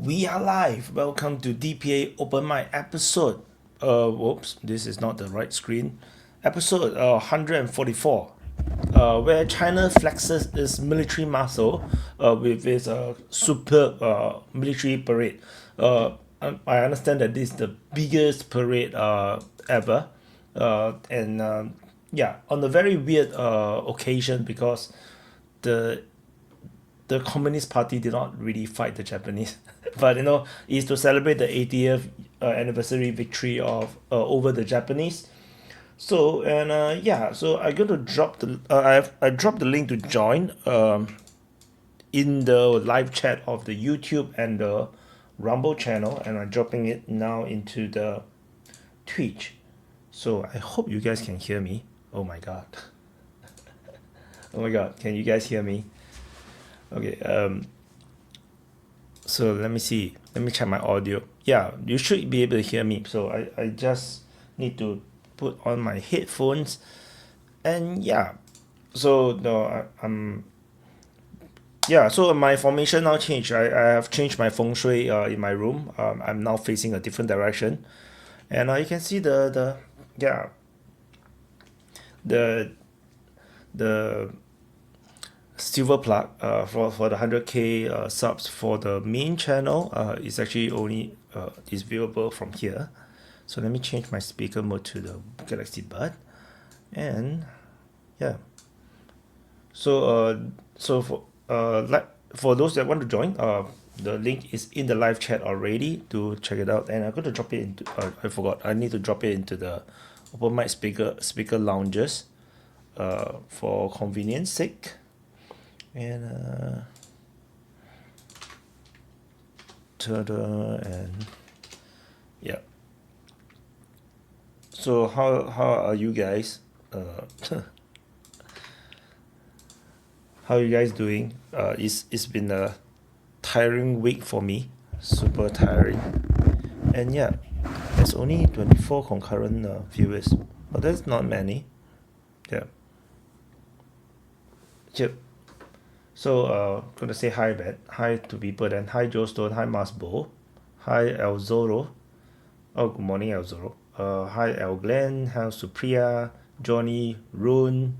We are live. Welcome to DPA Open Mic episode. Whoops, this is not the right screen. Episode 144, where China flexes its military muscle with its superb military parade. I understand that this is the biggest parade ever, and yeah, on a very weird occasion because the the Communist Party did not really fight the Japanese, but it's to celebrate the 80th anniversary victory of over the Japanese. So and yeah, so I'm going to drop the I dropped the link to join in the live chat of the YouTube and the Rumble channel, and I'm dropping it now into the Twitch. So I hope you guys can hear me. Oh my god. Oh my god, can you guys hear me? Okay, so let me see. Let me check my audio. Yeah, you should be able to hear me. So I just need to put on my headphones. And yeah, so no, yeah, so my formation now changed. I have changed my feng shui in my room. I'm now facing a different direction. And you can see yeah, the silver plug for the 100k subs for the main channel is actually only is viewable from here. So let me change my speaker mode to the Galaxy Bud, and yeah, so for those that want to join, the link is in the live chat already to check it out, and I'm going to drop it into I forgot, I need to drop it into the open mic speaker lounges for convenience sake. And and yeah. So how are you guys? How are you guys doing? It's been a tiring week for me, super tiring. And yeah, there's only 24 concurrent viewers, but that's not many. Yeah. Yep. So gonna say hi, Ben. Hi to people then. Hi Joe Stone. Hi Masbo. Hi El Zoro. Oh, good morning El Zoro. Hi El Glenn. Hi Supriya. Johnny. Rune.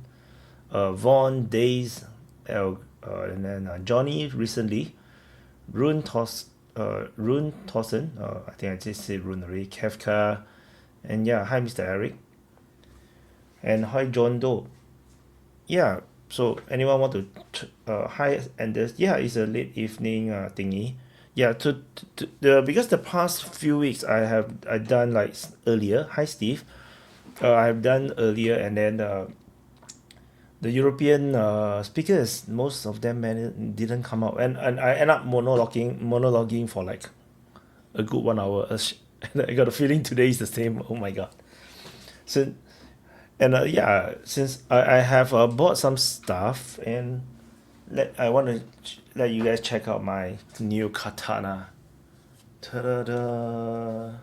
Vaun. Days. And then Johnny recently. Rune Thorson. I think I just said Rune already. Kefka. And yeah, hi Mr. Eric. And hi John Doe. Yeah. So anyone want to hi Anders? Yeah, it's a late evening thingy. Yeah, because the past few weeks I done like earlier. Hi Steve. I've done earlier, and then the European speakers, most of them didn't come out, and I end up monologuing for like a good 1 hour. And I got a feeling today is the same. Oh my god. So. And yeah, since I have bought some stuff, and I want to let you guys check out my new katana. Ta-da-da.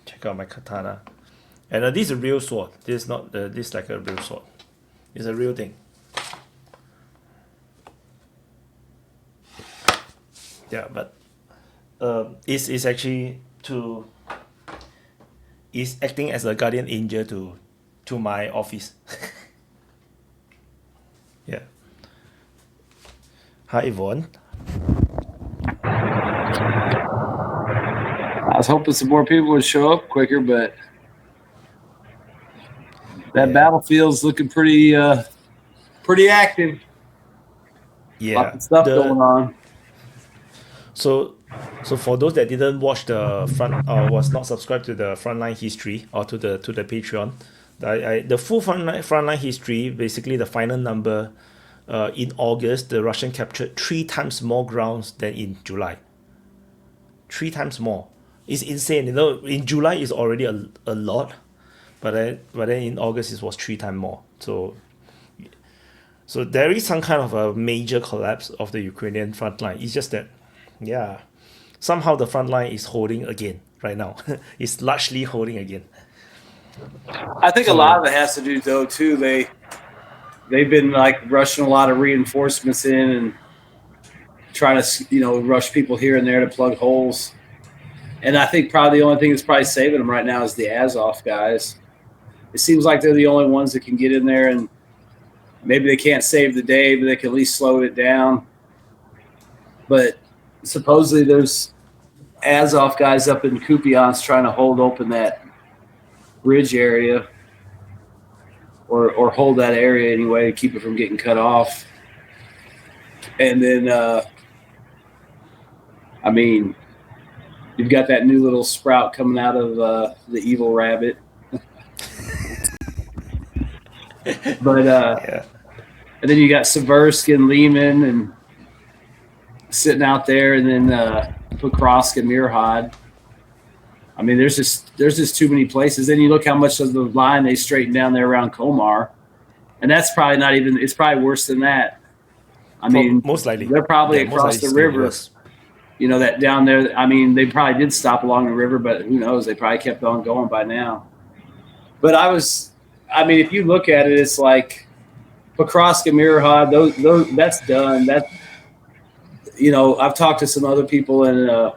Check out my katana. And this is a real sword. This is not this is like a real sword. It's a real thing. Yeah, but it's actually is acting as a guardian angel to my office. Yeah. Hi Yvonne. I was hoping some more people would show up quicker, but that battlefield's looking pretty active. Yeah. Lots of stuff going on. So for those that didn't watch the front or was not subscribed to the Frontline history or to the Patreon, the full Frontline history, basically the final number, in August the Russian captured 3 times more grounds than in July. 3 times more. It's insane. In July is already a lot, but then in August it was 3 times more. So there is some kind of a major collapse of the Ukrainian front line. It's just that, yeah, somehow the front line is holding again right now. It's largely holding again. I think a lot of it has to do, though, too. they've been like rushing a lot of reinforcements in and trying to rush people here and there to plug holes. And I think probably the only thing that's probably saving them right now is the Azov guys. It seems like they're the only ones that can get in there, and maybe they can't save the day, but they can at least slow it down. But supposedly there's Azov guys up in Kupiansk trying to hold open that bridge area or hold that area anyway to keep it from getting cut off. And then, I mean, you've got that new little sprout coming out of the evil rabbit. But Yeah. and then you got Seversk and Lehman and sitting out there, and then Pokrovsk and Mirhad. I mean, there's just too many places. Then you look how much of the line they straightened down there around Komar, and that's probably not even. It's probably worse than that. I mean, most likely they're probably across the river. You know, that down there. I mean, they probably did stop along the river, but who knows? They probably kept on going by now. But I mean, if you look at it, it's like Pokrovsk and Mirhad. Those that's done. That, you know, I've talked to some other people, and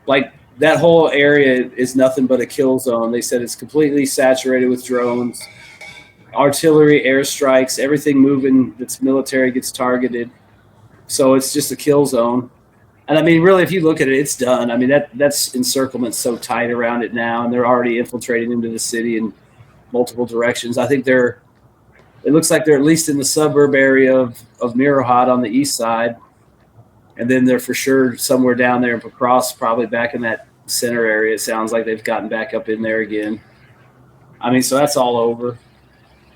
like that whole area is nothing but a kill zone. They said it's completely saturated with drones, artillery, airstrikes, everything moving that's military gets targeted. So it's just a kill zone. And I mean, really, if you look at it, it's done. I mean, that's encirclement so tight around it now, and they're already infiltrating into the city in multiple directions. I think it looks like they're at least in the suburb area of Mirhad on the east side. And then they're for sure somewhere down there in Pokrovsk, probably back in that center area. It sounds like they've gotten back up in there again. I mean, so that's all over.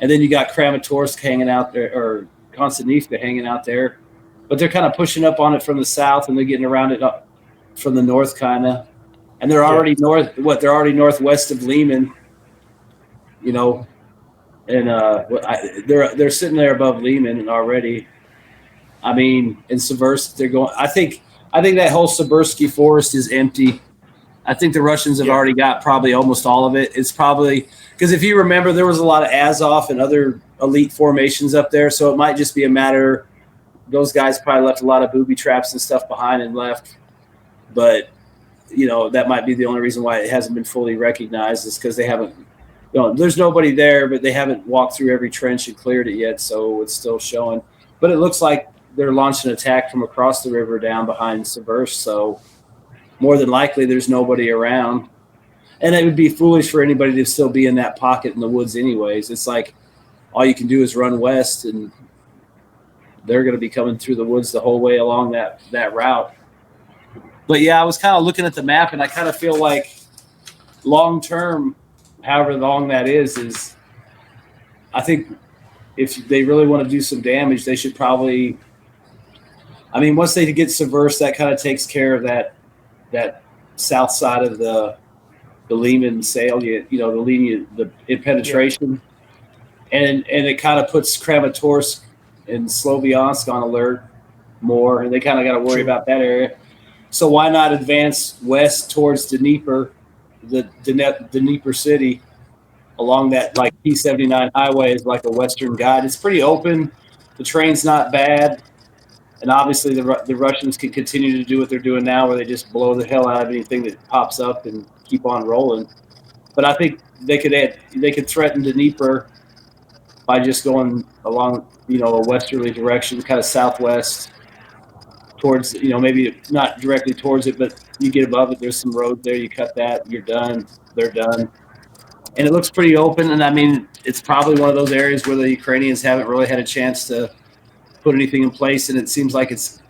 And then you got Kramatorsk hanging out there, or Konstantinivka hanging out there. But they're kind of pushing up on it from the south, and they're getting around it up from the north, kind of. And they're already they're already northwest of Lehman, you know. And they're sitting there above Lehman already. I mean, in Seversk, they're going. I think that whole Seversky forest is empty. I think the Russians have already got probably almost all of it. It's probably because if you remember, there was a lot of Azov and other elite formations up there, so it might just be a matter. Those guys probably left a lot of booby traps and stuff behind and left. But, you know, that might be the only reason why it hasn't been fully recognized is because they haven't, you know, there's nobody there, but they haven't walked through every trench and cleared it yet. So it's still showing. But it looks like they're launching an attack from across the river down behind Seversk. So more than likely there's nobody around. And it would be foolish for anybody to still be in that pocket in the woods anyways. It's like all you can do is run west, and they're going to be coming through the woods the whole way along that route. But yeah, I was kind of looking at the map, and I kind of feel like long term, however long that is I think if they really want to do some damage, they should probably, I mean, once they get Seversk, that kind of takes care of that south side of the Lehman salient, you know, the penetration. Yeah. And it kind of puts Kramatorsk and Sloviansk on alert more, and they kind of got to worry about that area. So why not advance west towards Dnieper, the Dnieper city, along that like P-79 highway is like a western guide. It's pretty open. The train's not bad, and obviously the Russians can continue to do what they're doing now, where they just blow the hell out of anything that pops up and keep on rolling. But I think they could threaten Dnieper by just going along, you know, a westerly direction, kind of southwest towards, you know, maybe not directly towards it, but you get above it, there's some road there, you cut that, you're done, they're done. And it looks pretty open, and I mean, it's probably one of those areas where the Ukrainians haven't really had a chance to put anything in place, and it seems like it's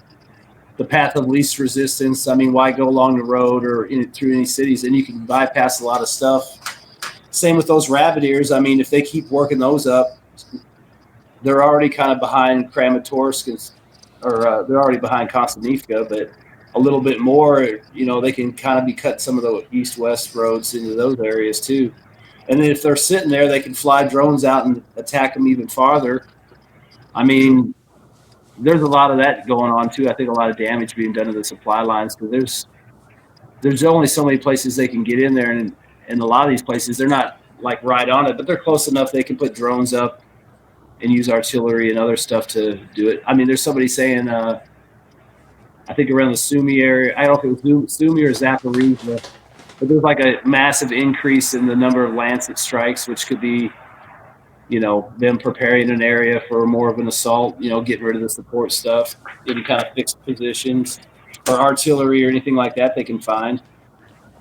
the path of least resistance. I mean, why go along the road or through any cities? And you can bypass a lot of stuff. Same with those rabbit ears. I mean, if they keep working those up, they're already kind of behind Kramatorsk, or they're already behind Konstantinivka, but a little bit more, you know, they can kind of be cut some of the east-west roads into those areas too. And then if they're sitting there, they can fly drones out and attack them even farther. I mean, there's a lot of that going on too. I think a lot of damage being done to the supply lines, because there's only so many places they can get in there, and a lot of these places, they're not like right on it, but they're close enough they can put drones up and use artillery and other stuff to do it. I mean, there's somebody saying, I think around the Sumy area, I don't know if it was Sumy or Zaporizhzhia, but there's like a massive increase in the number of Lancet strikes, which could be, them preparing an area for more of an assault, getting rid of the support stuff, any kind of fixed positions or artillery or anything like that they can find,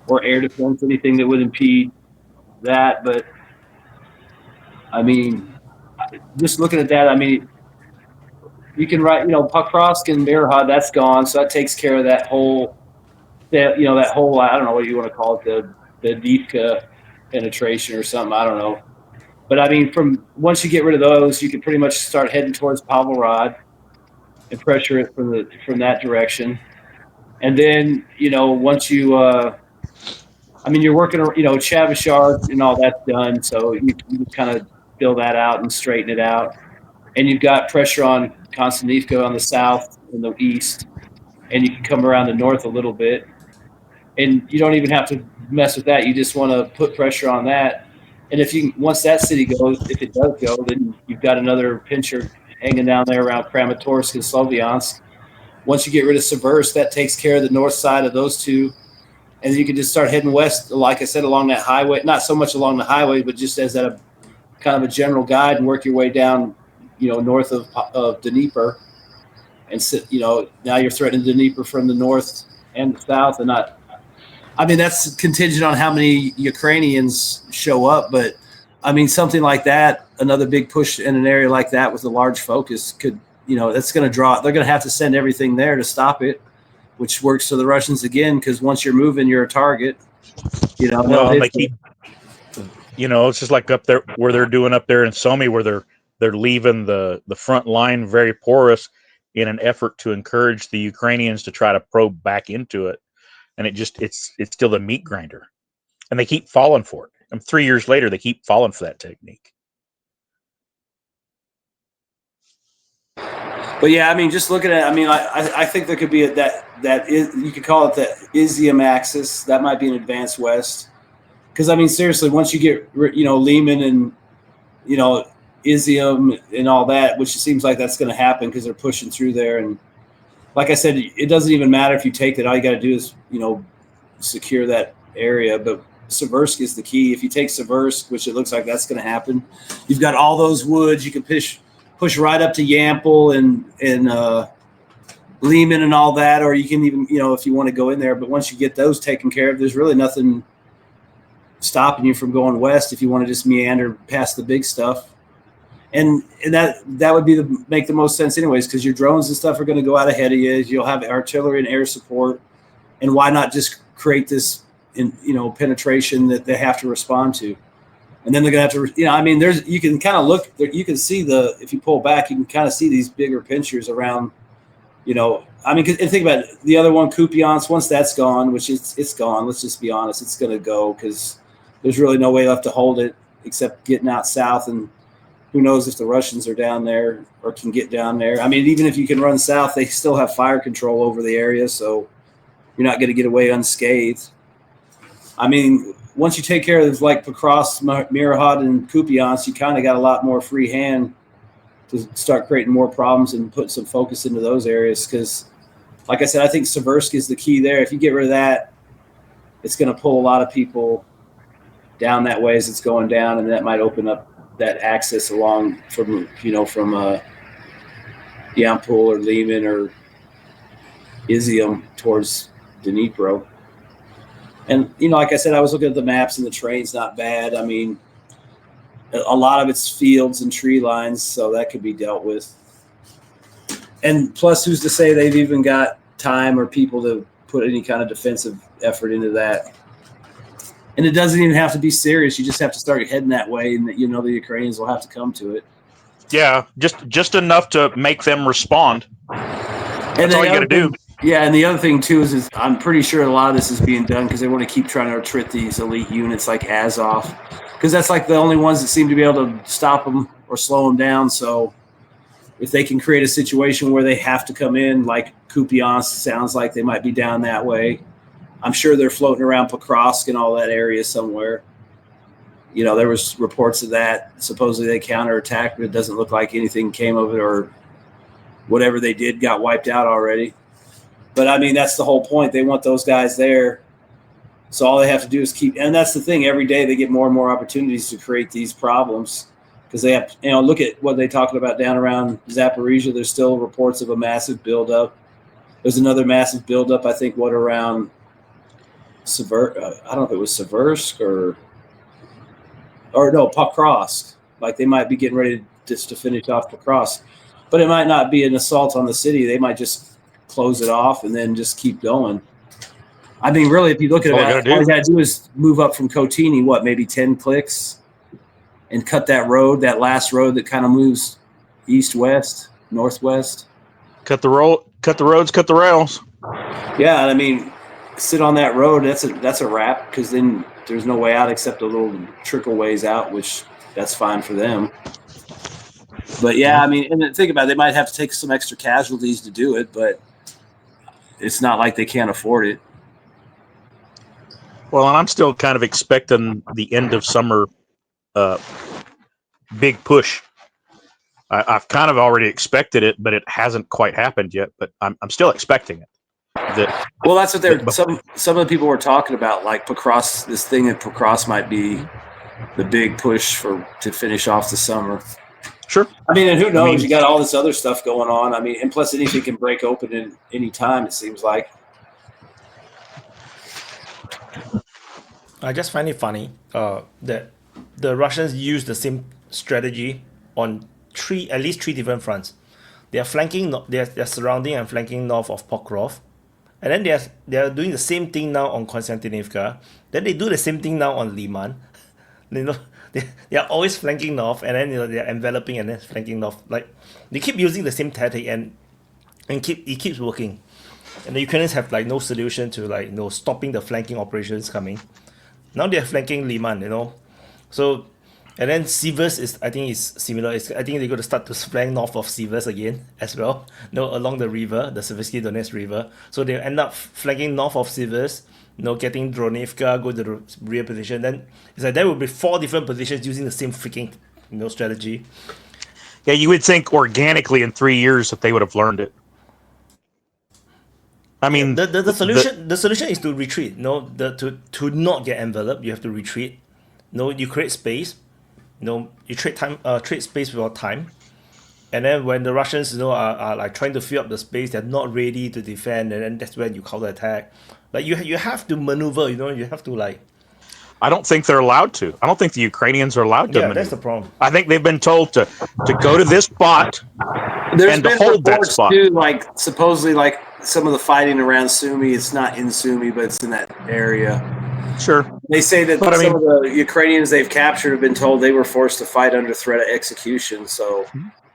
or air defense, anything that would impede that. But I mean, just looking at that, I mean, you can write, Pakrovsk and Mirhad, that's gone. So that takes care of that whole, I don't know what you want to call it, the Nika penetration or something. I don't know. But I mean, once you get rid of those, you can pretty much start heading towards Pavlograd and pressure it from that direction. And then, once you, you're working, Chavashar and all that's done. So you kind of fill that out and straighten it out. And you've got pressure on Konstantinivka on the south and the east. And you can come around the north a little bit. And you don't even have to mess with that. You just want to put pressure on that. And once that city goes, if it does go, then you've got another pincher hanging down there around Kramatorsk and Slovyansk. Once you get rid of Seversk, that takes care of the north side of those two. And then you can just start heading west, like I said, along that highway. Not so much along the highway, but just as a kind of a general guide, and work your way down, north of Dnieper. And now you're threatening Dnieper from the north and the south, and not. I mean, that's contingent on how many Ukrainians show up. But, I mean, something like that, another big push in an area like that with a large focus could, that's going to draw – they're going to have to send everything there to stop it, which works for the Russians again, because once you're moving, you're a target. Well, they keep – it's just like up there where they're doing up there in Sumy, where they're leaving the front line very porous in an effort to encourage the Ukrainians to try to probe back into it. And it's still the meat grinder, and they keep falling for it. And 3 years later, they keep falling for that technique. But yeah, I mean, just looking at, I think there could be that is, you could call it the Izium axis. That might be an advanced west. Because I mean, seriously, once you get Lehman and Izium and all that, which it seems like that's going to happen because they're pushing through there. And like I said, it doesn't even matter if you take it. All you got to do is, secure that area. But Seversk is the key. If you take Seversk, which it looks like that's going to happen, you've got all those woods. You can push right up to Yampol and Lehman and all that, or you can even, if you want to go in there. But once you get those taken care of, there's really nothing stopping you from going west if you want to just meander past the big stuff. And that would be make the most sense anyways, because your drones and stuff are going to go out ahead of you. You'll have artillery and air support, and why not just create this, penetration that they have to respond to, and then they're going to have to, you can kind of look, you can see if you pull back, you can kind of see these bigger pinchers around, and think about it, the other one, Kupiansk, once that's gone, which it's gone. Let's just be honest, it's going to go because there's really no way left to hold it except getting out south and. Who knows if the Russians are down there or can get down there. I mean, even if you can run south, they still have fire control over the area, so you're not going to get away unscathed. I mean, once you take care of like Pakrovsk, Mirhad, and Kupiansk, you kind of got a lot more free hand to start creating more problems and put some focus into those areas because, like I said, I think Seversk is the key there. If you get rid of that, it's going to pull a lot of people down that way as it's going down, and that might open up that access along from Yampol or Lehman or Izium towards Dnipro. And, like I said, I was looking at the maps and the terrain's not bad. I mean, a lot of it's fields and tree lines, so that could be dealt with. And plus, who's to say they've even got time or people to put any kind of defensive effort into that? And it doesn't even have to be serious. You just have to start heading that way, and the Ukrainians will have to come to it. Yeah, just enough to make them respond. That's all you got to do. Yeah, and the other thing too is I'm pretty sure a lot of this is being done because they want to keep trying to attrit these elite units like Azov, because that's like the only ones that seem to be able to stop them or slow them down. So if they can create a situation where they have to come in, like Kupiansk sounds like they might be down that way. I'm sure they're floating around Pakrovsk and all that area somewhere. There was reports of that. Supposedly they counterattacked, but it doesn't look like anything came of it, or whatever they did got wiped out already. But I mean, that's the whole point. They want those guys there. So all they have to do is keep, and that's the thing. Every day they get more and more opportunities to create these problems because they have, look at what they're talking about down around Zaporizhia. There's still reports of a massive buildup. There's another massive buildup, I think, around I don't know if it was Seversk or no, Pokrovsk. Like they might be getting ready just to finish off Pokrovsk. But it might not be an assault on the city. They might just close it off and then just keep going. I mean, really, if you look at it, all you got to do is move up from Kotini, maybe 10 clicks, and cut that road, that last road that kind of moves east-west, northwest. Cut the roads, cut the rails. Yeah, and I mean, sit on that road. That's a wrap because then there's no way out except a little trickle ways out, which that's fine for them. But yeah, I mean, and think about it, they might have to take some extra casualties to do it, but it's not like they can't afford it. Well, and I'm still kind of expecting the end of summer big push. I've kind of already expected it, but it hasn't quite happened yet. But I'm still expecting it. Well, that's what some of the people were talking about, like Pokrovsk. This thing at Pokrovsk might be the big push to finish off the summer. Sure. I mean, and who knows? You got all this other stuff going on. I mean, and plus anything can break open at any time. It seems like. I just find it funny that the Russians use the same strategy on at least three different fronts. They are flanking, they're surrounding and flanking north of Pokrov, and then they are doing the same thing now on Konstantinivka. Then they do the same thing now on Liman. They are always flanking north, and then they are enveloping and then flanking north. Like they keep using the same tactic, and it keeps working. And the Ukrainians have like no solution to stopping the flanking operations coming. Now they're flanking Liman, So, and then Sivers I think is similar. I think they're going to start to flank north of Sivers again as well. Along the river, the Seversky Donetsk River. So they end up flanking north of Sivers, getting Dronivka, go to the rear position. Then it's like there will be 4 different positions using the same freaking, strategy. Yeah, you would think organically in 3 years that they would have learned it. I mean, the solution is to retreat. To not get enveloped, you have to retreat. You create space. You trade space without time. And then when the Russians, are like trying to fill up the space, they're not ready to defend, and then that's when you counterattack. Like you have to maneuver. You have to like. I don't think they're allowed to. I don't think the Ukrainians are allowed to. Yeah, that's the problem. I think they've been told to go to this spot and to hold that spot. Too, like supposedly, like some of the fighting around Sumy, it's not in Sumy, but it's in that area. Sure. They say that some of the Ukrainians they've captured have been told they were forced to fight under threat of execution. So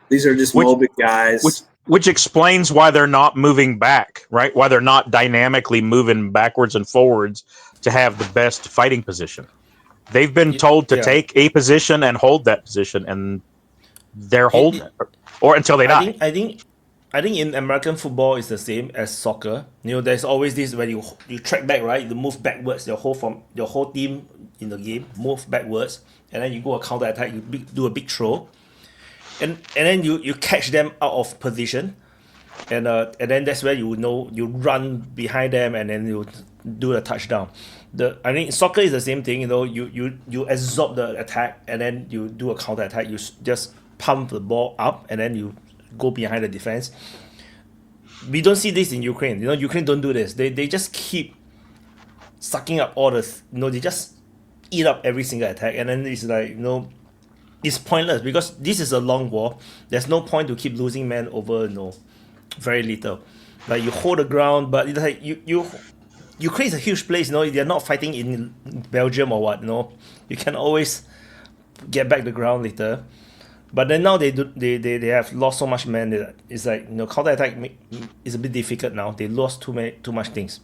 these are just Mobic guys. Which explains why they're not moving back, right? Why they're not dynamically moving backwards and forwards to have the best fighting position. They've been told to take a position and hold that position, and they're holding it, or until they die. I think in American football it's the same as soccer. There's always this when you track back, right? You move backwards. Your whole team in the game move backwards, and then you go a counter attack. You do a big throw, and then you catch them out of position, and then that's where you run behind them, and then you do a touchdown. I think soccer is the same thing. You absorb the attack, and then you do a counter attack. You just pump the ball up, and then you go behind the defense. We don't see this in Ukraine. Ukraine don't do this. They just keep sucking up all the. They just eat up every single attack, and then it's like it's pointless because this is a long war. There's no point to keep losing men over very little. Like you hold the ground, but it's like you Ukraine is a huge place. They're not fighting in Belgium or what. You can always get back the ground later. But then now they have lost so much men that it's like counter attack is a bit difficult now. They lost too much things.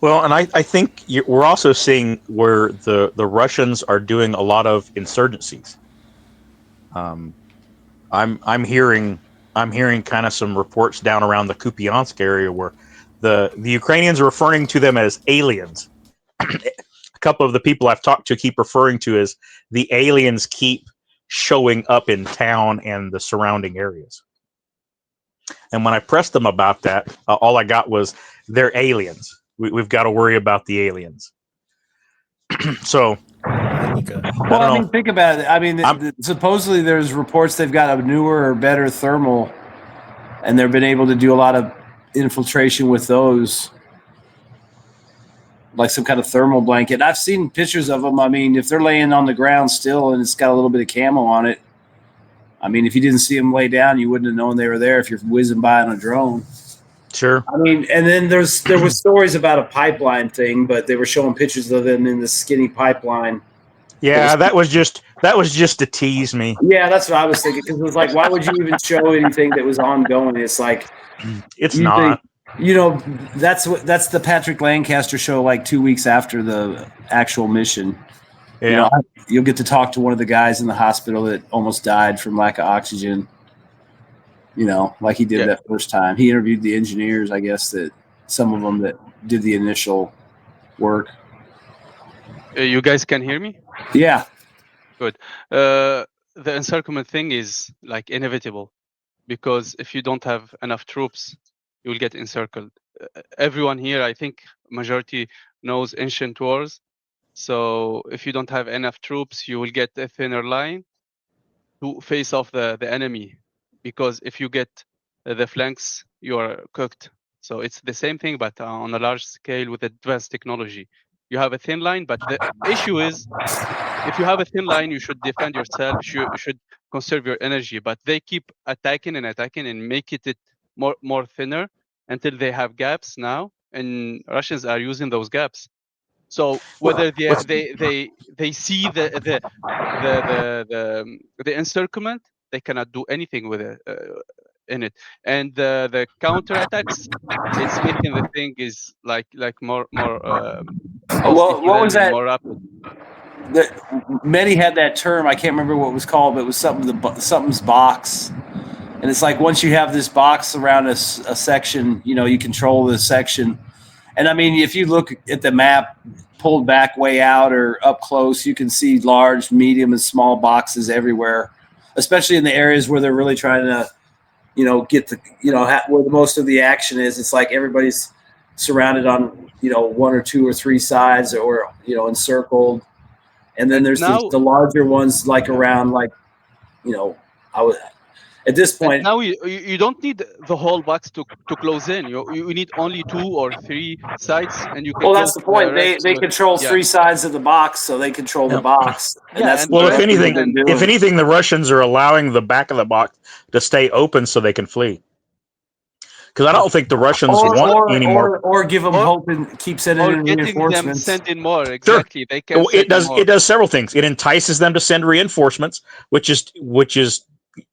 Well, and I think we're also seeing where the Russians are doing a lot of insurgencies. I'm hearing kind of some reports down around the Kupiansk area where the Ukrainians are referring to them as aliens. couple of the people I've talked to keep referring to is the aliens keep showing up in town and the surrounding areas. And when I pressed them about that, all I got was they're aliens. We've got to worry about the aliens. So, Nika. Well, I mean, think about it. I mean, supposedly there's reports they've got a newer or better thermal, and they've been able to do a lot of infiltration with those, like some kind of thermal blanket. I've seen pictures of them. I mean, if they're laying on the ground still and it's got a little bit of camo on it, I mean, if you didn't see them lay down, you wouldn't have known they were there if you're whizzing by on a drone. Sure. I mean, and then there was stories about a pipeline thing, but they were showing pictures of them in the skinny pipeline. Yeah, that was just to tease me. Yeah, that's what I was thinking, because it was like, why would you even show anything that was ongoing? It's like, it's not. You know, that's the Patrick Lancaster show, like 2 weeks after the actual mission. Yeah. You know, you'll get to talk to one of the guys in the hospital that almost died from lack of oxygen. You know, like he did that first time. He interviewed the engineers, I guess, that some of them that did the initial work. You guys can hear me? Yeah. Good. The encirclement thing is like inevitable, because if you don't have enough troops, you will get encircled. Everyone here, I think majority knows ancient wars. So if you don't have enough troops, you will get a thinner line to face off the enemy. Because if you get the flanks, you are cooked. So it's the same thing, but on a large scale with advanced technology. You have a thin line, but the issue is, if you have a thin line, you should defend yourself. You should conserve your energy. But they keep attacking and make it more thinner until they have gaps now, and Russians are using those gaps. So whether they see the encirclement, they cannot do anything with it in it. And the counterattacks, it's making the thing is like more What was that? more rapid. Many had that term. I can't remember what it was called, but it was something's box. And it's like, once you have this box around a section, you know, you control the section. And I mean, if you look at the map pulled back way out or up close, you can see large, medium, and small boxes everywhere, especially in the areas where they're really trying to, you know, get the, you know, where the most of the action is. It's like everybody's surrounded on, you know, one or two or three sides, or, you know, encircled. And then there's the larger ones, like around, like, you know, at this point, now you don't need the whole box to close in. You need only 2 or 3 sides, and you can. Well, that's the point. They control 3 sides of the box, so they control the box. And that's if anything, the Russians are allowing the back of the box to stay open so they can flee. Because I don't think the Russians want any more, or give them hope and keep sending in reinforcements. Them send in more. Exactly, sure. They can. It does several things. It entices them to send reinforcements, which is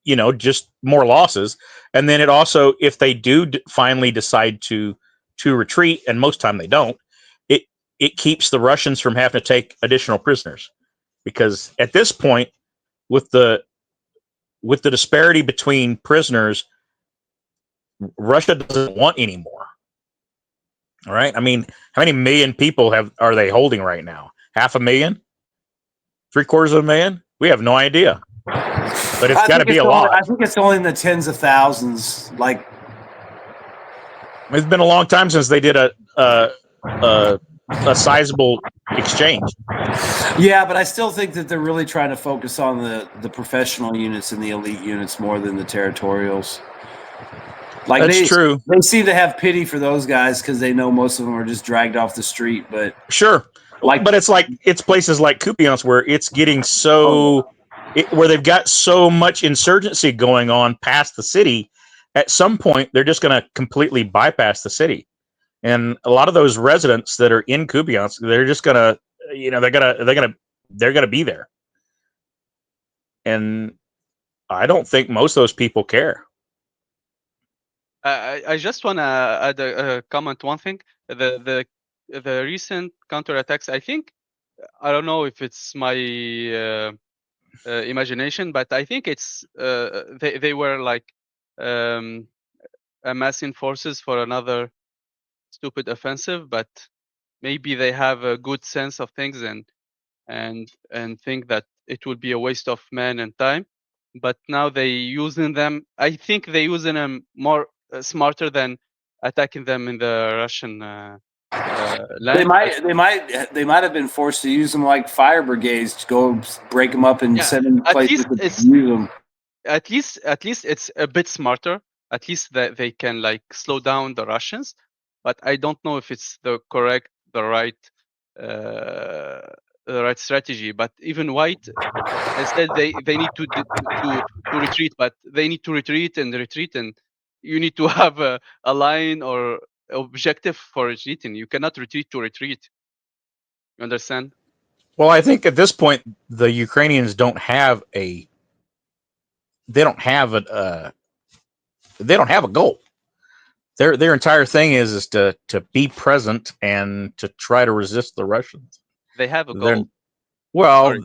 you know, just more losses. And then it also, if they do finally decide to retreat, and most time they don't, it keeps the Russians from having to take additional prisoners, because at this point, with the disparity between prisoners, Russia doesn't want any more. All right. I mean, how many million people are they holding right now? 500,000? 750,000? We have no idea. But it's got to be a lot. I think it's only in the tens of thousands. Like, it's been a long time since they did a sizable exchange. Yeah, but I still think that they're really trying to focus on the professional units and the elite units more than the territorials. Like, that's true. They seem to have pity for those guys because they know most of them are just dragged off the street. But sure, but it's places like Kupiansk where it's getting where they've got so much insurgency going on past the city. At some point, they're just going to completely bypass the city, and a lot of those residents that are in Kupiansk, they're just going to, you know, they're going to be there, and I don't think most of those people care. I just want to add a comment. One thing, the recent counterattacks, I think, I don't know if it's my imagination, but I think it's they were like amassing forces for another stupid offensive, but maybe they have a good sense of things and think that it will be a waste of man and time, but now they using them. I think they using them more smarter than attacking them in the Russian land. They might have been forced to use them like fire brigades to go break them up and send them places to use them. At least it's a bit smarter. At least that they can like slow down the Russians, but I don't know if it's the right strategy. But even Wyatt said they need to retreat, but they need to retreat, and you need to have a line or objective for retreating. You cannot retreat to retreat. You understand? Well, I think at this point the Ukrainians don't have a goal. Their entire thing is to be present and to try to resist the Russians. They have a goal. Well,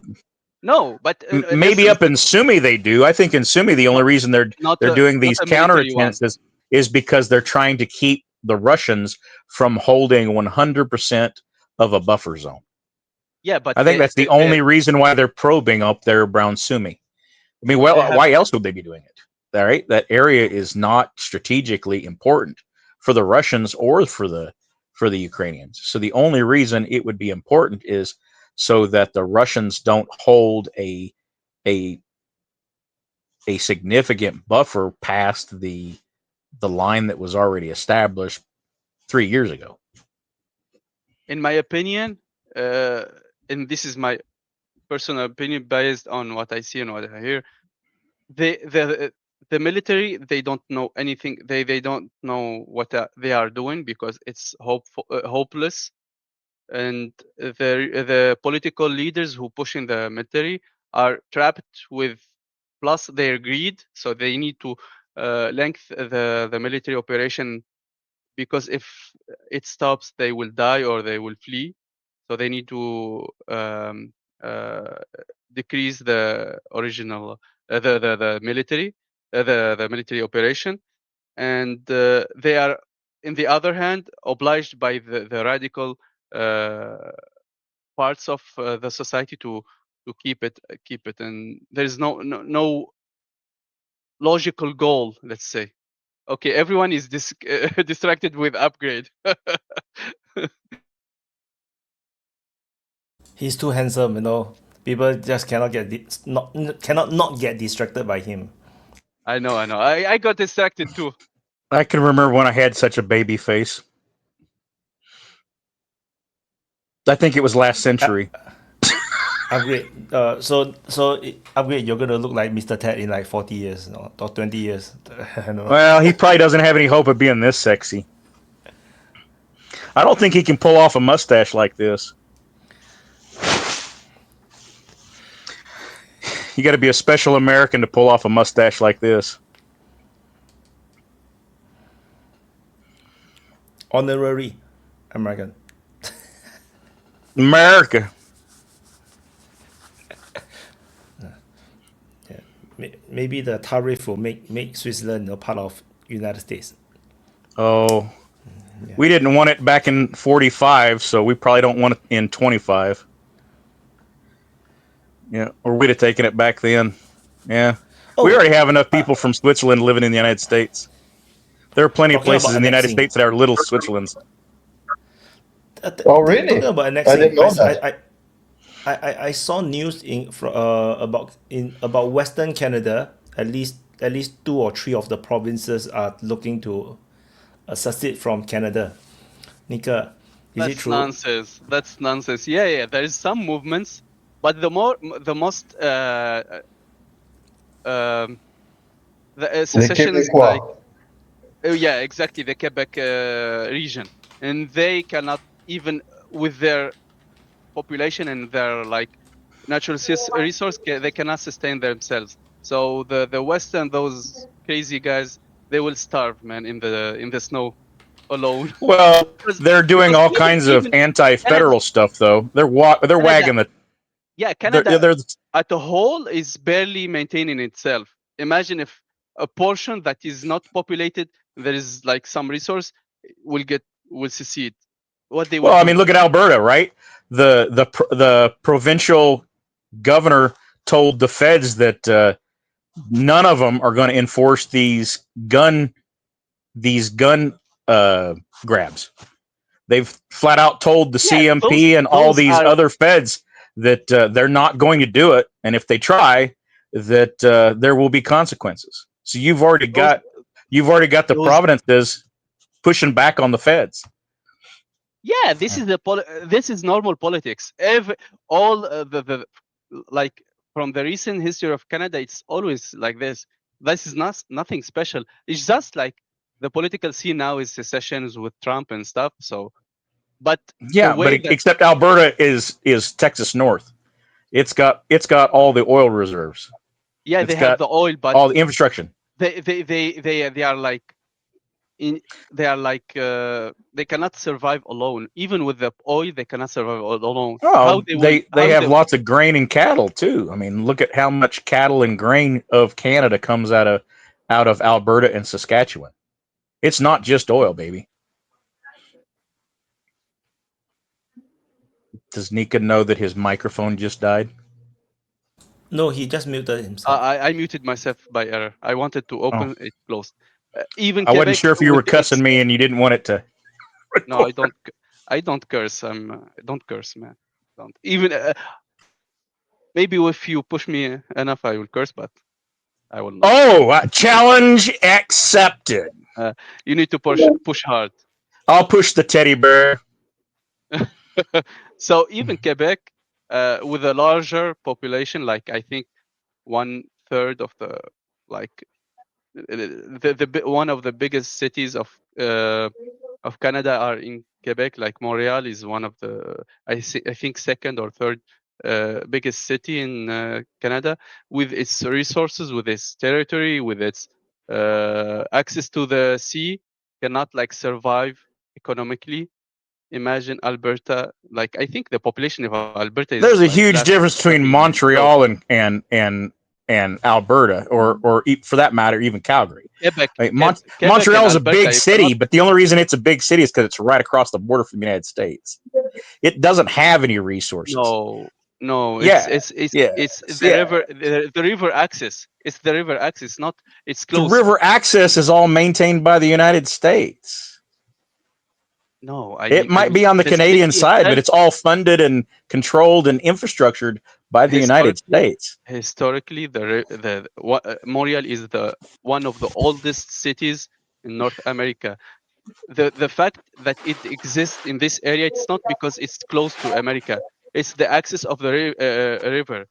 no, but maybe up in Sumy they do. I think in Sumy the only reason they're doing these counterattacks is because they're trying to keep the Russians from holding 100% of a buffer zone. Yeah, but I think that's the only reason why they're probing up there around Sumy. I mean, why else would they be doing it? All right, that area is not strategically important for the Russians or for the Ukrainians. So the only reason it would be important is so that the Russians don't hold a significant buffer past the line that was already established 3 years ago. In my opinion, and this is my personal opinion based on what I see and what I hear, the military, they don't know anything. They don't know what they are doing because it's hopeless. And the political leaders who push in the military are trapped with plus their greed. So they need to lengthen the military operation, because if it stops, they will die or they will flee. So they need to decrease the original the military the military operation, and they are, in the other hand, obliged by the radical parts of the society to keep it, and there is no logical goal, let's say. Okay, everyone is distracted with upgrade. He's too handsome, you know. People just cannot not get distracted by him. I know. I got distracted too. I can remember when I had such a baby face. I think it was last century. Upgrade. So upgrade. You're gonna look like Mr. Ted in like 40 years, or 20 years. Well, he probably doesn't have any hope of being this sexy. I don't think he can pull off a mustache like this. You got to be a special American to pull off a mustache like this. Honorary American. America. Yeah. Maybe the tariff will make Switzerland a part of United States. Oh, yeah. We didn't want it back in 45, so we probably don't want it in 25. Yeah, or we'd have taken it back then. Yeah. We already have enough people from Switzerland living in the United States. There are plenty of places in the United States that are little Switzerlands. Oh, really? Talking about annexing, I didn't know that. I saw news about Western Canada. At least 2 or 3 of the provinces are looking to secede from Canada. Nika, is it true? That's nonsense. Yeah. There is some movements, but the most the secession is like, yeah, exactly, the Quebec region, and they cannot, even with their population and their like natural resource, they cannot sustain themselves. So the Western, those crazy guys, they will starve, man, in the snow alone. Well, they're doing all kinds of anti-federal stuff, though. They're wagging the. Yeah, Canada at a whole is barely maintaining itself. Imagine if a portion that is not populated, there is like some resource, will secede. what they Well, would I do. mean, look at Alberta, right? The provincial governor told the feds that none of them are going to enforce these gun grabs. They've flat out told the Yeah, CMP and all those these are other feds that they're not going to do it, and if they try, that there will be consequences. So you've already those got the those. provinces pushing back on the feds. Yeah, this is this is normal politics. All the like from the recent history of Canada, it's always like this. This is nothing special. It's just like the political scene now is secessions with Trump and stuff. So, but the Yeah, but way that except Alberta is Texas North. It's got all the oil reserves. yeah, It's they have got the oil, but all the infrastructure. they are like they cannot survive alone. Even with the oil, they cannot survive alone. Oh, they have lots of grain and cattle too. I mean, look at how much cattle and grain of Canada comes out of Alberta and Saskatchewan. It's not just oil, baby. Does Nika know that his microphone just died? No, he just muted himself. I muted myself by error. I wanted to open it, closed. Even I wasn't Quebec sure if you were with cussing me and you didn't want it to. No, I don't. I don't curse. I don't curse, man. Don't even. Maybe if you push me enough, I will curse, but I will not. Oh, challenge accepted. You need to push hard. I'll push the teddy bear. So even Quebec, with a larger population, like I think 1/3 of the one of the biggest cities of Canada are in Quebec. Like Montreal is one of the I think second or third biggest city in Canada, with its resources, with its territory, with its access to the sea, cannot like survive economically. Imagine Alberta. Like I think the population of Alberta is There's a like huge last difference between 30 years ago. Montreal and Alberta, or for that matter, even Calgary. Quebec, I mean, Quebec and Montreal is a Alberta, big you city, cannot. but the only reason it's a big city is because it's right across the border from the United States. It doesn't have any resources. No, Yeah, it's the yeah. river, the river access. It's the river access, not it's The close. river access is all maintained by the United States. No, It might be on the the Canadian city side, but itself. it's all funded and controlled and infrastructured by the United States. Historically, Montreal is the one of the oldest cities in North America. The fact that it exists in this area, it's not because it's close to America. It's the access of the river.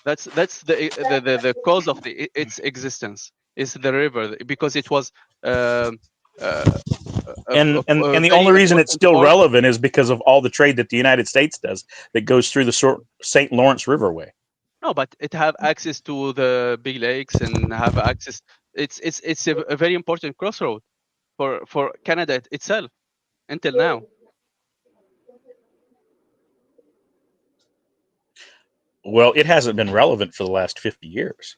That's the cause of its existence. Is the river, because it was um, uh, And a the very only reason it's important still port. relevant is because of all the trade that the United States does that goes through the St. Lawrence Riverway. No, but it have access to the big lakes and have access. It's a very important crossroad for Canada itself until now. Well, it hasn't been relevant for the last 50 years.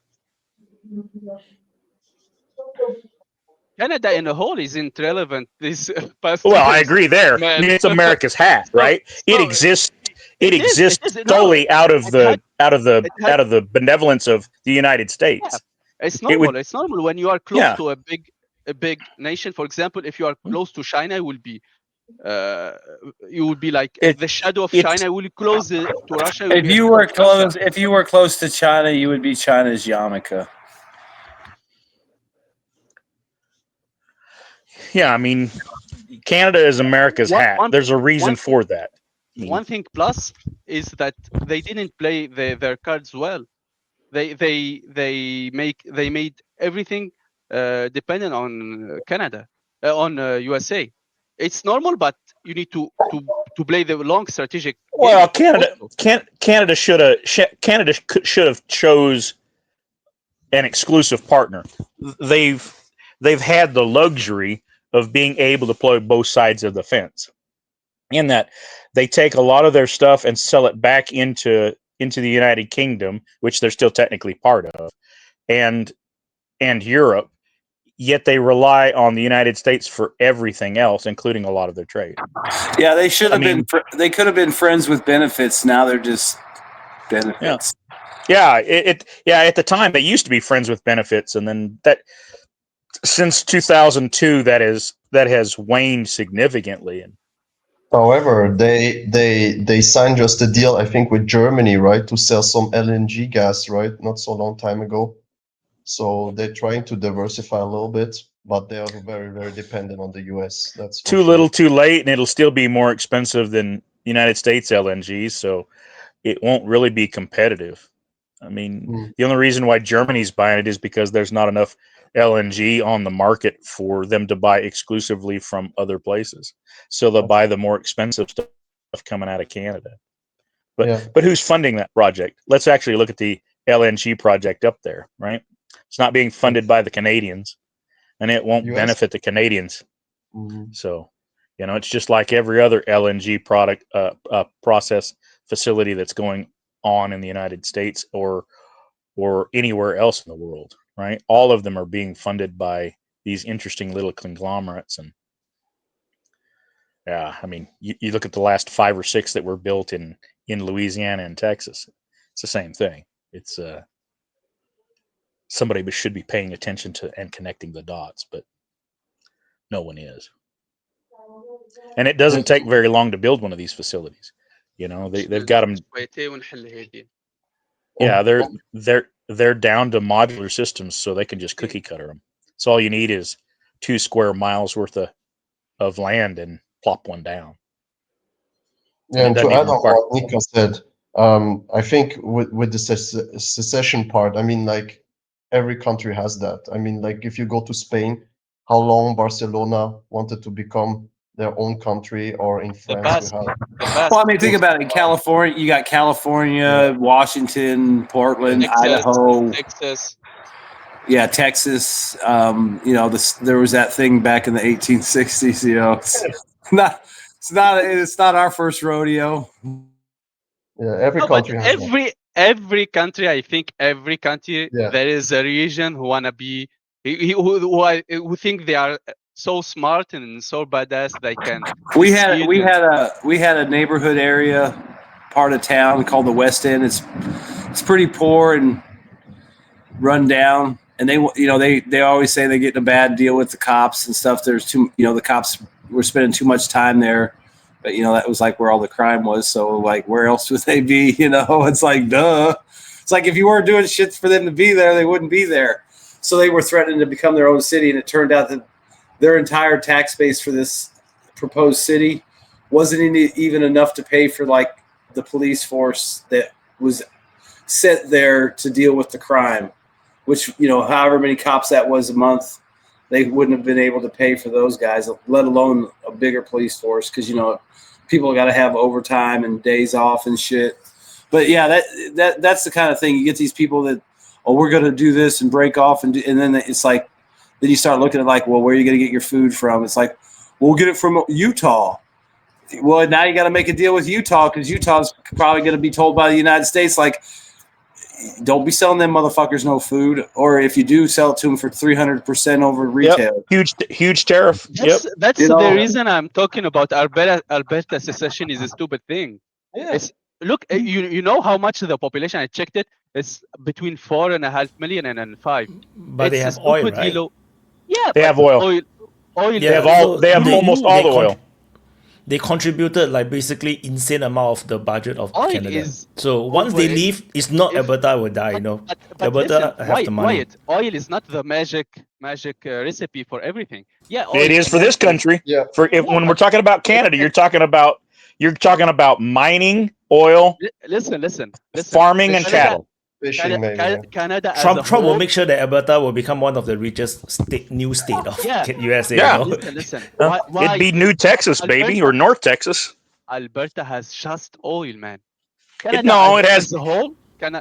Canada in a whole isn't relevant these past Well, I years, agree there. I man. mean, it's America's hat, right? It So exists. It it is. It exists is. No, solely out of it had. It had. the benevolence of the United Yeah, States. it's It normal. would, It's normal when you are close yeah. to a big nation. For example, if you are close to China, you will be like It, the shadow of it's China. Will be close to Russia. You will If be a you shadow were of Russia. close to China, you would be China's yarmulke. yeah. I mean, Canada is America's hat. There's a reason for that. I mean, One thing plus is that they didn't play their cards well. They made everything dependent on Canada, on USA. It's normal, but you need to play the long strategic game. well, Canada should have chose an exclusive partner. They've had the luxury of being able to play both sides of the fence. In that they take a lot of their stuff and sell it back into the United Kingdom, which they're still technically part of, and Europe, yet they rely on the United States for everything else, including a lot of their trade. Yeah, they should have been. They could have been friends with benefits. Now they're just benefits. Yeah. At the time they used to be friends with benefits, and then that since 2002 that has waned significantly. And However, they signed just a deal, I think, with Germany, right, to sell some LNG gas, right, not so long time ago. So they're trying to diversify a little bit, but they are very, very dependent on the US. That's for too sure. little, too late, and it'll still be more expensive than United States LNG, so it won't really be competitive. I mean, the only reason why Germany's buying it is because there's not enough LNG on the market for them to buy exclusively from other places. So they'll buy the more expensive stuff coming out of Canada. But who's funding that project? Let's actually look at the LNG project up there, right? It's not being funded by the Canadians, and it won't benefit the Canadians. So, it's just like every other LNG product process facility that's going on in the United States or anywhere else in the world, right? All of them are being funded by these interesting little conglomerates. And I mean, you look at the last 5 or 6 that were built in Louisiana and Texas. It's the same thing. It's somebody should be paying attention to and connecting the dots, but no one is. And it doesn't take very long to build one of these facilities. They've got them. Yeah, they're down to modular systems, so they can just cookie cutter them. So all you need is 2 square miles worth of land and plop one down. Yeah, and to add on what Nika said, I think with the secession part, I mean, like every country has that. I mean, like if you go to Spain, how long Barcelona wanted to become their own country, or in France, Well, I mean, think about it. In California, you got California, Washington, Portland, Texas, Idaho, Texas. Yeah, Texas. There was that thing back in the 1860s. It's not our first rodeo. Yeah, every country has every country. I think every country there is a region who wanna be who think they are so smart and so badass they can. We had a neighborhood area, part of town called the West End. It's pretty poor and run down, and they always say they get in a bad deal with the cops and stuff. There's the cops were spending too much time there, but that was like where all the crime was. So like, where else would they be? It's like, duh. It's like if you weren't doing shit for them to be there, they wouldn't be there. So they were threatening to become their own city, and it turned out that their entire tax base for this proposed city wasn't even enough to pay for like the police force that was sent there to deal with the crime, which, however many cops that was a month, they wouldn't have been able to pay for those guys, let alone a bigger police force. Cause people got to have overtime and days off and shit. But yeah, that's the kind of thing. You get these people that, we're going to do this and break off. And then it's like, then you start looking at like, well, where are you going to get your food from? It's like, we'll get it from Utah. Well, now you got to make a deal with Utah because Utah's probably going to be told by the United States, like, don't be selling them motherfuckers no food, or if you do, sell it to them for 300% over retail. Yep. Huge tariff. That's the reason I'm talking about Alberta secession is a stupid thing. Yeah. Look, you know how much the population? I checked it. It's between 4.5 million and 5. But they have oil, right? Yeah, they have oil. Yeah, they have almost all the oil. They contributed like basically insane amount of the budget of oil Canada. So once they leave, it's not Alberta will die, but Alberta listen, have the money. Wyatt, oil is not the magic recipe for everything. Yeah, it is for this country. Yeah. When we're talking about Canada, you're talking about mining, oil. Listen. Farming and cattle. Fishing, Canada Trump will make sure that Alberta will become one of the richest new state of USA. Yeah. Listen. It'd be New Texas, baby, or North Texas. Alberta has just oil, man. It has as a whole.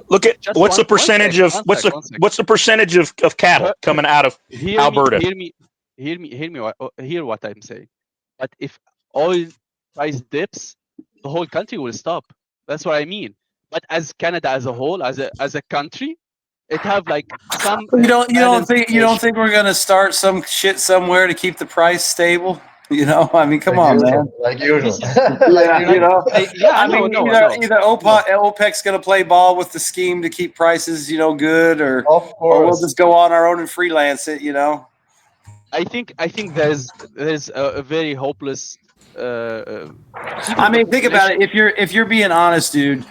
Look at what's the percentage of what's the percentage of cattle coming out of Alberta? Hear what I'm saying. But if oil price dips, the whole country will stop. That's what I mean. But as Canada as a whole, as a country, it have like some. You don't think we're gonna start some shit somewhere to keep the price stable? You know, I mean, come on, man. Like usual. Either OPEC's gonna play ball with the scheme to keep prices, good, or we'll just go on our own and freelance it. I think there's a very hopeless. I mean, think about it. If you're being honest, dude,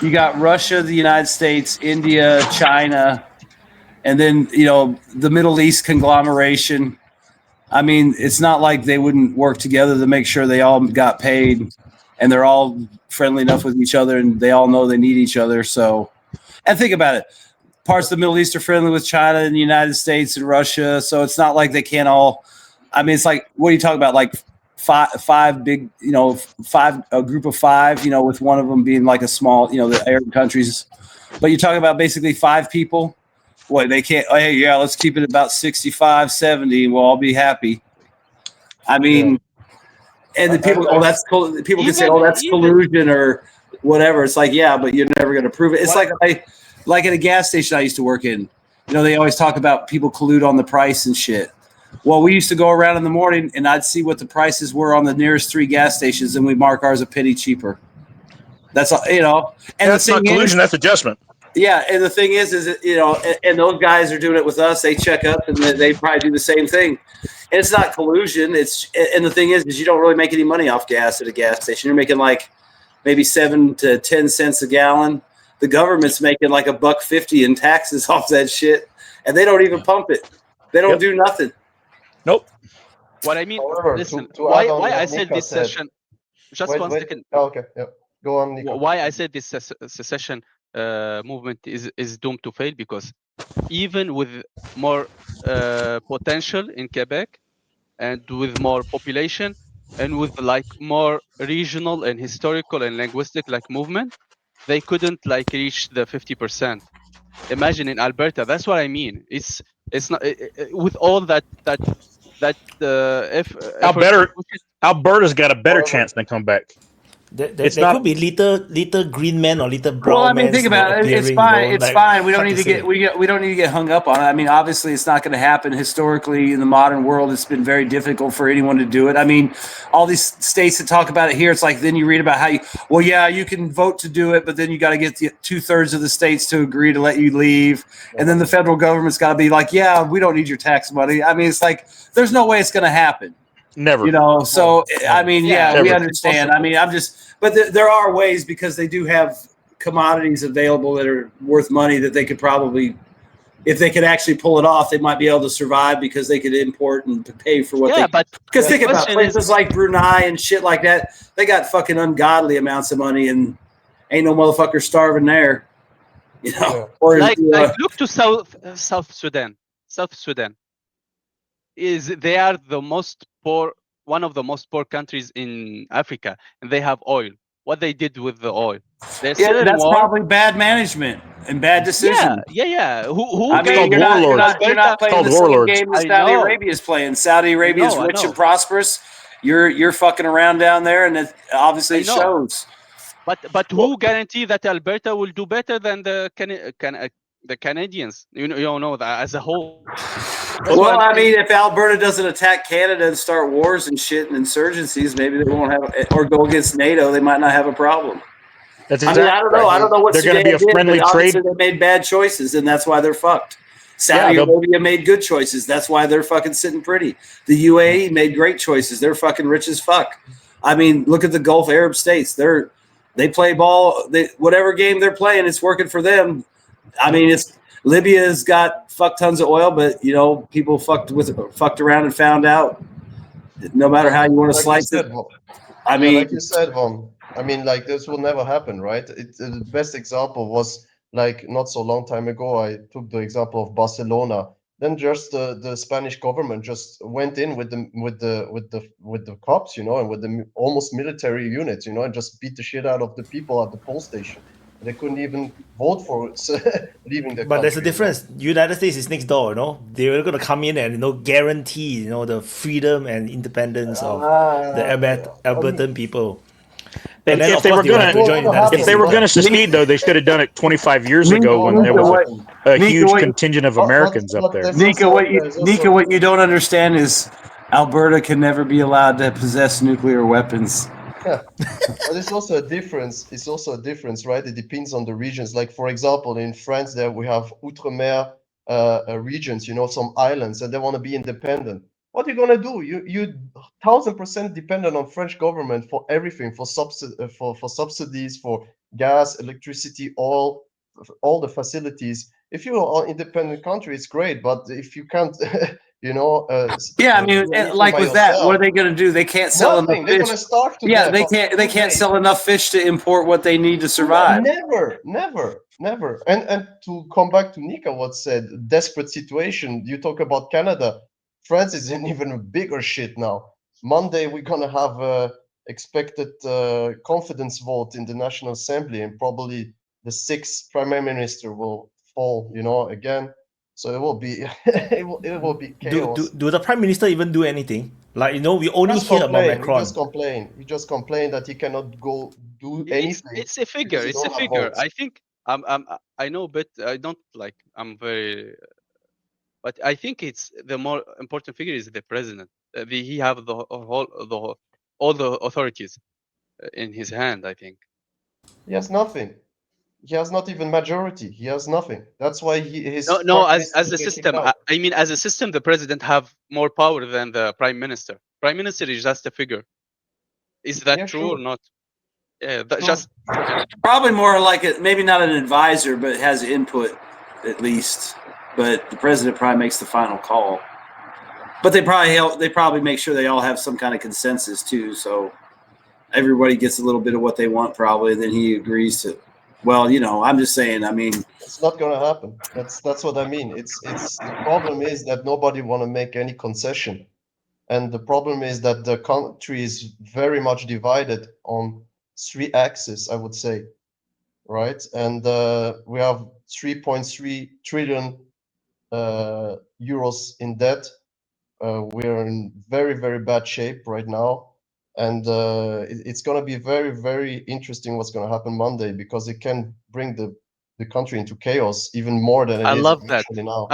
you got Russia, the United States, India, China, and then the Middle East conglomeration. I mean, it's not like they wouldn't work together to make sure they all got paid, and they're all friendly enough with each other, and they all know they need each other. So, and think about it. Parts of the Middle East are friendly with China and the United States and Russia, so it's not like they can't all. I mean, it's like, what are you talking about? Like five big, a group of five, with one of them being like a small, the Arab countries. But you're talking about basically 5 people. What, they can't? Oh, hey, yeah, let's keep it about 65, 70, and we'll all be happy. I mean, and the people, people can say, that's collusion or whatever. It's like, yeah, but you're never going to prove it. It's like at a gas station I used to work in. They always talk about people collude on the price and shit. Well, we used to go around in the morning, and I'd see what the prices were on the nearest 3 gas stations, and we'd mark ours a penny cheaper. That's all, And that's not collusion. That's adjustment. Yeah, and the thing is and those guys are doing it with us. They check up, and they probably do the same thing. And it's not collusion. And the thing is you don't really make any money off gas at a gas station. You're making like maybe 7 to 10 cents a gallon. The government's making like $1.50 in taxes off that shit, and they don't even pump it. They don't do nothing. Nope. What I mean, However, listen. to Why I said this session? Just wait, 1 wait. second. Oh, okay, yeah. Go on, Nika. Why I said this secession movement is doomed to fail, because even with more potential in Quebec and with more population and with like more regional and historical and linguistic movement, they couldn't reach the 50%. Imagine in Alberta. That's what I mean. It's not with all that if Alberta's got a better chance than come back. There could be little green man or little brown. Well, I mean, think about it. It's fine. It's fine. We don't need to get hung up on it. I mean, obviously, it's not going to happen. Historically, in the modern world, it's been very difficult for anyone to do it. I mean, all these states that talk about it here, it's like then you read about how you can vote to do it, but then you got to get the 2/3 of the states to agree to let you leave, and then the federal government's got to be like, yeah, we don't need your tax money. I mean, it's like there's no way it's going to happen. Never. So I mean, we understand. I mean, but there are ways, because they do have commodities available that are worth money that they could probably, if they could actually pull it off, they might be able to survive, because they could import and pay for what because think about places like Brunei and shit like that. They got fucking ungodly amounts of money, and ain't no motherfucker starving there. Or look to South Sudan. South Sudan they are the most poor, one of the most poor countries in Africa, and they have oil. What they did with the oil? That's probably bad management and bad decision. Yeah. Who? I mean, you're not playing the same game that Saudi Arabia is playing. Saudi Arabia is rich and prosperous. You're fucking around down there, and it obviously shows. But who guarantee that Alberta will do better than the Canadians? You know that as a whole. Well, I mean, if Alberta doesn't attack Canada and start wars and shit and insurgencies, maybe they won't have, or go against NATO, they might not have a problem. That's exactly I don't know. I don't know what they're going to be a friendly trade. They made bad choices, and that's why they're fucked. Saudi Arabia made good choices. That's why they're fucking sitting pretty. The UAE made great choices. They're fucking rich as fuck. I mean, look at the Gulf Arab states. They play ball. Whatever game they're playing, it's working for them. I mean, Libya's got fuck tons of oil, but people fucked around and found out. No matter how you want to slice it. I mean, like you said, Vaun. I mean, this will never happen, right? The best example was not so long time ago. I took the example of Barcelona. Then just the Spanish government just went in with the cops, and with the almost military units, and just beat the shit out of the people at the poll station. They couldn't even vote for leaving the country. But there's a difference. United States is next door, They were going to come in and, guarantee, the freedom and independence of the Albertan people. And then, if of they course, were they will have to join the United if States. they were going to secede, though, they should have done it 25 years ago when there was a huge contingent of Americans up there. Nika, what you don't understand is Alberta can never be allowed to possess nuclear weapons. Yeah, but it's also a difference. It's also a difference, right? It depends on the regions. Like, for example, in France, there we have outre-mer regions, you know, some islands, and they want to be independent. What are you gonna do? You 1000% dependent on French government for everything, for subsidies, for gas, electricity, oil, all the facilities. If you're an independent country, it's great, but if you can't, you know, I mean, like with that, what are they going to do? They can't sell enough fish. They're going to starve to death. They can't sell enough fish to import what they need to survive. Never. And to come back to Nika, what said, desperate situation. You talk about Canada. France is in even a bigger shit now. Monday we're going to have a expected confidence vote in the National Assembly, and probably the 6th Prime Minister will fall, you know, again. So it will be it will be chaos. Do the Prime Minister even do anything? Like, you know, we only hear about Macron. He just complained that he cannot go do anything. It's a figure. It's a figure. I think I know, but I don't like. I'm very. But I think it's the more important figure is the president. He have all the authorities in his hand. I think he has nothing. He has not even majority. He has nothing. That's why his no. As a system, I mean, as a system, the president have more power than the prime minister. Prime minister is just a figure. Is that true or not? Yeah, just probably more like it. Maybe not an advisor, but has input at least. But the president probably makes the final call. But they probably make sure they all have some kind of consensus too. So everybody gets a little bit of what they want probably. Then he agrees to. Well, you know, I'm just saying. I mean, it's not going to happen. That's what I mean. It's the problem is that nobody want to make any concession, and the problem is that the country is very much divided on 3 axes, I would say, right? And we have 3.3 trillion euros in debt. We're in very, very bad shape right now. And it's going to be very, very interesting what's going to happen Monday, because it can bring the country into chaos even more than it is. I love that. Now.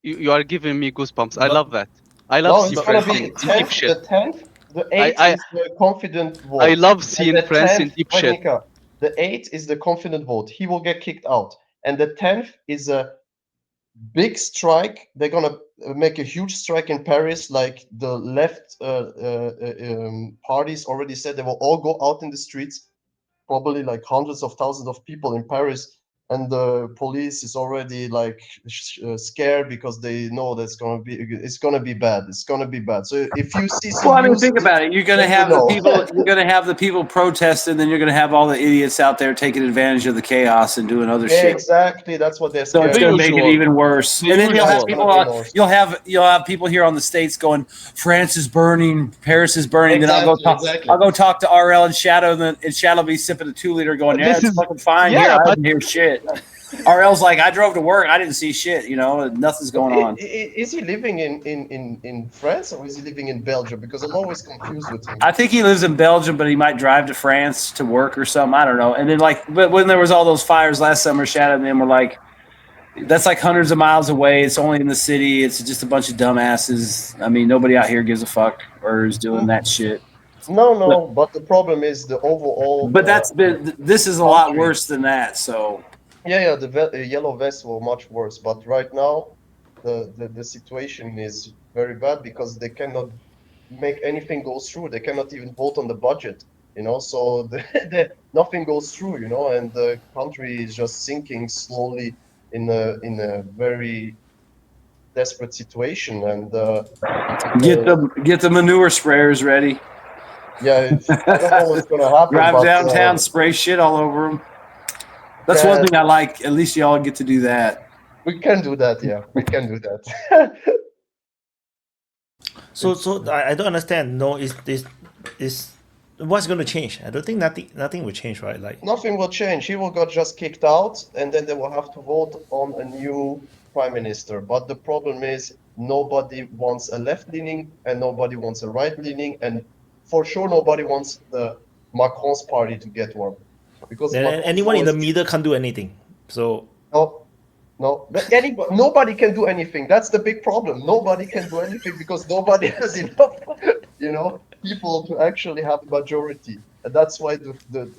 You are giving me goosebumps. I love that. I love seeing France in deep shit. The 10th, the 8th is the confident vote. I love seeing France in deep shit. The 8th is the confident vote. He will get kicked out. And the 10th is a big strike. They're gonna make a huge strike in Paris. Like the left parties already said, they will all go out in the streets, probably like hundreds of thousands of people in Paris. And the police is already like scared because they know that it's gonna be bad. It's gonna be bad. So if you see some, well, I mean, think about it. You're gonna have the people. You're gonna have the people protesting, then you're gonna have all the idiots out there taking advantage of the chaos and doing other shit. Exactly, that's what they're scared. So it's gonna make it even worse. And then you'll have people. You'll have people here on the States going, "France is burning, Paris is burning." Exactly, then I'll go talk to RL and Shadow, and Shadow be sipping a 2-liter, going, "Yeah, it's fucking fine here. I didn't hear shit." RL's like, I drove to work. I didn't see shit. You know, nothing's going on. Is he living in France, or is he living in Belgium? Because I'm always confused with him. I think he lives in Belgium, but he might drive to France to work or something. I don't know. And then but when there was all those fires last summer, Shadow and them were like, that's like hundreds of miles away. It's only in the city. It's just a bunch of dumbasses. I mean, nobody out here gives a fuck or is doing that shit. No, but the problem is the overall. But this is a lot worse than that. So. Yeah, the yellow vests were much worse. But right now, the situation is very bad because they cannot make anything go through. They cannot even vote on the budget, you know. So nothing goes through, you know, and the country is just sinking slowly in a very desperate situation. And get the manure sprayers ready. Yeah, I don't know what's gonna happen. Drive downtown, spray shit all over them. That's one thing I like. At least y'all get to do that. We can do that, yeah. We can do that. So I don't understand. No, is what's going to change? I don't think nothing will change, right? Like nothing will change. He will get just kicked out, and then they will have to vote on a new prime minister. But the problem is nobody wants a left leaning, and nobody wants a right leaning, and for sure nobody wants the Macron's party to get one. Because anyone in the middle can't do anything. So no, nobody can do anything. That's the big problem. Nobody can do anything because nobody has enough, people to actually have a majority. And that's why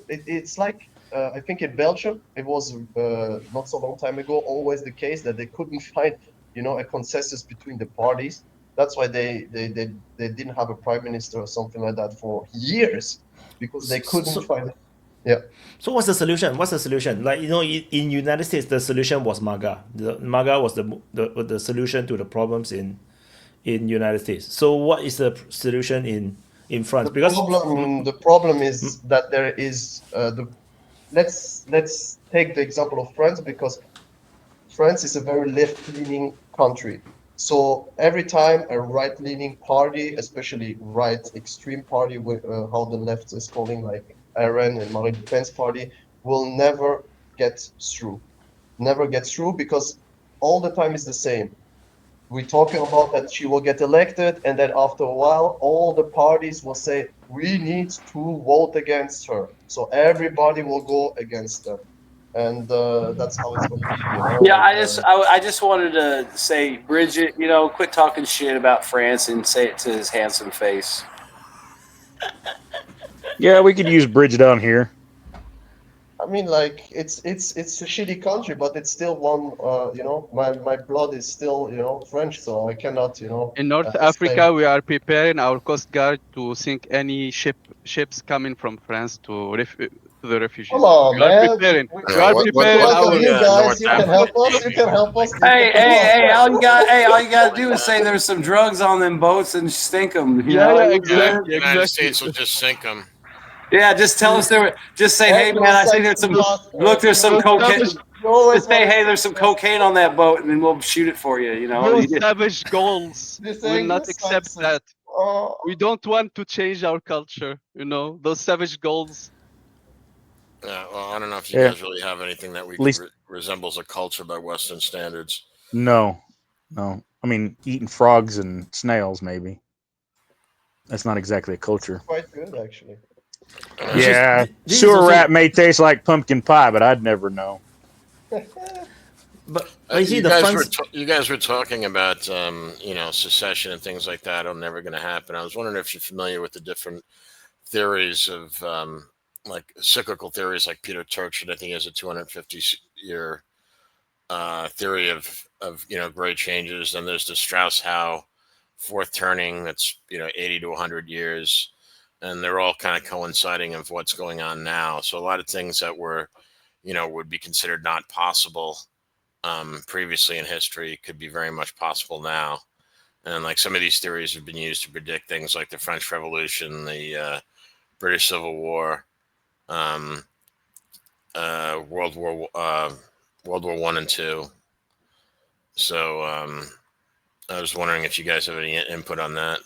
it's like, I think in Belgium, it was not so long time ago, always the case that they couldn't find, a consensus between the parties. That's why they didn't have a prime minister or something like that for years, because they couldn't find it. Yeah. So what's the solution? Like, in United States, the solution was MAGA. MAGA was the solution to the problems in United States. So what is the solution in France? The problem is that there is let's take the example of France, because France is a very left-leaning country. So every time a right-leaning party, especially right extreme party, how the left is calling, like Iran and Marine Defense Party, will never get through. Never get through, because all the time is the same. We're talking about that she will get elected, and then after a while, all the parties will say, we need to vote against her. So everybody will go against her. And that's how it's going to be. Yeah, I just wanted to say, Bridget, quit talking shit about France and say it to his handsome face. Yeah, we could use Bridget on here. I mean, like, it's a shitty country, but it's still one. My blood is still French, so I cannot In North Africa, we are preparing our Coast Guard to sink any ships coming from France to the refugees. Come on, man. We are preparing. You guys, you can help us. You can help us. Hey! All you got to do is say there's some drugs on them boats and stink them. The United States will just sink them. Yeah, just tell us just say, hey man, I think there's some. Look, there's some cocaine. Just say, hey, there's some cocaine on that boat, and then we'll shoot it for you. Those savage goals will not accept that. We don't want to change our culture. Those savage goals. Yeah, well, I don't know if you guys really have anything that resembles a culture by Western standards. No. I mean, eating frogs and snails, maybe. That's not exactly a culture. Quite good, actually. Yeah, sewer rat may taste like pumpkin pie, but I'd never know. But you guys were talking about secession and things like that are never going to happen. I was wondering if you're familiar with the different theories of like cyclical theories, like Peter Turchin, I think, has a 250-year theory of great changes. And there's the Strauss-Howe fourth turning that's 80 to 100 years. And they're all kind of coinciding of what's going on now. So a lot of things that were, would be considered not possible previously in history could be very much possible now. And like some of these theories have been used to predict things like the French Revolution, the British Civil War, World War I and II. So I was wondering if you guys have any input on that.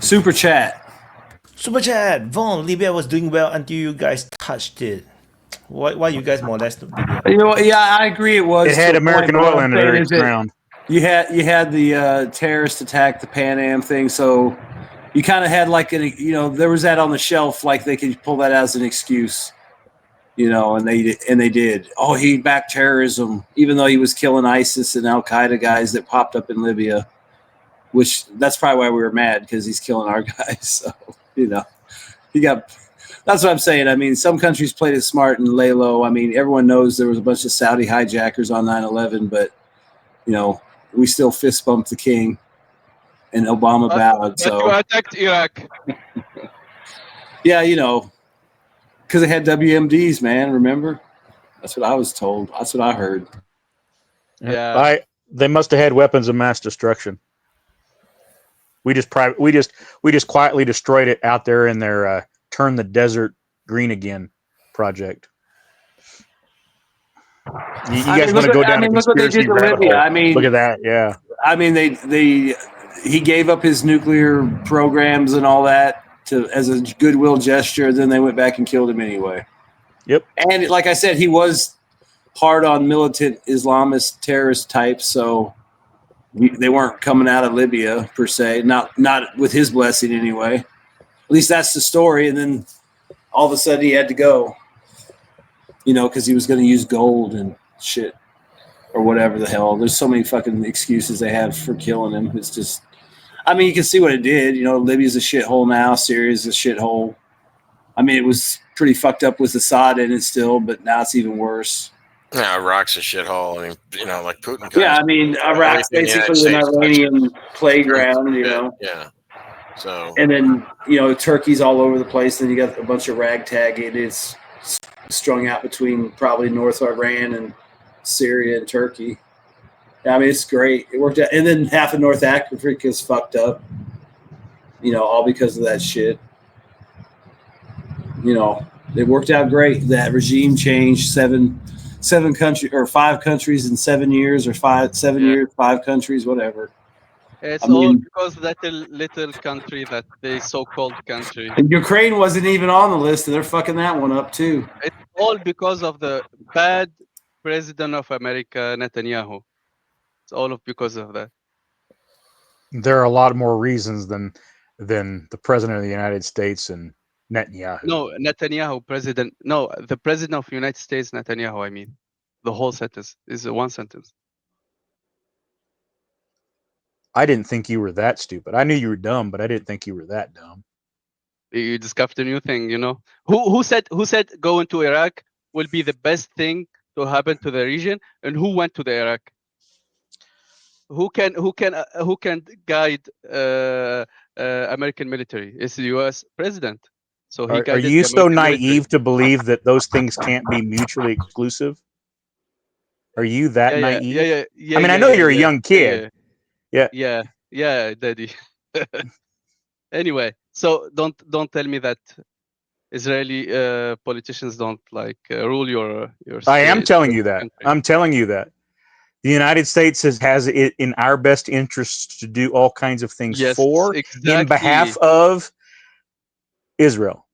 Super chat. Vaun, Libya was doing well until you guys touched it. Why you guys molest Libya? Yeah, I agree. It was. It had American oil in its ground. You had the terrorist attack, the Pan Am thing. So you kind of had like there was that on the shelf, like they could pull that as an excuse, and they did. Oh, he backed terrorism, even though he was killing ISIS and Al Qaeda guys that popped up in Libya. Which that's probably why we were mad, because he's killing our guys. So that's what I'm saying. I mean, some countries played it smart and lay low. I mean, everyone knows there was a bunch of Saudi hijackers on 9/11, but we still fist bumped the king, and Obama bowed. So you attacked Iraq. Yeah, because they had WMDs, man. Remember? That's what I was told. That's what I heard. Yeah, they must have had weapons of mass destruction. We just quietly destroyed it out there in their Turn the Desert Green Again project. You guys want to go down a conspiracy rabbit hole? I mean, look at that. Yeah. I mean, he gave up his nuclear programs and all that as a goodwill gesture. Then they went back and killed him anyway. Yep. And like I said, he was hard on militant Islamist terrorist types. So, They weren't coming out of Libya per se, not with his blessing anyway. At least that's the story. And then all of a sudden he had to go, because he was going to use gold and shit or whatever the hell. There's so many fucking excuses they have for killing him. It's just, I mean, you can see what it did. Libya's a shithole now. Syria's a shithole. I mean, it was pretty fucked up with Assad in it still, but now it's even worse. Yeah, Iraq's a shithole. I mean, like Putin. Yeah, I mean, Iraq's basically an Iranian playground, Yeah. So. And then, Turkey's all over the place. Then you got a bunch of ragtag idiots strung out between probably North Iran and Syria and Turkey. I mean, it's great. It worked out. And then half of North Africa's fucked up, all because of that shit. It worked out great. That regime changed seven countries or 5 countries in 7 years, or 7 years, 5 countries, whatever. It's all because that little country, that the so-called country. And Ukraine wasn't even on the list, and they're fucking that one up too. It's all because of the bad president of America, Netanyahu. It's all because of that. There are a lot more reasons than the president of the United States and Netanyahu. No, Netanyahu, president. No, the president of the United States, Netanyahu. I mean, the whole sentence is one sentence. I didn't think you were that stupid. I knew you were dumb, but I didn't think you were that dumb. You discovered a new thing, Who said going to Iraq will be the best thing to happen to the region, and who went to the Iraq? Who can guide American military? It's the U.S. president. So are you so naive to believe that those things can't be mutually exclusive? Are you that naive? Yeah. I mean, I know you're a young kid. Yeah, daddy. Anyway, so don't tell me that Israeli politicians don't rule your state. I am telling you that. Country. I'm telling you that. The United States has it in our best interest to do all kinds of things in behalf of Israel.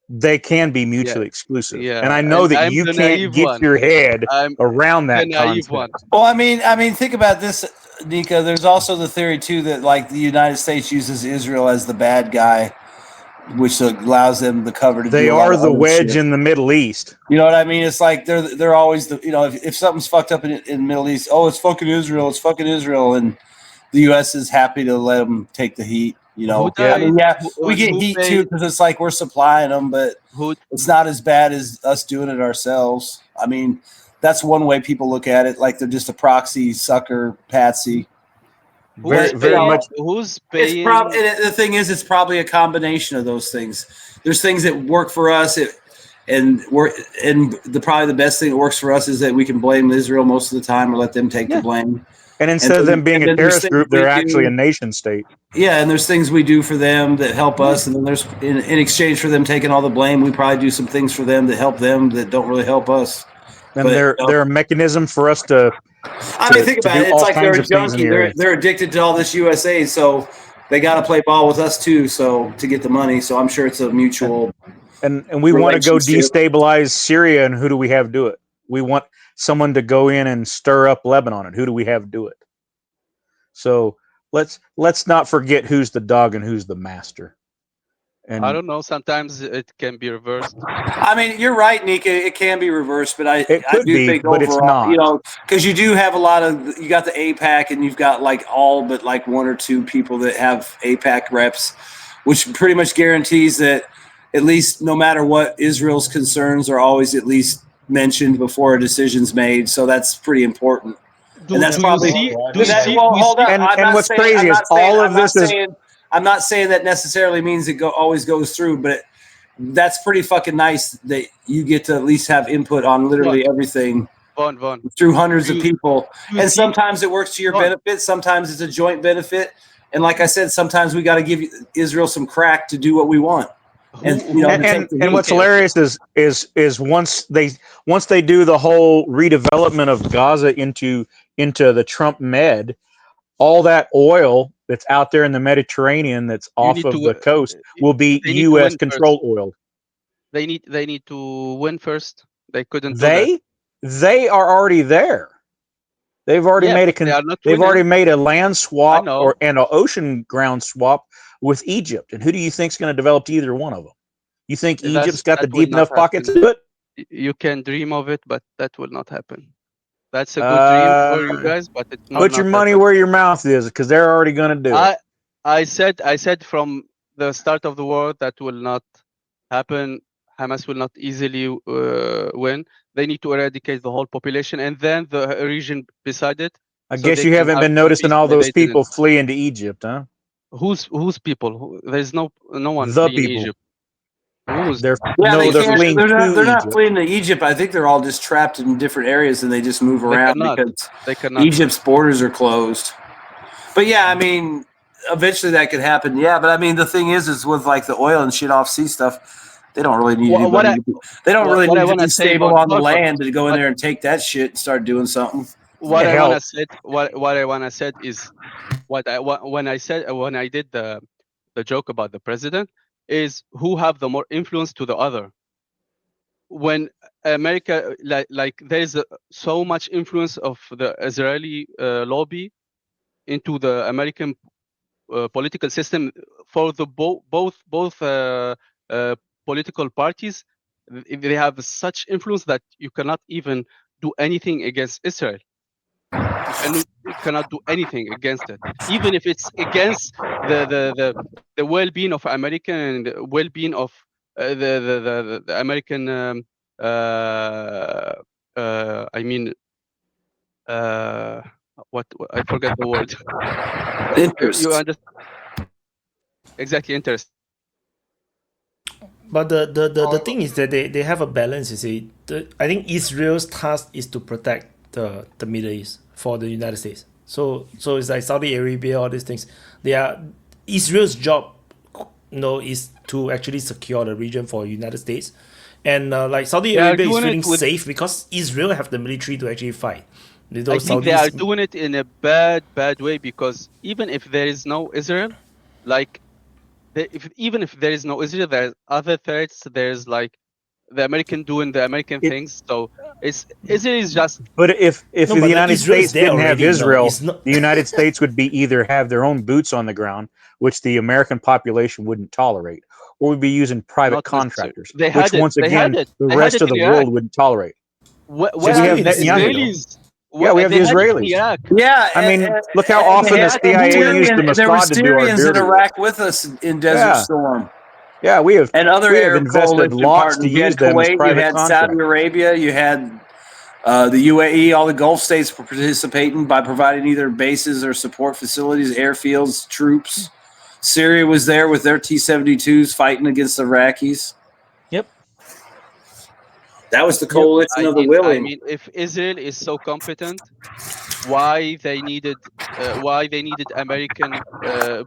They can be mutually exclusive. Yeah. And I know that you can't get your head around that concept. Well, I mean, think about this, Nika. There's also the theory too that the United States uses Israel as the bad guy, which allows them the cover to. They are the wedge in the Middle East. You know what I mean? It's like they're always the if something's fucked up in the Middle East, it's fucking Israel. It's fucking Israel, and the U.S. is happy to let them take the heat. We get heat too because it's like we're supplying them, but it's not as bad as us doing it ourselves. I mean, that's one way people look at it, like they're just a proxy sucker patsy. Very much. Who's paying? The thing is, it's probably a combination of those things. There's things that work for us, probably the best thing that works for us is that we can blame Israel most of the time or let them take the blame. And instead of them being a terrorist group, they're actually a nation state. Yeah, and there's things we do for them that help us, and then there's in exchange for them taking all the blame, we probably do some things for them that help them that don't really help us. And they're a mechanism for us to. I mean, think about it. It's like they're a junkie. They're addicted to all this USA, so they got to play ball with us too. So to get the money, so I'm sure it's a mutual. And we want to go destabilize Syria, and who do we have do it? We want someone to go in and stir up Lebanon, and who do we have do it? So let's not forget who's the dog and who's the master. And I don't know. Sometimes it can be reversed. I mean, you're right, Nika. It can be reversed, but I do think but overall, it's not. Because you do have a lot of. You got the APAC, and you've got all but 1 or 2 people that have APAC reps, which pretty much guarantees that at least no matter what, Israel's concerns are always at least mentioned before a decision's made. So that's pretty important. And that's probably. Hold on. And what's crazy is all of this is. I'm not saying that necessarily means it always goes through, but that's pretty fucking nice that you get to at least have input on literally everything Vaun. through hundreds of people. And sometimes it works to your benefit. Sometimes it's a joint benefit. And like I said, sometimes we got to give Israel some crack to do what we want. And what's hilarious is once they do the whole redevelopment of Gaza into the Trump Med, all that oil that's out there in the Mediterranean that's off of the coast will be U.S. controlled oil. They need to win first. They couldn't. They are already there. They've already made they've already made a land swap and an ocean ground swap with Egypt. And who do you think is going to develop to either one of them? You think Egypt's got the deep enough pockets to do it? You can dream of it, but that will not happen. That's a good dream for you guys, but it's not. Put your money where your mouth is, because they're already going to do it. I said from the start of the war that will not happen. Hamas will not easily win. They need to eradicate the whole population, and then the region beside it. I guess you haven't been noticing all those people fleeing to Egypt, huh? Whose people? There's no one the fleeing people. Egypt. They're not fleeing to Egypt. I think they're all just trapped in different areas and they just move around because Egypt's borders are closed. But yeah, I mean, eventually that could happen. Yeah, but I mean, the thing is with like the oil and shit off sea stuff, they don't really need anybody. They don't really need to be stable on the land to go in there and take that shit and start doing something. What I want to say is when I did the joke about the president is who have the more influence to the other. When America, like there's so much influence of the Israeli lobby into the American political system for the both political parties, they have such influence that you cannot even do anything against Israel. And you cannot do anything against it, even if it's against the well-being of American and the well-being of the American. I mean, what I forget the word. Interest. You understand? Exactly, interest. But the thing is that they have a balance. You see, I think Israel's task is to protect the Middle East for the United States. So it's like Saudi Arabia, all these things. Israel's job, is to actually secure the region for United States, and like Saudi Arabia is feeling safe because Israel have the military to actually fight. I think they are doing it in a bad way, because even if there is no Israel, like even if there is no Israel, there's other threats. There's like the American doing the American things. So Israel is just. But if the United States didn't have Israel, the United States would be either have their own boots on the ground, which the American population wouldn't tolerate, or would be using private contractors, which once again the rest of the world wouldn't tolerate. We have Israelis. Yeah, we have the Israelis. Yeah, I mean, look how often the CIA used the Mossad to do our dirty in Iraq with us in Desert Storm. Yeah, we have. And other Arab invested lots to use them as private you had Saudi Arabia, you had the UAE, all the Gulf states were participating by providing either bases or support facilities, airfields, troops. Syria was there with their T-72s fighting against the Iraqis. Yep. That was the coalition of the willing. I mean, if Israel is so competent, why they needed American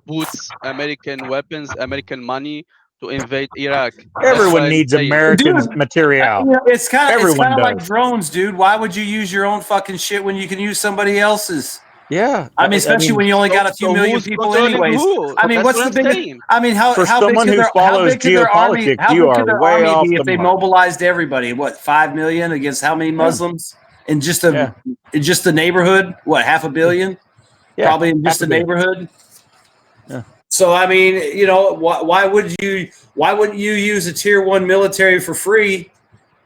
boots, American weapons, American money to invade Iraq? Everyone needs American material. It's kind of like drones, dude. Why would you use your own fucking shit when you can use somebody else's? Yeah, I mean, especially when you only got a few million people, anyways. I mean, what's the biggest? I mean, how big could their army? How big could their army be if they mobilized everybody? What, 5 million against how many Muslims in just the neighborhood? What, 500 million? Yeah, probably in just the neighborhood. Yeah. So I mean, why wouldn't you use a tier 1 military for free?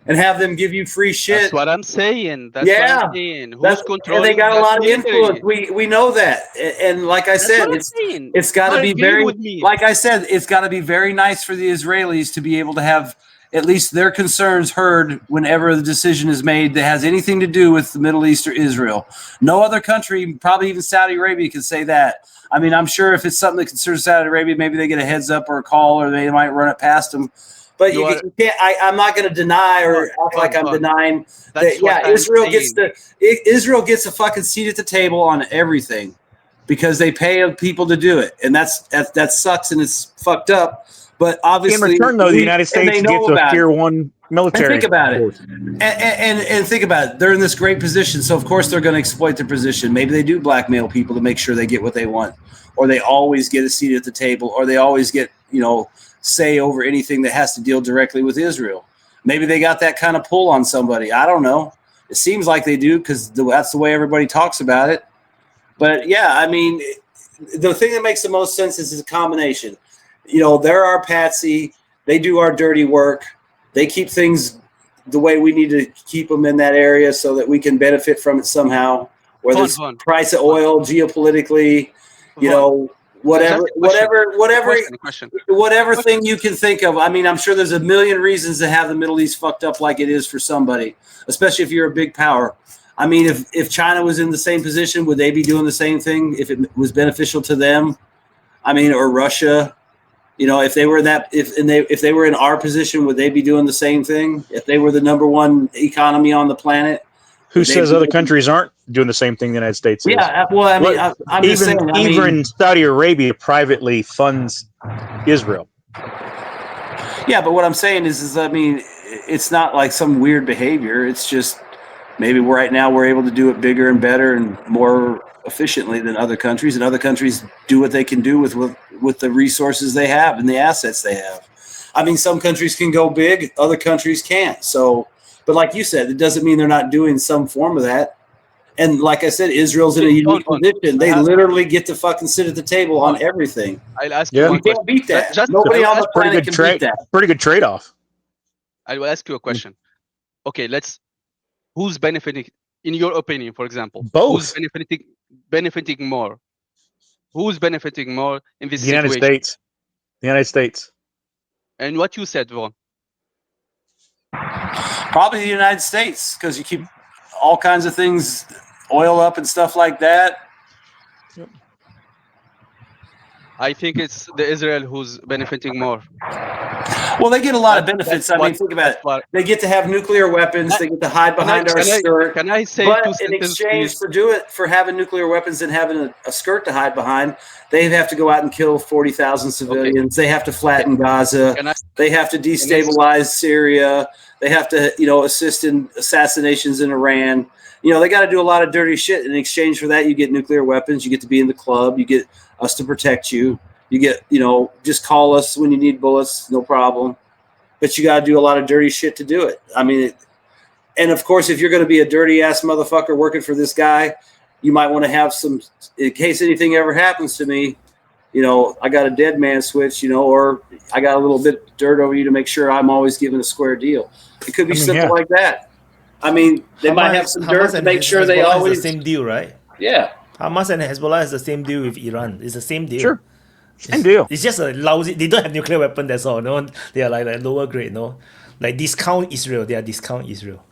And have them give you free shit. That's what I'm saying. What I'm saying. Who's controlling? And they got a lot of influence. We know that. And like I said, it's got to be very. Like I said, it's got to be very nice for the Israelis to be able to have at least their concerns heard whenever the decision is made that has anything to do with the Middle East or Israel. No other country, probably even Saudi Arabia, can say that. I mean, I'm sure if it's something that concerns Saudi Arabia, maybe they get a heads up or a call, or they might run it past them. But you can't. I'm not going to deny or act like I'm denying that. Yeah, Israel gets a fucking seat at the table on everything because they pay people to do it, and that sucks and it's fucked up. But obviously, in return, though, the United States gets a tier 1 military. And think about it, and think about it. They're in this great position, so of course they're going to exploit their position. Maybe they do blackmail people to make sure they get what they want, or they always get a seat at the table, or they always get say over anything that has to deal directly with Israel. Maybe they got that kind of pull on somebody. I don't know. It seems like they do because that's the way everybody talks about it. But yeah, I mean, the thing that makes the most sense is a combination. They're our patsy. They do our dirty work. They keep things the way we need to keep them in that area so that we can benefit from it somehow. Whether it's price of oil, geopolitically, whatever thing you can think of. I mean, I'm sure there's a million reasons to have the Middle East fucked up like it is for somebody, especially if you're a big power. I mean, if China was in the same position, would they be doing the same thing if it was beneficial to them? I mean, or Russia, if they were if they were in our position, would they be doing the same thing? If they were the number one economy on the planet? Who says other countries aren't doing the same thing the United States is? Yeah, well, I mean, I'm just saying. Even Saudi Arabia privately funds Israel. Yeah, but what I'm saying is I mean, it's not like some weird behavior. It's just maybe right now we're able to do it bigger and better and more efficiently than other countries, and other countries do what they can do with the resources they have and the assets they have. I mean, some countries can go big, other countries can't. So, but like you said, it doesn't mean they're not doing some form of that. And like I said, Israel's in a unique position. They literally get to fucking sit at the table on everything. I'll ask you. You can't beat that. Nobody on the planet can beat that. Pretty good trade-off. I will ask you a question. Okay, who's benefiting, in your opinion, for example? Both. Who's benefiting more? Who's benefiting more in this situation? The United States. And what you said, Vaun? Probably the United States, because you keep all kinds of things, oil up and stuff like that. Yep. I think it's the Israel who's benefiting more. Well, they get a lot of benefits. I mean, think about it. They get to have nuclear weapons. They get to hide behind our skirt. Can I say but in exchange for having nuclear weapons and having a skirt to hide behind, they have to go out and kill 40,000 civilians. Okay. They have to flatten Gaza. They have to destabilize Syria. They have to, assist in assassinations in Iran. They got to do a lot of dirty shit. In exchange for that, you get nuclear weapons. You get to be in the club. You get us to protect you. You get, just call us when you need bullets, no problem. But you got to do a lot of dirty shit to do it. I mean, and of course, if you're going to be a dirty ass motherfucker working for this guy, you might want to have some, in case anything ever happens to me, I got a dead man switch, or I got a little bit of dirt over you to make sure I'm always given a square deal. It could be simple like that. I mean, they might have some dirt to make sure they always the same deal, right? Yeah. Hamas and Hezbollah is the same deal with Iran. It's the same deal. Sure. Same deal. It's just a lousy. They don't have nuclear weapon. That's all. No, they are like lower grade. No, like discount Israel. They are discount Israel.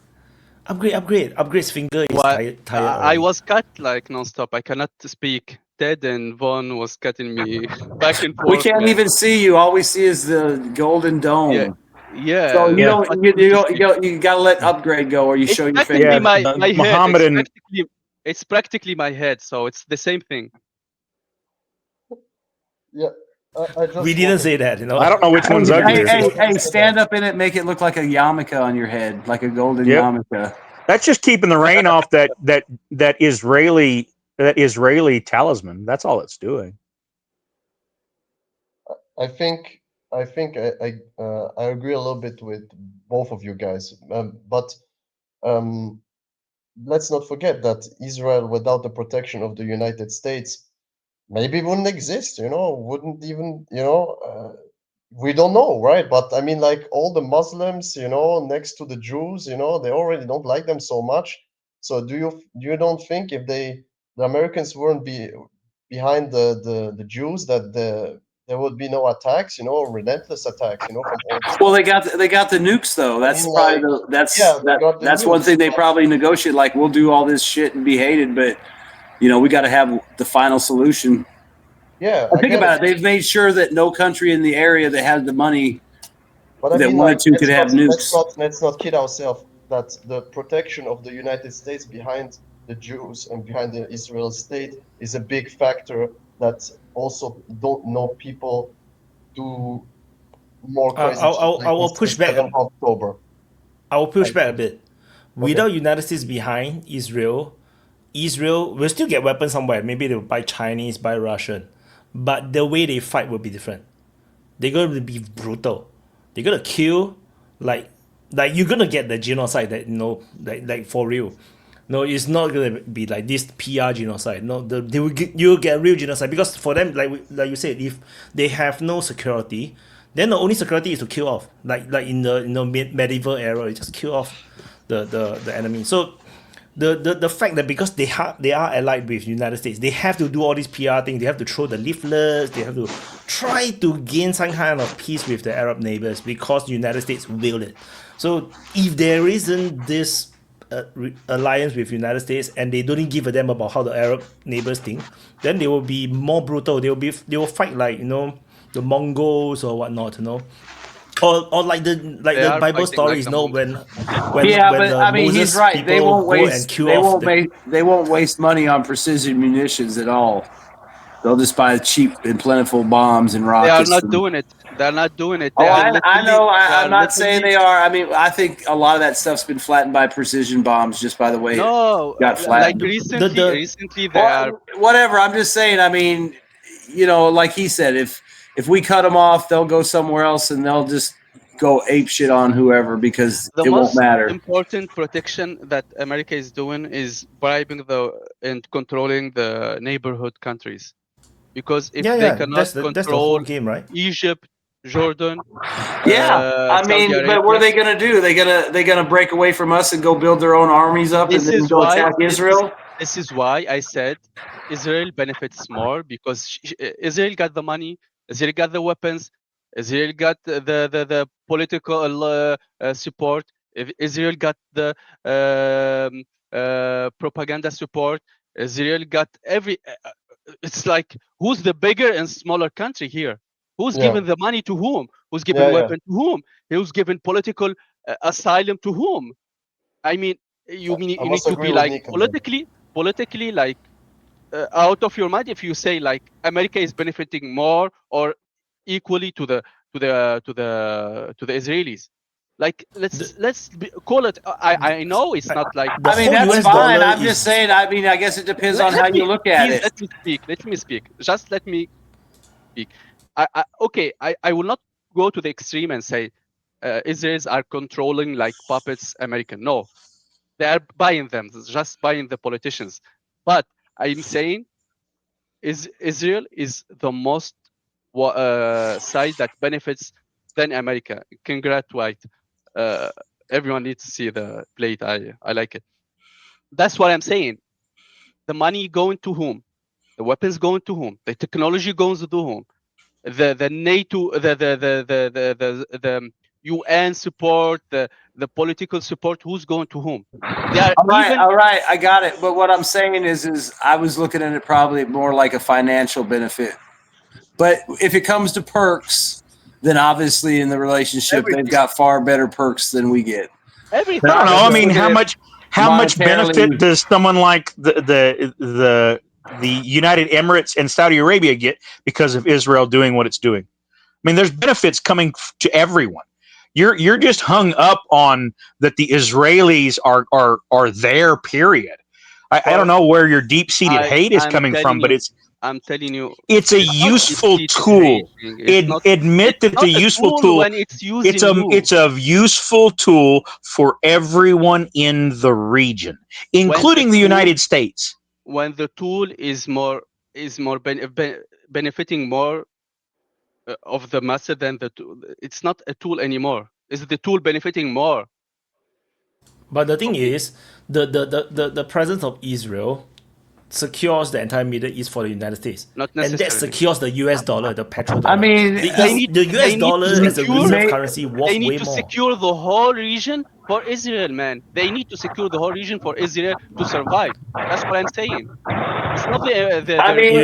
Upgrade's finger is tired. I was cut like nonstop. I cannot speak. Ted and Vaun was cutting me back and forth. We can't even see you. All we see is the golden dome. Yeah. So you gotta let upgrade go, or you show your face. Yeah, my head. It's practically my head, so it's the same thing. Yeah. We didn't say that, I don't know which one's uglier. Hey, stand up in it, make it look like a yarmulke on your head, like a golden yarmulke. That's just keeping the rain off that Israeli talisman. That's all it's doing. I think I agree a little bit with both of you guys, but let's not forget that Israel, without the protection of the United States, maybe wouldn't exist. Wouldn't even. We don't know, right? But I mean, like all the Muslims, next to the Jews, they already don't like them so much. So you don't think if the Americans weren't behind the Jews that there would be no attacks, relentless attacks, from all. Well, they got the nukes though. That's probably that's one thing they probably negotiate. Like, we'll do all this shit and be hated, but we got to have the final solution. Yeah, think about it. They've made sure that no country in the area that has the money wanted to could have nukes. Let's not kid ourselves that the protection of the United States behind the Jews and behind the Israel state is a big factor that also don't know people do more crazy. I will push back. October. I will push back a bit. Without United States behind Israel will still get weapons somewhere. Maybe they'll buy Chinese, buy Russian. But the way they fight will be different. They're going to be brutal. They're going to kill like like you're gonna get the genocide that like for real. No, it's not gonna be like this PR genocide. No, you'll get real genocide because for them, like you said, if they have no security, then the only security is to kill off. Like in the medieval era, you just kill off the enemy. So the fact that because they are allied with United States, they have to do all these PR things. They have to throw the leaflets. They have to try to gain some kind of peace with the Arab neighbors because the United States will it. So if there isn't this alliance with United States and they don't give a damn about how the Arab neighbors think, then they will be more brutal. They will fight like the Mongols or whatnot. Or like the Bible stories, like when I mean, Moses he's right. They won't waste. They won't waste money on precision munitions at all. They'll just buy cheap and plentiful bombs and rockets. They are not doing it. They're not doing it. I know. I'm not saying they are. I mean, I think a lot of that stuff's been flattened by precision bombs. Just by the way, got flattened. Like recently they are. Whatever. I'm just saying. I mean, like he said, if we cut them off, they'll go somewhere else and they'll just go ape shit on whoever because it won't matter. The most important protection that America is doing is bribing and controlling the neighborhood countries. Because if they cannot control that's the whole game, right? Egypt, Jordan, I mean, but what are they gonna do? They gonna break away from us and go build their own armies up and then go attack Israel? This is why I said Israel benefits more because Israel got the money, Israel got the weapons, Israel got the political support, Israel got the propaganda support, Israel got it's like, who's the bigger and smaller country here? Who's giving the money to whom? Who's giving weapon to whom? Who's giving political asylum to whom? I mean, you need to be like politically like out of your mind if you say like America is benefiting more or equally to the Israelis. Like let's call it. I know it's not like. I mean that's fine. I'm just saying. I mean I guess it depends on how you look at it. Let me speak. Just let me speak. I will not go to the extreme and say Israelis are controlling like puppets American. No, they are buying them. Just buying the politicians. But I'm saying Israel is the most side that benefits than America. Congrats, Wyatt. Everyone needs to see the plate. I like it. That's what I'm saying. The money going to whom? The weapons going to whom? The technology goes to whom? The NATO, the UN support, the political support. Who's going to whom? They are all right. I got it. But what I'm saying is I was looking at it probably more like a financial benefit. But if it comes to perks, then obviously in the relationship they've got far better perks than we get. Everything. I don't know. I mean, how much benefit does someone like the United Emirates and Saudi Arabia get because of Israel doing what it's doing? I mean, there's benefits coming to everyone. You're just hung up on that the Israelis are there. Period. I don't know where your deep-seated hate is coming from, but I'm telling you, it's a useful tool. Admit that it's a useful tool. It's a useful tool for everyone in the region, including the United States. When the tool is more benefiting more of the master than the tool, it's not a tool anymore. Is the tool benefiting more? But the thing is, the presence of Israel secures the entire Middle East for the United States. Not necessarily. And that secures the US dollar, the petrodollar. I mean, the US dollar as a reserve currency worth way more. They need to secure the whole region for Israel, man. They need to secure the whole region for Israel to survive. That's what I'm saying. It's not if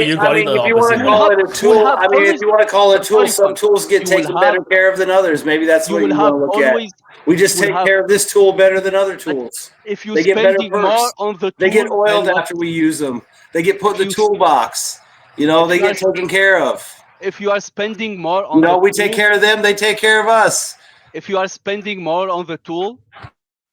you want to call it a tool, if you want to call it a tool, some tools get taken better care of than others. Maybe that's what you want to look at. We just take care of this tool better than other tools. If you get better perks, more on the tool, they get oiled after we use them. They get put in the toolbox. They get taken care of. If you are spending more on we take care of them, they take care of us. If you are spending more on the tool,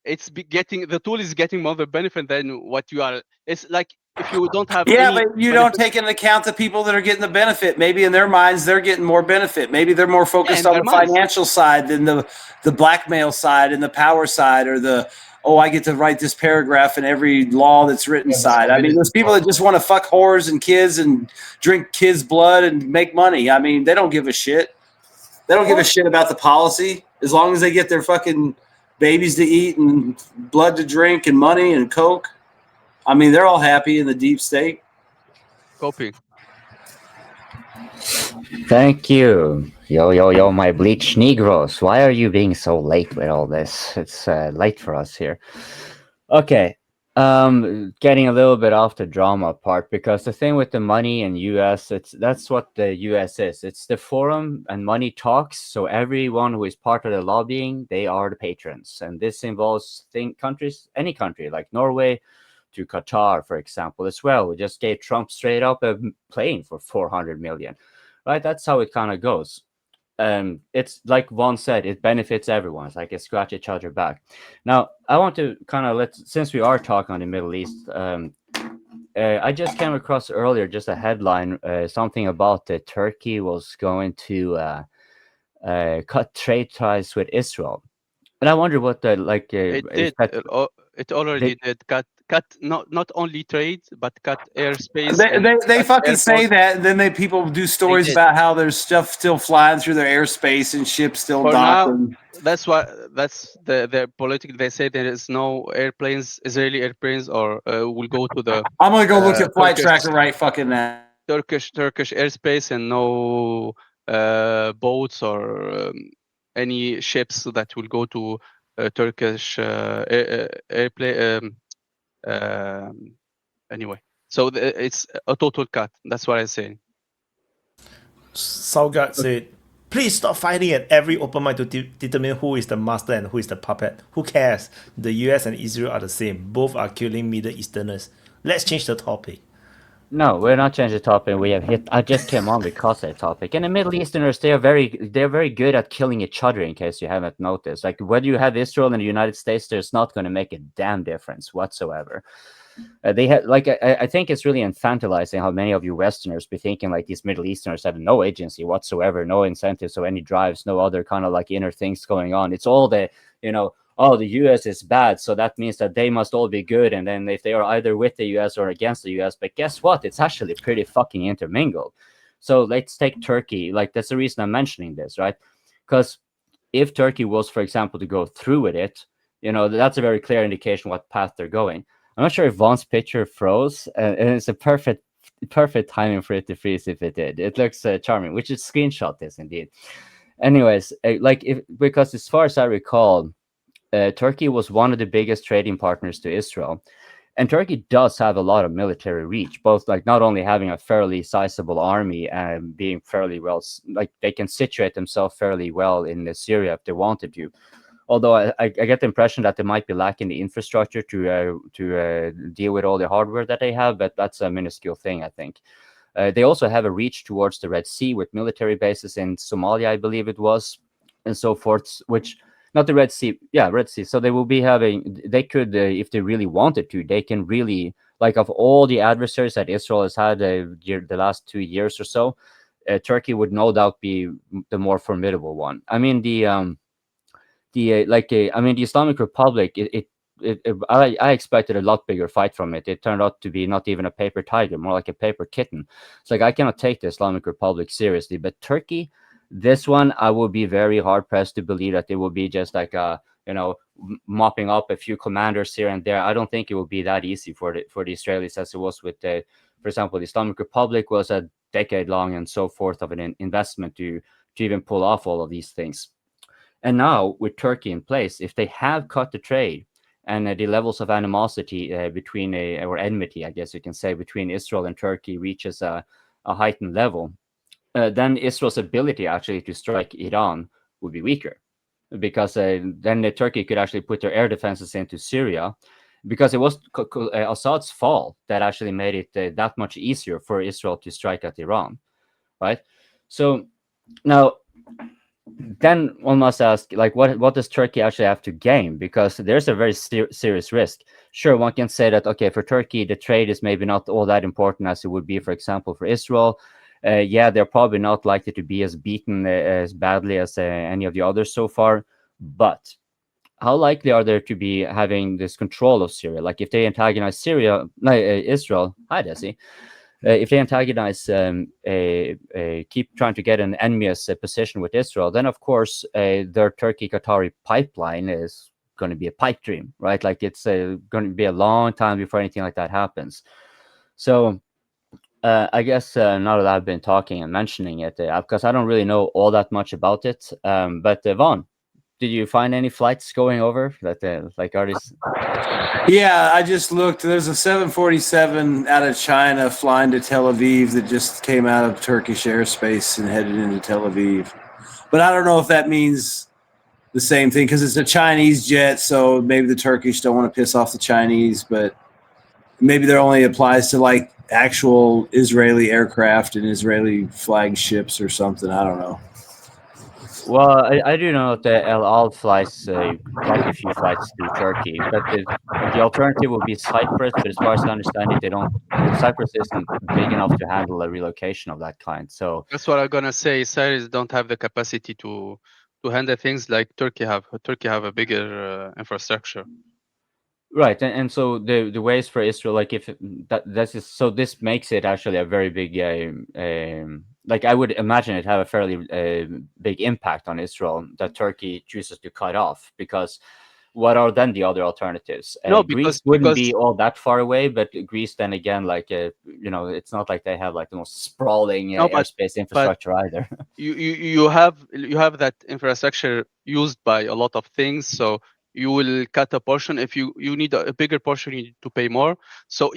the tool is getting more the benefit than what you are. It's like if you don't have but you don't take into account the people that are getting the benefit. Maybe in their minds they're getting more benefit. Maybe they're more focused on the financial side than the blackmail side and the power side, or the I get to write this paragraph in every law that's written side. I mean, there's people that just want to fuck whores and kids and drink kids' blood and make money. I mean, they don't give a shit. They don't give a shit about the policy as long as they get their fucking babies to eat and blood to drink and money and coke. I mean, they're all happy in the deep state. Copy. Thank you. Yo, my bleach Negroes. Why are you being so late with all this? It's late for us here. Okay. Getting a little bit off the drama part, because the thing with the money in US, that's what the US is. It's the forum and money talks. So everyone who is part of the lobbying, they are the patrons. And this involves countries, any country like Norway, to Qatar, for example, as well. We just gave Trump straight up a plane for 400 million, right? That's how it kind of goes. It's like Vaun said, it benefits everyone. It's like it scratch each other back. Now, I want to kind of since we are talking on the Middle East, I just came across earlier just a headline, something about that Turkey was going to cut trade ties with Israel. And I wonder what the it already did cut not only trade but cut airspace. They fucking say that, and then people do stories about how there's stuff still flying through their airspace and ships still docking. That's the political. They say there is no airplanes, Israeli airplanes, or will go to the. I'm gonna go look at Flight Tracker right fucking now. Turkish airspace, and no boats or any ships that will go to Turkish airplane. Anyway, so it's a total cut. That's what I'm saying. Salgat said, please stop fighting at every open mic to determine who is the master and who is the puppet. Who cares? The US and Israel are the same. Both are killing Middle Easterners. Let's change the topic. No, we're not changing the topic. We have hit. I just came on because of the topic. And the Middle Easterners, they're very good at killing each other. In case you haven't noticed, like whether you have Israel and the United States, there's not going to make a damn difference whatsoever. They have I think it's really infantilizing how many of you Westerners be thinking like these Middle Easterners have no agency whatsoever, no incentives or any drives, no other kind of like inner things going on. It's all the the US is bad, so that means that they must all be good, and then if they are either with the US or against the US, but guess what? It's actually pretty fucking intermingled. So let's take Turkey. Like, that's the reason I'm mentioning this, right? Because if Turkey was, for example, to go through with it, that's a very clear indication what path they're going. I'm not sure if Vaughn's picture froze, and it's a perfect timing for it to freeze if it did. It looks charming, which is screenshot this indeed. Anyways, because as far as I recall, Turkey was one of the biggest trading partners to Israel. And Turkey does have a lot of military reach, both like not only having a fairly sizable army and being fairly well, like they can situate themselves fairly well in Syria if they wanted to. Although I get the impression that they might be lacking the infrastructure to deal with all the hardware that they have, but that's a minuscule thing, I think. They also have a reach towards the Red Sea with military bases in Somalia, I believe it was, and so forth, which... Not the Red Sea. Yeah, Red Sea. So they will be having, they could, if they really wanted to, they can really, like of all the adversaries that Israel has had the last 2 years or so, Turkey would no doubt be the more formidable one. I mean, the Islamic Republic, I expected a lot bigger fight from it. It turned out to be not even a paper tiger, more like a paper kitten. It's like, I cannot take the Islamic Republic seriously, but Turkey, this one, I will be very hard pressed to believe that it will be just like mopping up a few commanders here and there. I don't think it will be that easy for the Israelis as it was with for example, the Islamic Republic was a decade long and so forth of an investment to even pull off all of these things. And now with Turkey in place, if they have cut the trade and the levels of animosity or enmity, I guess you can say, between Israel and Turkey reaches a heightened level, then Israel's ability actually to strike Iran would be weaker, because then Turkey could actually put their air defenses into Syria, because it was Assad's fall that actually made it that much easier for Israel to strike at Iran, right? So now then one must ask, like, what does Turkey actually have to gain? Because there's a very serious risk. Sure, one can say that, okay, for Turkey, the trade is maybe not all that important as it would be, for example, for Israel. Yeah, they're probably not likely to be as beaten as badly as any of the others so far. But how likely are they to be having this control of Syria? Like, if they antagonize Israel, hi, Desi. If they antagonize, keep trying to get an envious position with Israel, then of course their Turkey-Qatari pipeline is going to be a pipe dream, right? Like, it's going to be a long time before anything like that happens. So I guess now that I've been talking and mentioning it, because I don't really know all that much about it, but Vaun, did you find any flights going over that like artists? Yeah, I just looked. There's a 747 out of China flying to Tel Aviv that just came out of Turkish airspace and headed into Tel Aviv. But I don't know if that means the same thing because it's a Chinese jet, so maybe the Turkish don't want to piss off the Chinese, but maybe that only applies to like actual Israeli aircraft and Israeli flag ships or something. I don't know. Well, I do know that El Al flies quite a few flights to Turkey, but the alternative would be Cyprus. But as far as I understand it, Cyprus isn't big enough to handle a relocation of that kind. So that's what I'm gonna say. Cyprus don't have the capacity to handle things like Turkey have. Turkey have a bigger infrastructure. Right, and so the ways for Israel, like if this makes it actually a very big, like I would imagine it have a fairly big impact on Israel that Turkey chooses to cut off, because what are then the other alternatives? No, Greece wouldn't be all that far away, but Greece then again, like it's not like they have like the most sprawling airspace infrastructure either. You have that infrastructure used by a lot of things, so you will cut a portion. If you need a bigger portion, you need to pay more. So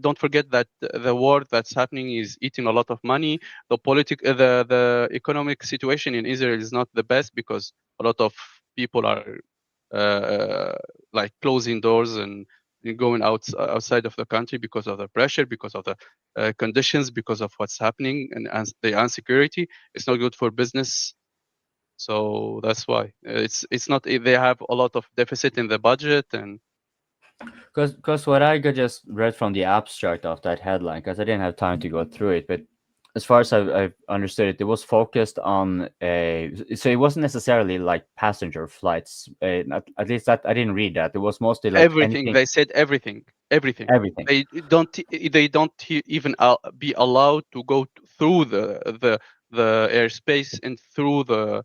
don't forget that the war that's happening is eating a lot of money. The economic situation in Israel is not the best because a lot of people are like closing doors and going outside of the country because of the pressure, because of the conditions, because of what's happening and the insecurity. It's not good for business. So that's why it's not. They have a lot of deficit in the budget, and because what I just read from the abstract of that headline, because I didn't have time to go through it, but as far as I've understood it, it was focused on so it wasn't necessarily like passenger flights. At least that I didn't read that. It was mostly like everything. They said everything. They don't even be allowed to go through the airspace and through the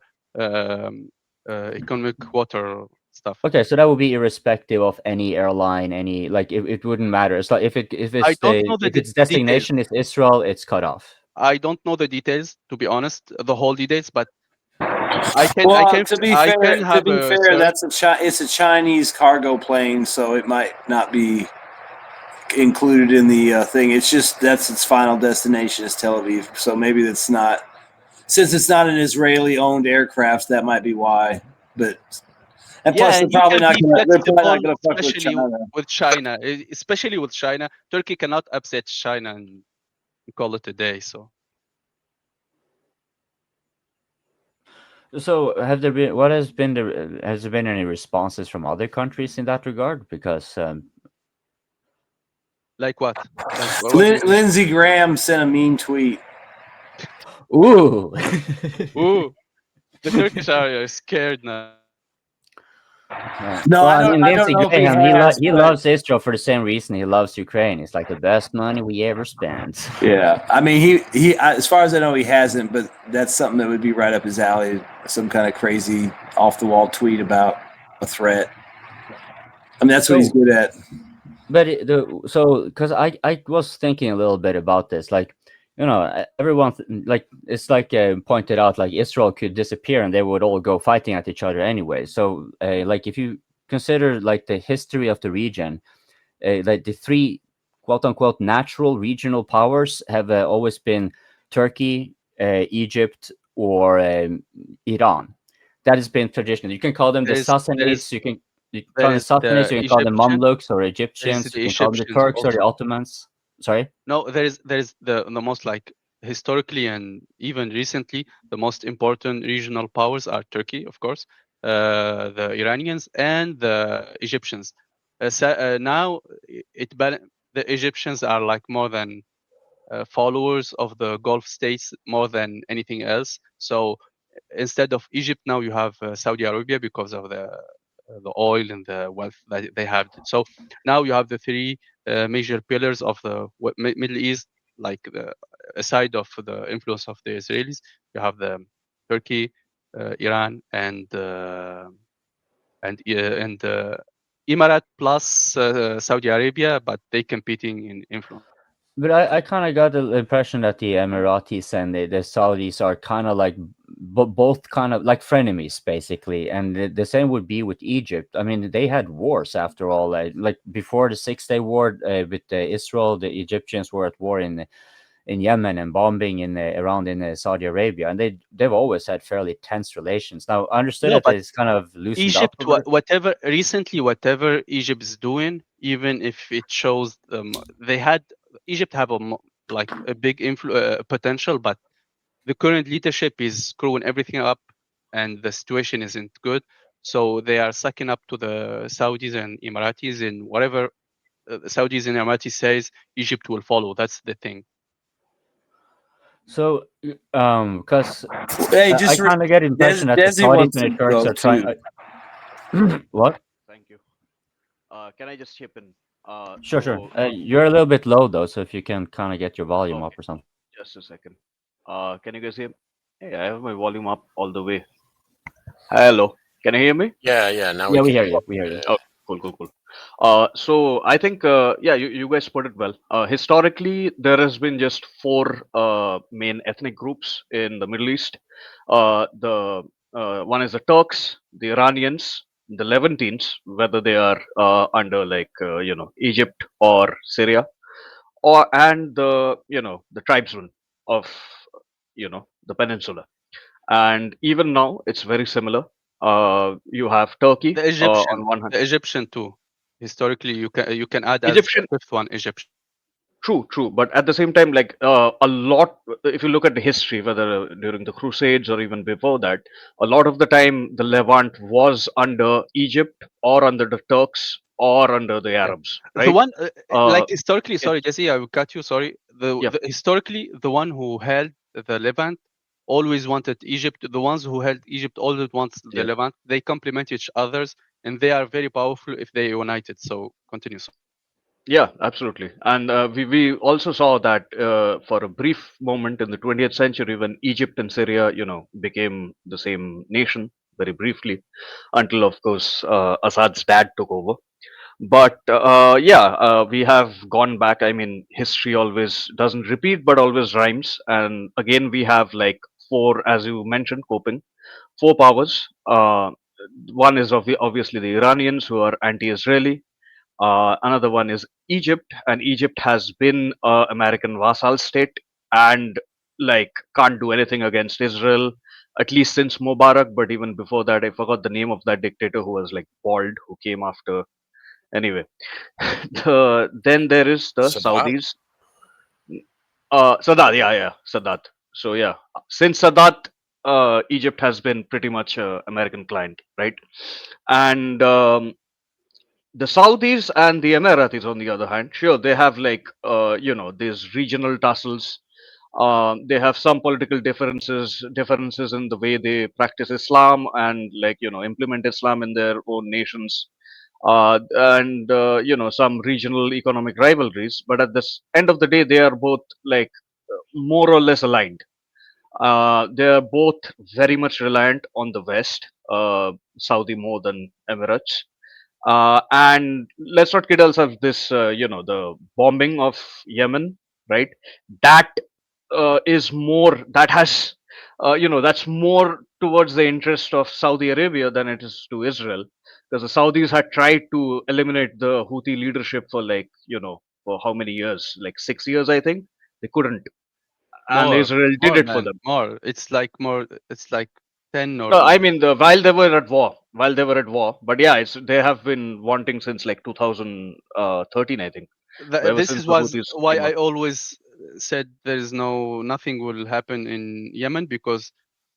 economic water stuff. Okay, so that would be irrespective of any airline, any like it wouldn't matter. It's like if its destination is Israel, it's cut off. I don't know the details, to be honest, the whole details, but to be fair, it's a Chinese cargo plane, so it might not be included in the thing. It's just that's its final destination is Tel Aviv. So maybe that's not, since it's not an Israeli-owned aircraft, that might be why. But and plus, they're probably not going to fuck with China. Especially with China. Turkey cannot upset China and call it a day. So has there been any responses from other countries in that regard? Because like what? Lindsey Graham sent a mean tweet. Ooh. Ooh. The Turkish are scared now. No, I mean, Lindsey Graham, he loves Israel for the same reason he loves Ukraine. It's like the best money we ever spent. Yeah, I mean, he as far as I know, he hasn't, but that's something that would be right up his alley. Some kind of crazy off the wall tweet about a threat. I mean, that's what he's good at. But because I was thinking a little bit about this, like, everyone like it's like pointed out, like Israel could disappear and they would all go fighting at each other anyway. So like if you consider like the history of the region, like the three quote unquote natural regional powers have always been Turkey, Egypt, or Iran. That has been traditional. You can call them the Sassanids. You can call them Sassanids. You can call them Mamluks or Egyptians. You can call them the Turks or the Ottomans. Sorry. No, there's the most like historically and even recently, the most important regional powers are Turkey, of course, the Iranians, and the Egyptians. Now, the Egyptians are like more than followers of the Gulf states more than anything else. So instead of Egypt, now you have Saudi Arabia because of the oil and the wealth that they have. So now you have the three major pillars of the Middle East, like aside of the influence of the Israelis, you have the Turkey, Iran, and Emirat plus Saudi Arabia, but they competing in influence. But I kind of got the impression that the Emiratis and the Saudis are kind of like both kind of like frenemies, basically. And the same would be with Egypt. I mean, they had wars after all. Like before the 6 Day War with Israel, the Egyptians were at war in Yemen and bombing around in Saudi Arabia, and they've always had fairly tense relations. Now, I understood that it's kind of loosened Egypt, up. whatever Egypt is doing, even if it shows Egypt have like a big potential, but the current leadership is screwing everything up, and the situation isn't good. So they are sucking up to the Saudis and Emiratis, and whatever the Saudis and Emiratis says, Egypt will follow. That's the thing. So, because Hey, I kind of get the impression that the Saudis and the Turks are trying. What? Thank you. Can I just chip in? Sure. You're a little bit low though, so if you can kind of get your volume up or something. Just a second. Can you guys hear me? Hey, I have my volume up all the way. Hello. Can you hear me? Yeah. Now we hear you. We hear you. Oh, cool. So I think, you guys put it well. Historically, there has been just four main ethnic groups in the Middle East. The one is the Turks, the Iranians, the Levantines, whether they are under like Egypt or Syria, and the tribesmen of the peninsula. And even now, it's very similar. You have Turkey on one hand. The Egyptian too. Historically, you can add Egyptian, as the fifth one, Egyptian. True. But at the same time, like a lot, if you look at the history, whether during the Crusades or even before that, a lot of the time the Levant was under Egypt or under the Turks or under the Arabs, right? The one, like historically, sorry, Jesse, I will cut you. Sorry. Historically, the one who held the Levant always wanted Egypt. The ones who held Egypt always wanted the Levant. They complement each others, and they are very powerful if they united. So continue. Yeah, absolutely. And we also saw that for a brief moment in the 20th century when Egypt and Syria, became the same nation very briefly, until of course Assad's dad took over. But we have gone back. I mean, history always doesn't repeat, but always rhymes. And again, we have like four, as you mentioned, four powers. One is obviously the Iranians, who are anti-Israeli. Another one is Egypt, and Egypt has been a American vassal state and like can't do anything against Israel, at least since Mubarak. But even before that, I forgot the name of that dictator who was like bald, who came after. Anyway, then there is the Saudis. Sadat, Sadat. So yeah, since Sadat, Egypt has been pretty much a American client, right? And the Saudis and the Emiratis, on the other hand, sure, they have like these regional tussles. They have some political differences in the way they practice Islam and like implement Islam in their own nations, and some regional economic rivalries. But at this end of the day, they are both like more or less aligned. They are both very much reliant on the West, Saudi more than Emirates. And let's not kid ourselves. This, the bombing of Yemen, right? That is more. That has, that's more towards the interest of Saudi Arabia than it is to Israel, because the Saudis had tried to eliminate the Houthi leadership for like, for how many years? Like 6 years, I think. They couldn't, and Israel did it for them. More. It's like 10 or. No, I mean while they were at war, But yeah, they have been wanting since like 2013, I think. This is why I always said there is nothing will happen in Yemen because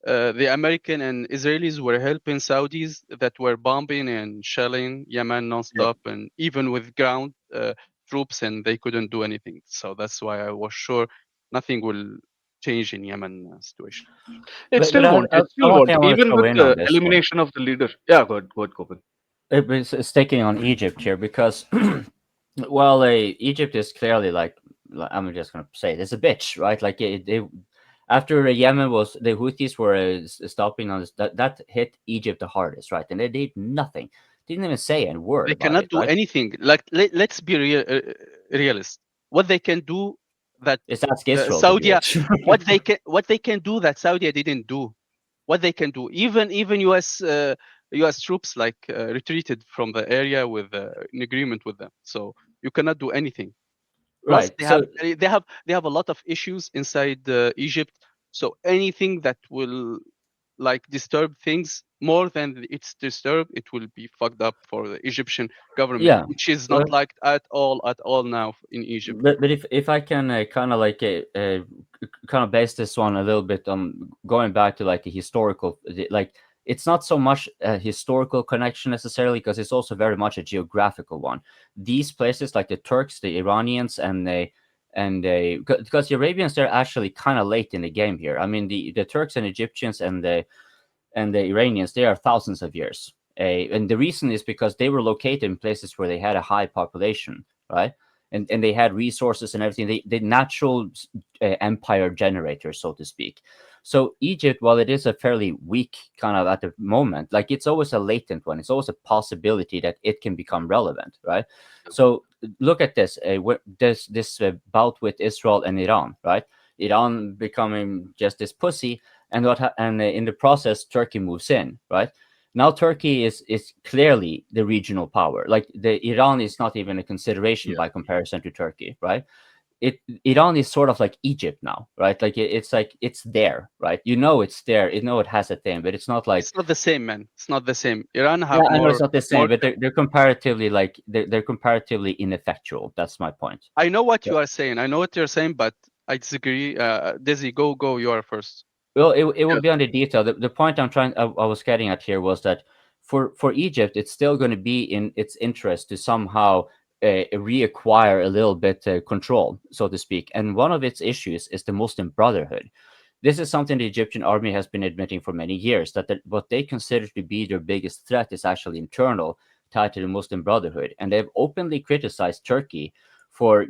the American and Israelis were helping Saudis that were bombing and shelling Yemen nonstop, and even with ground troops, and they couldn't do anything. So that's why I was sure nothing will change in Yemen situation. It But still won't. It still one thing won't. I want to Even throw with in on the this one. elimination of the leader. Yeah, go ahead, Copen. It's sticking on Egypt here because, well, Egypt is clearly like I'm just gonna say it's a bitch, right? Like after Yemen was the Houthis were stopping on this, that hit Egypt the hardest, right? And they did nothing, didn't even say a word They about cannot it, do right? anything. Like let's be realist. What they can do that It's ask Israel to do Saudi, it. what they can do that Saudi didn't do. What they can do, even U.S. troops like retreated from the area with an agreement with them. So you cannot do anything. Plus, Right. So they have a lot of issues inside Egypt. So anything that will like disturb things more than it's disturbed, it will be fucked up for the Egyptian government, yeah, which is but not liked at all now in Egypt. but if I can kind of like kind of base this one a little bit on going back to like the historical, like it's not so much a historical connection necessarily because it's also very much a geographical one. These places like the Turks, the Iranians, because the Arabians, they're actually kind of late in the game here. I mean, the Turks and Egyptians and the Iranians, they are thousands of years. And the reason is because they were located in places where they had a high population, right? And they had resources and everything. They natural empire generators, so to speak. So Egypt, while it is a fairly weak kind of at the moment, like it's always a latent one. It's always a possibility that it can become relevant, right? So look at this. This bout with Israel and Iran, right? Iran becoming just this pussy, and in the process, Turkey moves in, right? Now Turkey is clearly the regional power. Like the Iran is not even a consideration by comparison to Turkey, right? Iran is sort of like Egypt now, right? Like it's like it's there, right? You know it's there. You know it has a thing, but it's not like It's not the same, man. It's not the same. Iran yeah, have I know it's more not the same, more. but they're comparatively like they're comparatively ineffectual. That's my point. I know what Yeah. you are saying. I know what you're saying, but I disagree. Desi, go. You are first. Well, it will Yeah. be on the detail. The point I was getting at here was that for Egypt, it's still going to be in its interest to somehow reacquire a little bit control, so to speak. And one of its issues is the Muslim Brotherhood. This is something the Egyptian army has been admitting for many years, that what they consider to be their biggest threat is actually internal, tied to the Muslim Brotherhood, and they've openly criticized Turkey for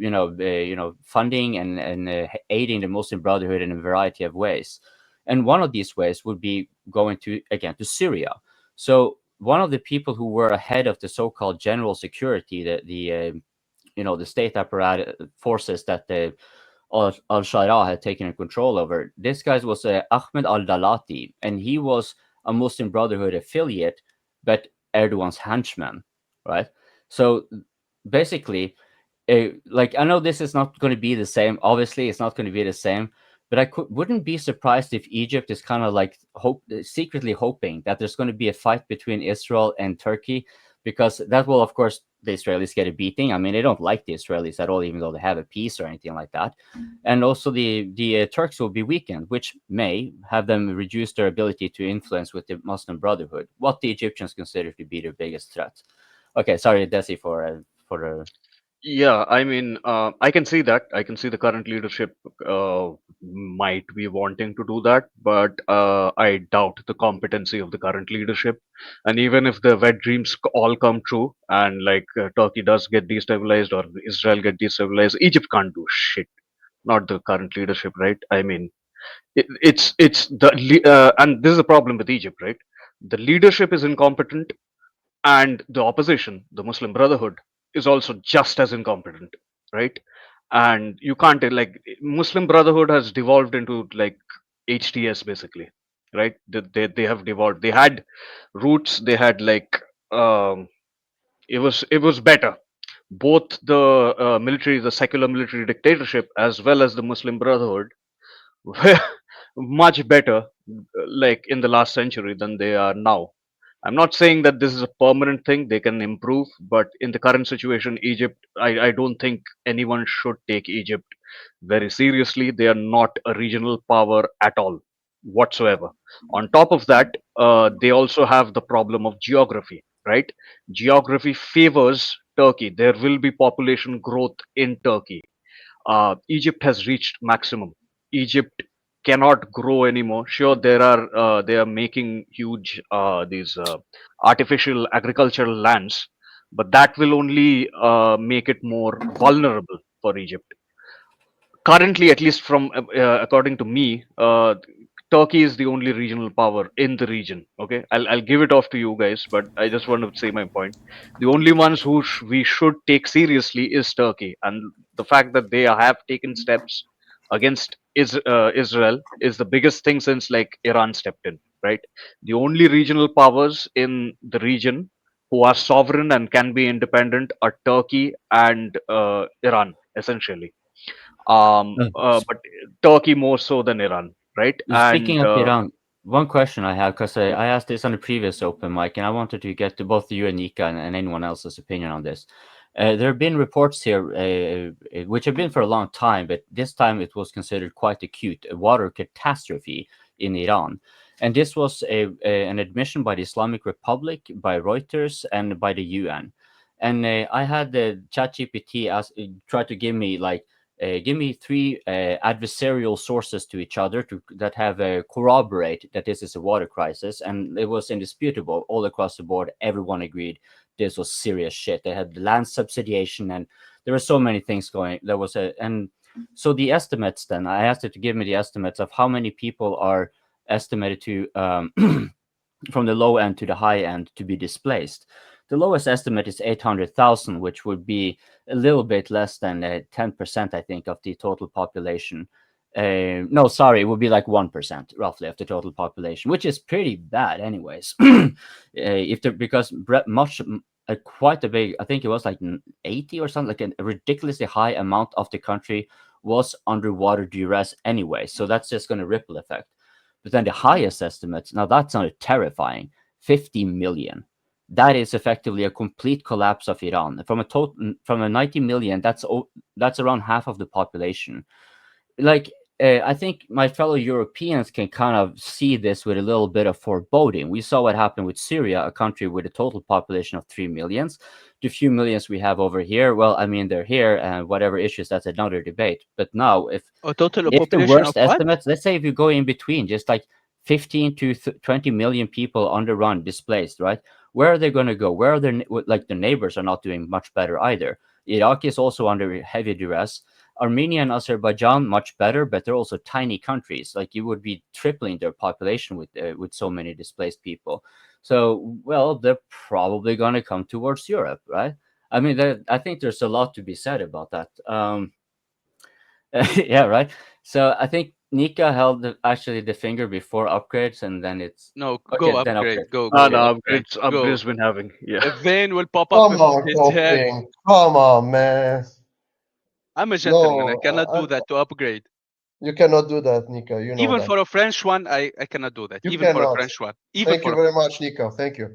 funding and aiding the Muslim Brotherhood in a variety of ways. And one of these ways would be going to Syria. So one of the people who were ahead of the so-called general security, the state apparatus forces that the al-Sharia had taken control over. This guy was Ahmed al-Dalati, and he was a Muslim Brotherhood affiliate, but Erdogan's henchman, right? So basically, like I know this is not going to be the same. Obviously, it's not going to be the same. But wouldn't be surprised if Egypt is kind of like secretly hoping that there's going to be a fight between Israel and Turkey, because that will, of course, the Israelis get a beating. I mean, they don't like the Israelis at all, even though they have a peace or anything like that. And also the Turks will be weakened, which may have them reduce their ability to influence with the Muslim Brotherhood, what the Egyptians consider to be their biggest threat. Okay, sorry, Desi, for the Yeah, I mean, I can see that. I can see the current leadership might be wanting to do that, but I doubt the competency of the current leadership. And even if the wet dreams all come true, and like Turkey does get destabilized or Israel get destabilized, Egypt can't do shit. Not the current leadership, right? I mean, it's and this is the problem with Egypt, right? The leadership is incompetent, and the opposition, the Muslim Brotherhood, is also just as incompetent, right? And you can't like Muslim Brotherhood has devolved into like HTS basically, right? They have devolved. They had roots. They had like it was better. Both the military, the secular military dictatorship, as well as the Muslim Brotherhood, were much better like in the last century than they are now. I'm not saying that this is a permanent thing, they can improve, but in the current situation, Egypt, I don't think anyone should take Egypt very seriously. They are not a regional power at all whatsoever. On top of that, they also have the problem of geography, right? Geography favors Turkey. There will be population growth in Turkey. Egypt has reached maximum. Egypt cannot grow anymore. Sure, they are making huge these artificial agricultural lands, but that will only make it more vulnerable for Egypt. Currently, at least from according to me, Turkey is the only regional power in the region. Okay, I'll give it off to you guys, but I just want to say my point. The only ones who we should take seriously is Turkey, and the fact that they have taken steps against Israel is the biggest thing since like Iran stepped in. Right, the only regional powers in the region who are sovereign and can be independent are Turkey and Iran, essentially. But Turkey more so than Iran, right? Speaking And of Iran, one question I have, because I asked this on the previous open mic, and I wanted to get to both you and Nika and anyone else's opinion on this. There have been reports here, which have been for a long time, but this time it was considered quite acute, a water catastrophe in Iran. And this was an admission by the Islamic Republic, by Reuters, and by the UN. And I had the ChatGPT try to give me give me three adversarial sources to each other that have corroborate that this is a water crisis, and it was indisputable all across the board. Everyone agreed this was serious shit. They had land subsidiation, and there were so many things going. There was and so the estimates. Then I asked it to give me the estimates of how many people are estimated to from the low end to the high end to be displaced. The lowest estimate is 800,000, which would be a little bit less than 10%, I think, of the total population. No, sorry, it would be like 1% roughly of the total population, which is pretty bad, anyways. Because quite a big, I think it was like 80 or something, like a ridiculously high amount of the country was underwater duress anyway. So that's just going to ripple effect. But then the highest estimates, now that's not terrifying, 50 million. That is effectively a complete collapse of Iran. From a 90 million, that's around half of the population. Like, I think my fellow Europeans can kind of see this with a little bit of foreboding. We saw what happened with Syria, a country with a total population of 3 millions. The few millions we have over here, well, I mean, they're here, and whatever issues, that's another debate. But now, if the worst estimates, let's say if you go in between, just like 15 to 20 million people underrun, displaced, right? Where are they going to go? Where are the neighbors are not doing much better either. Iraq is also under heavy duress. Armenia and Azerbaijan much better, but they're also tiny countries. Like, you would be tripling their population with so many displaced people. So, well, they're probably going to come towards Europe, right? I mean, I think there's a lot to be said about that. Yeah, right. So I think Nika held actually the finger before upgrades, and then it's no okay, go then upgrade. Go no, upgrade. upgrades been having, yeah. If Vain will pop up Come in on, his head. Coping. Come on, man. I'm a gentleman. I No, cannot do that to upgrade. you cannot do that, Nika. You know Even that. for a French one, I cannot do that. You Even for a cannot. French one. Even Thank for you a very much, Nika. Thank you.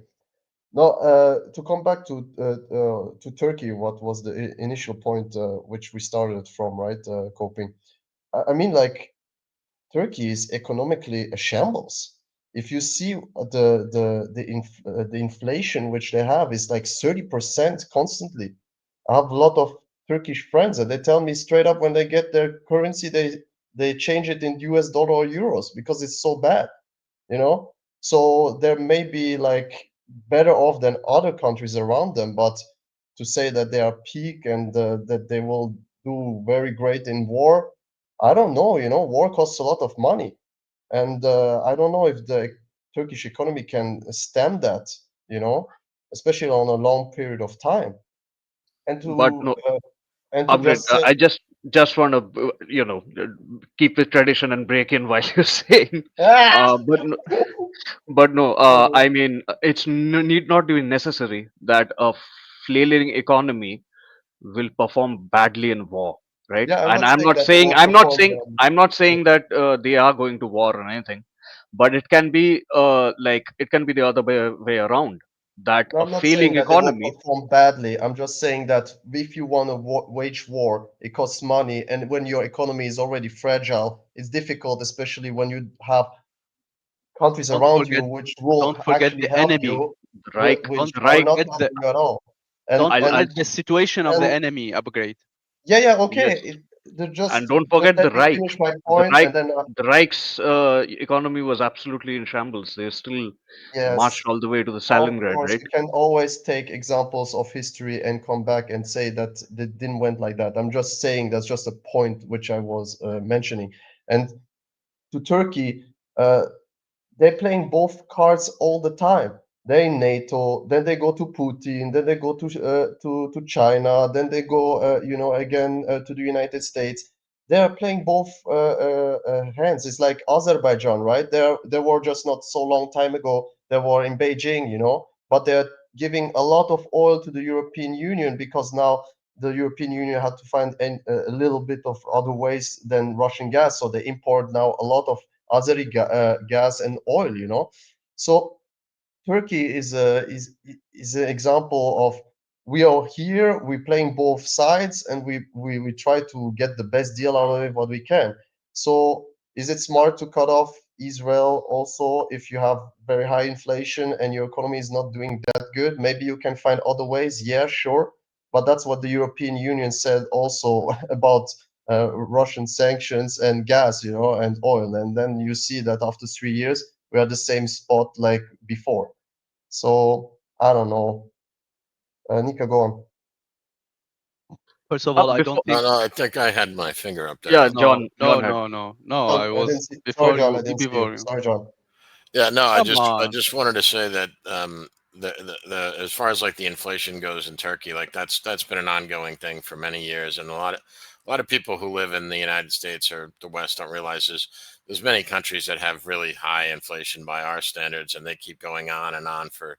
No, to come back to Turkey, what was the initial point which we started from, right? Coping. I mean, like, Turkey is economically a shambles. If you see the inflation which they have is like 30% constantly. I have a lot of Turkish friends, and they tell me straight up when they get their currency, they change it in US dollar or euros because it's so bad, you know. So there may be like better off than other countries around them, but to say that they are peak and that they will do very great in war, I don't know. You know, war costs a lot of money, and I don't know if the Turkish economy can stem that. You know, especially on a long period of time. And But to no, uh, and to upgrade. just say, I just want to keep the tradition and break in while you're saying. ah! But no, Uh, I mean, it's need not be necessary that a flailing economy will perform badly in war, right? yeah, I'm And not saying that they will perform them. I'm not saying that they are going to war or anything, but it can be like it can be the other way around. that No, a I'm not saying failing that they will economy. perform badly. I'm just saying that if you want to wage war, it costs money, and when your economy is already fragile, it's difficult, especially when you have countries Don't around you forget, which will don't forget actually the help enemy. you, The Reich, which Don't the are Reich. not forget the helping you at all. don't I'll forget the situation of the and enemy. Upgrade. yeah, Yes, okay. They're and just don't just forget the let me Reich. finish my The point, Reich, and then the Reich's economy was absolutely in shambles. They still yes. marched all the way to the Of Stalingrad, course, right? you can always take examples of history and come back and say that it didn't went like that. I'm just saying that's just a point which I was mentioning. And to Turkey, they're playing both cards all the time. They're in NATO, then they go to Putin, then they go to China, then they go again to the United States. They are playing both hands. It's like Azerbaijan, right? They were just not so long time ago. They were in Beijing, but they're giving a lot of oil to the European Union because now the European Union had to find a little bit of other ways than Russian gas, so they import now a lot of Azeri gas and oil. So Turkey is an example of we are here, we're playing both sides, and we try to get the best deal out of it what we can. So is it smart to cut off Israel also if you have very high inflation and your economy is not doing that good? Maybe you can find other ways. Yeah, sure. But that's what the European Union said also about Russian sanctions and gas, and oil. And then you see that after 3 years, we're at the same spot like before. So I don't know. Nika, go on. First of all, I Before, don't think. No, I think I had my finger up there. yeah, No, no, John had. no, no, no. John, I I didn't was see. Sorry, before John, I you. didn't see you. Before you. Sorry, John. Yeah, no, I Come I on. just wanted to say that the as far as like the inflation goes in Turkey, like that's been an ongoing thing for many years, and a lot of people who live in the United States or the West don't realize there's many countries that have really high inflation by our standards, and they keep going on and on for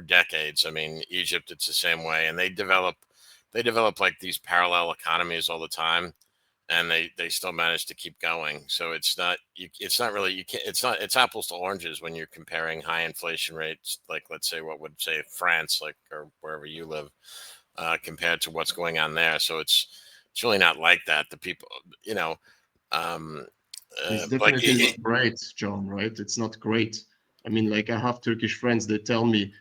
decades. I mean, Egypt, it's the same way, and they develop like these parallel economies all the time, and they still manage to keep going. So it's not really you can't it's apples to oranges when you're comparing high inflation rates, like let's say what would say France, like, or wherever you live, compared to what's going on there. So it's really not like that. The people, um, It's like definitely not great, John, right? It's not great. I mean, like I have Turkish friends, they tell me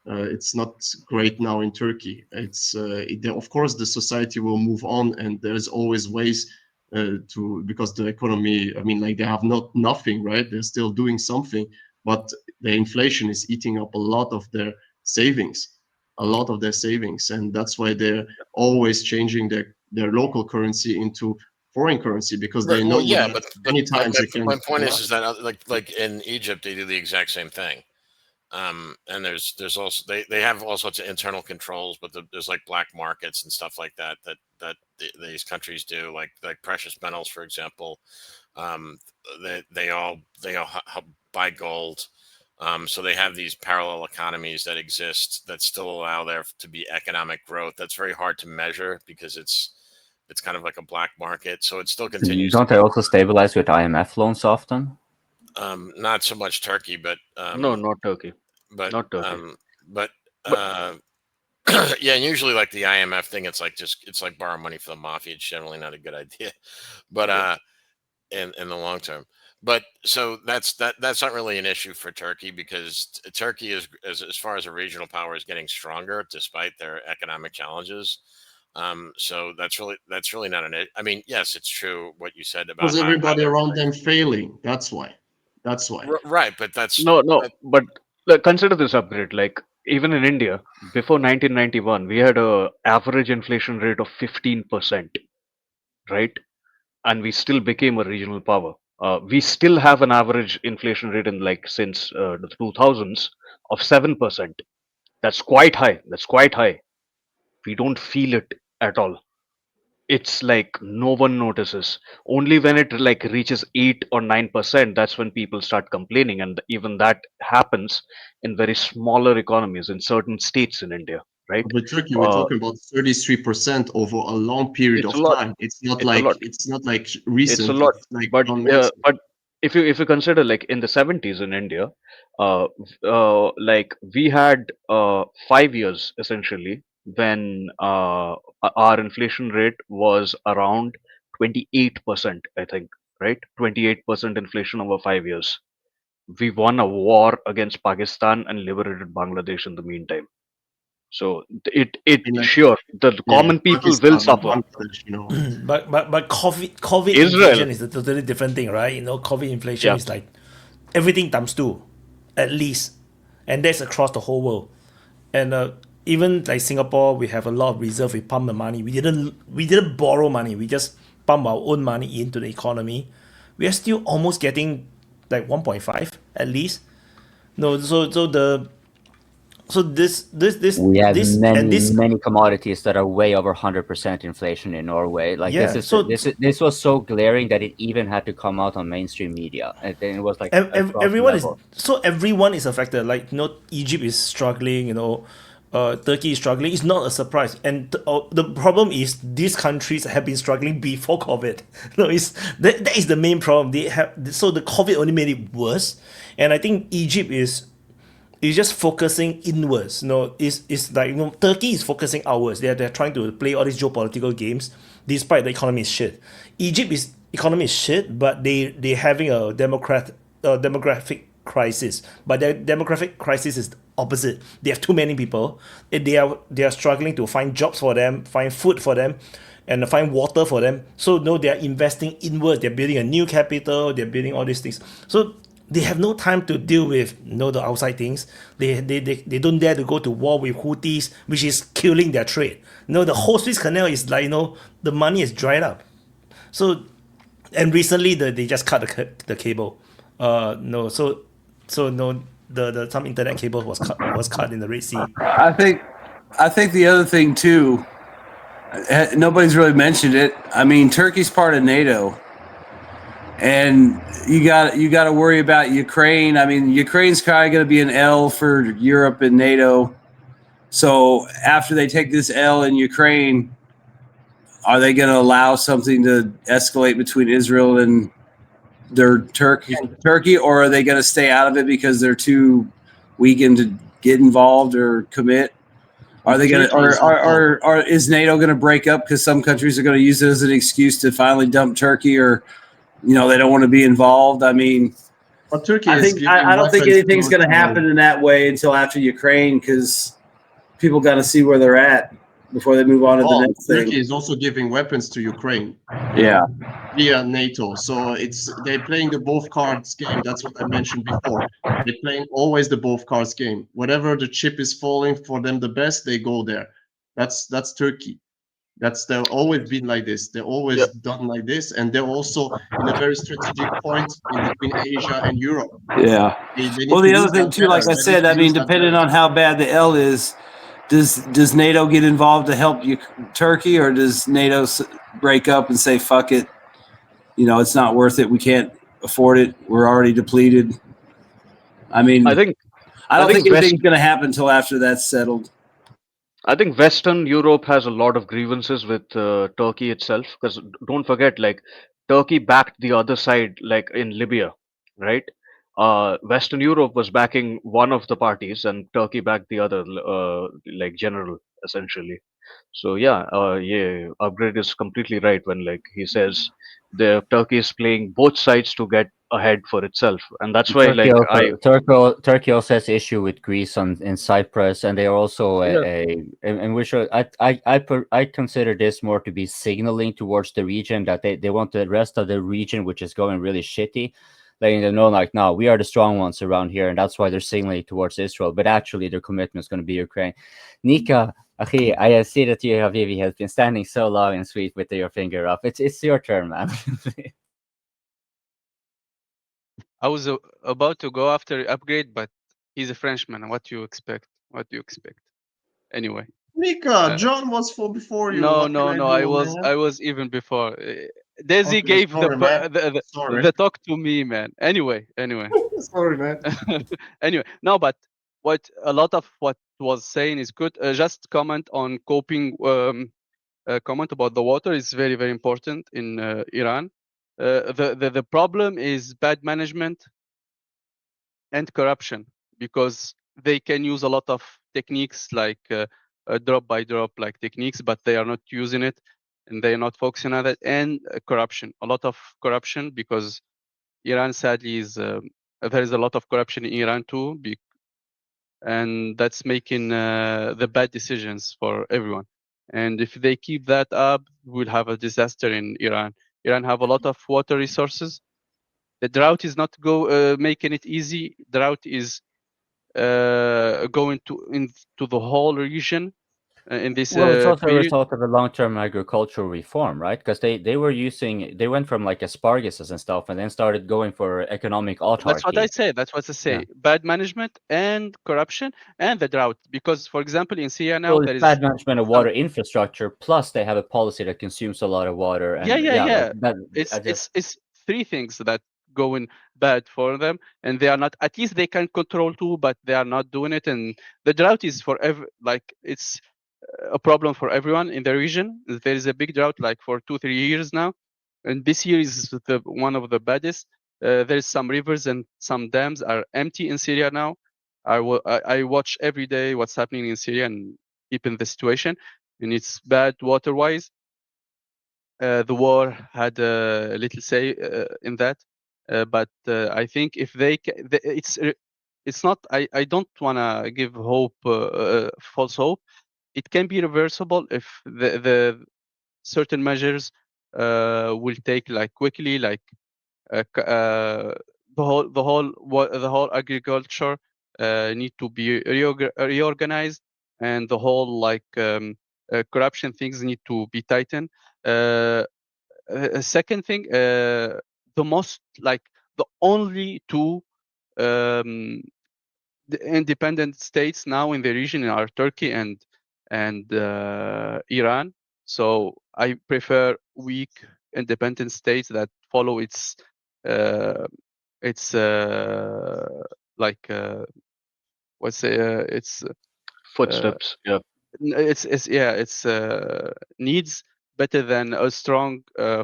it's not great now in Turkey. Of course, the society will move on, and there's always ways because the economy, I mean, like they have nothing, right? They're still doing something, but the inflation is eating up a lot of their savings, and that's why they're always changing their local currency into foreign currency because right, they well, know yeah, that but many my, times my, they can my point is collapse. that like in Egypt they do the exact same thing. And there's also they have all sorts of internal controls, but there's like black markets and stuff like these countries do, like precious metals, for example. Um, they all buy gold. So they have these parallel economies that exist that still allow there to be economic growth. That's very hard to measure because it's kind of like a black market. So it still continues to Don't they go. also stabilize with IMF loans often? Not so much Turkey, but No, not Turkey. but Not Turkey. um, but But yeah, and usually like the IMF thing, it's like borrow money for the mafia. It's generally not a good idea, but yeah, in the long term. But so that's not really an issue for Turkey because Turkey is as far as a regional power is getting stronger despite their economic challenges. So that's really not I mean, yes, it's true what you said about Because how everybody their around them failing. That's why. That's why. right, but that's no, but like, consider this upgrade. Like even in India, before 1991, we had a average inflation rate of 15%, right? And we still became a regional power. We still have an average inflation rate in like since the 2000s of 7%. That's quite high. That's quite high. We don't feel it at all. It's like no one notices. Only when it like reaches 8 or 9%, that's when people start complaining, and even that happens in very smaller economies in certain states in India, right? But Turkey, we're Uh, talking about 33% over a long period it's a of lot. time. It's not It's a like lot. it's not like It's a recent. lot. It's like But John uh, mentioned. but if you consider like in the 70s in India, like we had 5 years essentially when our inflation rate was around 28%, I think, right? 28% inflation over 5 years. We won a war against Pakistan and liberated Bangladesh in the meantime. So it Like, sure the common people will Pakistan, suffer. Bangladesh, you know. But COVID Israel, inflation is a totally different thing, right? You know, COVID inflation yeah, is like everything times two, at least, and that's across the whole world. And even like Singapore, we have a lot of reserve. We pump the money. We didn't borrow money. We just pump our own money into the economy. We are still almost getting like 1.5 at least. No, so We have this and this many commodities that are way over 100% inflation in Norway. Like yeah. this was so glaring that it even had to come out on mainstream media, and then it was like everyone level. everyone is affected. Like, you know, Egypt is struggling. You know, Turkey is struggling. It's not a surprise. And the problem is these countries have been struggling before COVID. No, it's that is the main problem. They have, so the COVID only made it worse. And I think Egypt is just focusing inwards. You know, it's like, you know, Turkey is focusing outwards. They're trying to play all these geopolitical games, despite the economy is shit. Egypt is economy is shit, but they having a demographic crisis. But their demographic crisis is opposite. They have too many people. They are struggling to find jobs for them, find food for them, and find water for them. So no, they are investing inward. They're building a new capital. They're building all these things. So they have no time to deal with, you know, the outside things. They don't dare to go to war with Houthis, which is killing their trade. You know, the whole Suez Canal is like, you know, the money is dried up. So, and recently they just cut the cable. No, so no, the some internet cable was cut in the Red Sea. I think the other thing too, nobody's really mentioned it. I mean, Turkey's part of NATO, and you got to worry about Ukraine. I mean, Ukraine's probably going to be an L for Europe and NATO. So after they take this L in Ukraine, are they going to allow something to escalate between Israel and their Turkey, or are they going to stay out of it because they're too weakened to get involved or commit? Are they going to, or is NATO going to break up because some countries are going to use it as an excuse to finally dump Turkey, or, you know, they don't want to be involved? I mean, but Turkey I don't think anything's going to happen in that way until after Ukraine, because people got to see where they're at before they move on to the next thing. Turkey is also giving weapons to Ukraine. Yeah. Via NATO. So they're playing the both cards game. That's what I mentioned before. They're playing always the both cards game. Whatever the chip is falling for them the best, they go there. That's Turkey. They've always been like this. They're always done like this, and they're also in a very strategic point in between Asia and Europe. Yeah. Well, the other thing too, like I said, I mean, depending on how bad the L is, does NATO get involved to help Turkey, or does NATO break up and say fuck it? You know, it's not worth it. We can't afford it. We're already depleted. I mean, I don't think anything's going to happen until after that's settled. I think Western Europe has a lot of grievances with Turkey itself, because don't forget, like, Turkey backed the other side, like in Libya, right? Western Europe was backing one of the parties, and Turkey backed the other, like general, essentially. So yeah, Upgrade is completely right when, like, he says the Turkey is playing both sides to get ahead for itself, and that's why Turkey also has issue with Greece in Cyprus, and they are also and which I consider this more to be signaling towards the region that they want the rest of the region, which is going really shitty, letting them know, like, no, we are the strong ones around here, and that's why they're signaling towards Israel. But actually, their commitment is going to be Ukraine. Nika, I see that you, Habibi, has been standing so long and sweet with your finger up. It's your turn, man. I was about to go after Upgrade, but he's a Frenchman. What do you expect? Anyway. Nika, John was before you. No. I was even before. Desi gave the talk to me, man. Anyway. Sorry, man. Anyway, no, but what a lot of what was saying is good. Just comment on coping. Comment about the water is very, very important in Iran. The problem is bad management and corruption, because they can use a lot of techniques like drop by drop like techniques, but they are not using it and they are not focusing on it. And corruption, a lot of corruption, because Iran sadly is there is a lot of corruption in Iran too, and that's making the bad decisions for everyone. And if they keep that up, we'll have a disaster in Iran. Iran have a lot of water resources. The drought is not making it easy. Drought is going into the whole region in this Well, it's also a period. result of a long-term agricultural reform, right? Because they went from like asparaguses and stuff, and then started going for economic autarky. That's what I say. That's what I say. Yeah. Bad management and corruption and the drought. Because, for example, in Syria now, there is bad management of water infrastructure. Plus, they have a policy that consumes a lot of water. And yeah. Like it's three things that going bad for them, and they are not. At least they can control too, but they are not doing it. And the drought is it's a problem for everyone in the region. There is a big drought, like for 2-3 years now, and this year is one of the baddest. There's some rivers and some dams are empty in Syria now. I watch every day what's happening in Syria and keeping the situation, and it's bad water-wise. The war had a little say in that, but I think if it's not. I don't want to give hope, false hope. It can be reversible if the certain measures will take like quickly, like the whole agriculture need to be reorganized, and the whole corruption things need to be tightened. Second thing, the only two the independent states now in the region are Turkey and Iran. So I prefer weak independent states that follow its footsteps. Its needs better than a strong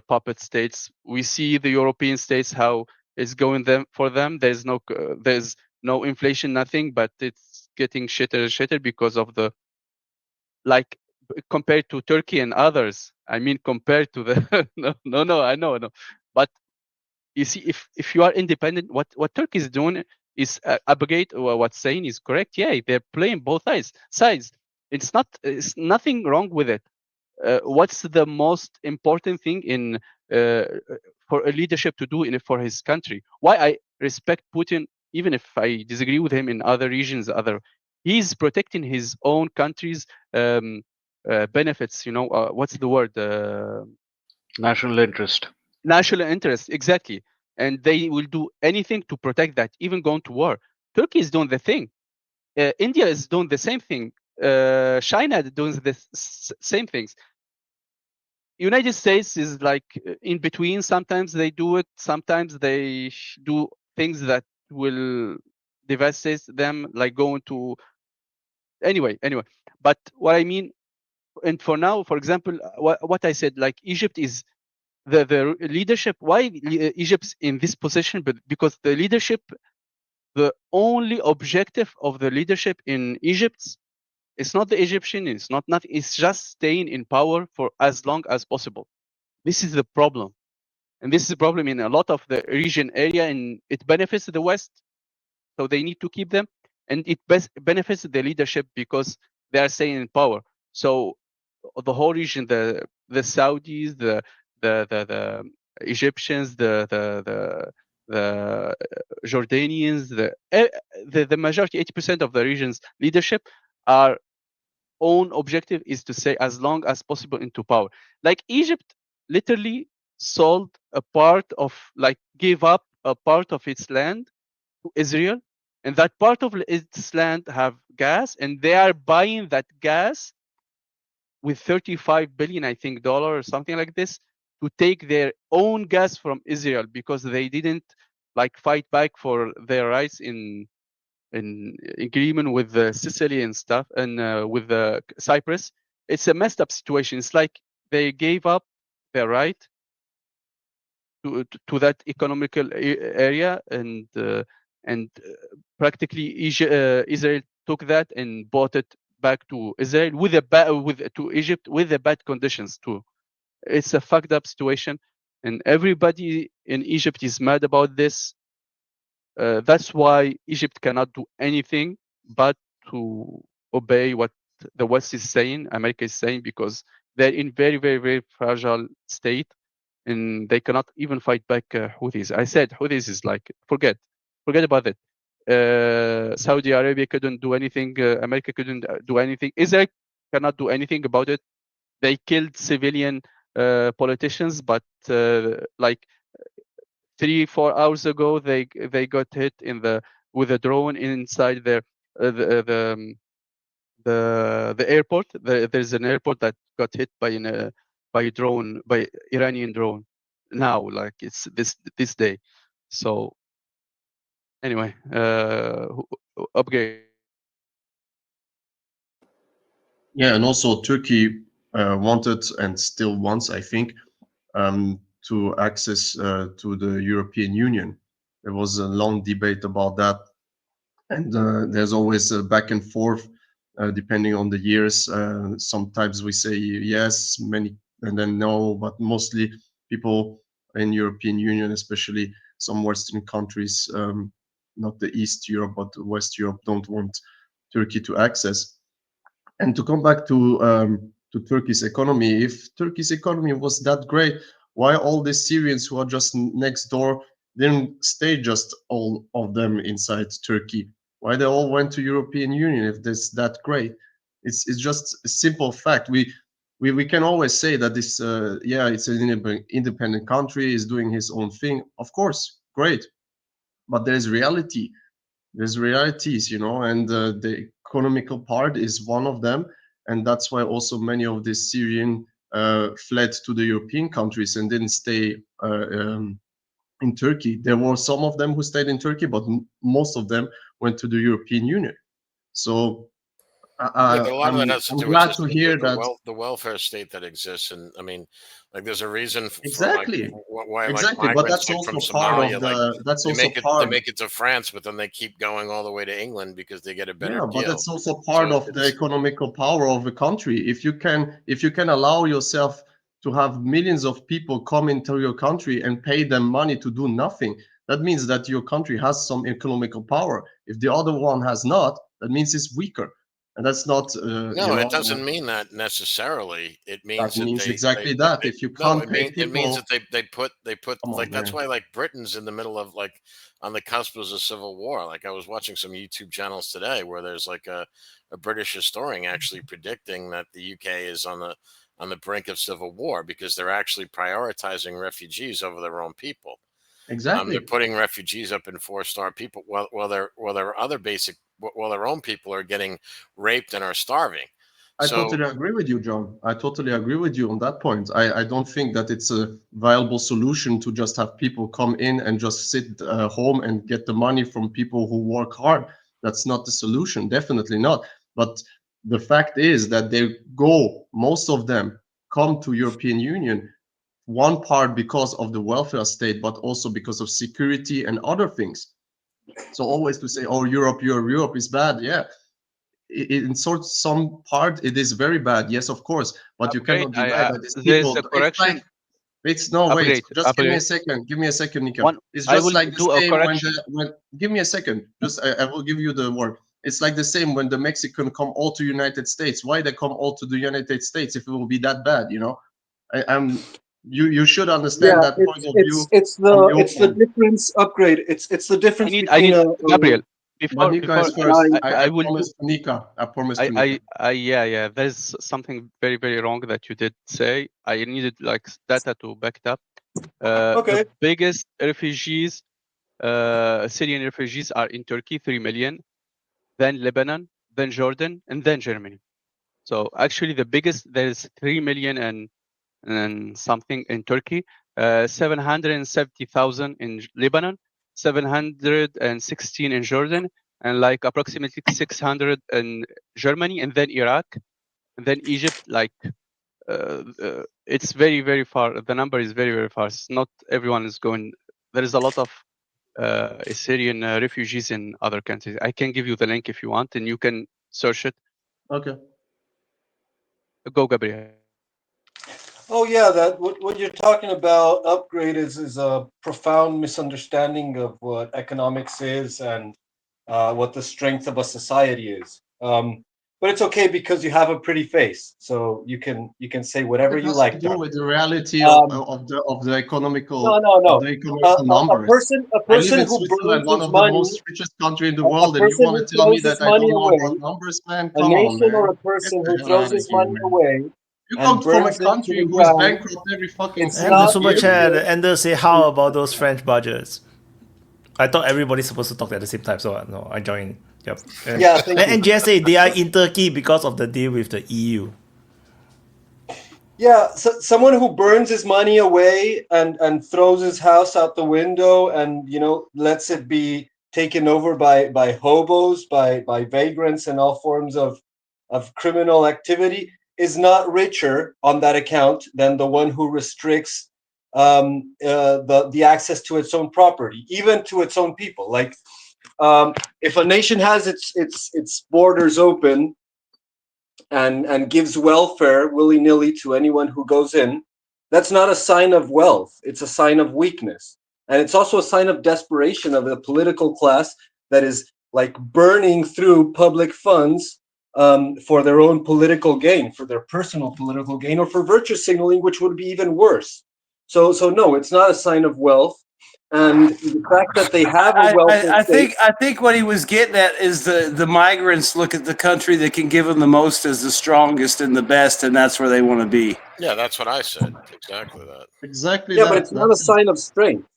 puppet states. We see the European states how it's going for them. There's no inflation, nothing, but it's getting shitter because of the compared to Turkey and others. I mean, compared to the no, I know, but you see, if you are independent, what Turkey is doing is abrogate what's saying is correct. Yeah, they're playing both sides. It's nothing wrong with it. What's the most important thing in for a leadership to do for his country? Why I respect Putin, even if I disagree with him in other regions, he's protecting his own country's benefits. What's the word? National interest. National interest, exactly. And they will do anything to protect that, even going to war. Turkey is doing the thing. India is doing the same thing. China is doing the same things. United States is like in between. Sometimes they do it. Sometimes they do things that will devastate them, like going to. Anyway. But what I mean, and for now, for example, what I said, like Egypt is the leadership. Why Egypt's in this position? But because the leadership, the only objective of the leadership in Egypt, it's not the Egyptian, it's not nothing, it's just staying in power for as long as possible. This is the problem. And this is the problem in a lot of the region area, and it benefits the West, so they need to keep them. And it benefits the leadership because they are staying in power. So the whole region, the Saudis, the Egyptians, the Jordanians, the majority, 80% of the region's leadership, our own objective is to stay as long as possible into power. Like Egypt literally sold a part of, gave up a part of its land to Israel, and that part of its land have gas, and they are buying that gas with 35 billion, I think, dollar or something like this, to take their own gas from Israel because they didn't fight back for their rights in agreement with the Sicily and stuff, and with the Cyprus. It's a messed up situation. It's like they gave up their right to that economical area, and practically Israel took that and bought it back to Israel to Egypt with the bad conditions too. It's a fucked up situation, and everybody in Egypt is mad about this. That's why Egypt cannot do anything but to obey what the West is saying, America is saying, because they're in very, very, very fragile state, and they cannot even fight back Houthis. I said Houthis is like, forget about it. Saudi Arabia couldn't do anything. America couldn't do anything. Israel cannot do anything about it. They killed civilian politicians, but like 3-4 hours ago, they got hit with a drone inside their the airport. There's an airport that got hit by Iranian drone. Now, like it's this day. So anyway, upgrade. Yeah, and also Turkey wanted and still wants, I think, to access to the European Union. There was a long debate about that, and there's always a back and forth depending on the years. Sometimes we say yes, many, and then no, but mostly people in European Union, especially some Western countries, not the East Europe, but West Europe, don't want Turkey to access. And to come back to Turkey's economy, if Turkey's economy was that great, why all these Syrians who are just next door didn't stay just all of them inside Turkey? Why they all went to European Union if this that great? It's just a simple fact. We can always say that this it's an independent country, is doing his own thing. Of course, great, but there's reality. There's realities, and the economical part is one of them, and that's why also many of the Syrian fled to the European countries and didn't stay in Turkey. There were some of them who stayed in Turkey, but most of them went to the European Union. So but a lot of that has to I'm do glad with to hear that the welfare state that exists, and I mean, like there's a reason exactly, for why exactly. like But migrants that's like, also from part Somalia, of the. like That's they also make part. it to France, but then they keep going all the way to England because they get a better Yeah, but deal. that's also part So of the economical power of a country. If you can allow yourself to have millions of people come into your country and pay them money to do nothing, that means that your country has some economical power. If the other one has not, that means it's weaker. And that's not, no, it doesn't mean that necessarily. It means that means they exactly that. If you can't pay it means people, that they put come like on, that's man. why like Britain's in the middle of like on the cusp of a civil war. Like I was watching some YouTube channels today where there's like a British historian actually predicting that the UK is on the brink of civil war because they're actually prioritizing refugees over their own people. Exactly. They're putting refugees up in 4-star people while their own people are getting raped and are starving. I totally agree with you, John. I totally agree with you on that point. I don't think that it's a viable solution to just have people come in and just sit home and get the money from people who work hard. That's not the solution, definitely not. But the fact is that most of them come to European Union, one part because of the welfare state, but also because of security and other things. So always to say, oh, Europe is bad. Yeah, in some part it is very bad, yes, of course, but you cannot deny that these There's people, a correction. just give me a second, Nika. It's I just will like the do a same correction. give me a second, just I will give you the word. It's like the same when the Mexican come all to United States. Why they come all to the United States if it will be that bad? You should understand that point of view from your it's the point. difference upgrade. It's the difference I between need Gabriel. But Nika is first. I will promise to Nika. I promise to Nika. yeah. There's something very, very wrong that you did say. I needed like data to back it up. The biggest refugees, Syrian refugees, are in Turkey, 3 million, then Lebanon, then Jordan, and then Germany. So actually, the biggest, there's 3 million and something in Turkey, 770,000 in Lebanon, 716 in Jordan, and like approximately 600 in Germany, and then Iraq, and then Egypt, like it's very, very far. The number is very, very far. Not everyone is going. There is a lot of Syrian refugees in other countries. I can give you the link if you want, and you can search it. Okay. Go, Gabriel. Oh yeah, that what you're talking about, upgrade, is a profound misunderstanding of what economics is and what the strength of a society is. But it's okay because you have a pretty face, so you can say whatever It you has like. to do with the reality of the economical No. numbers. A I live person in who Switzerland, burns one his of the money, most richest country in the a world, and you person want who to tell me throws that his I don't money know away, about numbers, man? a Come on, nation man. or a Get person the who hell throws out of his here, money man. away You come and from a burns it to country the who is ground, bankrupt every fucking it's And the not super year. chat, richer. Ender say, how about those French budgets? I thought everybody's supposed to talk at the same time, so no, I joined. Yep. Yeah, thank you. And NGS say they are in Turkey because of the deal with the EU. Yeah, so someone who burns his money away and throws his house out the window and lets it be taken over by hobos, by vagrants and all forms of criminal activity is not richer on that account than the one who restricts the access to its own property, even to its own people. Like if a nation has its borders open and gives welfare willy-nilly to anyone who goes in, that's not a sign of wealth. It's a sign of weakness. And it's also a sign of desperation of the political class that is like burning through public funds for their own political gain, for their personal political gain, or for virtue signaling, which would be even worse. So no, it's not a sign of wealth. And the fact that they have a welfare state. I think what he was getting at is the migrants look at the country that can give them the most as the strongest and the best, and that's where they want to be. Yeah, that's what I said. Exactly that. Exactly Yeah, that. but it's not a sign of strength.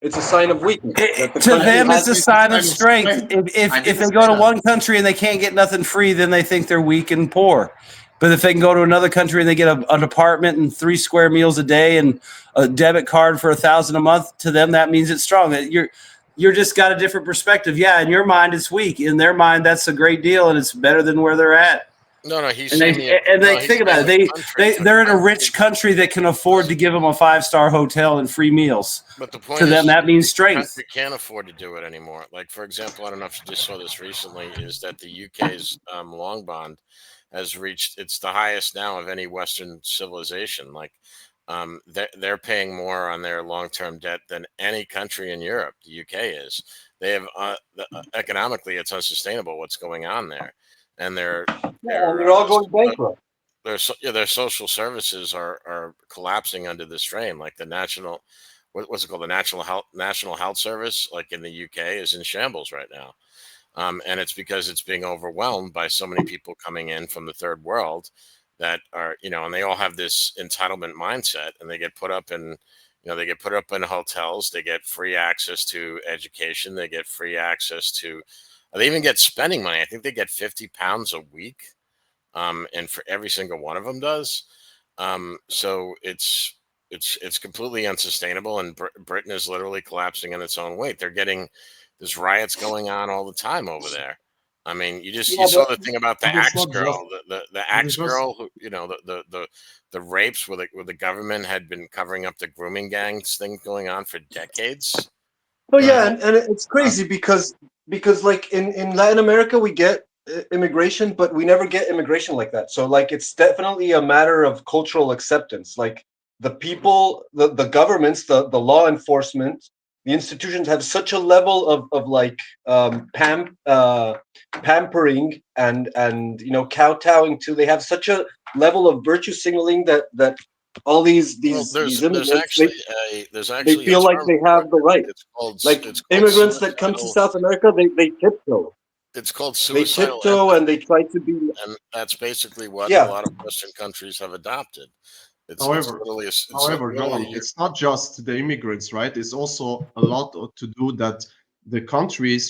It's a sign of weakness. To them, it's a sign of strength. If they go to one country and they can't get nothing free, then they think they're weak and poor. But if they can go to another country and they get an apartment and 3 square meals a day and a debit card for $1,000 a month, to them that means it's strong. You're just got a different perspective. Yeah, in your mind it's weak. In their mind, that's a great deal and it's better than where they're at. No, he's and they think about it. They're in a rich country that can afford to give them a 5-star hotel and free meals. But the point to them, that means strength. The country can't afford to do it anymore. Like, for example, I don't know if you just saw this recently, is that the UK's long bond has reached, it's the highest now of any Western civilization. Like, they're paying more on their long-term debt than any country in Europe. The UK is. They have economically, it's unsustainable what's going on there, and they're all going bankrupt. Their social services are collapsing under the strain. Like the national, what's it called? The National Health Service, like in the UK, is in shambles right now. And it's because it's being overwhelmed by so many people coming in from the third world that are, and they all have this entitlement mindset, and they get put up in, they get put up in hotels, they get free access to education, they get free access to, they even get spending money. I think they get £50 a week, and for every single one of them does. So it's completely unsustainable, and Britain is literally collapsing in its own weight. They're getting, there's riots going on all the time over there. I mean, you saw the thing about the axe girl, the axe girl who, the rapes where the government had been covering up the grooming gangs thing going on for decades. Oh yeah, and it's crazy because like in Latin America we get immigration, but we never get immigration like that. So like it's definitely a matter of cultural acceptance. Like the people, the governments, the law enforcement, the institutions have such a level of like pampering and kowtowing to. They have such a level of virtue signaling that all these immigrants, they feel like they have the right. It's immigrants that come to South America, they tiptoe. It's called suicidal. They tiptoe and they try to be. And that's basically what a lot of Western countries have adopted. However, Johnny, it's not just the immigrants, right? It's also a lot to do that the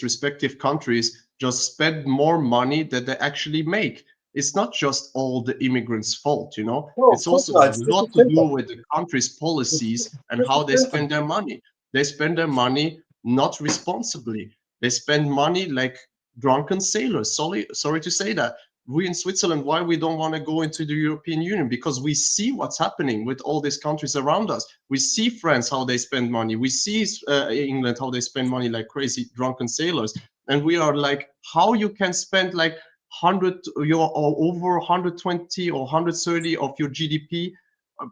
respective countries, just spend more money than they actually make. It's not just all the immigrants' fault, No, it's also a lot to do with the country's policies and how they spend their money. They spend their money not responsibly. They spend money like drunken sailors. Sorry to say that. we in Switzerland, why we don't want to go into the European Union? Because we see what's happening with all these countries around us. We see France, how they spend money. We see England, how they spend money like crazy drunken sailors. And we are like, how you can spend like 100 or over 120 or 130 of your GDP,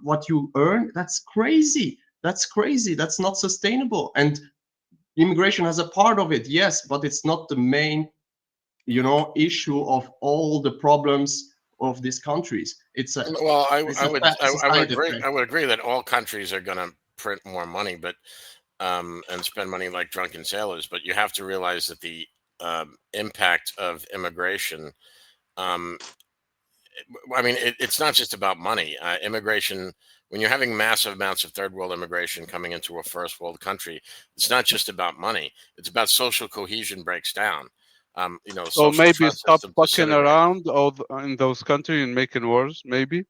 what you earn? That's crazy. That's crazy. That's not sustainable. And immigration has a part of it, yes, but it's not the main, issue of all the problems of these countries. It's a well, I would agree that all countries are going to print more money, but and spend money like drunken sailors. But you have to realize that the impact of immigration. It's not just about money. Immigration, when you're having massive amounts of third world immigration coming into a first world country, it's not just about money. It's about social cohesion breaks down. So maybe stop fucking around in those countries and making wars, maybe.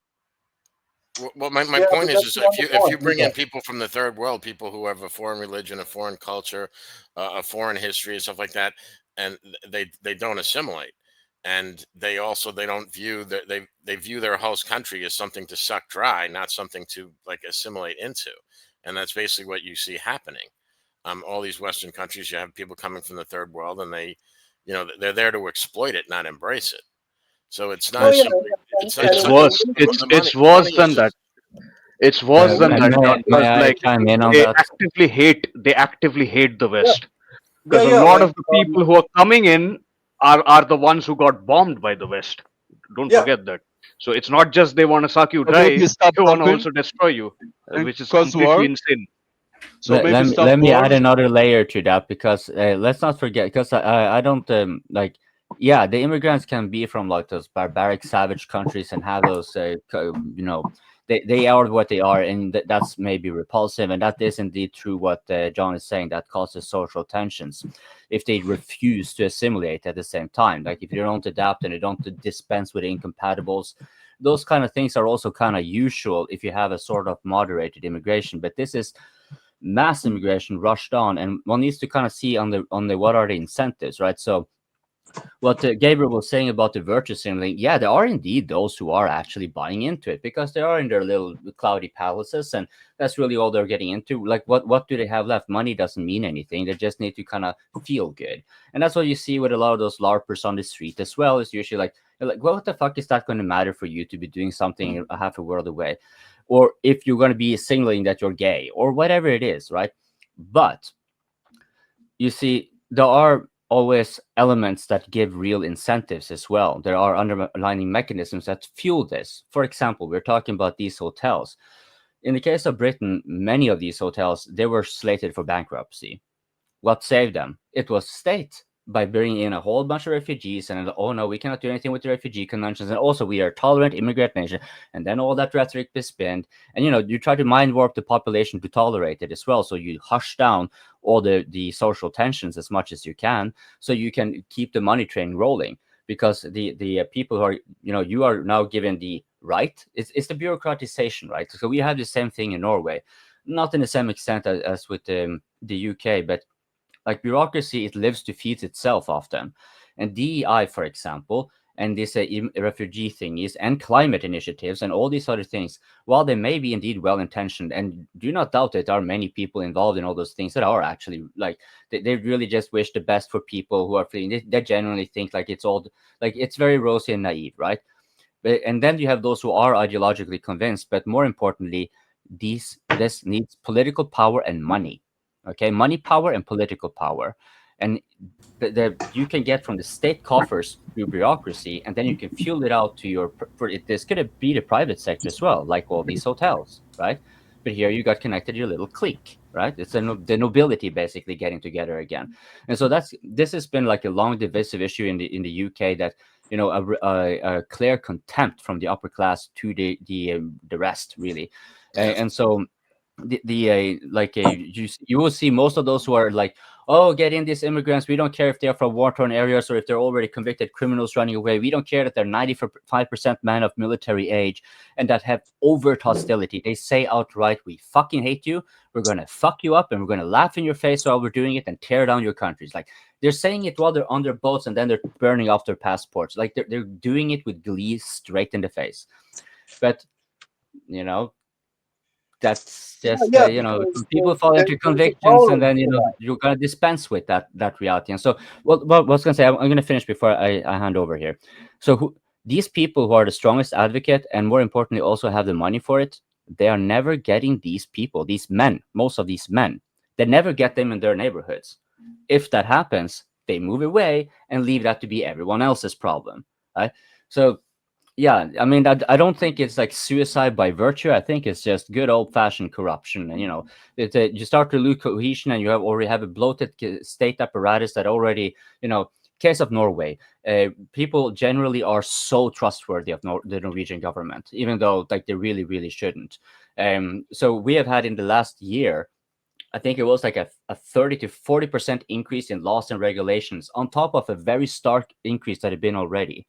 Well, my point is if you bring in people from the third world, people who have a foreign religion, a foreign culture, a foreign history, and stuff like that, and they don't assimilate, and they don't view they view their host country as something to suck dry, not something to like assimilate into, and that's basically what you see happening. All these Western countries, you have people coming from the third world, and they're there to exploit it, not embrace it. So it's not. It's worse. It's worse than that. It's worse than that. They actively hate the West, because a lot of the people who are coming in are the ones who got bombed by the West. Don't forget that. So it's not just they want to suck you dry; they want to also destroy you, which is completely insane. So let me add another layer to that, because let's not forget, because I don't yeah, the immigrants can be from like those barbaric savage countries and have those they are what they are, and that's maybe repulsive, and that is indeed true what John is saying, that causes social tensions if they refuse to assimilate at the same time. Like if you don't adapt and you don't dispense with incompatibles, those kind of things are also kind of usual if you have a sort of moderated immigration. But this is mass immigration rushed on, and one needs to kind of see on the what are the incentives, right? So what Gabriel was saying about the virtue signaling, yeah, there are indeed those who are actually buying into it, because they are in their little cloudy palaces, and that's really all they're getting into. Like what do they have left? Money doesn't mean anything. They just need to kind of feel good, and that's what you see with a lot of those LARPers on the street as well. It's usually like what the fuck is that going to matter for you to be doing something a half a world away? Or if you're going to be signaling that you're gay or whatever it is, right? But you see, there are always elements that give real incentives as well. There are underlying mechanisms that fuel this. For example, we're talking about these hotels. In the case of Britain, many of these hotels, they were slated for bankruptcy. What saved them? It was state, by bringing in a whole bunch of refugees, and oh no, we cannot do anything with the refugee conventions, and also we are a tolerant immigrant nation, and then all that rhetoric is spinned, and you try to mind warp the population to tolerate it as well, so you hush down all the social tensions as much as you can, so you can keep the money train rolling, because the people who are, you are now given the right, it's the bureaucratization, right? So we have the same thing in Norway, not in the same extent as with the UK, but like bureaucracy, it lives to feed itself often. And DEI, for example, and this refugee thingies and climate initiatives and all these other things, while they may be indeed well-intentioned, and do not doubt that there are many people involved in all those things that are actually like, they really just wish the best for people who are fleeing. They genuinely think like it's all, like it's very rosy and naive, right? And then you have those who are ideologically convinced, but more importantly, this needs political power and money. Okay, money, power, and political power, and you can get from the state coffers through bureaucracy, and then you can fuel it out to this could be the private sector as well, like all these hotels, right? But here you got connected to your little clique, right? It's the nobility basically getting together again, and so this has been like a long divisive issue in the UK, that a clear contempt from the upper class to the rest, really, and so. You will see most of those who are like, oh, get in these immigrants. We don't care if they're from war-torn areas or if they're already convicted criminals running away. We don't care that they're 95% men of military age and that have overt hostility. They say outright, we fucking hate you. We're going to fuck you up and we're going to laugh in your face while we're doing it and tear down your countries. Like, they're saying it while they're on their boats and then they're burning off their passports. Like, they're doing it with glee straight in the face. But, you know, that's just people fall into convictions and then you're gonna dispense with that reality. And so what I was gonna say, I'm gonna finish before I hand over here. So these people who are the strongest advocate and more importantly also have the money for it, they are never getting these people, these men, most of these men, they never get them in their neighborhoods. If that happens, they move away and leave that to be everyone else's problem, right? So yeah, I mean, I don't think it's like suicide by virtue. I think it's just good old-fashioned corruption. And, you start to lose cohesion and you already have a bloated state apparatus that already, case of Norway, people generally are so trustworthy of the Norwegian government, even though like they really, really shouldn't. So we have had in the last year, I think it was like a 30 to 40% increase in laws and regulations on top of a very stark increase that had been already.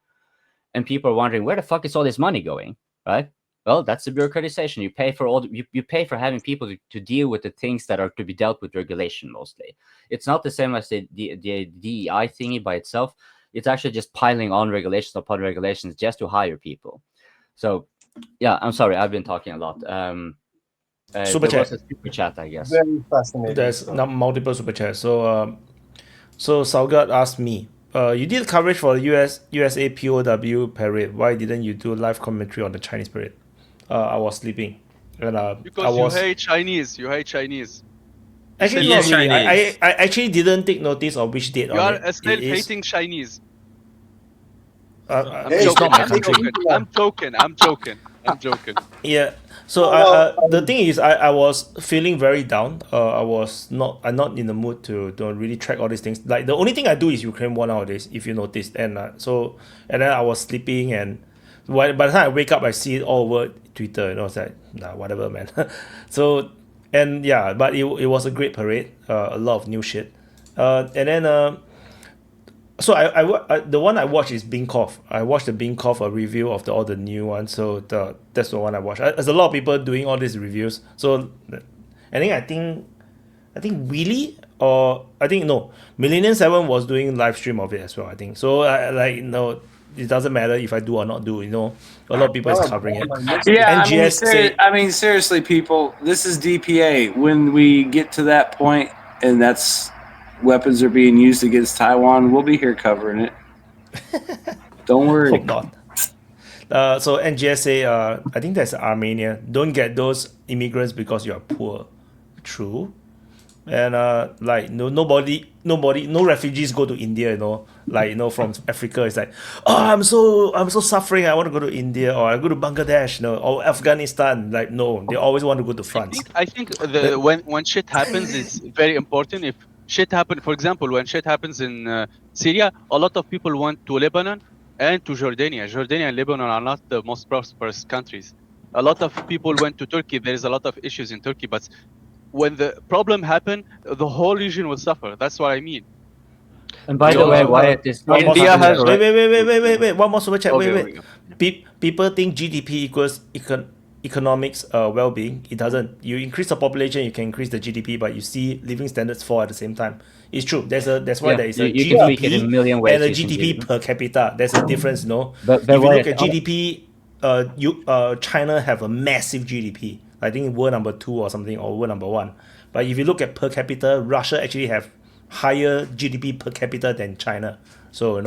And people are wondering, where the fuck is all this money going, right? Well, that's the bureaucratization. You pay for you pay for having people to deal with the things that are to be dealt with regulation mostly. It's not the same as the DEI thingy by itself. It's actually just piling on regulations upon regulations just to hire people. So, yeah, I'm sorry, I've been talking a lot. Super chat. Was a super chat, I guess. Very fascinating. There's multiple super chats. So Salgad asked me, you did coverage for the USA POW parade. Why didn't you do live commentary on the Chinese parade? I was sleeping. And, because you hate Chinese. You hate Chinese. Actually, not really. I actually didn't take notice of which date. You are a self-hating Chinese. I'm joking. Yeah. So the thing is, I was feeling very down. I'm not in the mood to really track all these things. Like the only thing I do is Ukraine war nowadays, if you noticed. And then I was sleeping, and by the time I wake up, I see it all over Twitter. And I was like, nah, whatever, man. So and yeah, but it was a great parade. A lot of new shit. And then so I the one I watched is Binkov. I watched the Binkov review of all the new ones. So that's the one I watched. There's a lot of people doing all these reviews. So I think Willy or I think no Millennium 7 was doing live stream of it as well. I think so. It doesn't matter if I do or not do. A lot of people is covering it. Yeah, I mean, seriously, people. This is DPA. When we get to that point, and that's weapons are being used against Taiwan, we'll be here covering it. Don't worry. Hope not. So NGSA, I think that's Armenia. Don't get those immigrants because you are poor. True. And no refugees go to India. From Africa, it's like, oh, I'm so suffering. I want to go to India, or I go to Bangladesh, or Afghanistan. Like, no, they always want to go to France. I think when shit happens, it's very important. If shit happens, for example, when shit happens in Syria, a lot of people went to Lebanon and to Jordania. Jordania and Lebanon are not the most prosperous countries. A lot of people went to Turkey. There is a lot of issues in Turkey, but when the problem happened, the whole region will suffer. That's what I mean. And by the way, Wyatt, India has... Wait. One more super chat. Wait. People think GDP equals economics well-being. It doesn't. You increase the population, you can increase the GDP, but you see living standards fall at the same time. It's true. That's why there is a GDP and a GDP per capita. There's a difference, no? But if you look at GDP, China have a massive GDP. I think world number 2 or something, or world number 1. But if you look at per capita, Russia actually have higher GDP per capita than China. So,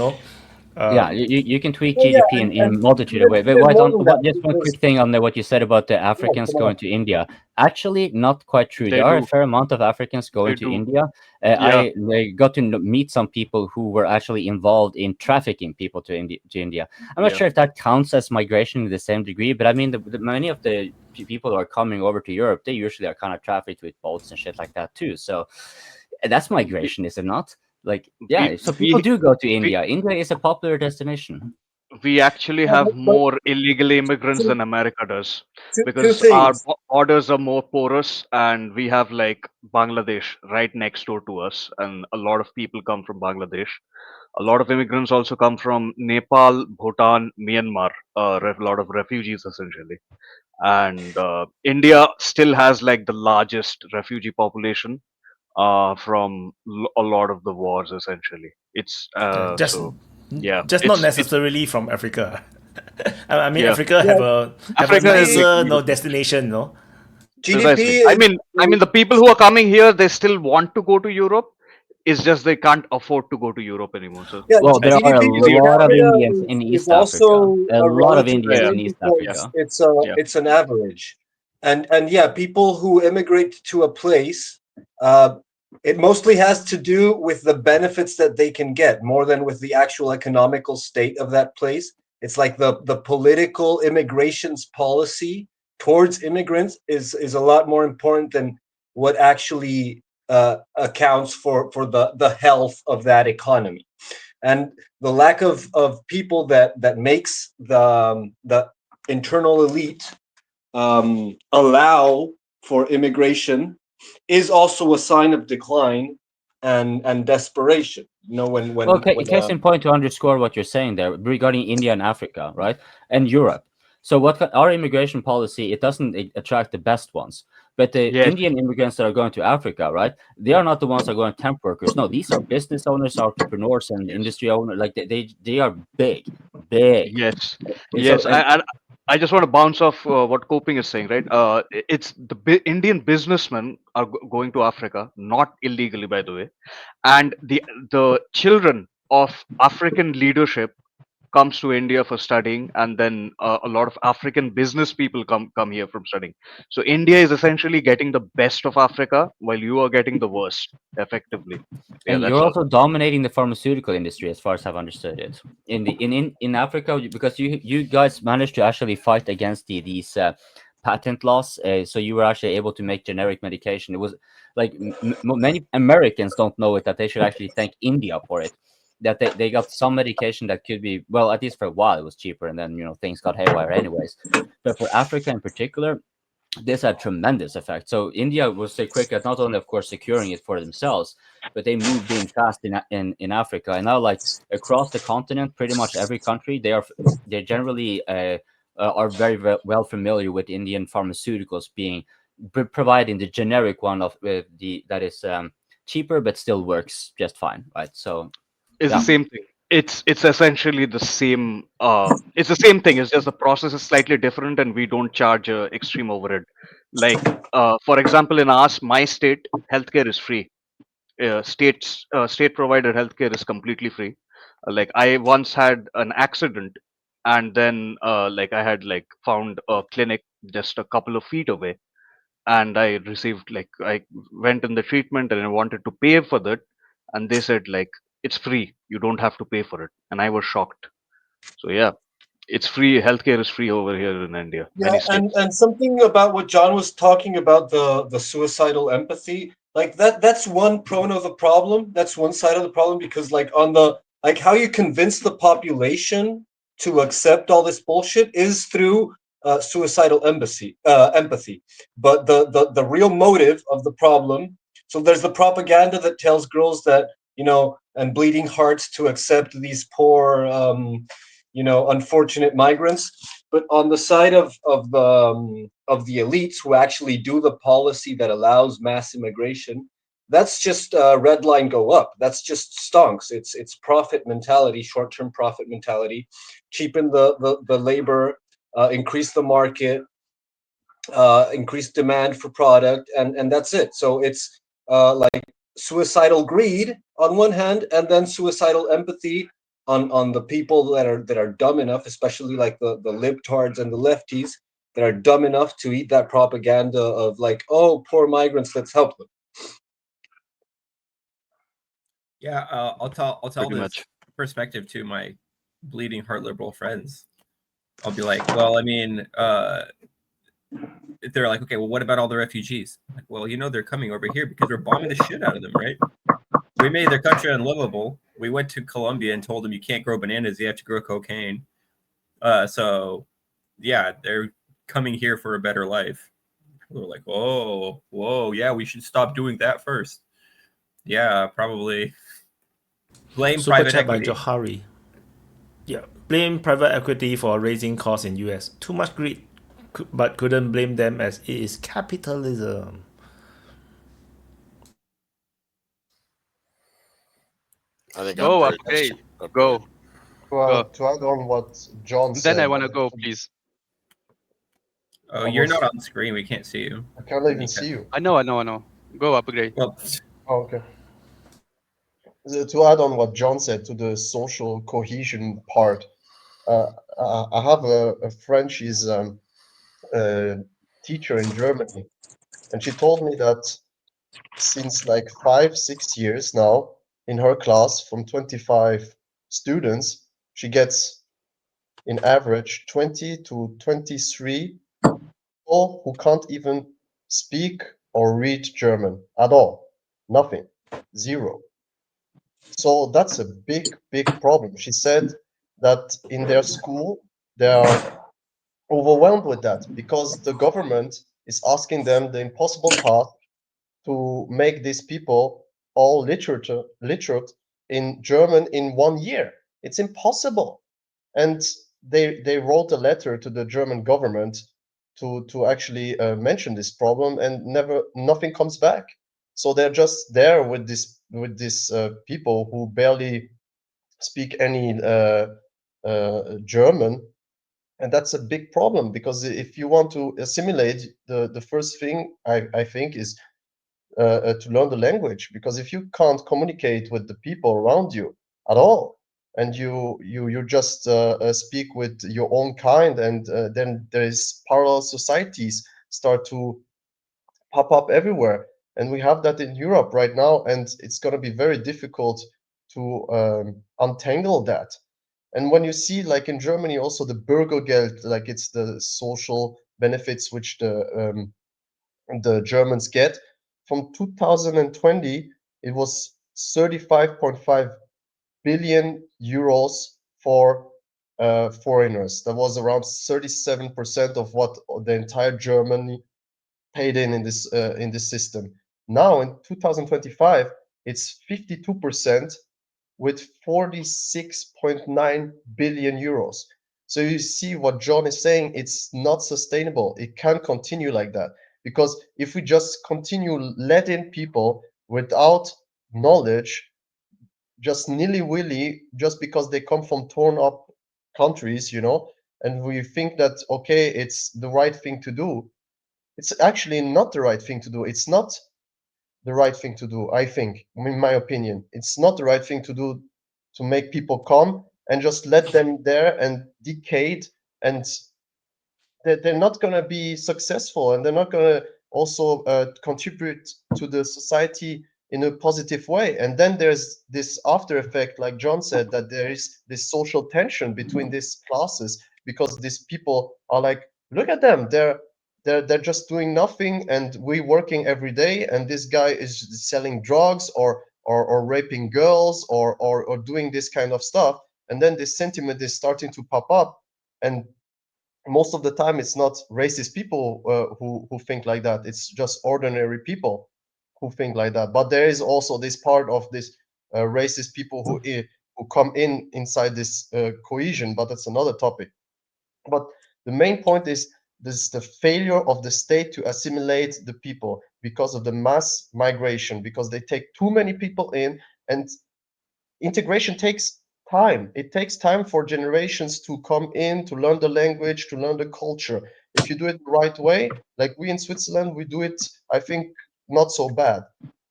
you can tweak GDP in a multitude of ways. But just one quick thing on what you said about the Africans going to India. Actually, not quite true. There are a fair amount of Africans going to India. I got to meet some people who were actually involved in trafficking people to India. I'm not sure if that counts as migration to the same degree, but I mean, many of the people who are coming over to Europe, they usually are kind of trafficked with boats and shit like that too. So that's migration, is it not? So people do go to India. India is a popular destination. we actually have more illegal immigrants than America does, Two because our things. borders are more porous, and we have like Bangladesh right next door to us, and a lot of people come from Bangladesh. A lot of immigrants also come from Nepal, Bhutan, Myanmar, a lot of refugees essentially. And India still has like the largest refugee population from a lot of the wars essentially. It's Just so yeah, just not it's necessarily from Africa. I mean, yeah. Africa Yeah, have a Africa is like nicer beautiful. destination, no? Precisely. GDP I mean, the people who are coming here, they still want to go to Europe. It's just they can't afford to go to Europe anymore. So yeah, Well, there are a GDP per easy. lot of capita Indians in is East Africa. also A a lot of relative Indians Yeah, thing in East because Africa. yeah. it's an average, and yeah, people who immigrate to a place, uh, it mostly has to do with the benefits that they can get more than with the actual economical state of that place. It's like the political immigrations policy towards immigrants is a lot more important than what actually accounts for the health of that economy. And the lack of people that makes the internal elite allow for immigration is also a sign of decline and desperation. You know, Okay, case in point, to underscore what you're saying there regarding India and Africa, right, and Europe. So our immigration policy, it doesn't attract the best ones, but the Yes, Indian immigrants that are going to Africa, right, they are not the ones that are going temp workers. No, these are business owners, entrepreneurs, and industry owners. Like they are big, big. yes, So yes. I just want to bounce off what Coping is saying, right? It's the Indian businessmen are going to Africa, not illegally, by the way, and the children of African leadership comes to India for studying, and then a lot of African business people come here from studying. So India is essentially getting the best of Africa, while you are getting the worst, effectively. Yeah, and you're that's all. also dominating the pharmaceutical industry, as far as I've understood it, in Africa, because you guys managed to actually fight against these patent laws. So you were actually able to make generic medication. It was like many Americans don't know it, that they should actually thank India for it. That they got some medication that could be, well, at least for a while it was cheaper, and then things got haywire anyways. But for Africa in particular, this had tremendous effect. So India was so quick at not only, of course, securing it for themselves, but they moved in fast in Africa. And now, like across the continent, pretty much every country, they generally are very well familiar with Indian pharmaceuticals being providing the generic one of that is cheaper but still works just fine, right? So It's the yeah. same thing. It's essentially the same. It's the same thing. It's just the process is slightly different, and we don't charge extreme overhead. Like, for example, in my state, healthcare is free. State provided healthcare is completely free. Like, I once had an accident, and then like I had like found a clinic just a couple of feet away, and I went in the treatment, and I wanted to pay for that, and they said like it's free, you don't have to pay for it, and I was shocked. So yeah, it's free. Healthcare is free over here in India, Yeah, many states. and something about what John was talking about, the suicidal empathy, like that's one prone of the problem. That's one side of the problem, because like on the like how you convince the population to accept all this bullshit is through suicidal empathy. But the real motive of the problem, so there's the propaganda that tells girls that, and bleeding hearts to accept these poor unfortunate migrants. But on the side of the elites who actually do the policy that allows mass immigration, that's just red line go up. That's just stonks. It's profit mentality, short term profit mentality, cheapen the labor, increase the market, increase demand for product, and that's it. So it's like suicidal greed on one hand, and then suicidal empathy on the people that are dumb enough, especially like the libtards and the lefties that are dumb enough to eat that propaganda of like, oh, poor migrants, let's help them. Yeah, I'll tell Pretty this much. perspective to my bleeding heart liberal friends. I'll be like, well, I mean, they're like, okay, well, what about all the refugees? Like, well, they're coming over here because we're bombing the shit out of them, right? We made their country unlivable. We went to Colombia and told them you can't grow bananas, you have to grow cocaine. So yeah, they're coming here for a better life. People are like, whoa, yeah, we should stop doing that first. Yeah, probably blame Super private chat by equity. Johari. Yeah, blame private equity for raising costs in US. Too much greed, but couldn't blame them as it is capitalism. I think Go upgrade. upgrade. Upgrade. Go. Well, Go. to add on what John Then said, I want to go, please. Oh, you're not on screen. We can't see you. I can't even see you. I know. Go upgrade. Well, Oh, okay. To add on what John said to the social cohesion part, I have a friend. She's a teacher in Germany, and she told me that since like 5-6 years now, in her class, from 25 students, she gets in average 20 to 23 people who can't even speak or read German at all. Nothing. Zero. So that's a big, big problem. She said that in their school, they are overwhelmed with that because the government is asking them the impossible task to make these people all literate in German in 1 year. It's impossible. And they wrote a letter to the German government to actually mention this problem, and nothing comes back. So they're just there with this people who barely speak any German, and that's a big problem because if you want to assimilate, the first thing I think is to learn the language, because if you can't communicate with the people around you at all, and you just speak with your own kind, and then there is parallel societies start to pop up everywhere, and we have that in Europe right now, and it's going to be very difficult to untangle that. And when you see, like in Germany, also the Bürgergeld, like it's the social benefits which the Germans get. From 2020, it was 35.5 billion euros for foreigners. That was around 37% of what the entire Germany paid in this system. Now in 2025, it's 52% with 46.9 billion euros. So you see what John is saying, it's not sustainable. It can't continue like that. Because if we just continue letting people without knowledge, just nilly-willy, just because they come from torn up countries, and we think that, okay, it's the right thing to do. It's actually not the right thing to do. It's not the right thing to do, I think, in my opinion. It's not the right thing to do to make people come and just let them there and decade, and they're not going to be successful, and they're not going to also contribute to the society in a positive way. And then there's this after effect, like John said, that there is this social tension between these classes, because these people are like, look at them, they're just doing nothing, and we working every day, and this guy is selling drugs or raping girls or doing this kind of stuff. And then this sentiment is starting to pop up, and most of the time it's not racist people who think like that. It's just ordinary people who think like that. But there is also this part of this racist people who come inside this cohesion, but that's another topic. But the main point is this: the failure of the state to assimilate the people because of the mass migration, because they take too many people in, and integration takes time. It takes time for generations to come in, to learn the language, to learn the culture. If you do it the right way, like we in Switzerland, we do it, I think, not so bad.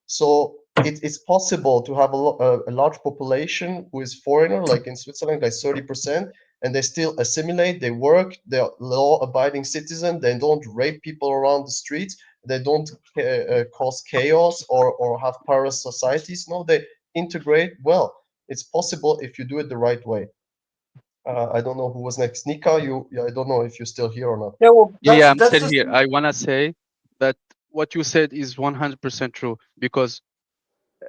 So it's possible to have a large population who is foreigner, like in Switzerland, like 30%, and they still assimilate, they work, they're law-abiding citizen, they don't rape people around the streets, they don't cause chaos or have parallel societies. No, they integrate well. It's possible if you do it the right way. I don't know who was next. Nika, I don't know if you're still here or not. Yeah, well, Yeah, I'm still here. I want to say that what you said is 100% true, because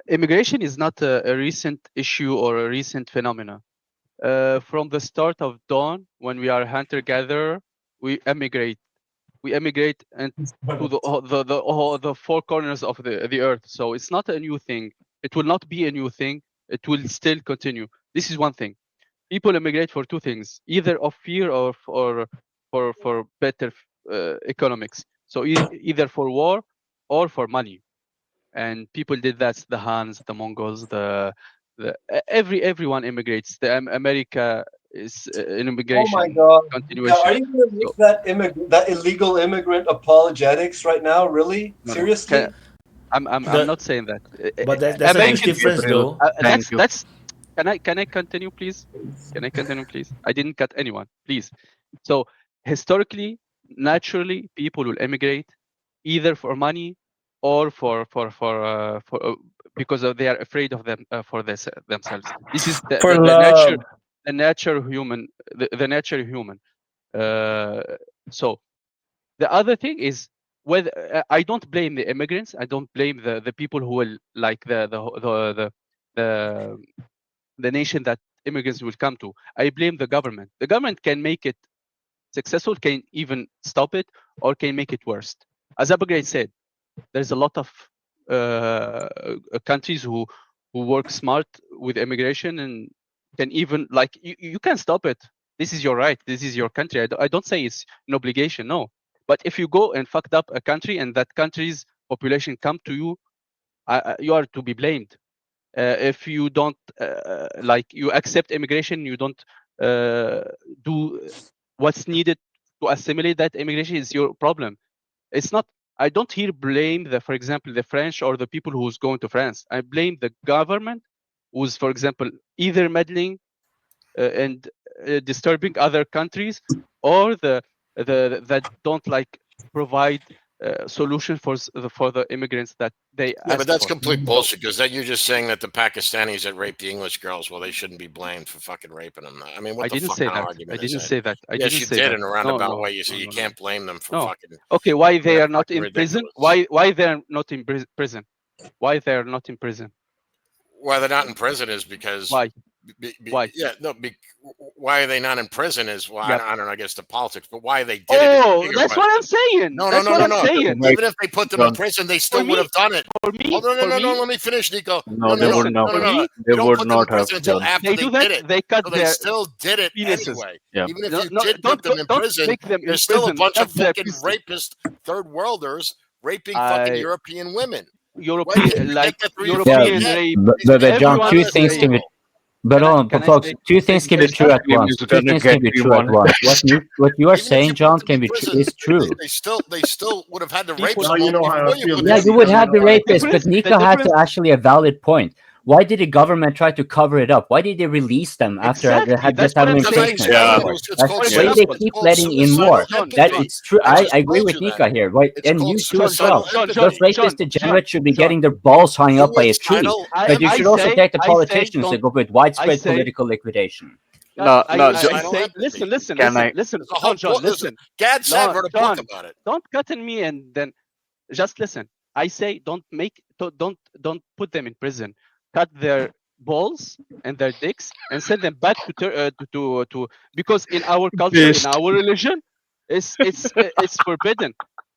immigration is not a recent issue or a recent phenomena. from the start of dawn, when we are hunter-gatherer, we emigrate. We emigrate and to the four corners of the earth. So it's not a new thing. It will not be a new thing. It will still continue. This is one thing. People emigrate for two things: either of fear or for better economics. So either for war or for money. And people did that. The Huns, the Mongols, everyone immigrates. America is an immigration Oh my God! continuation. Yeah, are you going to make that illegal immigrant apologetics right now? Really? No, Seriously? I'm not saying that. But there's a huge difference, though. That's. Can I continue, please? Can I continue, please? I didn't cut anyone, please. So historically, naturally, people will emigrate either for money or for because they are afraid of them for themselves. This is the nature human. The nature human. So the other thing is whether I don't blame the immigrants. I don't blame the people who will like the nation that immigrants will come to. I blame the government. The government can make it successful, can even stop it, or can make it worse. As Abagay said, there's a lot of countries who work smart with immigration and can even like you can stop it. This is your right. This is your country. I don't say it's an obligation, no. But if you go and fucked up a country and that country's population come to you, you are to be blamed. If you don't like you accept immigration, you don't do what's needed to assimilate that immigration, is your problem. It's not. I don't here blame for example, the French or the people who's going to France. I blame the government who's, for example, either meddling and disturbing other countries, or that don't like provide solution for the immigrants that they Yeah, but that's for. complete bullshit, because then you're just saying that the Pakistanis that raped the English girls, well, they shouldn't be blamed for fucking raping them. I mean, what the fuck kind of argument is that? Yes, you did in a roundabout way. You said you can't blame them for fucking. Okay, why they are not in prison? Why they are not in prison? Why they are not in prison? Why they're not in prison is because why? Why? Yeah, no. Why are they not in prison is why I don't know. I guess the politics, but why they did it. Oh, that's what I'm saying. No. Saying. Even if they put them in prison, they still would have done it. For me, no. Let me finish, Nico. No, they would not. They would not have until after they did it. They cut they still did it anyway. Yeah. Even if you did put them in prison, there's still a bunch of fucking rapist third worlders raping fucking European women. European rape. But John, two things can be. But folks, two things can be true at once. Two things can be true at once. What you are saying, John, can be is true. They still would have had the rapist. Yeah, you would have the rapist, but Nika had actually a valid point. Why did the government try to cover it up? Why did they release them after they had just had an infringement? That's why they keep letting in more. That it's true. I agree with Nika here, right? And you too as well. Those rapist degenerates should be getting their balls hung up by a tree. But you should also take the politicians to go with widespread political liquidation. No. Listen. John, listen. Gad said wrote a book about it. Don't cut in me and then just listen. I say don't put them in prison. Cut their balls and their dicks and send them back to because in our culture, in our religion, it's forbidden.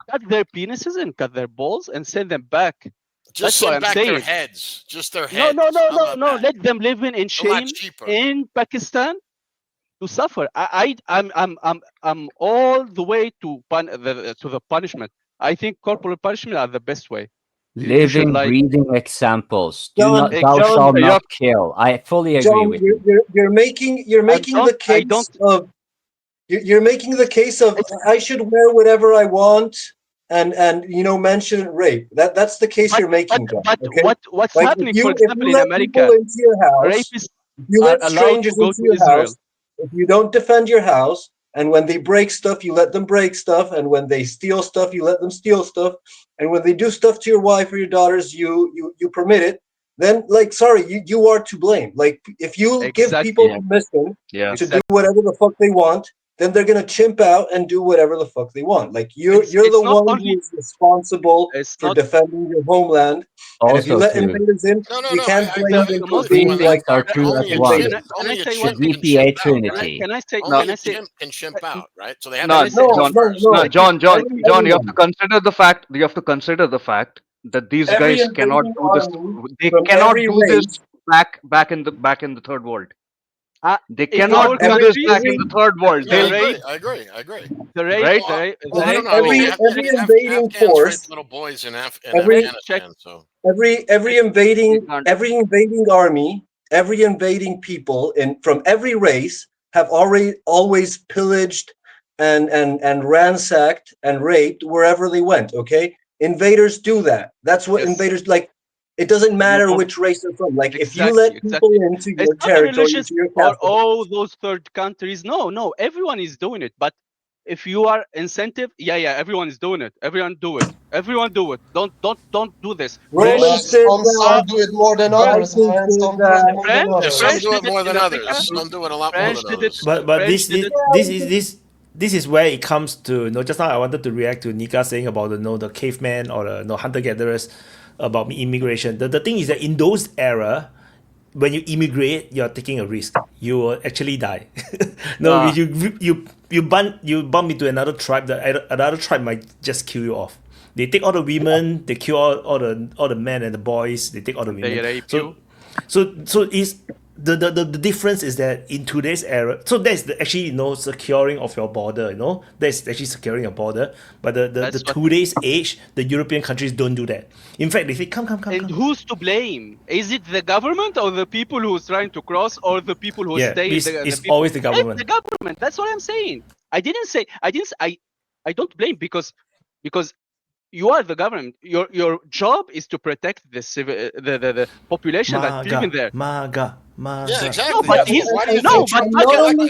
Cut their penises and cut their balls and send them back. Just send back their heads. Just their heads. No. Let them live in shame in Pakistan to suffer. I'm all the way to the punishment. I think corporal punishment are the best way. Living, breathing examples. Thou shalt not kill. I fully agree with you. You're making the case of I should wear whatever I want and mention rape. That's the case you're making. But what's happening, for example, in America? Rapists you let strangers into your house. If you don't defend your house, and when they break stuff, you let them break stuff. And when they steal stuff, you let them steal stuff. And when they do stuff to your wife or your daughters, you permit it. Then, you are to blame. Like, if you give people permission to do whatever the fuck they want, then they're gonna chimp out and do whatever the fuck they want. Like you're the one who is responsible for defending your homeland. And if you let invaders in, you can't blame them for being like only a chimp The DPA Trinity. Can I say? Only a chimp can chimp out, right? So they have No, to chimp John, first. John, you have to consider the fact. You have to consider the fact that these Every guys cannot invading do this. army They from cannot every do this race. back in the third world. They in cannot our do this countries, back in the third world. Yeah, They'll I agree. the rate, right. I don't know. Every invading Afghans force, rape little boys in every Afghanistan. So every invading army, every invading people from every race have always pillaged and ransacked and raped wherever they went. Okay, invaders do that. That's what invaders like. It doesn't matter which race they're from. Like if you let people into it's your not territory, religious into your or capital, all those third countries. No, everyone is doing it. But if you are incentive, yeah, everyone is doing it. Everyone do it. Everyone do it. Don't do this. Romans did Some do it more than others, man. Some do it more than others. some do it more than others. Some do it a lot more than others. But this is where it comes to, just now I wanted to react to Nika saying about the caveman or the hunter gatherers about immigration. The thing is that in those era, when you immigrate, you're taking a risk. You will actually die. You bump into another tribe. Another tribe might just kill you off. They take all the women. They kill all the men and the boys. They take all the women. They rape you. So is the difference is that in today's era, so that's actually securing of your border. That's actually securing your border. But the today's age, the European countries don't do that. In fact, they say come. And who's to blame? Is it the government or the people who's trying to cross or the people who stay? It's always the government. It's the government. That's what I'm saying. I don't blame because you are the government. Your job is to protect the population that's living there. Yeah, exactly. No, but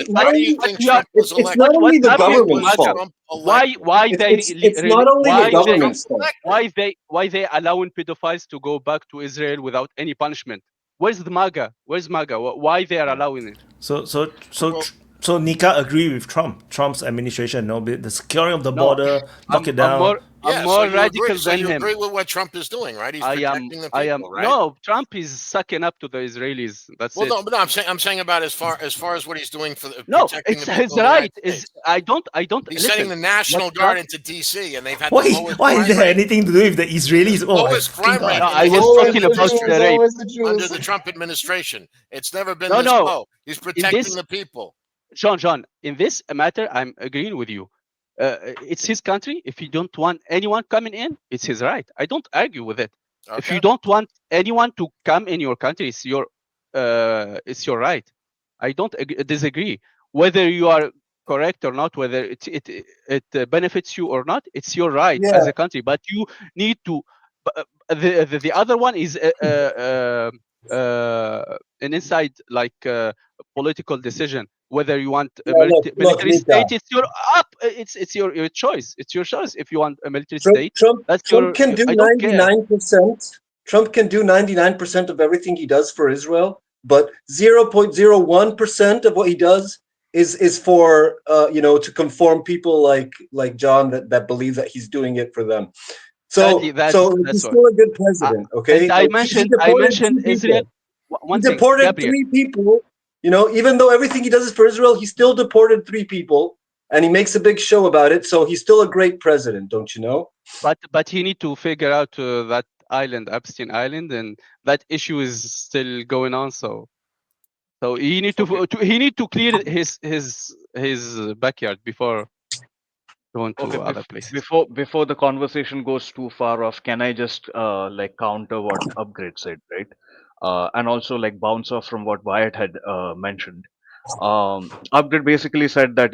Why do you think Trump was elected? It's not only the government's fault. Why they allowing pedophiles to go back to Israel without any punishment? Where's the MAGA? Why they are allowing it? So Nika agree with Trump's administration, the securing of the border, lock it down. I'm more radical than him. You agree with what Trump is doing, right? He's protecting the people, right? No, Trump is sucking up to the Israelis. That's it. No, I'm saying about as far as what he's doing for protecting the people. It's right. I don't. He's sending the National Guard into DC, and they've had why is there anything to do with the Israelis? Lowest crime rate. I was talking about the rape under the Trump administration. It's never been this low. He's protecting the people. John, in this matter, I'm agreeing with you. It's his country. If you don't want anyone coming in, it's his right. I don't argue with it. Okay. If you don't want anyone to come in your country, it's your right. I don't disagree. Whether you are correct or not, whether it benefits you or not, it's your right as a country. But you need to. The other one is an inside political decision. Whether you want a military state, it's your choice. It's your choice if you want a military state. Trump can do 99%. Trump can do 99% of everything he does for Israel, but 0.01% of what he does is for to conform people like John that believe that he's doing it for them. So he's still a good president. Okay, I mentioned Israel. He deported 3 people. Even though everything he does is for Israel, he still deported 3 people, and he makes a big show about it. So he's still a great president, don't you know? But he need to figure out that island, Epstein Island, and that issue is still going on. So he need to clear his backyard before going to other places. Before the conversation goes too far off, can I just counter what Upgrade said, right? And also bounce off from what Wyatt had mentioned. Upgrade basically said that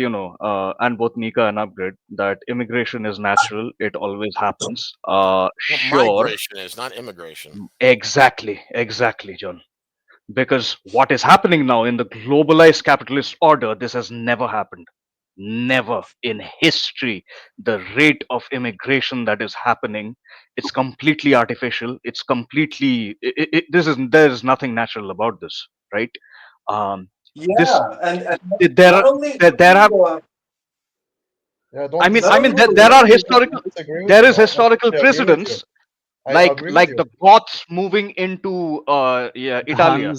and both Nika and Upgrade, that immigration is natural; it always happens. Sure, migration is not immigration. Exactly, John. Because what is happening now in the globalized capitalist order, this has never happened. Never in history. The rate of immigration that is happening, it's completely artificial. It's completely there is nothing natural about this, right? Yeah, there are Yeah, don't I mean, disagree. there are historical, Disagree with there you. is historical I agree with you. precedents, I agree with like you. the Goths moving into Italia,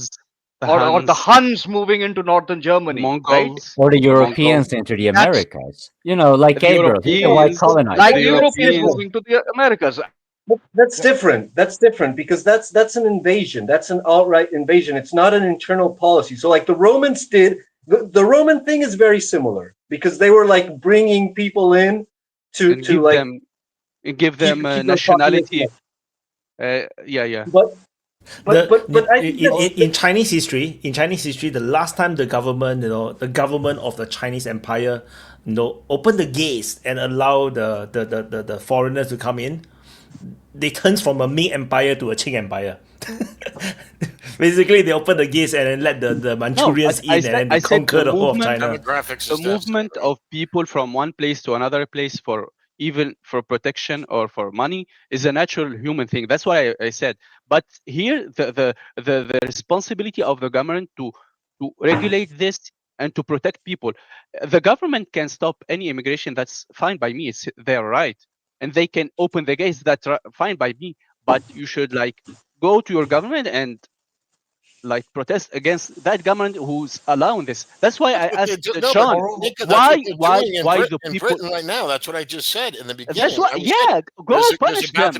or the Huns moving into northern Germany, Mongols, or the the Mongols. Europeans into the That's Americas. You know, like The Gabriel, he's a white Europeans, colonizer. like the the Europeans Europeans. moving to the Americas. But that's different. That's different because that's an invasion. That's an outright invasion. It's not an internal policy. So like the Romans did, the Roman thing is very similar because they were like bringing people in to and give like them give keep them keep their nationality. population. Yeah. But I think in Chinese history, the last time the government, the government of the Chinese Empire, opened the gates and allow the foreigners to come in, they turned from a Ming Empire to a Qing Empire. Basically, they opened the gates and then let the Manchurians in, and then they conquer the whole of China. The movement of people from one place to another place for even for protection or for money is a natural human thing. That's why I said. But here, the responsibility of the government to regulate this and to protect people. The government can stop any immigration. That's fine by me. It's their right, and they can open the gates. That's fine by me. But you should go to your government and protest against that government who's allowing this. That's why I asked Sean, Nika, why the the in people Britain right now? That's what I just said in the beginning. That's what, go punish them.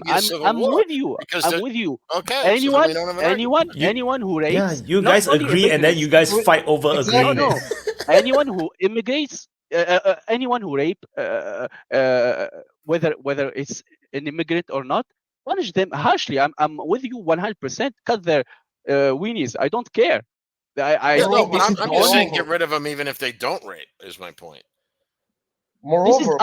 I'm war with you. because I'm with you. Okay. Anyone, so then we don't have an anyone who rapes. Yeah, you guys agree, and then you guys fight over agreeing. No. Anyone who immigrates, anyone who rape, whether it's an immigrant or not, punish them harshly. I'm with you 100%. Cut their weenies. I don't care. I think but I'm just saying get rid of them even if they don't rape. Is my point. Moreover,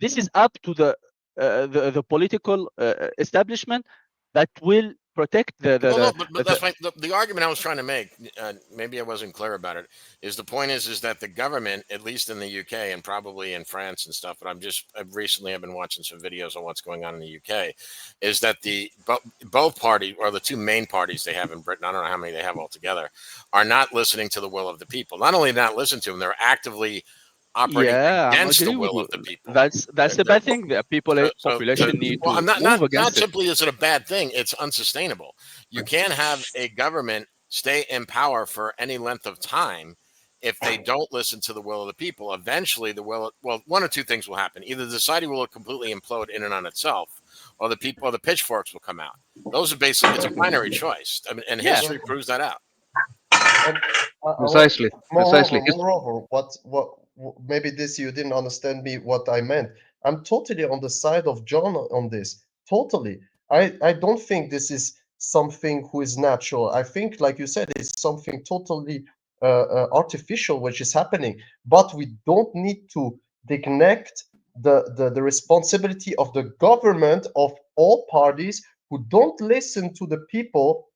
this is up to the political establishment that will protect but that's the argument I was trying to make. Maybe I wasn't clear about it. Is the point is that the government, at least in the UK and probably in France and stuff, but I've recently been watching some videos on what's going on in the UK, is that both parties, or the two main parties they have in Britain, I don't know how many they have altogether, are not listening to the will of the people. Not only not listen to them, they're actively operating against the will of the people. That's the bad thing. The population need to move against it. Not simply is it a bad thing, it's unsustainable. You can't have a government stay in power for any length of time if they don't listen to the will of the people. Eventually, one or two things will happen. Either the society will completely implode in and on itself, or the pitchforks will come out. Those are basically, it's a binary choice. I mean, and history proves that out. Precisely. Moreover, what maybe this you didn't understand me what I meant. I'm totally on the side of John on this. Totally. I don't think this is something who is natural. I think, like you said, it's something totally artificial which is happening. But we don't need to neglect the responsibility of the government of all parties who don't listen to the people.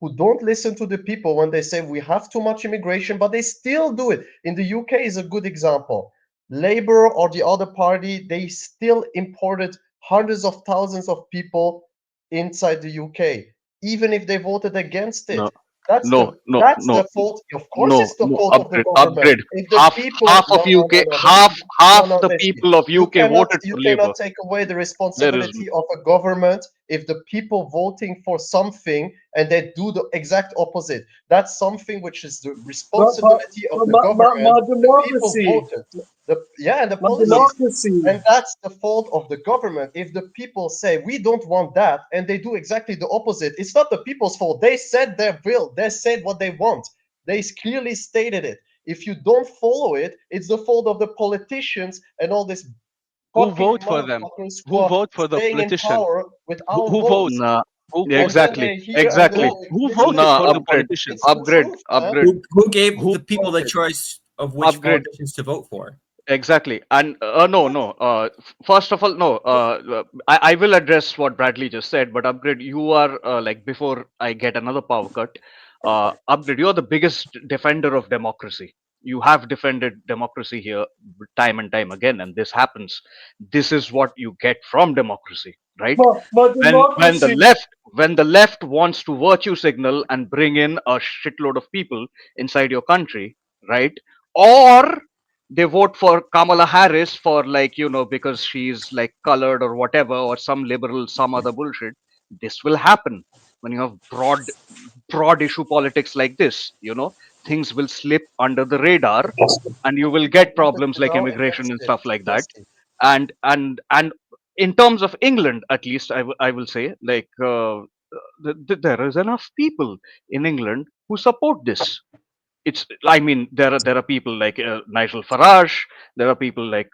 When they say we have too much immigration, but they still do it. In the UK is a good example. Labour or the other party, they still imported hundreds of thousands of people inside the UK, even if they voted against it. That's the fault. Of course, it's the fault of the government. If the people, half of the people of UK voted for Labour. You cannot take away the responsibility of a government if the people voting for something and they do the exact opposite. That's something which is the responsibility of the government. Democracy. The people voted. And the policies. And that's the fault of the government. If the people say we don't want that and they do exactly the opposite, it's not the people's fault. They said their will. They said what they want. They clearly stated it. If you don't follow it, it's the fault of the politicians and all this. Who vote for them? Who vote for the politician? Who votes? Exactly. Who voted for the politicians? Upgrade. Who gave the people the choice of which politicians to vote for? Exactly. And no. First of all, no. I will address what Bradley just said, but Upgrade, you are before I get another power cut. Upgrade, you're the biggest defender of democracy. You have defended democracy here time and time again, and this happens. This is what you get from democracy, right? But when the left wants to virtue signal and bring in a shitload of people inside your country, right? Or they vote for Kamala Harris for like, because she's like colored or whatever, or some liberal, some other bullshit. This will happen when you have broad issue politics like this. Things will slip under the radar, and you will get problems like immigration and stuff like that. And in terms of England, at least I will say, like, there is enough people in England who support this. There are people like Nigel Farage. There are people like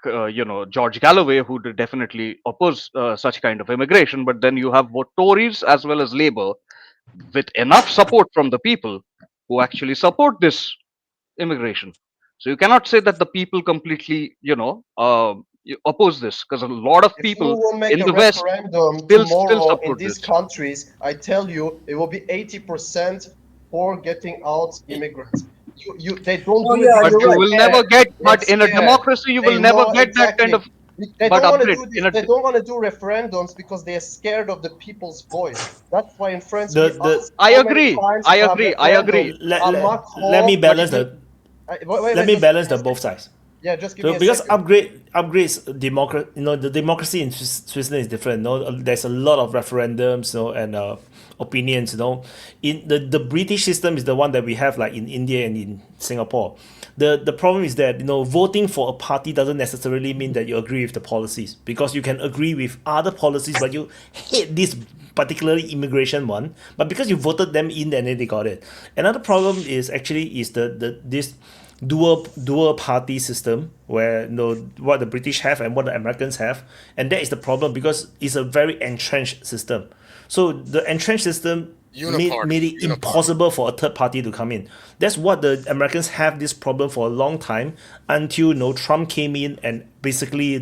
George Galloway who definitely oppose such kind of immigration. But then you have both Tories as well as Labour with enough support from the people who actually support this immigration. So you cannot say that the people completely oppose this, because a lot of If people you will make in a the West referendum still tomorrow in support these this. countries, I tell you, it will be 80% for getting out immigrants. They don't do it. But you will never get. But in a democracy, you will never get that kind of. They But don't want to upgrade do in this. a They don't want to do referendums because they are scared of the people's voice. That's why in France I agree. I agree. Let me balance the. Let me balance the both sides. Yeah, just give so me a because second. upgrades the democracy in Switzerland is different. There's a lot of referendums, and opinions. In the British system is the one that we have like in India and in Singapore. The problem is that voting for a party doesn't necessarily mean that you agree with the policies, because you can agree with other policies but you hate this particularly immigration one, but because you voted them in and then they got it. Another problem is this dual party system where what the British have and what the Americans have, and that is the problem because it's a very entrenched system. So the entrenched system made it impossible for a third party to come in. That's what the Americans have this problem for a long time, until Trump came in and basically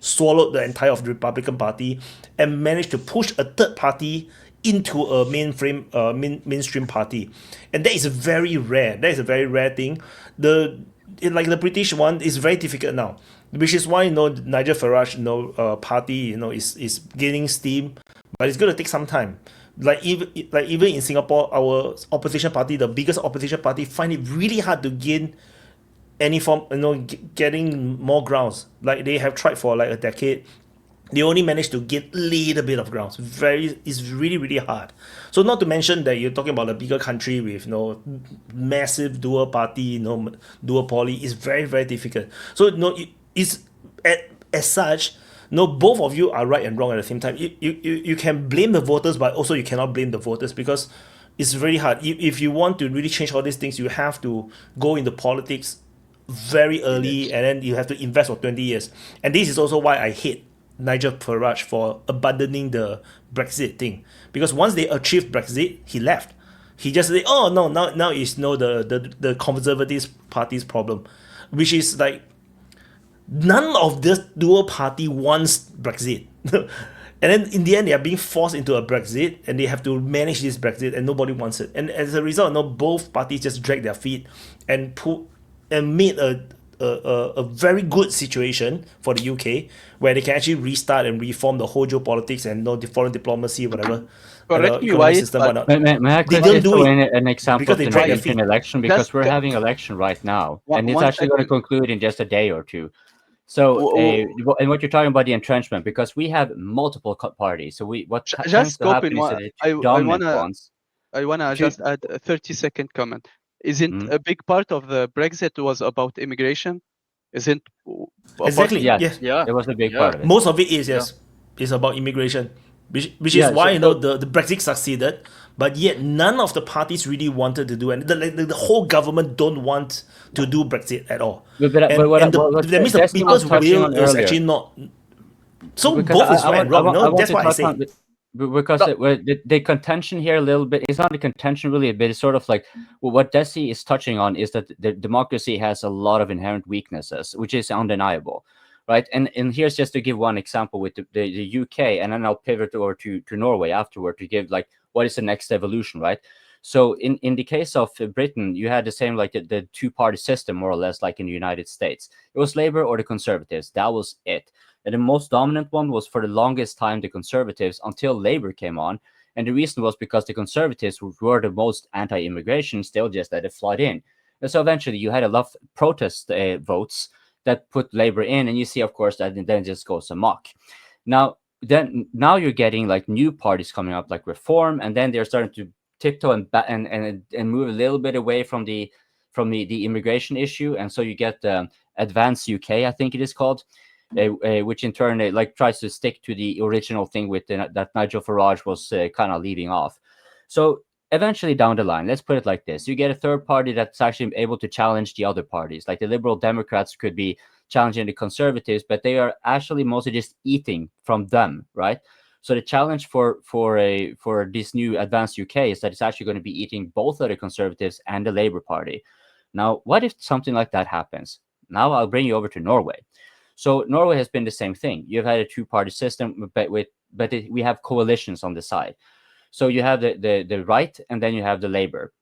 swallowed the entire of the Republican Party and managed to push a third party into a mainstream party, and that is very rare. That is a very rare thing. Like the British one is very difficult now, which is why Nigel Farage party is gaining steam, but it's going to take some time. Like even in Singapore, our opposition party, the biggest opposition party, find it really hard to gain any form, getting more grounds. Like they have tried for like a decade. They only managed to get a little bit of grounds. It's really, really hard. So not to mention that you're talking about a bigger country with massive dual party, duopoly. Is very, very difficult. So it's as such. Both of you are right and wrong at the same time. You can blame the voters, but also you cannot blame the voters because it's very hard. If you want to really change all these things, you have to go into politics very early, and then you have to invest for 20 years. And this is also why I hate Nigel Farage for abandoning the Brexit thing, because once they achieved Brexit, he left. He just said, "Oh no, now it's the Conservative Party's problem," which is like none of this dual party wants Brexit. And then in the end, they are being forced into a Brexit, and they have to manage this Brexit, and nobody wants it. And as a result, both parties just drag their feet and made a very good situation for the UK, where they can actually restart and reform the whole geopolitics and the foreign diplomacy, whatever. Correct me, Wyatt, may I quickly throw in an example of the European election, because we're having election right now, and it's actually going to conclude in just a day or two. So, and what you're talking about the entrenchment, because we have multiple parties. So what tends to happen is that the dominant ones. I wanna just add a 30-second comment. Isn't a big part of the Brexit was about immigration? Isn't exactly? Yes. Yeah, it was a big part of it. Most of it is is about immigration, which is why the Brexit succeeded, but yet none of the parties really wanted to do, and the whole government don't want to do Brexit at all. That means the people's will is actually not. So both is right and wrong. That's why I say. Because the contention here a little bit, it's not a contention really, but it's sort of like what Desi is touching on is that the democracy has a lot of inherent weaknesses, which is undeniable, right? And here's just to give one example with the UK, and then I'll pivot over to Norway afterward to give like what is the next evolution, right? So in the case of Britain, you had the same like the two-party system more or less like in the United States. It was Labour or the Conservatives. That was it. And the most dominant one was for the longest time the Conservatives until Labour came on. And the reason was because the Conservatives were the most anti-immigration, still just let it flood in. And so eventually you had a lot of protest votes that put Labor in, and you see, of course, that it then just goes amok. Now you're getting like new parties coming up, like Reform, and then they're starting to tiptoe and move a little bit away from the immigration issue, and so you get Advance UK, I think it is called, which in turn like tries to stick to the original thing with that Nigel Farage was kind of leaving off. So eventually down the line, let's put it like this, you get a third party that's actually able to challenge the other parties. Like the Liberal Democrats could be challenging the Conservatives, but they are actually mostly just eating from them, right? So the challenge for this new Advanced UK is that it's actually going to be eating both of the Conservatives and the Labour Party. Now, what if something like that happens? Now I'll bring you over to Norway. So Norway has been the same thing. You've had a two-party system, but we have coalitions on the side. So you have the right, and then you have the Labour,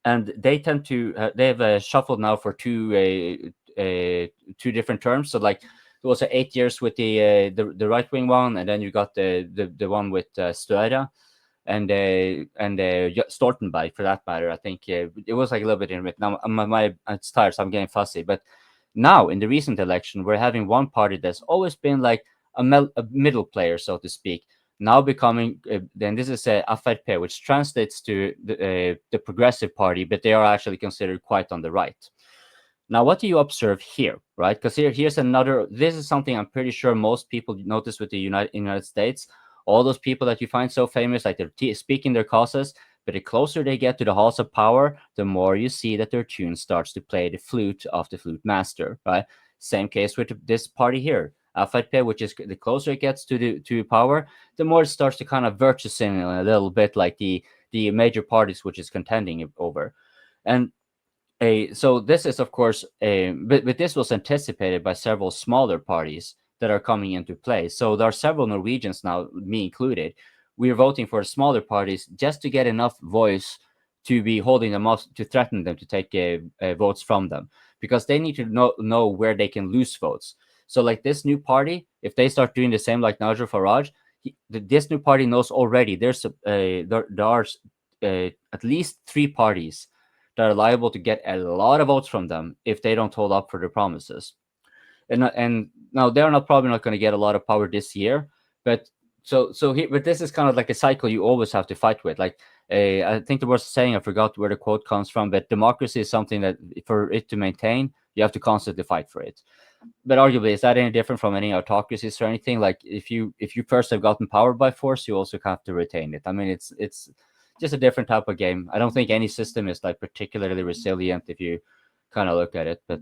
and they tend to they have shuffled now for two different terms. So like there was 8 years with the right wing one, and then you got the one with Støre and Stoltenberg, for that matter. I think it was like a little bit in it. Now it's tired, so I'm getting fussy. But now in the recent election, we're having one party that's always been like a middle player, so to speak, now becoming then this is FRP, which translates to the Progressive Party, but they are actually considered quite on the right. Now, what do you observe here, right? Because here's another. This is something I'm pretty sure most people notice with the United States. All those people that you find so famous, like they're speaking their causes, but the closer they get to the halls of power, the more you see that their tune starts to play the flute of the flute master, right? Same case with this party here. FRP, which is the closer it gets to power, the more it starts to kind of virtuous in a little bit like the major parties which is contending over. And so this is, of course, but this was anticipated by several smaller parties that are coming into play. So there are several Norwegians now, me included. We are voting for smaller parties just to get enough voice to be holding them up, to threaten them to take votes from them, because they need to know where they can lose votes. So like this new party, if they start doing the same like Nigel Farage, this new party knows already there are at least 3 parties that are liable to get a lot of votes from them if they don't hold up for their promises. And now they're probably not going to get a lot of power this year, but but this is kind of like a cycle you always have to fight with. Like I think there was a saying, I forgot where the quote comes from, but democracy is something that for it to maintain, you have to constantly fight for it. But arguably, is that any different from any autocracies or anything? Like if you first have gotten power by force, you also have to retain it. I mean, it's just a different type of game. I don't think any system is like particularly resilient if you kind of look at it. But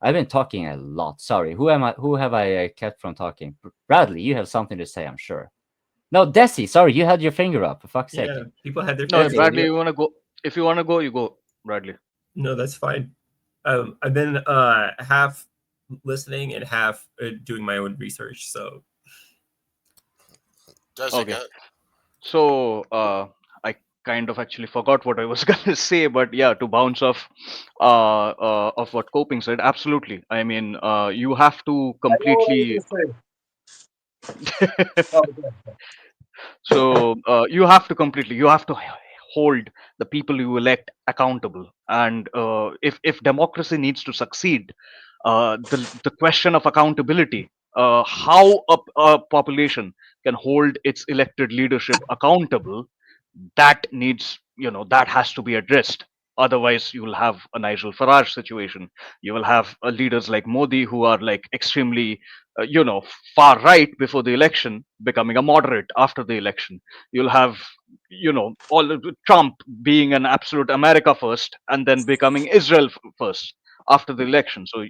I've been talking a lot. Sorry. Who have I kept from talking? Bradley, you have something to say, I'm sure. No, Desi, sorry, you had your finger up, for fuck's sake. Yeah, people had their No, Bradley, you want to go? If you want to go, you go, Bradley. No, that's fine. I've been half listening and half doing my own research. So, okay. So I kind of actually forgot what I was going to say, but yeah, to bounce off of what Coping said, absolutely. I mean, you have to completely. So you have to hold the people you elect accountable, and if democracy needs to succeed, the question of accountability, how a population can hold its elected leadership accountable, that needs, that has to be addressed. Otherwise you will have a Nigel Farage situation. You will have leaders like Modi who are like extremely far right before the election, becoming a moderate after the election. You'll have all of Trump being an absolute America first and then becoming Israel first after the election. So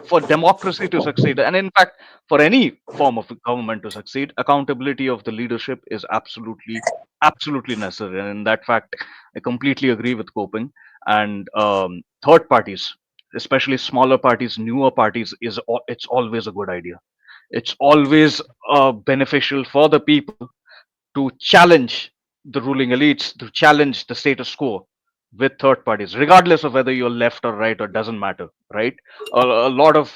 for democracy to succeed, and in fact for any form of government to succeed, accountability of the leadership is absolutely necessary. And in that fact, I completely agree with Coping. And third parties, especially smaller parties, newer parties, it's always a good idea. It's always beneficial for the people to challenge the ruling elites, to challenge the status quo with third parties, regardless of whether you're left or right, or doesn't matter, right? A lot of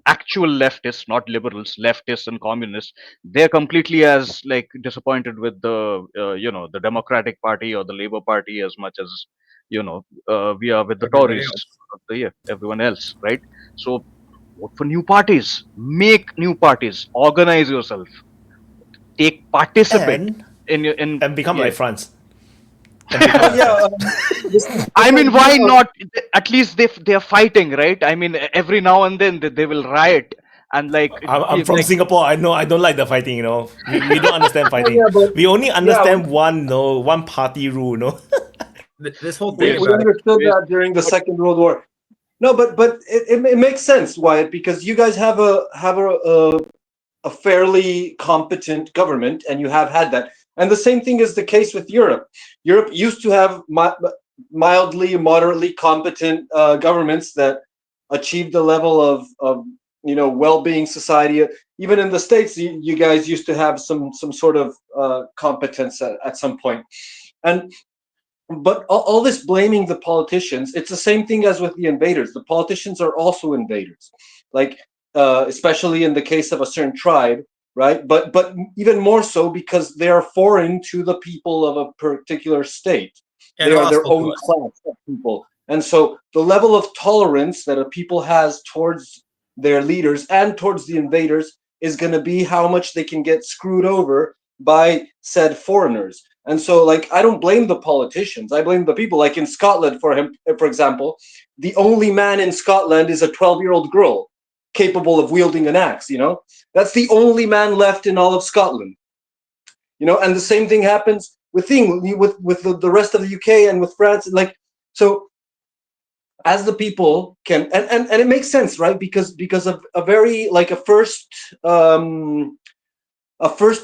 actual leftists, not liberals, leftists and communists, they're completely as like disappointed with the the Democratic Party or the Labour Party as much as we are with the Everybody Tories, else. everyone else, right? So vote for new parties, make new parties, organize yourself, participate and in become yeah. like France. And become like Yeah, France. I mean, why not? At least they are fighting, right? I mean, every now and then they will riot and I'm from Singapore. I know I don't like the fighting. We don't understand fighting. yeah, but We only yeah, understand one party rule. This whole thing we Waste, about it. understood waste. that during the But Second World War. No, but it makes sense, Wyatt, because you guys have a fairly competent government, and you have had that. And the same thing is the case with Europe. Europe used to have mildly, moderately competent governments that achieved the level of well-being society. Even in the States, you guys used to have some sort of competence at some point. And but all this blaming the politicians, it's the same thing as with the invaders. The politicians are also invaders, like especially in the case of a certain tribe, right? But even more so because they are foreign to the people of a particular state. And They are their hostile to own us. class of people, and so the level of tolerance that a people has towards their leaders and towards the invaders is going to be how much they can get screwed over by said foreigners. And so, like, I don't blame the politicians. I blame the people. Like in Scotland, for example, the only man in Scotland is a 12-year-old girl capable of wielding an axe. That's the only man left in all of Scotland. And the same thing happens with the rest of the UK and with France. Like, so as the people can, and it makes sense, right? Because of a very like a first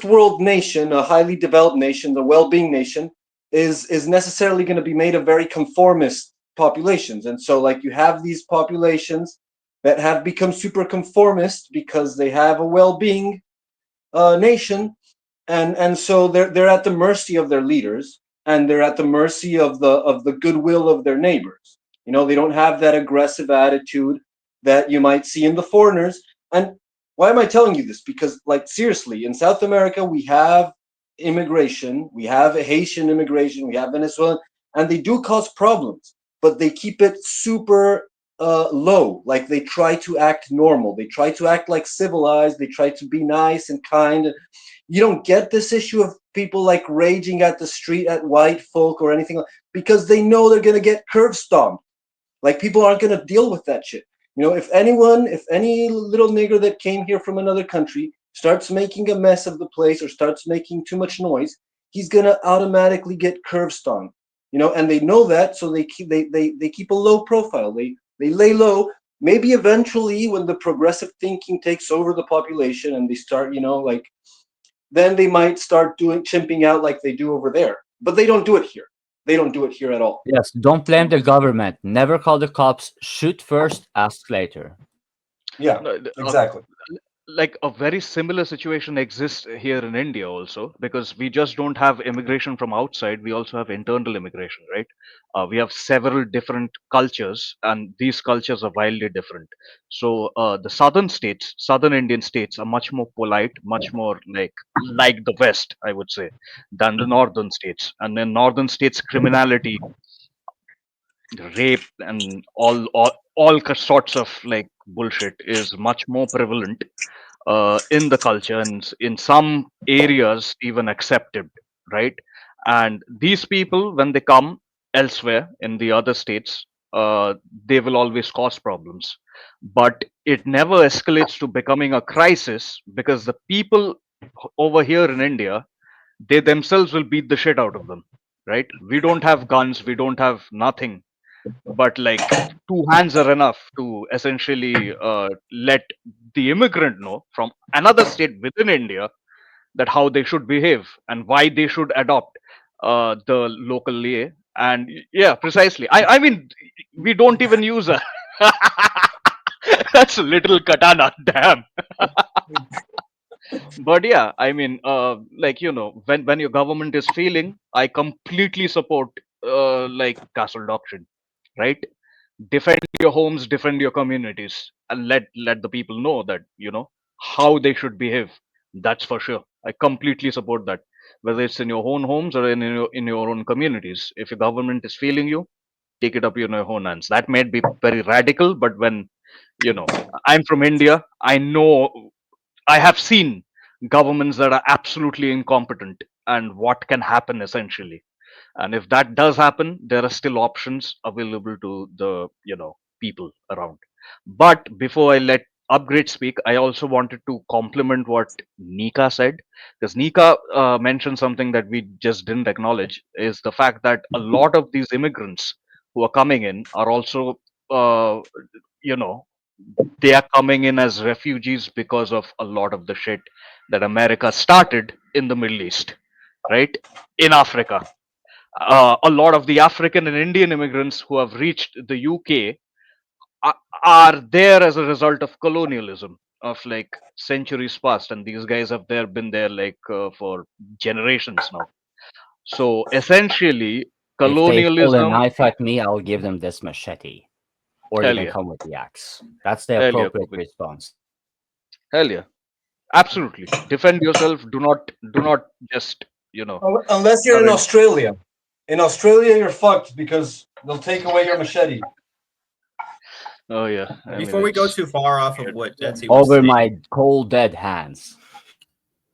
world nation, a highly developed nation, the well-being nation, is necessarily going to be made of very conformist populations. And so like you have these populations that have become super conformist because they have a well-being nation, and so they're at the mercy of their leaders, and they're at the mercy of the goodwill of their neighbors. They don't have that aggressive attitude that you might see in the foreigners. And why am I telling you this? Because, like, seriously, in South America we have immigration, we have Haitian immigration, we have Venezuelan, and they do cause problems, but they keep it super low. Like, they try to act normal, they try to act like civilized, they try to be nice and kind. You don't get this issue of people like raging at the street at white folk or anything, because they know they're going to get curb stomped. Like, people aren't going to deal with that shit. If any little nigger that came here from another country starts making a mess of the place or starts making too much noise, he's going to automatically get curb stomped. And they know that, so they keep a low profile. They lay low. Maybe eventually, when the progressive thinking takes over the population and they start, like, then they might start chimping out like they do over there. But they don't do it here. They don't do it here at all. Yes, don't blame the government. Never call the cops. Shoot first, ask later. Yeah, exactly. Like a very similar situation exists here in India also, because we just don't have immigration from outside. We also have internal immigration, right? We have several different cultures, and these cultures are wildly different. So the southern Indian states are much more polite, much more like the West, I would say, than the northern states. And then northern states, criminality, rape, and all sorts of bullshit is much more prevalent in the culture, and in some areas even accepted, right? And these people, when they come elsewhere in the other states, they will always cause problems, but it never escalates to becoming a crisis, because the people over here in India, they themselves will beat the shit out of them, right? We don't have guns, we don't have nothing, but two hands are enough to essentially let the immigrant know from another state within India that how they should behave and why they should adopt the local lay. And yeah, precisely. I mean, we don't even use a that's a little katana, damn. But yeah, I mean, when your government is failing, I completely support castle doctrine, right? Defend your homes, defend your communities, and let the people know that how they should behave. That's for sure. I completely support that, whether it's in your own homes or in your own communities. If your government is failing you, take it up in your own hands. That may be very radical, but when I'm from India, I know, I have seen governments that are absolutely incompetent and what can happen essentially. And if that does happen, there are still options available to the people around. But before I let Upgrade speak, I also wanted to compliment what Nika said, because Nika mentioned something that we just didn't acknowledge, is the fact that a lot of these immigrants who are coming in are also uh, you know they are coming in as refugees because of a lot of the shit that America started in the Middle East, right? In Africa. A lot of the African and Indian immigrants who have reached the UK are there as a result of colonialism of like centuries past, and these guys have been there like for generations now. So essentially, If they pull a colonialism. knife at me, I'll give them this machete, or they Hell can yeah, come with the axe. That's the hell yeah, appropriate Kobe. response. Hell yeah, absolutely. Defend yourself. Do not just Unless you're I in mean, Australia. In Australia, you're fucked because they'll take away your machete. oh yeah, I mean Before we go it's too far off of shit. what Jesse was Over saying, my cold dead hands.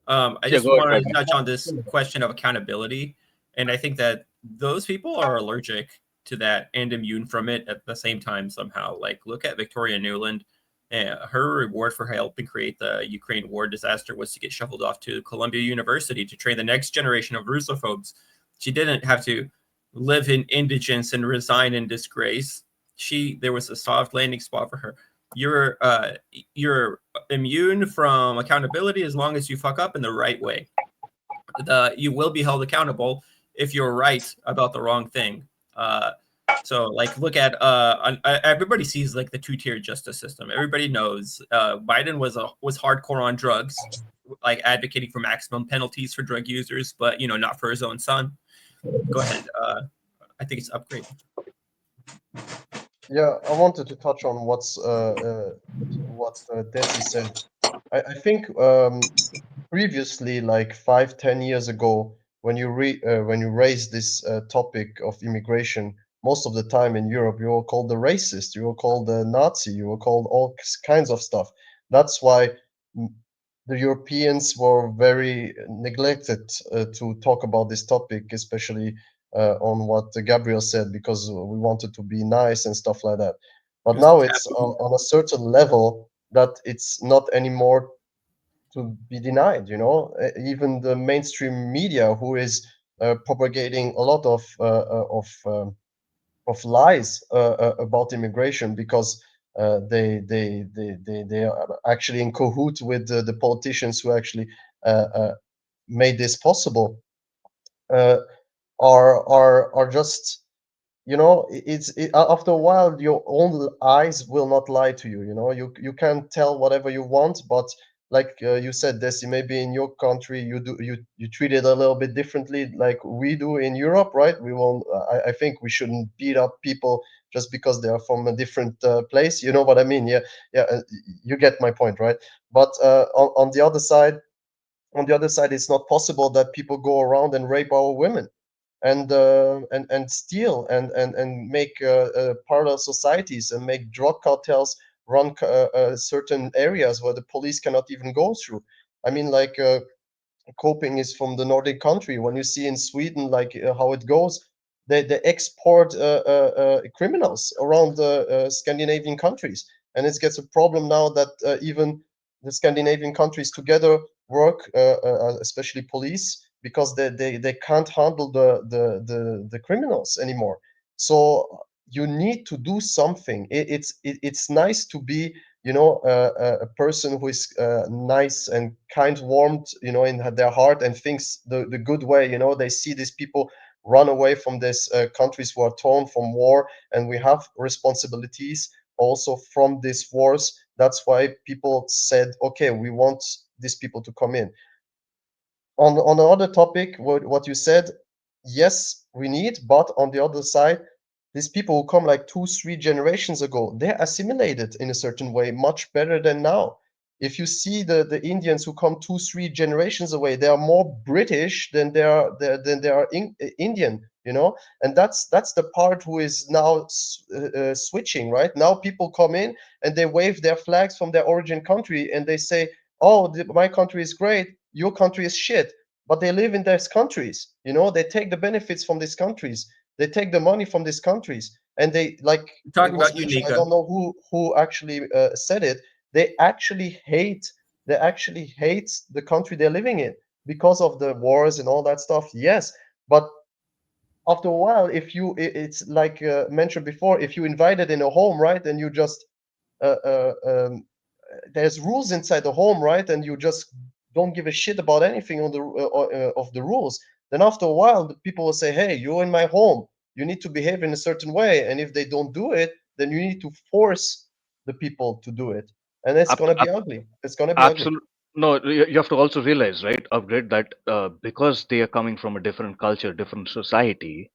I Yeah, just go ahead, wanted to Bradley. touch on this question of accountability, and I think that those people are allergic to that and immune from it at the same time somehow. Like, look at Victoria Nuland. Her reward for helping create the Ukraine war disaster was to get shuffled off to Columbia University to train the next generation of Russophobes. She didn't have to live in indigence and resign in disgrace. There was a soft landing spot for her. You're immune from accountability as long as you fuck up in the right way. You will be held accountable if you're right about the wrong thing. So like look at everybody sees like the two-tier justice system. Everybody knows Biden was hardcore on drugs, like advocating for maximum penalties for drug users, but not for his own son. Go ahead. I think it's Upgrade. Yeah, I wanted to touch on what Desi said. I think previously, like 5-10 years ago, when you raised this topic of immigration, most of the time in Europe, you were called the racist, you were called the Nazi, you were called all kinds of stuff. That's why the Europeans were very neglected to talk about this topic, especially on what Gabriel said, because we wanted to be nice and stuff like that. But now it's on a certain level that it's not anymore to be denied. Even the mainstream media, who is propagating a lot of lies about immigration, because they are actually in cahoot with the politicians who actually made this possible, uh, are just after a while your own eyes will not lie to you. You can tell whatever you want, but like you said, Desi, maybe in your country you treat it a little bit differently, like we do in Europe, right? We won't. I think we shouldn't beat up people just because they are from a different place. You know what I mean? Yeah, yeah. You get my point, right? But on the other side, it's not possible that people go around and rape our women and steal and make parallel societies and make drug cartels run certain areas where the police cannot even go through. I mean, like coping is from the Nordic country. When you see in Sweden, like how it goes, they export criminals around the Scandinavian countries, and it gets a problem now that even the Scandinavian countries together work, especially police, because they can't handle the criminals anymore. So you need to do something. It's nice to be a person who is nice and kind, warmed, in their heart, and thinks the good way. They see these people run away from these countries who are torn from war, and we have responsibilities also from these wars. That's why people said, okay, we want these people to come in. On another topic, what you said, yes, we need, but on the other side, these people who come like 2-3 generations ago, they're assimilated in a certain way much better than now. If you see the Indians who come 2-3 generations away, they are more British than they are Indian. And that's the part who is now switching. Right now people come in and they wave their flags from their origin country and they say, oh, my country is great, your country is shit, but they live in those countries. They take the benefits from these countries, they take the money from these countries, and they, like, talking about you, Nika. I don't know who actually said it. They actually hate the country they're living in because of the wars and all that stuff. Yes, but after a while, if it's like mentioned before, if you invited in a home, right, and you just there's rules inside the home, right, and you just don't give a shit about anything on the of the rules, then after a while the people will say, hey, you're in my home, you need to behave in a certain way, and if they don't do it, then you need to force the people to do it, and it's going to be ugly. It's going to be ugly. No, you have to also realize, right, Upgrade, that because they are coming from a different culture, different society,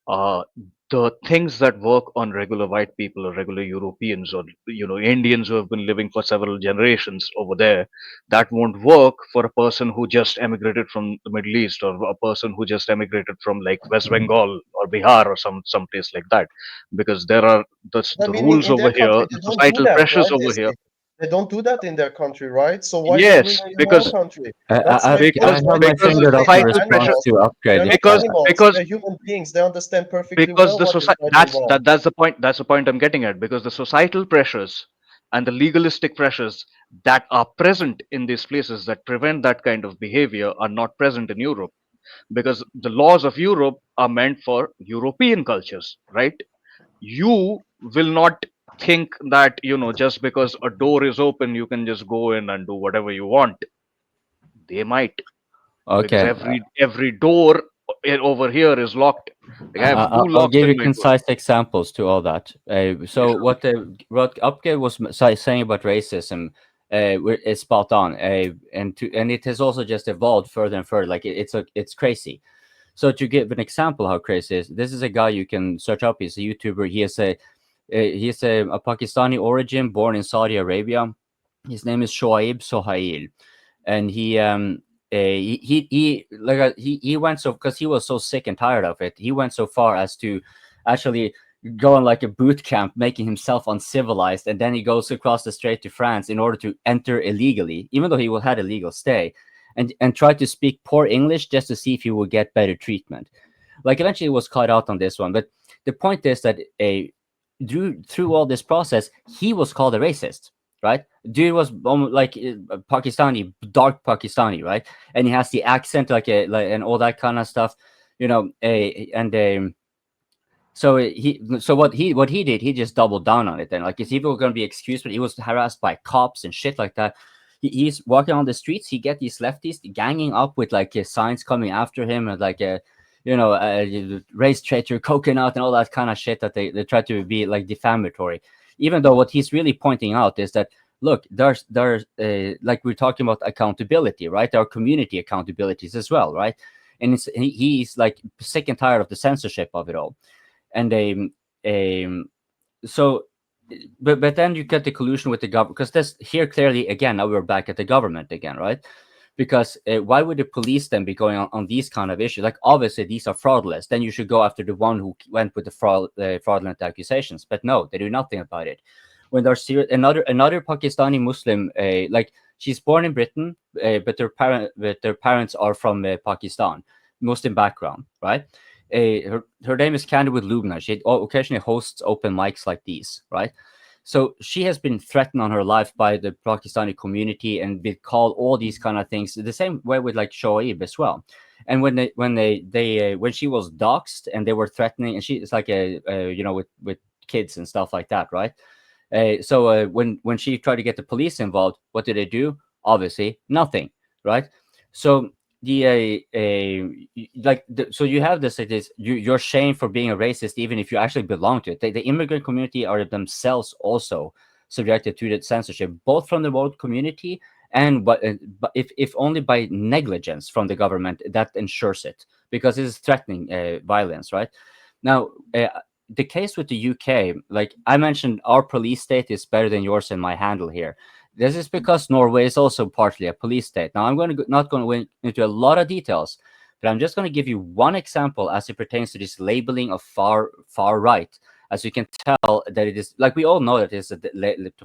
the things that work on regular white people or regular Europeans or Indians who have been living for several generations over there, that won't work for a person who just emigrated from the Middle East, or a person who just emigrated from like West Bengal or Bihar or some place like that, because there are the rules in over their country here, they the don't do societal that, pressures right? over here. They don't do that in their country, right? So why are you doing Yes, it in your own because country? I That's my point, have right? my because People the finger say up in they're societal response pressure, animals. to They're Upgrade. not animals. because They're human beings. They understand perfectly because well the what is society, right and wrong. that's the point I'm getting at, because the societal pressures and the legalistic pressures that are present in these places that prevent that kind of behavior are not present in Europe, because the laws of Europe are meant for European cultures, right? You will not think that just because a door is open you can just go in and do whatever you want. They might, because Okay, every door over here is locked. Like, I have two I'll locks give you in my door. concise examples to all that. So what Upke was saying about racism is spot on, and it has also just evolved further and further. Like it's crazy. So to give an example how crazy it is, this is a guy you can search up. He's a YouTuber. He's a Pakistani origin, born in Saudi Arabia. His name is Shoaib Sohail, and he went so, because he was so sick and tired of it, he went so far as to actually go on like a boot camp, making himself uncivilized, and then he goes across the strait to France in order to enter illegally, even though he had a legal stay, and try to speak poor English just to see if he would get better treatment. Like, eventually he was caught out on this one, but the point is that through all this process, he was called a racist, right? Dude was like Pakistani, dark Pakistani, right? And he has the accent, and all that kind of stuff, so what he did, he just doubled down on it. Then, like, his people were going to be excused, but he was harassed by cops and shit like that. He's walking on the streets. He get these lefties ganging up with like signs coming after him, and like race traitor, coconut, and all that kind of shit that they try to be like defamatory. Even though what he's really pointing out is that, look, there's like we're talking about accountability, right? There are community accountabilities as well, right? And he's like sick and tired of the censorship of it all. And so but then you get the collusion with the government, because this here clearly, again, now we're back at the government again, right? Because why would the police then be going on these kind of issues? Like, obviously these are fraudulent, then you should go after the one who went with the fraudulent accusations. But no, they do nothing about it. When there's another Pakistani Muslim, like, she's born in Britain, but their parents are from Pakistan, Muslim background, right? Her name is Candid Lubna. She occasionally hosts open mics like these, right? So she has been threatened on her life by the Pakistani community and been called all these kind of things. The same way with like Shoaib as well. And when she was doxxed and they were threatening, and it's like with kids and stuff like that, right? So when she tried to get the police involved, what did they do? Obviously nothing, right? So so you have this, you're shamed for being a racist even if you actually belong to it. The immigrant community are themselves also subjected to the censorship, both from the world community and but if only by negligence from the government that ensures it, because it is threatening violence, right? Now the case with the UK, like I mentioned, our police state is better than yours in my handle here. This is because Norway is also partly a police state. Now, I'm not going to go into a lot of details, But I'm just going to give you one example as it pertains to this labeling of far right. As you can tell, that it is, like, we all know that it's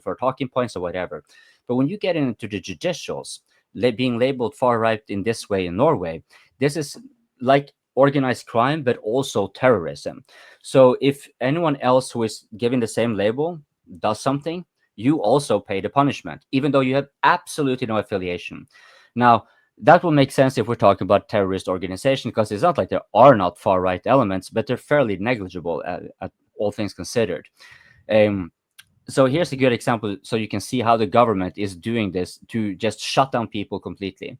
for talking points or whatever. But when you get into the judicials, being labeled far right in this way in Norway, this is like organized crime, but also terrorism. So if anyone else who is given the same label does something, you also pay the punishment, even though you have absolutely no affiliation. Now, that will make sense if we're talking about terrorist organization, because it's not like there are not far right elements, but they're fairly negligible at all things considered. So here's a good example, so you can see how the government is doing this to just shut down people completely.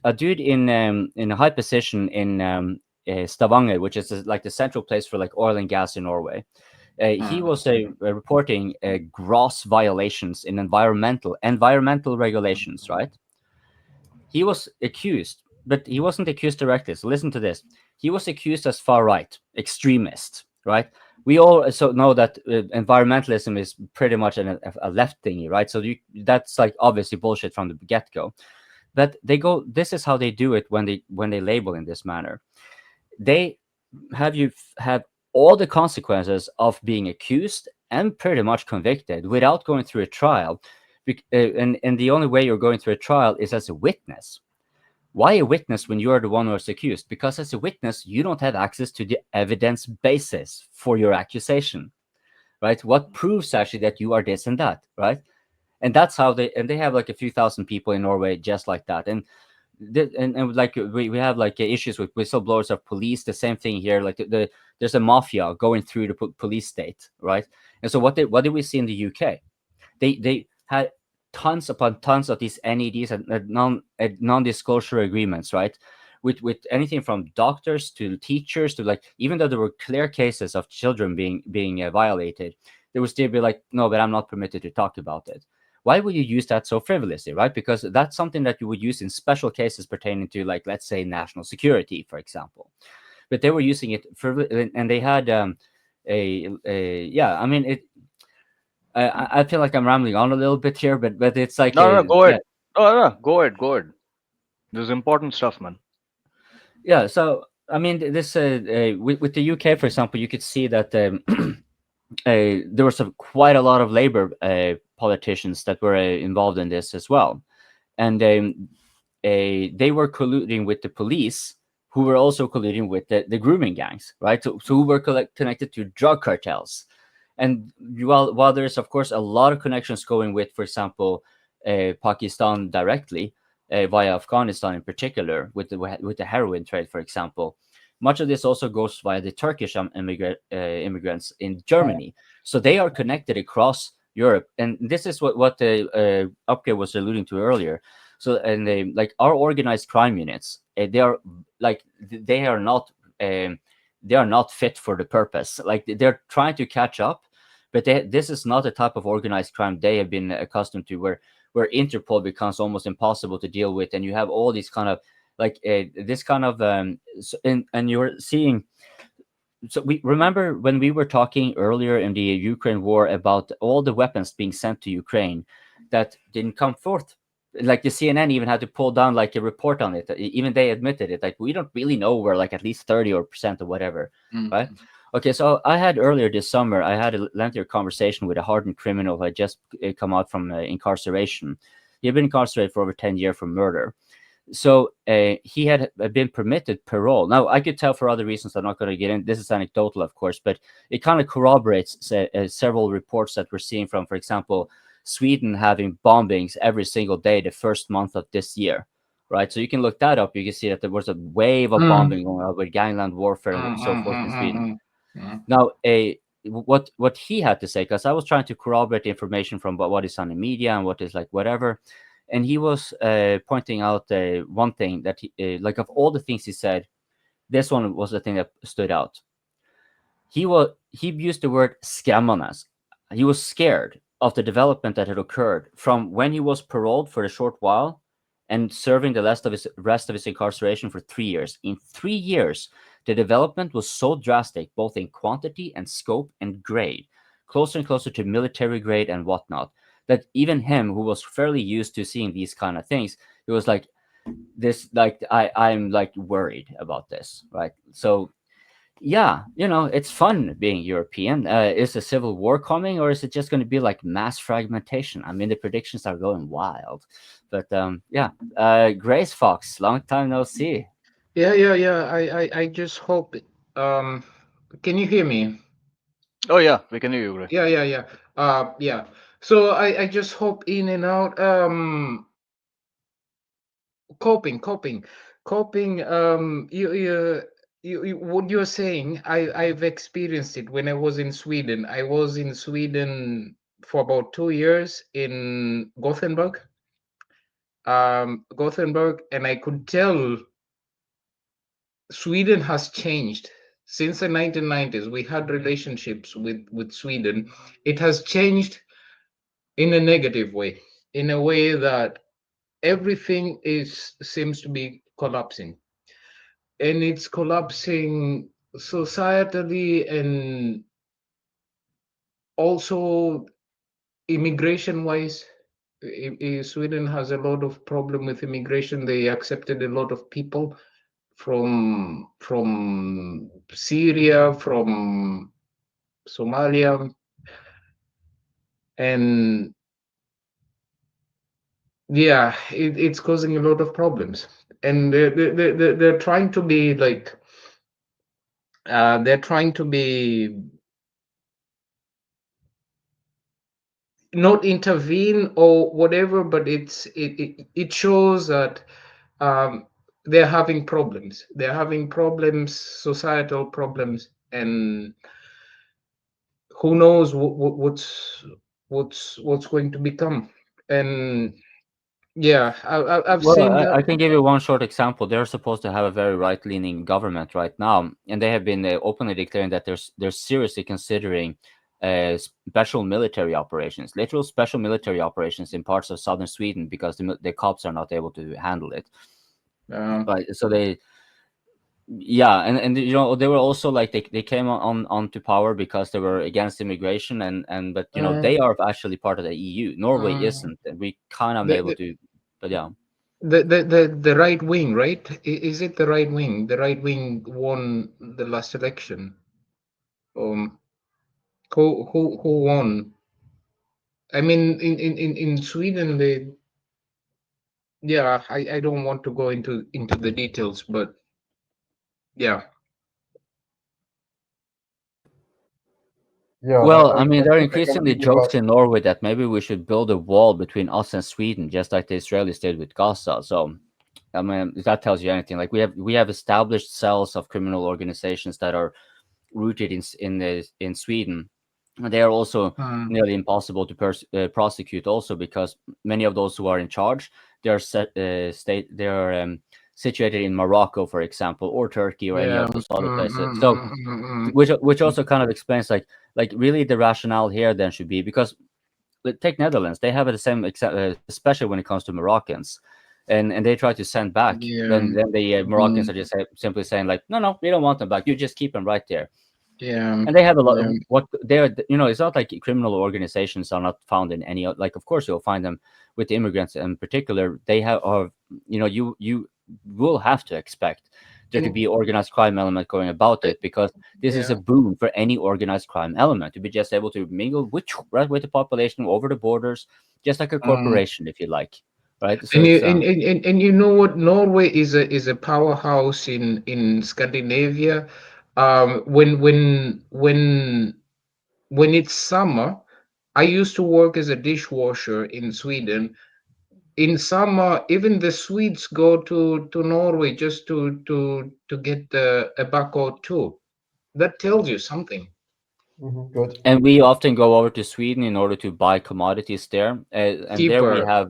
A dude in a high position in Stavanger, which is like the central place for like oil and gas in Norway. He was reporting gross violations in environmental regulations, right? He was accused, but he wasn't accused directly. So listen to this. He was accused as far right extremist, right? We all also know that environmentalism is pretty much a left thingy, right? So that's like obviously bullshit from the get-go. But this is how they do it when they label in this manner. They have all the consequences of being accused and pretty much convicted without going through a trial. And the only way you're going through a trial is as a witness. Why a witness when you're the one who's accused? Because as a witness, you don't have access to the evidence basis for your accusation, right? What proves actually that you are this and that, right? And that's how they have like a few thousand people in Norway just like that. And like we have like issues with whistleblowers of police. The same thing here. Like there's a mafia going through the police state, right? And so what did we see in the UK? They had tons upon tons of these NEDs and non-disclosure agreements, right? With anything from doctors to teachers to like, even though there were clear cases of children being violated, there would still be like, no, but I'm not permitted to talk about it. Why would you use that so frivolously, right? Because that's something that you would use in special cases pertaining to, like, let's say, national security, for example. But they were using it and they had I mean, it. I feel like I'm rambling on a little bit here, but it's like no, go ahead. No, go ahead. This is important stuff, man. Yeah. So I mean, this with the UK, for example, you could see that there was quite a lot of Labour politicians that were involved in this as well, and they were colluding with the police, who were also colluding with the grooming gangs, right? So who were connected to drug cartels. And while there's of course a lot of connections going with, for example, Pakistan directly via Afghanistan in particular with the heroin trade, for example, much of this also goes via the Turkish immigrants in Germany. So they are connected across Europe, and this is what the Upke was alluding to earlier. So and like our organized crime units, they are not fit for the purpose. Like they're trying to catch up, but this is not the type of organized crime they have been accustomed to, where Interpol becomes almost impossible to deal with, and you have all these kind of like this kind of and you're seeing. So we remember when we were talking earlier in the Ukraine war about all the weapons being sent to Ukraine that didn't come forth. Like the CNN even had to pull down like a report on it. Even they admitted it. Like we don't really know where like at least 30% or whatever, right? Okay, so I had earlier this summer, I had a lengthier conversation with a hardened criminal who had just come out from incarceration. He had been incarcerated for over 10 years for murder. So he had been permitted parole. Now, I could tell for other reasons I'm not going to get in. This is anecdotal, of course, but it kind of corroborates several reports that we're seeing from, for example, Sweden having bombings every single day the first month of this year, right? So you can look that up. You can see that there was a wave of bombing going on with gangland warfare and so forth in Sweden. Now, what he had to say, because I was trying to corroborate the information from what is on the media and what is like whatever, and he was pointing out one thing that he, like of all the things he said, this one was the thing that stood out. He used the word skrämmandes. He was scared of the development that had occurred from when he was paroled for a short while and serving the rest of his incarceration for 3 years. In 3 years, the development was so drastic, both in quantity and scope and grade, closer and closer to military grade and whatnot, that even him, who was fairly used to seeing these kind of things, he was like, this, like, I'm like worried about this, right? So yeah, it's fun being European. Is a civil war coming, or is it just going to be like mass fragmentation? I mean, the predictions are going wild. But yeah, Grace Fox, long time no see. Yeah. I just hope. Can you hear me? Oh yeah, we can hear you, Ray. Yeah. Yeah. So I just hop in and out. Coping. You what you're saying, I've experienced it when I was in Sweden. I was in Sweden for about 2 years in Gothenburg. And I could tell Sweden has changed since the 1990s. We had relationships with Sweden. It has changed in a negative way, in a way that everything seems to be collapsing, and it's collapsing societally and also immigration wise. Sweden has a lot of problem with immigration. They accepted a lot of people from Syria, from Somalia, and yeah, it's causing a lot of problems. And they're trying to be like, they're trying to be not intervene or whatever, but it shows that they're having problems. They're having problems, societal problems, and who knows what's going to become. And yeah, I've seen that. I can give you one short example. They're supposed to have a very right-leaning government right now, and they have been openly declaring that they're seriously considering special military operations, literal special military operations in parts of southern Sweden, because the cops are not able to handle it. Right, so they, yeah, and they were also like, they came onto power because they were against immigration, and but they are actually part of the EU. Norway isn't, and we kind of able to, but yeah. The right wing, right? Is it the right wing? The right wing won the last election. Who won? I mean, in Sweden, yeah, I don't want to go into the details, but yeah. Yeah. Well, I mean, there are think I can increasingly piggyback. jokes in Norway that maybe we should build a wall between us and Sweden, just like the Israelis did with Gaza. So, I mean, if that tells you anything, like we have established cells of criminal organizations that are rooted in Sweden. And they are also nearly impossible to prosecute, also because many of those who are in charge, they are situated in Morocco, for example, or Turkey, or any of those other places. So, which also kind of explains like really the rationale here then should be, because take Netherlands, they have the same, especially when it comes to Moroccans, and they try to send back. Then the Moroccans are just simply saying like, no, we don't want them back. You just keep them right there. Yeah, and they have a lot of what they're, it's not like criminal organizations are not found in any, like, of course you'll find them with the immigrants in particular. They have, you will have to expect there to be organized crime element going about it, because this is a boon for any organized crime element to be just able to mingle right with the population over the borders, just like a corporation, if you like. Right. So and you know what? Norway is a powerhouse in Scandinavia. When it's summer, I used to work as a dishwasher in Sweden. In summer, even the Swedes go to Norway just to get a buck or two. That tells you something. Good. And we often go over to Sweden in order to buy commodities there, and Cheaper. there we have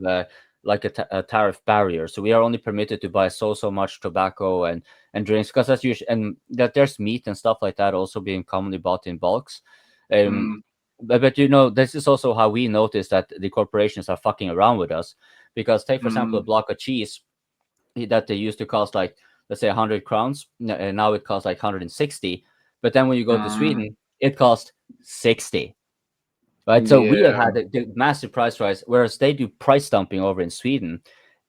like a tariff barrier, so we are only permitted to buy so much tobacco and drinks, because that's usually, and that there's meat and stuff like that also being commonly bought in bulks. But this is also how we notice that the corporations are fucking around with us, because take for example a block of cheese that they used to cost like, let's say 100 crowns, and now it costs like 160, but then when you go to Sweden it costs 60. Right, so we have had the massive price rise, whereas they do price dumping over in Sweden,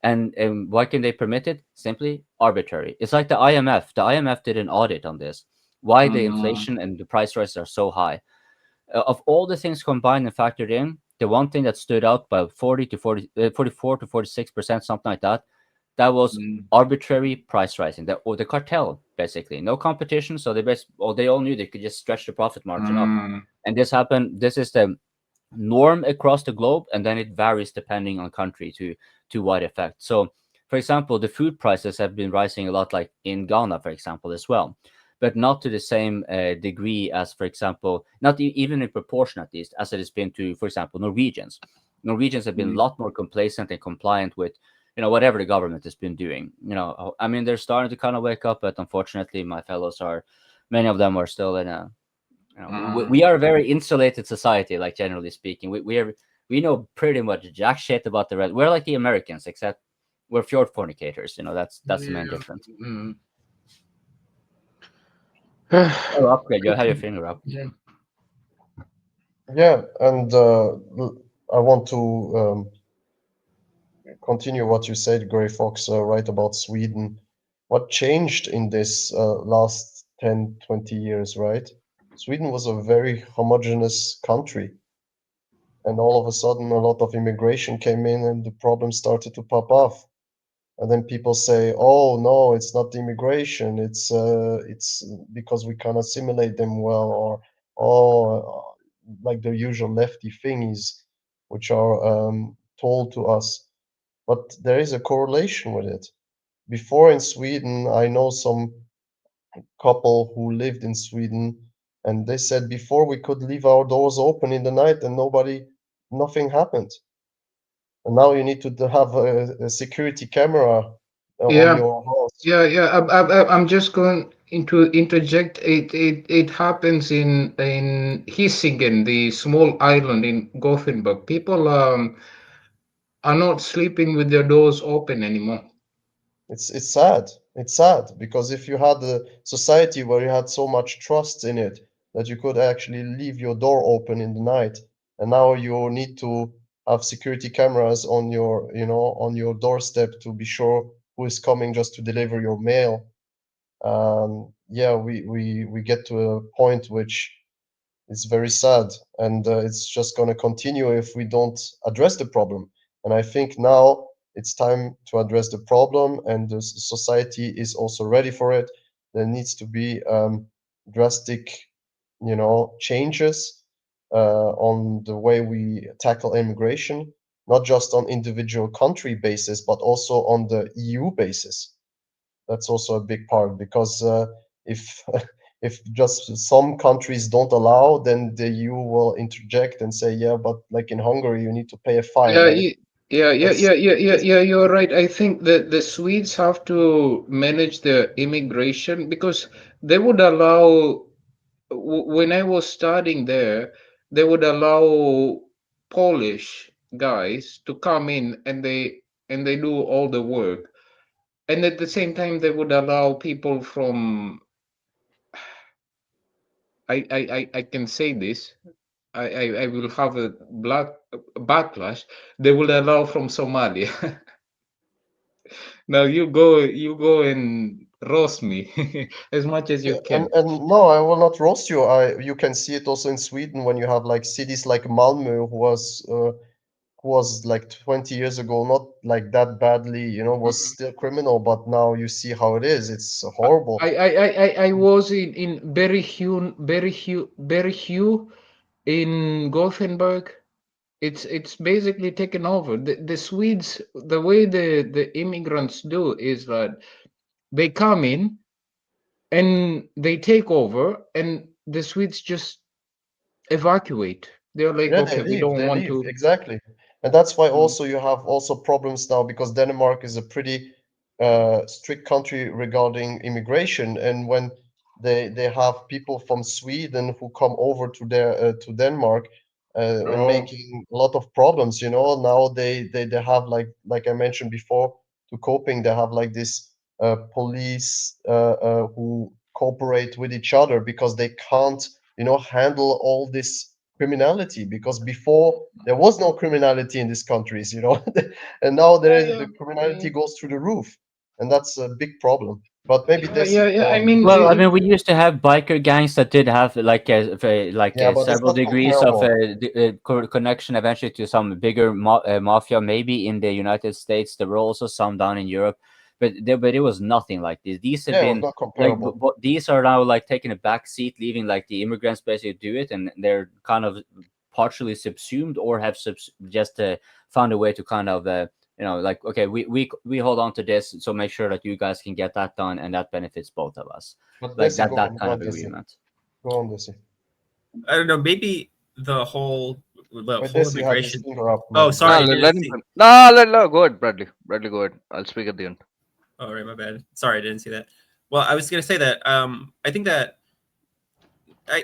And why can they permit it? Simply arbitrary. It's like the IMF. The IMF did an audit on this. Why the inflation and the price rises are so high. Of all the things combined and factored in, the one thing that stood out by 44 to 46%, something like that, that was arbitrary price rising, or the cartel, basically. No competition, so they all knew they could just stretch the profit margin up. And this happened. This is the norm across the globe, and then it varies depending on country to what effect. So, for example, the food prices have been rising a lot, like in Ghana, for example, as well, but not to the same degree as, for example, not even in proportion at least, as it has been to, for example, Norwegians. Norwegians have been a lot more complacent and compliant with, whatever the government has been doing. I mean, they're starting to kind of wake up, but unfortunately, many of them are still in a, we are a very insulated society, like generally speaking. We know pretty much jack shit about the rest. We're like the Americans, except we're fjord fornicators. That's the main difference. Upgrade. You have your finger up. Yeah, and I want to continue what you said, Grey Fox, right about Sweden. What changed in this last 10, 20 years, right? Sweden was a very homogeneous country. And all of a sudden, a lot of immigration came in and the problem started to pop off. And then people say, "Oh no, it's not the immigration. It's because we can't assimilate them well," or "Oh, like the usual lefty thingies, which are told to us." But there is a correlation with it. Before in Sweden, I know some couple who lived in Sweden, and they said before we could leave our doors open in the night and nothing happened. And now you need to have a security camera on your house. I'm just going to interject. It happens in Hisingen, the small island in Gothenburg. People are not sleeping with their doors open anymore. It's sad. It's sad because if you had a society where you had so much trust in it that you could actually leave your door open in the night, and now you need to have security cameras on your doorstep to be sure who is coming just to deliver your mail. Yeah, we get to a point which is very sad, and it's just going to continue if we don't address the problem. And I think now it's time to address the problem, and the society is also ready for it. There needs to be drastic, changes on the way we tackle immigration, not just on individual country basis, but also on the EU basis. That's also a big part because if if just some countries don't allow, then the EU will interject and say, yeah, but like in Hungary, you need to pay a fine. Right? You're right. I think that the Swedes have to manage the immigration because they would allow. When I was studying there, they would allow Polish guys to come in and they do all the work, and at the same time they would allow people from. I can say this. I will have a backlash. They will allow from Somalia. Now you go and roast me as much as you can. And no, I will not roast you. You can see it also in Sweden when you have like cities like Malmö, who was like 20 years ago not like that badly, was still criminal, but now you see how it is. It's horrible. I was in Berihue in Gothenburg. It's basically taken over. The Swedes, the way the immigrants do is that they come in and they take over, and the Swedes just evacuate. They're like, Yeah, okay, we don't they want leave, to. exactly. And that's why also you have also problems now because Denmark is a pretty strict country regarding immigration. And when they have people from Sweden who come over to Denmark and making a lot of problems, now they have like I mentioned before, to coping, they have like this police who cooperate with each other because they can't, handle all this criminality, because before there was no criminality in these countries, you know, and now the criminality goes through the roof, and that's a big problem. But maybe this. I mean, well, I mean, we used to have biker gangs that did have several degrees of connection eventually to some bigger mafia. Maybe in the United States, there were also some down in Europe, but it was nothing like this. These have been not comparable. but these are now like taking a back seat, leaving like the immigrants basically do it, and they're kind of partially subsumed or have just found a way to kind of like, okay, we hold on to this, so make sure that you guys can get that done, and that benefits both of us. But like that kind of agreement. Go on, Desi. I don't know. Maybe the whole immigration. Oh, sorry. Go ahead, Bradley. Bradley, go ahead. I'll speak at the end. Oh, right, my bad. Sorry, I didn't see that. Well, I was gonna say that I think that I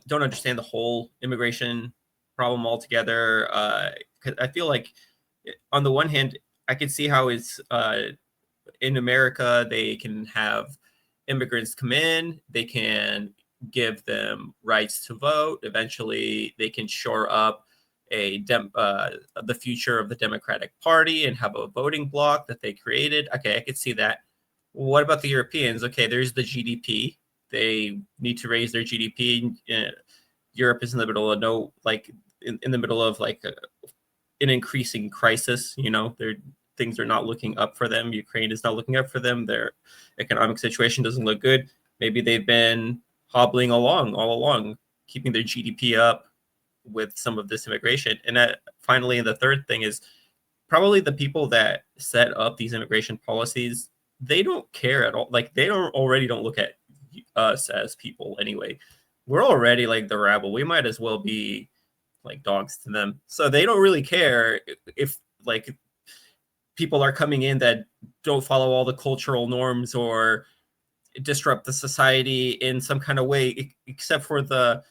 don't understand the whole immigration problem altogether. Cause I feel like, on the one hand, I can see how it's in America they can have immigrants come in, they can give them rights to vote. Eventually, they can shore up the future of the Democratic Party and have a voting bloc that they created. Okay, I could see that. What about the Europeans? Okay, there's the GDP. They need to raise their GDP. Europe is in the middle of in the middle of an increasing crisis. You know, things are not looking up for them. Ukraine is not looking up for them. Their economic situation doesn't look good. Maybe they've been hobbling along all along, keeping their GDP up with some of this immigration. And finally, the third thing is probably the people that set up these immigration policies, they don't care at all. Like, they don't look at us as people anyway. We're already like the rabble. We might as well be like dogs to them. So they don't really care if like people are coming in that don't follow all the cultural norms or disrupt the society in some kind of way, except for the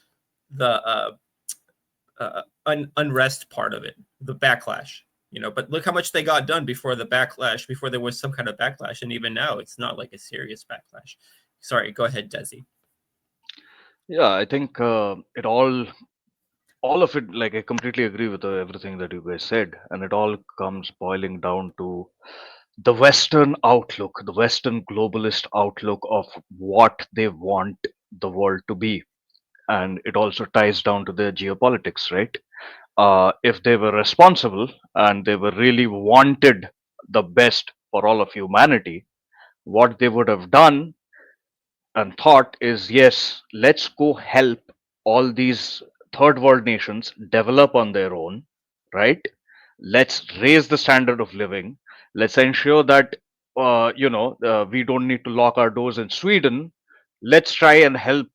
unrest part of it, the backlash. You know, but look how much they got done before the backlash, before there was some kind of backlash, and even now it's not like a serious backlash. Sorry, go ahead, Desi. Yeah, I think it all of it, like, I completely agree with everything that you guys said, and it all comes boiling down to the Western outlook, the Western globalist outlook of what they want the world to be. And it also ties down to their geopolitics, right? If they were responsible and they were really wanted the best for all of humanity, what they would have done and thought is, yes, let's go help all these third world nations develop on their own, right? Let's raise the standard of living. Let's ensure that we don't need to lock our doors in Sweden. Let's try and help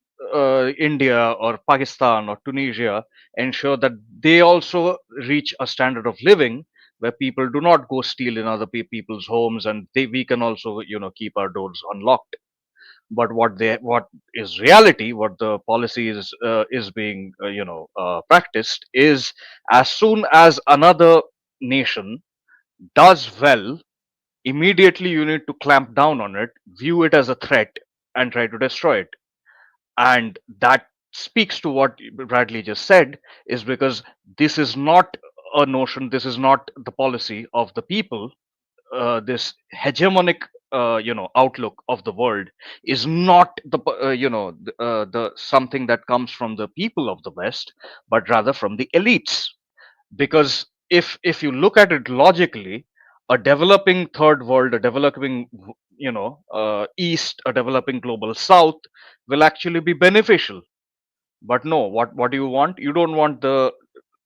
India or Pakistan or Tunisia ensure that they also reach a standard of living where people do not go steal in other people's homes, and we can also keep our doors unlocked. But what is reality, what the policy is being practiced is, as soon as another nation does well, immediately you need to clamp down on it, view it as a threat, and try to destroy it. And that speaks to what Bradley just said, is because this is not a notion, this is not the policy of the people. This hegemonic outlook of the world is not the something that comes from the people of the West, but rather from the elites. Because if you look at it logically, a developing third world, a developing east, a developing global south will actually be beneficial. But no, what do you want? You don't want the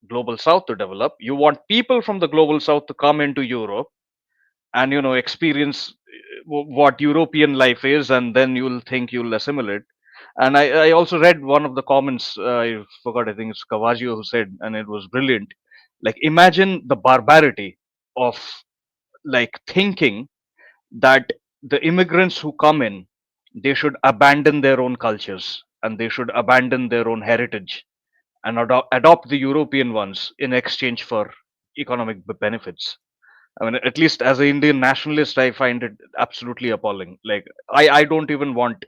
global south to develop. You want people from the global south to come into Europe and experience what European life is, and then you'll think you'll assimilate. And I also read one of the comments, I forgot, I think it's Cavaggio who said, and it was brilliant. Like, imagine the barbarity of, like, thinking that the immigrants who come in, they should abandon their own cultures and they should abandon their own heritage and adopt the European ones in exchange for economic benefits. I mean, at least as an Indian nationalist, I find it absolutely appalling. Like, I don't even want,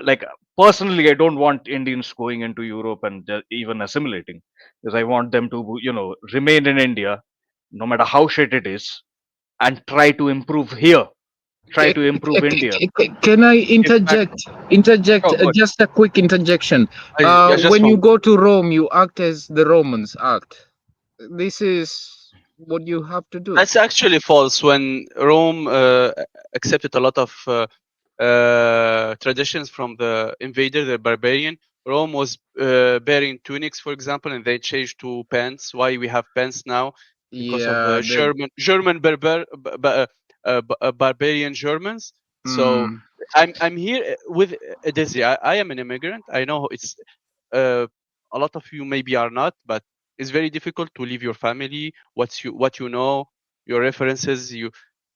like, personally, I don't want Indians going into Europe and even assimilating, because I want them to, remain in India, no matter how shit it is, and try to improve here, try to improve India. Can I In fact, interject oh, good. just a quick interjection? I just When you want go to Rome, you act as the Romans act. This is what you have to do. that's actually false. When Rome accepted a lot of traditions from the invader, the barbarian, Rome was bearing tunics, for example, and they changed to pants. Why we have pants now? Because of Yeah, the German barbarian Germans. So I'm here with Odesa. I am an immigrant. I know it's a lot of you maybe are not, but it's very difficult to leave your family, what you know, your references,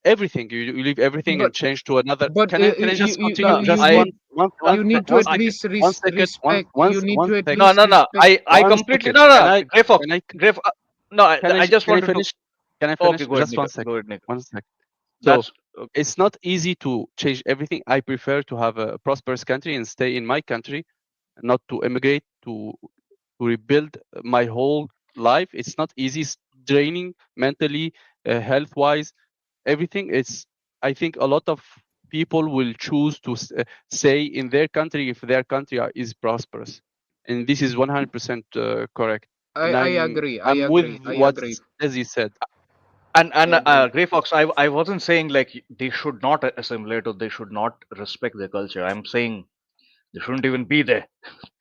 everything. You leave everything but and change to another. but Can I just continue? you Just need one you need to one at second. least One second. respect. You need to at Second. No, least no, no. respect. I One completely second. no, no. Grey Fox, Can I no. I just can I wanted to. finish? Can I Okay, finish? go ahead, Just Nika. one Go second. ahead, Nika. One second. So That's it's not easy to change everything. I prefer to have a prosperous country and stay in my country, not to immigrate to rebuild my whole life. It's not easy. It's draining mentally, health wise, everything. It's I think a lot of people will choose to say in their country if their country is prosperous, and this is 100% correct. And I agree. I I'm with agree. I what agree. as he said. and I agree. Grey Fox. I wasn't saying like they should not assimilate or they should not respect their culture. I'm saying they shouldn't even be there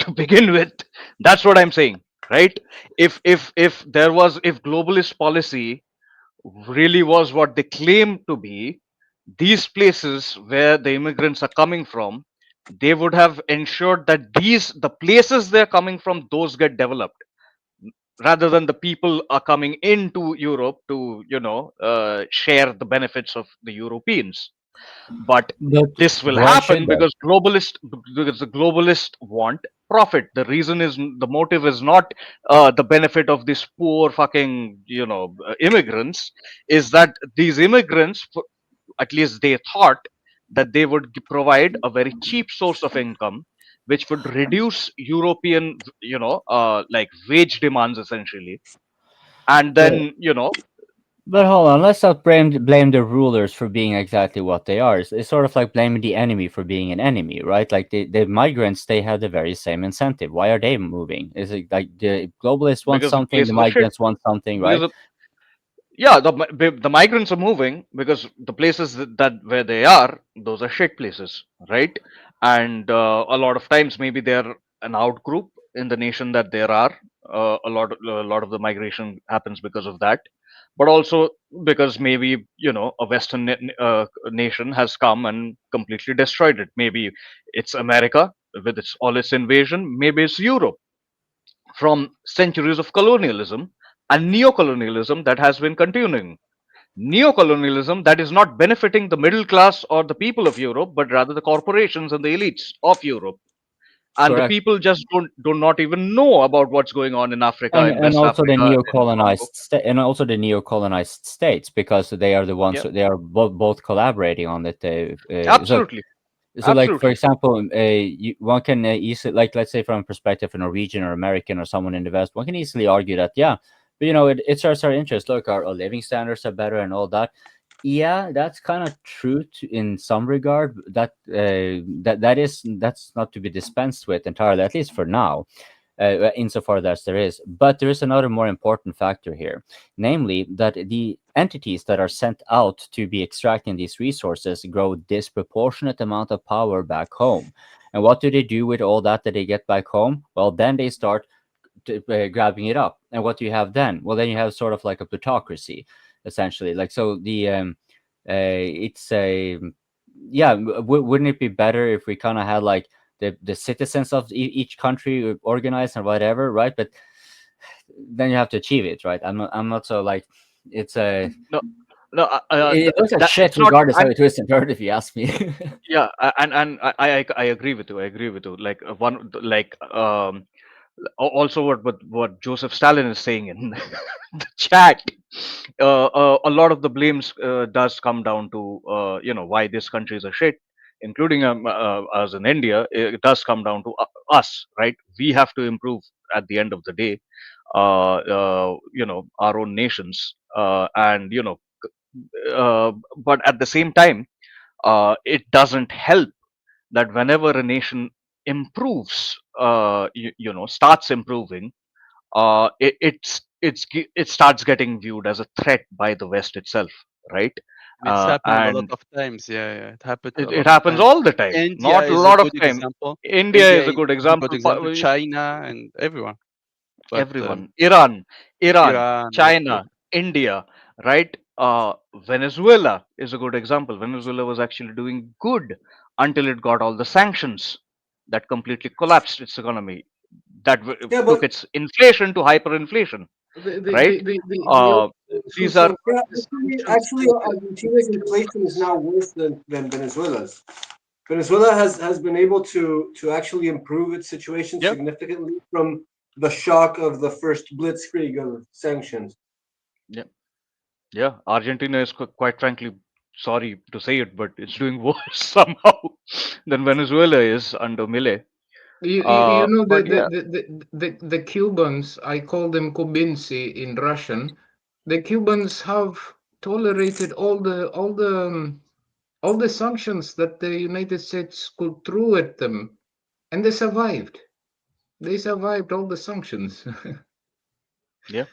to begin with. That's what I'm saying, right? If globalist policy really was what they claim to be, these places where the immigrants are coming from, they would have ensured that the places they're coming from, those get developed, rather than the people are coming into Europe to, share the benefits of the Europeans. But But this will why should happen they? because the globalists want profit. The reason is the motive is not the benefit of these poor fucking immigrants. Is that these immigrants, at least they thought that they would provide a very cheap source of income, which would reduce European like wage demands essentially, and But then but hold on, let's not blame the rulers for being exactly what they are. It's sort of like blaming the enemy for being an enemy, right? Like the migrants, they have the very same incentive. Why are they moving? Is it like the globalists want because the something, the places are shit. migrants want something, Because right? yeah, the migrants are moving because the places that where they are, those are shit places, right? And a lot of times maybe they're an out group in the nation that there are. A lot of the migration happens because of that, but also because maybe a Western nation has come and completely destroyed it. Maybe it's America with all its invasion. Maybe it's Europe from centuries of colonialism and neocolonialism that has been continuing. Neocolonialism that is not benefiting the middle class or the people of Europe, but rather the corporations and the elites of Europe. And the Correct. people just do not even know about what's going on in Africa, in And West also the Africa, in Congo. and also the neo-colonized states, because they are the ones Yeah, they are both collaborating on it. absolutely, So, like for absolutely. example, one can easily, like let's say from a perspective of a Norwegian or American or someone in the West, one can easily argue that yeah, but it serves our interest. Look, our living standards are better and all that. Yeah, that's kind of true in some regard. That's not to be dispensed with entirely, at least for now, insofar as there is. But there is another more important factor here, namely that the entities that are sent out to be extracting these resources grow disproportionate amount of power back home. And what do they do with all that they get back home? Well, then they start grabbing it up. And what do you have then? Well, then you have sort of like a plutocracy, essentially. Like so, it's a yeah. Wouldn't it be better if we kind of had like the citizens of each country organized and whatever, right? But then you have to achieve it, right? I'm not so like it's a No, no, it looks like that shit it's not. regardless how you twist and turn, if you ask me. Yeah, and I agree with you. I agree with you. Like also what Joseph Stalin is saying in the chat. A lot of the blames does come down to why this country is a shit. including us in India, it does come down to us, right? We have to improve at the end of the day, our own nations, and but at the same time, it doesn't help that whenever a nation improves, starts improving, it starts getting viewed as a threat by the West itself, right? It's happened a lot And of times. Yeah, it happened a it lot of happens times. all the time, India not a is a lot of good time. example. India is a good Is a good example. example. China and everyone. But Everyone, Iran, Iran, yeah, China, India, right? Venezuela is a good example. Venezuela was actually doing good until it got all the sanctions that completely collapsed its economy, that Yeah, took but its inflation to hyperinflation, right? Uh, these are yeah, the sanctions actually, Argentina's inflation is now worse than Venezuela's. Venezuela has been able to actually improve its situation yeah. significantly from the shock of the first blitzkrieg of sanctions. Yeah, yeah. Argentina is quite frankly, sorry to say it, but it's doing worse somehow than Venezuela is under Milei. You know But yeah, the Cubans, I call them Kubinsi in Russian. The Cubans have tolerated all the sanctions that the United States could throw at them, and they survived. They survived all the sanctions. yeah.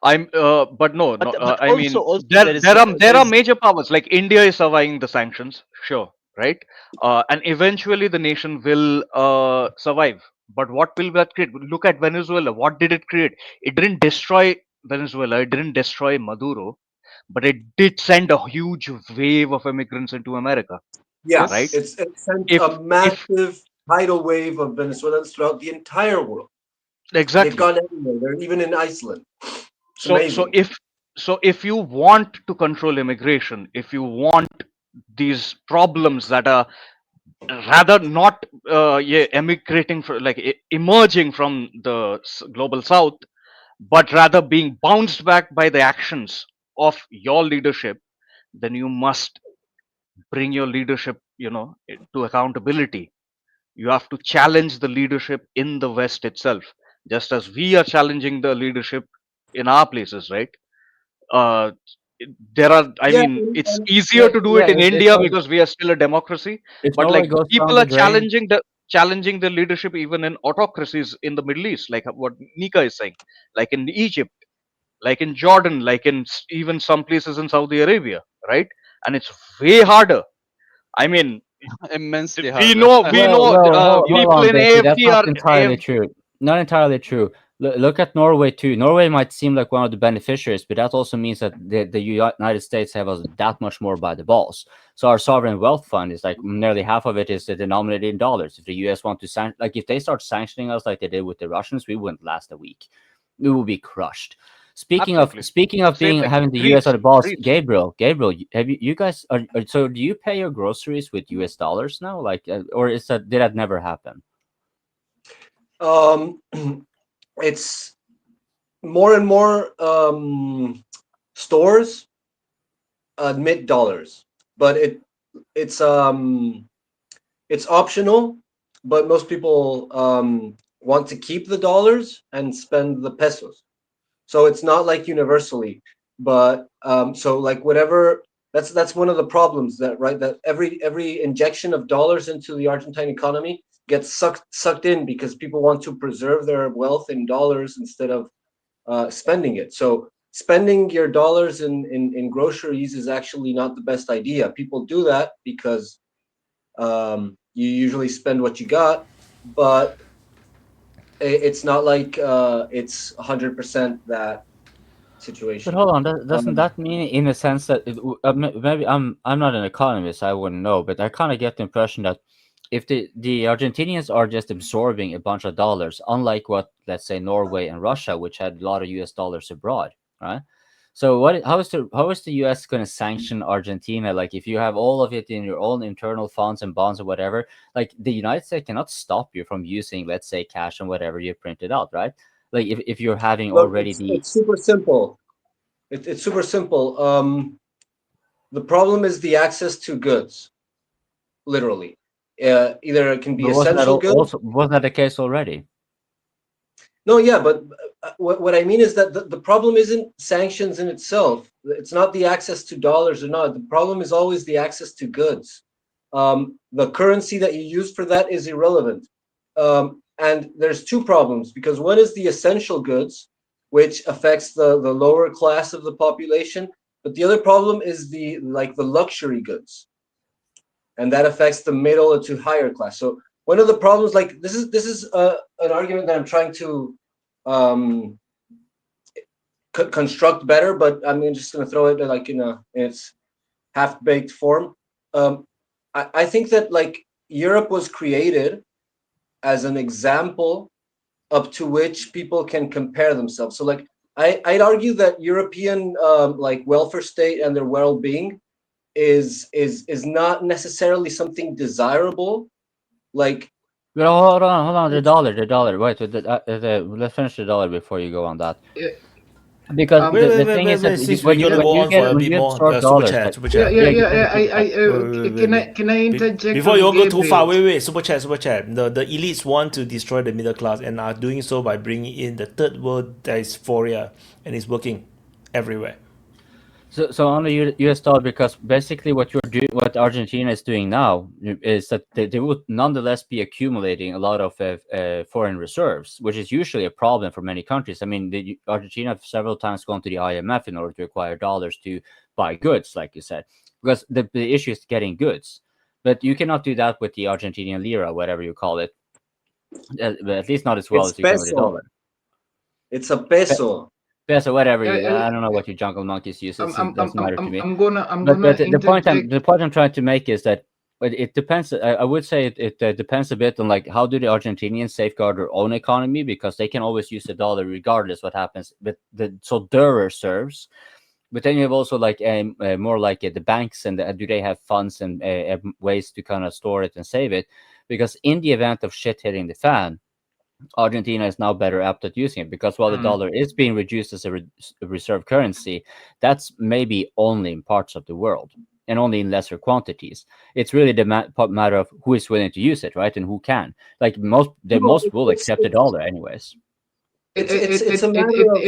But no, no. But I mean, also there there is there are there there are is major powers like India is surviving the sanctions, sure, right? And eventually the nation will survive. But what will that create? Look at Venezuela. What did it create? It didn't destroy Venezuela. It didn't destroy Maduro, but it did send a huge wave of immigrants into America, Yeah, right? yes, it sent If a if massive tidal wave of Venezuelans throughout the entire world. They've exactly. gone everywhere. They're even in Iceland. It's So so amazing. if so if you want to control immigration, if you want these problems that are rather not emigrating for, like emerging from the global south, but rather being bounced back by the actions of your leadership, then you must bring your leadership, to accountability. You have to challenge the leadership in the West itself, just as we are challenging the leadership in our places, right? uh, there are, I Yeah, mean, it's yeah, easier to do yeah it in if India because we are still a democracy, if but Norway like goes down people the are drain. challenging the leadership even in autocracies in the Middle East, like what Nika is saying, like in Egypt, like in Jordan, like in even some places in Saudi Arabia, right? And it's way harder. I mean, immensely we harder. know Hold people on, in Becky. That's AFD not are entirely true. Not entirely true. Look at Norway too. Norway might seem like one of the beneficiaries, but that also means that the United States have us that much more by the balls. So our sovereign wealth fund is like nearly half of it is denominated in dollars. If the US want to if they start sanctioning us like they did with the Russians, we wouldn't last a week. We will be crushed. Speaking of Same thing. having the US on the balls, Gabriel, have you guys so do you pay your groceries with US dollars now, like or did that never happen? It's more and more stores admit dollars, but it's optional. But most people want to keep the dollars and spend the pesos. So it's not like universally, but so like whatever. That's one of the problems, that right, that every injection of dollars into the Argentine economy gets sucked in because people want to preserve their wealth in dollars instead of spending it. So spending your dollars in groceries is actually not the best idea. People do that because you usually spend what you got, but it's not like it's 100% that But situation. hold on, doesn't that mean, in a sense, that maybe I'm not an economist, I wouldn't know, but I kind of get the impression that if the Argentinians are just absorbing a bunch of dollars, unlike what, let's say, Norway and Russia, which had a lot of US dollars abroad, right? So how is the US going to sanction Argentina? Like, if you have all of it in your own internal funds and bonds or whatever, like the United States cannot stop you from using, let's say, cash and whatever you printed out, right? Like if you're having Look, already the it's super simple. It's super simple. The problem is the access to goods. literally. Either it can be essential goods. Wasn't that the case already? No, yeah, but what I mean is that the problem isn't sanctions in itself. It's not the access to dollars or not. The problem is always the access to goods. The currency that you use for that is irrelevant. And there's two problems, because one is the essential goods, which affects the lower class of the population. But the other problem is the luxury goods, and that affects the middle to higher class. So one of the problems, like this is an argument that I'm trying to construct better, but I'm just going to throw it like in its half-baked form. I think that like Europe was created as an example up to which people can compare themselves. So like I'd argue that European like welfare state and their well-being is not necessarily something desirable. Like, but hold on, the dollar. Wait, let's finish the dollar before you go on that. Because the thing is that since we're gonna go on for a bit more, super chat. Can I interject? Before you go too far, wait, super chat. The elites want to destroy the middle class and are doing so by bringing in the third world dysphoria, and it's working everywhere. So on the U.S. dollar, because basically what Argentina is doing now is that they would nonetheless be accumulating a lot of foreign reserves, which is usually a problem for many countries. I mean, Argentina have several times gone to the IMF in order to acquire dollars to buy goods, like you said, because the issue is getting goods. But you cannot do that with the Argentinian lira, whatever you call it, at least not as well as you can with the dollar. It's a peso. Peso, whatever. I don't know what you jungle monkeys use. It doesn't matter to me. But the point I'm trying to make is that it depends. I would say it depends a bit on like how do the Argentinians safeguard their own economy, because they can always use the dollar regardless what happens. But so their reserves. But then you have also like more like the banks, and do they have funds and ways to kind of store it and save it? Because in the event of shit hitting the fan, Argentina is now better apt at using it, because while the dollar is being reduced as a reserve currency, that's maybe only in parts of the world and only in lesser quantities. It's really the matter of who is willing to use it, right, and who can. Like most will accept the dollar anyways. It's a matter of.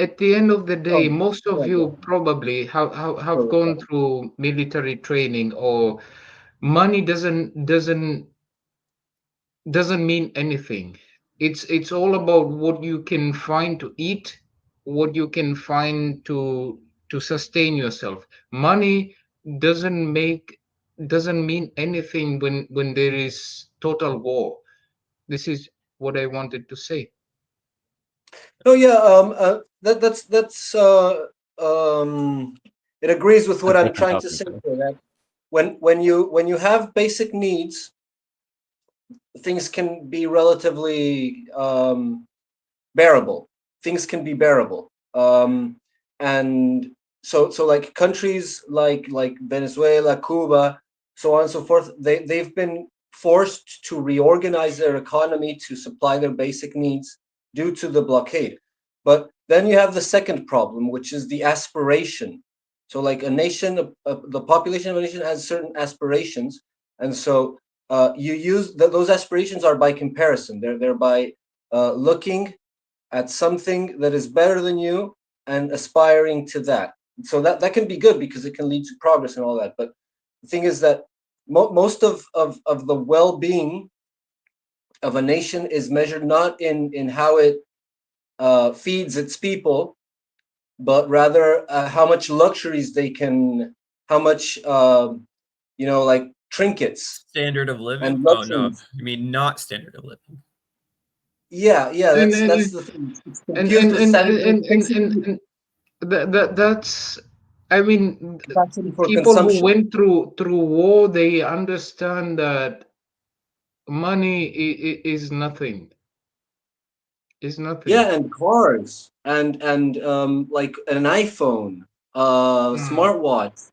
At the end of the day, most of you probably have gone through military training, or money doesn't mean anything. It's all about what you can find to eat, what you can find to sustain yourself. Money doesn't mean anything when there is total war. This is what I wanted to say. Oh yeah, that's it agrees with what I'm trying to say. That when you have basic needs, things can be relatively bearable. Things can be bearable, and so like countries like Venezuela, Cuba, so on and so forth, they've been forced to reorganize their economy to supply their basic needs due to the blockade. But then you have the second problem, which is the aspiration. So like a nation, the population of a nation has certain aspirations, and so you use those aspirations are by comparison. They're by looking at something that is better than you and aspiring to that. So that can be good because it can lead to progress and all that. But the thing is that most of the well-being of a nation is measured not in how it feeds its people, but rather how much luxuries they can, how much like trinkets. Standard of living? Oh no, you mean not standard of living. Yeah, that's the thing. It's confused with standard. That's, I mean, people who went through war, they understand that money is nothing. Is nothing. Yeah, and cars and like an iPhone, smartwatch,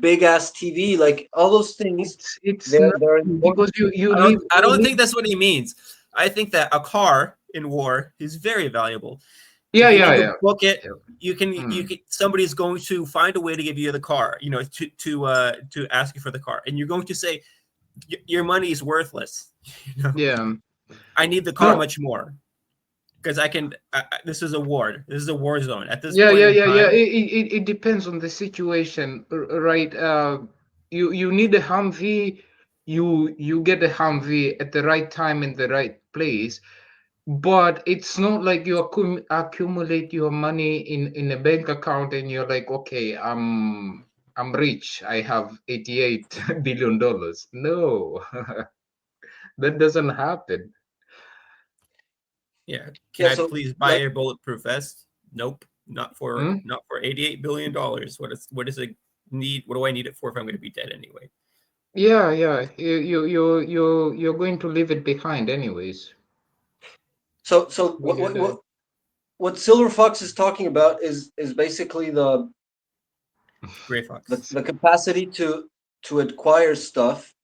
big ass TV, like all those things. They're because you I don't think that's what he means. I think that a car in war is very valuable. Yeah, if you yeah, need to yeah. book it, you can somebody's going to find a way to give you the car, to ask you for the car, and you're going to say your money is worthless. Yeah. I need the car much more because this is a war. This is a war zone at this point. Yeah. It depends on the situation, right? You need a Humvee. You get a Humvee at the right time in the right place. But it's not like you accumulate your money in a bank account and you're like, okay, I'm rich. I have $88 billion. No, that doesn't happen. Yeah. Can I please buy a bulletproof vest? Nope. Not for $88 billion. What does it need? What do I need it for if I'm going to be dead anyway? Yeah. You're going to leave it behind anyways. So what Silver Fox is talking about is basically the Gray Fox. The capacity to acquire stuff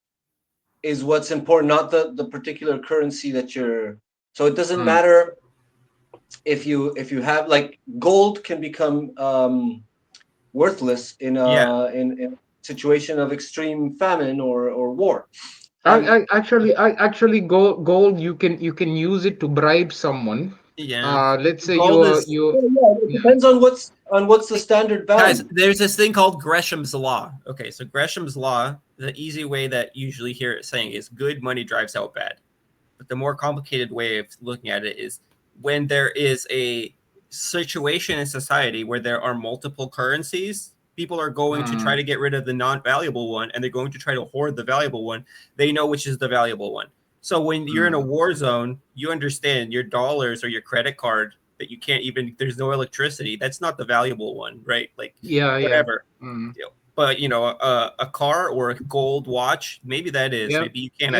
is what's important, not the particular currency that you're. So it doesn't matter if you have, like, gold can become worthless in a situation of extreme famine or war. Actually, gold you can use it to bribe someone. Yeah. Let's say it depends on what's the standard value. Guys, there's this thing called Gresham's law. Okay, so Gresham's law, the easy way that you usually hear it saying is good money drives out bad. But the more complicated way of looking at it is when there is a situation in society where there are multiple currencies, people are going to try to get rid of the non-valuable one, and they're going to try to hoard the valuable one. They know which is the valuable one. So when you're in a war zone, you understand your dollars or your credit card that you can't even, there's no electricity. That's not the valuable one, right? Like, whatever. Yeah. But a car or a gold watch, maybe that is. Yeah. Maybe you can't You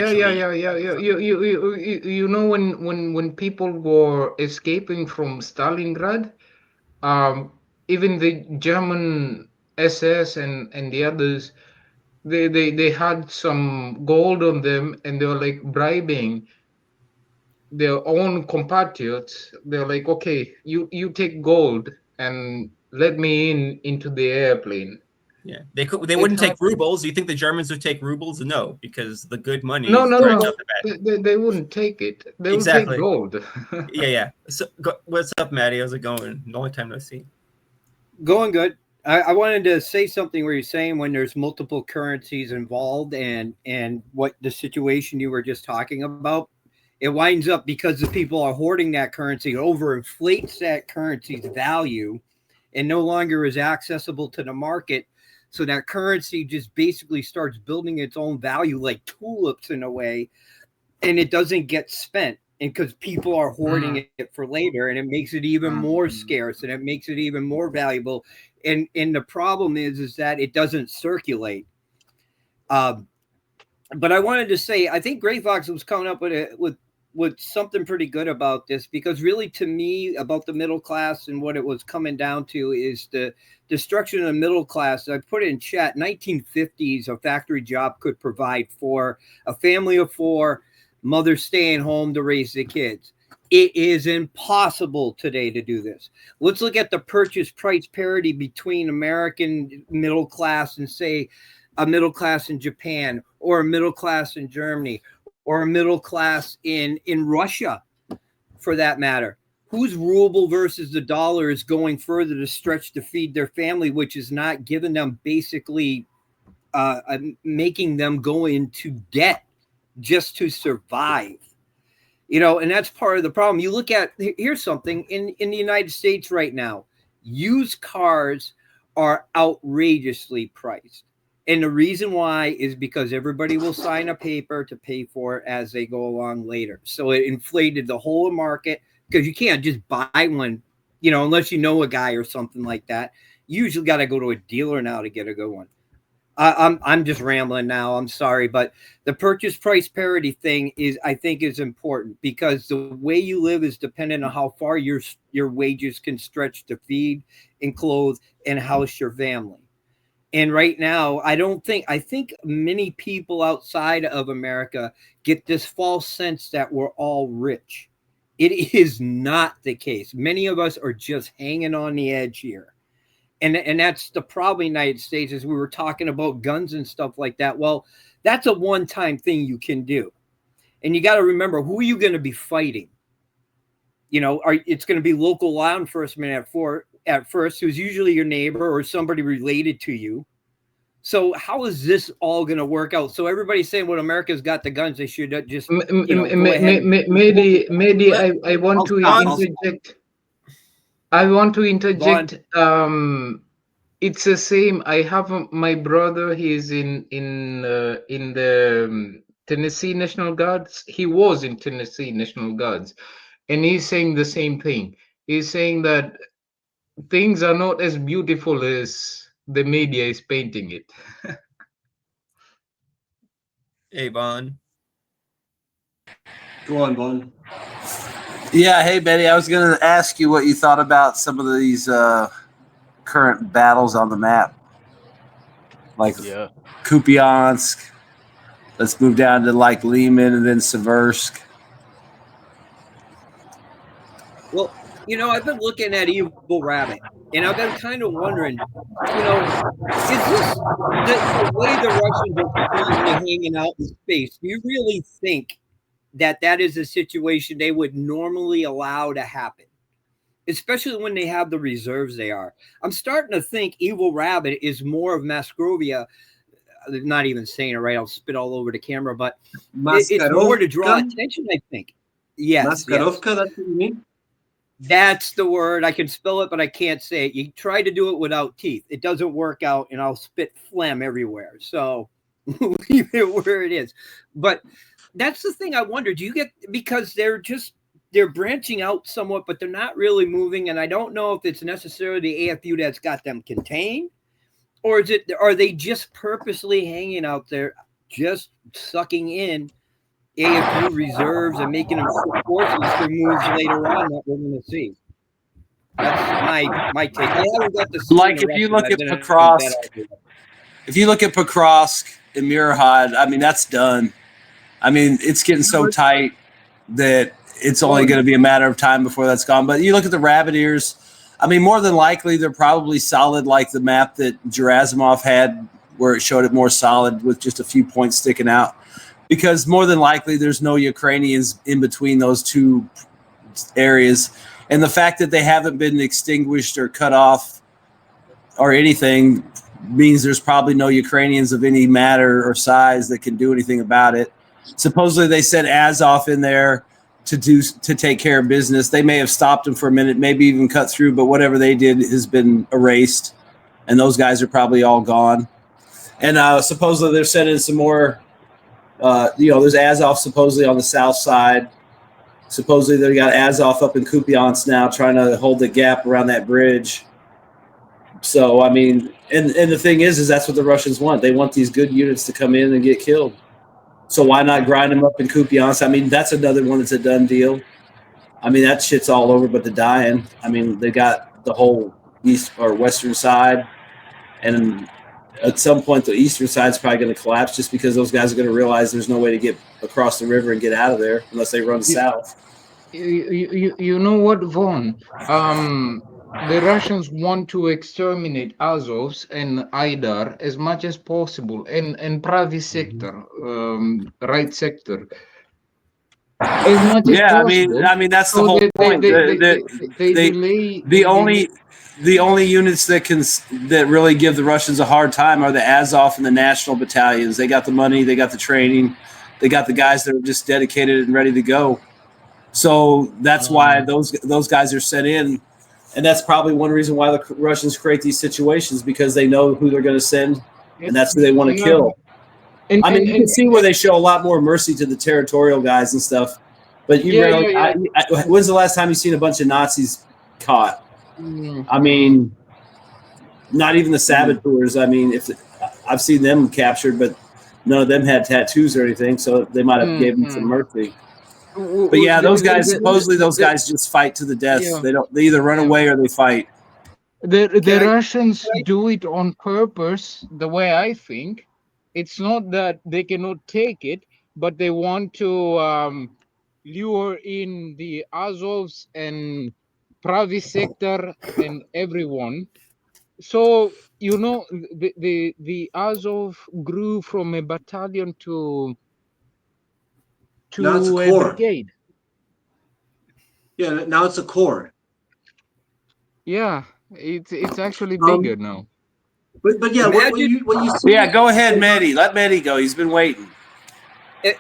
know, when people were escaping from Stalingrad, even the German SS and the others, they had some gold on them, and they were like bribing their own compatriots. They're like, okay, you take gold and let me into the airplane. Yeah, they wouldn't take rubles. You think the Germans would take rubles? No, because the good money. No. They wouldn't take it. They would take gold. Yeah. So, what's up, Maddie? How's it going? Long time no see. Going good. I wanted to say something where you're saying when there's multiple currencies involved and what the situation you were just talking about, it winds up because the people are hoarding that currency, overinflates that currency's value and no longer is accessible to the market. So that currency just basically starts building its own value like tulips in a way, and it doesn't get spent. And because people are hoarding it for later, and it makes it even more scarce, and it makes it even more valuable. And the problem is that it doesn't circulate. But I wanted to say, I think Gray Fox was coming up with something pretty good about this, because really, to me, about the middle class and what it was coming down to is the destruction of the middle class. I put it in chat. 1950s, a factory job could provide for a family of four, mother staying home to raise the kids. It is impossible today to do this. Let's look at the purchase price parity between American middle class and, say, a middle class in Japan, or a middle class in Germany, or a middle class in Russia, for that matter. Whose ruble versus the dollar is going further to stretch to feed their family, which is not giving them basically making them go into debt just to survive? And that's part of the problem. You look at, here's something in the United States right now, used cars are outrageously priced. And the reason why is because everybody will sign a paper to pay for it as they go along later. So it inflated the whole market, because you can't just buy one, unless you know a guy or something like that. You usually got to go to a dealer now to get a good one. I'm just rambling now. I'm sorry, but the purchase price parity thing I think is important, because the way you live is dependent on how far your wages can stretch to feed and clothe and house your family. And right now, I think many people outside of America get this false sense that we're all rich. It is not the case. Many of us are just hanging on the edge here. And that's the problem in the United States, is we were talking about guns and stuff like that. Well, that's a one-time thing you can do. And you got to remember, who are you going to be fighting? You know, it's going to be local law enforcement at first, who's usually your neighbor or somebody related to you. So how is this all going to work out? So everybody's saying, well, America's got the guns. They should just, maybe I want to interject. I want to interject. It's the same. I have my brother. He's in the Tennessee National Guards. He was in Tennessee National Guards, and he's saying the same thing. He's saying that things are not as beautiful as the media is painting it. Hey, Vaun. Go on, Vaun. Yeah, hey, Betty. I was going to ask you what you thought about some of these current battles on the map, like Kupiansk. Let's move down to like Lehman and then Seversk. Well, you know, I've been looking at Evil Rabbit, and I've been kind of wondering, you know, is this the way the Russians are currently hanging out in space? Do you really think that is a situation they would normally allow to happen? Especially when they have the reserves they are. I'm starting to think Evil Rabbit is more of Mascrovia. Not even saying it right. I'll spit all over the camera, but it's more to draw attention, I think. Yes. Maskarovka, that's what you mean? That's the word. I can spell it, but I can't say it. You try to do it without teeth. It doesn't work out, and I'll spit phlegm everywhere. So leave it where it is. But that's the thing I wonder. Do you get, because they're branching out somewhat, but they're not really moving. And I don't know if it's necessarily the AFU that's got them contained, or are they just purposely hanging out there, just sucking in AFU reserves and making them forces for moves later on that we're going to see? That's my take. I haven't got the like if you look at Pokrovsk, and Murahad, I mean, that's done. I mean, it's getting so tight that it's only going to be a matter of time before that's gone. But you look at the rabbit ears, I mean, more than likely, they're probably solid like the map that Gerasimov had, where it showed it more solid with just a few points sticking out. Because more than likely, there's no Ukrainians in between those two areas. And the fact that they haven't been extinguished or cut off or anything means there's probably no Ukrainians of any matter or size that can do anything about it. Supposedly, they sent Azov in there to take care of business. They may have stopped them for a minute, maybe even cut through, but whatever they did has been erased, and those guys are probably all gone. And supposedly they're sending some more. There's Azov supposedly on the south side. Supposedly they got Azov up in Kupiansk now, trying to hold the gap around that bridge. So I mean, and the thing is that's what the Russians want. They want these good units to come in and get killed. So why not grind them up in Kupiansk? I mean, that's another one that's a done deal. I mean, that shit's all over but the dying. I mean, they got the whole east or western side, and at some point the eastern side's probably going to collapse just because those guys are going to realize there's no way to get across the river and get out of there unless they run south. You know what, Vaun? The Russians want to exterminate Azovs and Aidar as much as possible, and private sector, right sector, as much as possible. I mean that's the whole point. The only units that really give the Russians a hard time are the Azov and the national battalions. They got the money, they got the training, they got the guys that are just dedicated and ready to go. So that's why those guys are sent in. And that's probably one reason why the Russians create these situations, because they know who they're going to send, and that's who they want to kill. You can see where they show a lot more mercy to the territorial guys and stuff. But when's the last time you seen a bunch of Nazis caught? I mean, not even the saboteurs. I mean, I've seen them captured, but none of them had tattoos or anything, so they might have given some mercy. But yeah, those guys just fight to the death. Yeah. They either run away or they fight. The Russians do it on purpose. The way I think, it's not that they cannot take it, but they want to lure in the Azovs and Pravi sector and everyone. So the Azov grew from a battalion to now it's a a corps. brigade. Yeah, now it's a corps. Yeah, it's actually bigger now. But yeah, what you see. Yeah, go ahead, Mehdi. Let Mehdi go. He's been waiting.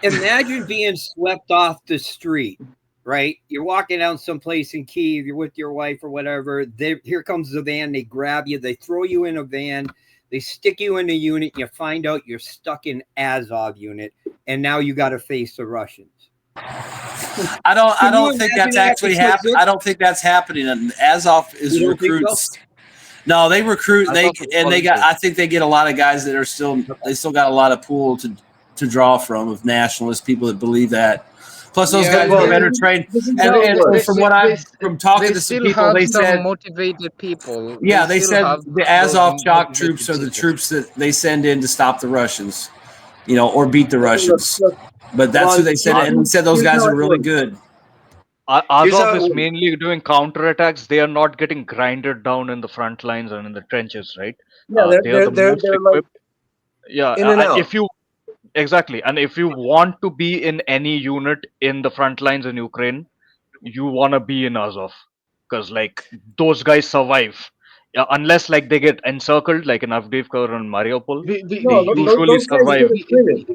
Imagine being swept off the street, right? You're walking down someplace in Kyiv, you're with your wife or whatever. Here comes the van, they grab you, they throw you in a van, they stick you in a unit, you find out you're stuck in Azov unit, and now you got to face the Russians. I don't think that's actually happening. I don't think that's happening. And Azov is recruits. So? No, they recruit. I think they get a lot of guys that are still got a lot of pool to draw from nationalists, people that believe that. Plus, those guys are better trained. And from talking to some people, they said motivated people. Yeah, they said the Azov shock troops are the troops that they send in to stop the Russians, or beat the Russians. But that's who they said, and they said those guys are really good. Azov is mainly doing counterattacks. They are not getting grinded down in the front lines and in the trenches, right? Yeah, they're the most equipped. Yeah, in and out. And if you want to be in any unit in the front lines in Ukraine, you want to be in Azov, because those guys survive. Yeah, unless they get encircled, like in Avdiivka and Mariupol, they usually survive.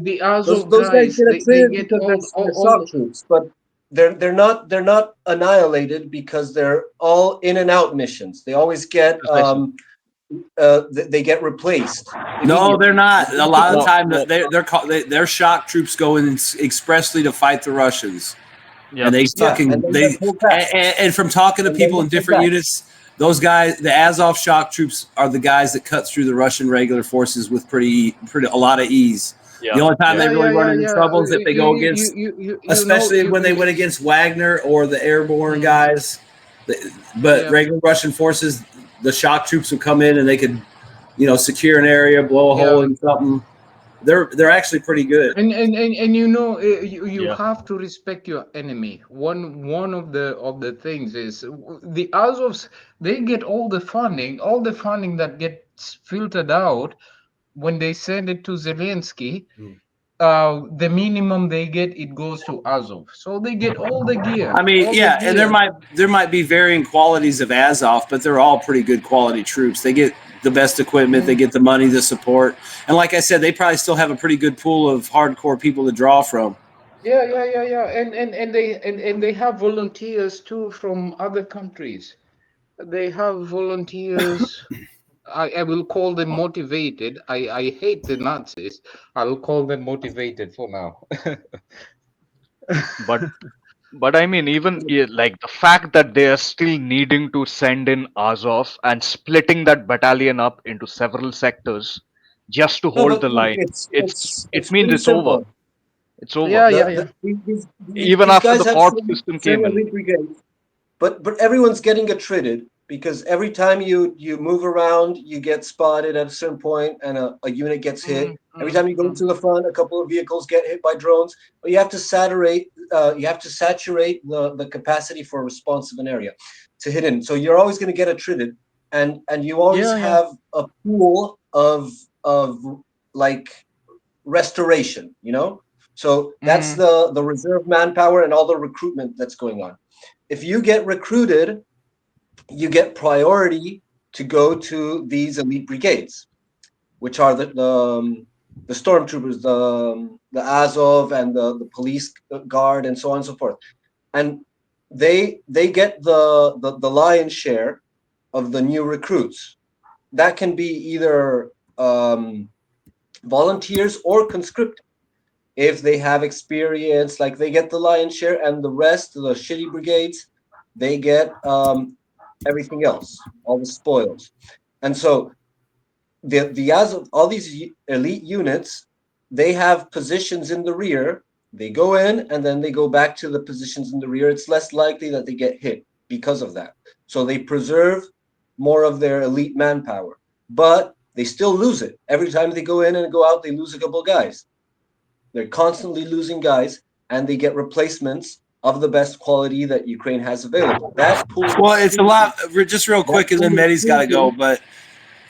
The Azov those guys get they get because they're shock troops, but they're not annihilated because they're all in and out missions. They always get they get replaced. No, they're not. A lot of the time, they're shock troops go in expressly to fight the Russians. Yeah. And and from talking to people in different units, those guys, the Azov shock troops, are the guys that cut through the Russian regular forces with a lot of ease. Yeah. The only time they really run into trouble is if they go against, especially when they went against Wagner or the airborne guys. But regular Russian forces, the shock troops would come in and they could, secure an area, blow a hole in something. They're actually pretty good. And you have to respect your enemy. One of the things is the Azovs, they get all the funding that gets filtered out when they send it to Zelensky. The minimum they get, it goes to Azov. So they get all the gear. I mean, and there might be varying qualities of Azov, but they're all pretty good quality troops. They get the best equipment, they get the money, the support, and like I said, they probably still have a pretty good pool of hardcore people to draw from. Yeah, and they have volunteers too from other countries. They have volunteers. I will call them motivated. I hate the Nazis. I will call them motivated for now. But I mean, even the fact that they are still needing to send in Azov and splitting that battalion up into several sectors just to hold the line, it means it's over. It's over. Yeah. Even after the port system came in. But everyone's getting attrited, because every time you move around, you get spotted at a certain point and a unit gets hit. Every time you go to the front, a couple of vehicles get hit by drones. But you have to saturate the capacity for a response of an area to hit in. So you're always going to get attrited, and you always have a pool of restoration, So that's the reserve manpower and all the recruitment that's going on. If you get recruited, you get priority to go to these elite brigades, which are the stormtroopers, the Azov and the police guard, and so on and so forth. And they get the lion's share of the new recruits. That can be either volunteers or conscripted. If they have experience, they get the lion's share, and the rest, the shitty brigades, they get everything else, all the spoils. And so the Azov, all these elite units, they have positions in the rear. They go in and then they go back to the positions in the rear. It's less likely that they get hit because of that. So they preserve more of their elite manpower, but they still lose it. Every time they go in and go out, they lose a couple of guys. They're constantly losing guys, and they get replacements of the best quality that Ukraine has available. That pool. Well, it's a lot. Just real quick, and then Mehdi's got to go. But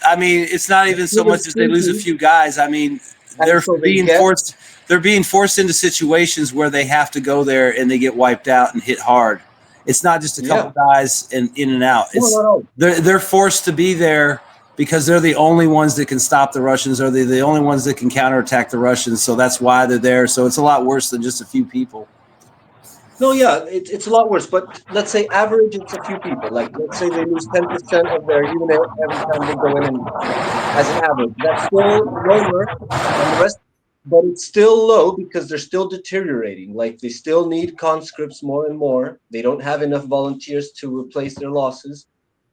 I mean, it's not even so much as they lose a few guys. I mean, they're being forced. They're being forced into situations where they have to go there and they get wiped out and hit hard. It's not just a couple guys and in and out. It's, they're forced to be there because they're the only ones that can stop the Russians, or they're the only ones that can counterattack the Russians. So that's why they're there. So it's a lot worse than just a few people. No, yeah, it's a lot worse. But let's say average, it's a few people. Like, let's say they lose 10% of their unit every time they go in, and as an average, that's still lower than the rest. But it's still low because they're still deteriorating. Like, they still need conscripts more and more. They don't have enough volunteers to replace their losses,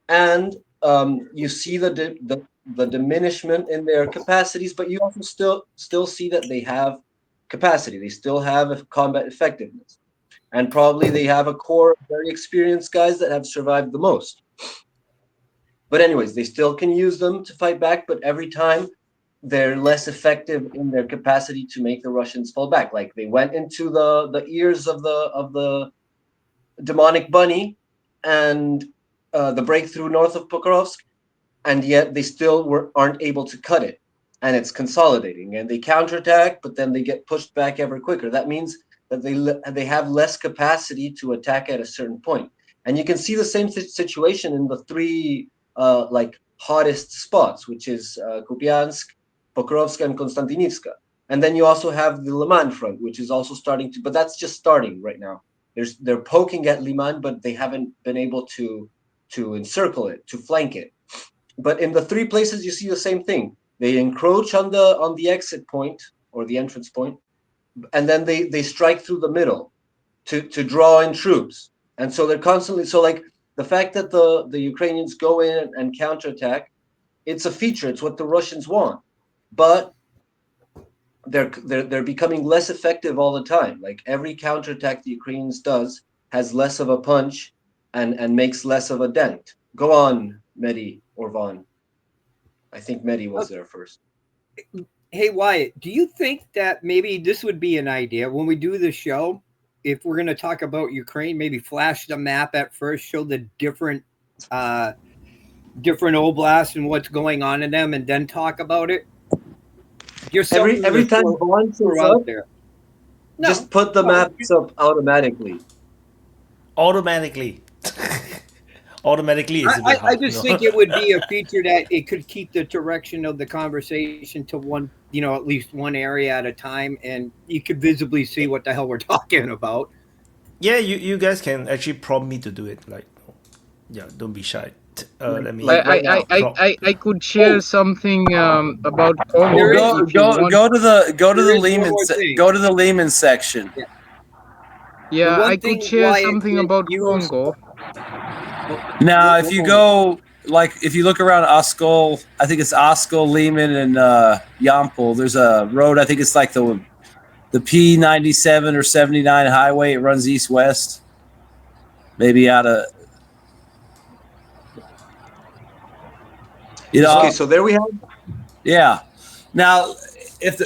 and you see the diminishment in their capacities. But you also still see that they have capacity. They still have a combat effectiveness, and probably they have a core of very experienced guys that have survived the most. But anyways, they still can use them to fight back. But every time, they're less effective in their capacity to make the Russians fall back. Like, they went into the ears of the demonic bunny and the breakthrough north of Pokrovsk, and yet they still aren't able to cut it. And it's consolidating, and they counterattack, but then they get pushed back ever quicker. That means that they have less capacity to attack at a certain point. And you can see the same situation in the three hottest spots, which is Kupiansk, Pokrovsk, and Konstantinivka. And then you also have the Liman front, which is also starting to, but that's just starting right now. They're poking at Liman, but they haven't been able to encircle it, to flank it. But in the three places, you see the same thing. They encroach on the exit point or the entrance point, and then they strike through the middle to draw in troops. And so they're constantly, so like the fact that the Ukrainians go in and counterattack, it's a feature. It's what the Russians want. But they're becoming less effective all the time. Like, every counterattack the Ukrainians does has less of a punch and makes less of a dent. Go on, Mehdi or Vaun. I think Mehdi was there first. Hey, Wyatt, do you think that maybe this would be an idea when we do the show? If we're going to talk about Ukraine, maybe flash the map at first, show the different oblasts and what's going on in them, and then talk about it. Every time Vaun shows up there, just put the maps up automatically. Automatically is a bit hard, I just think it would be a feature that it could keep the direction of the conversation to one, at least one area at a time, and you could visibly see what the hell we're talking about. Yeah, you guys can actually prompt me to do it. Like, yeah, don't be shy. Let me. I could share something about Congo. Go to the Lehman section. Yeah, I could share something about Congo. Now, if you go, if you look around Oskol, I think it's Oskol, Lehman, and Yampol. There's a road. I think it's like the P97 or 79 highway. It runs east-west. Maybe out of. Okay, so there we have. Yeah. Now, if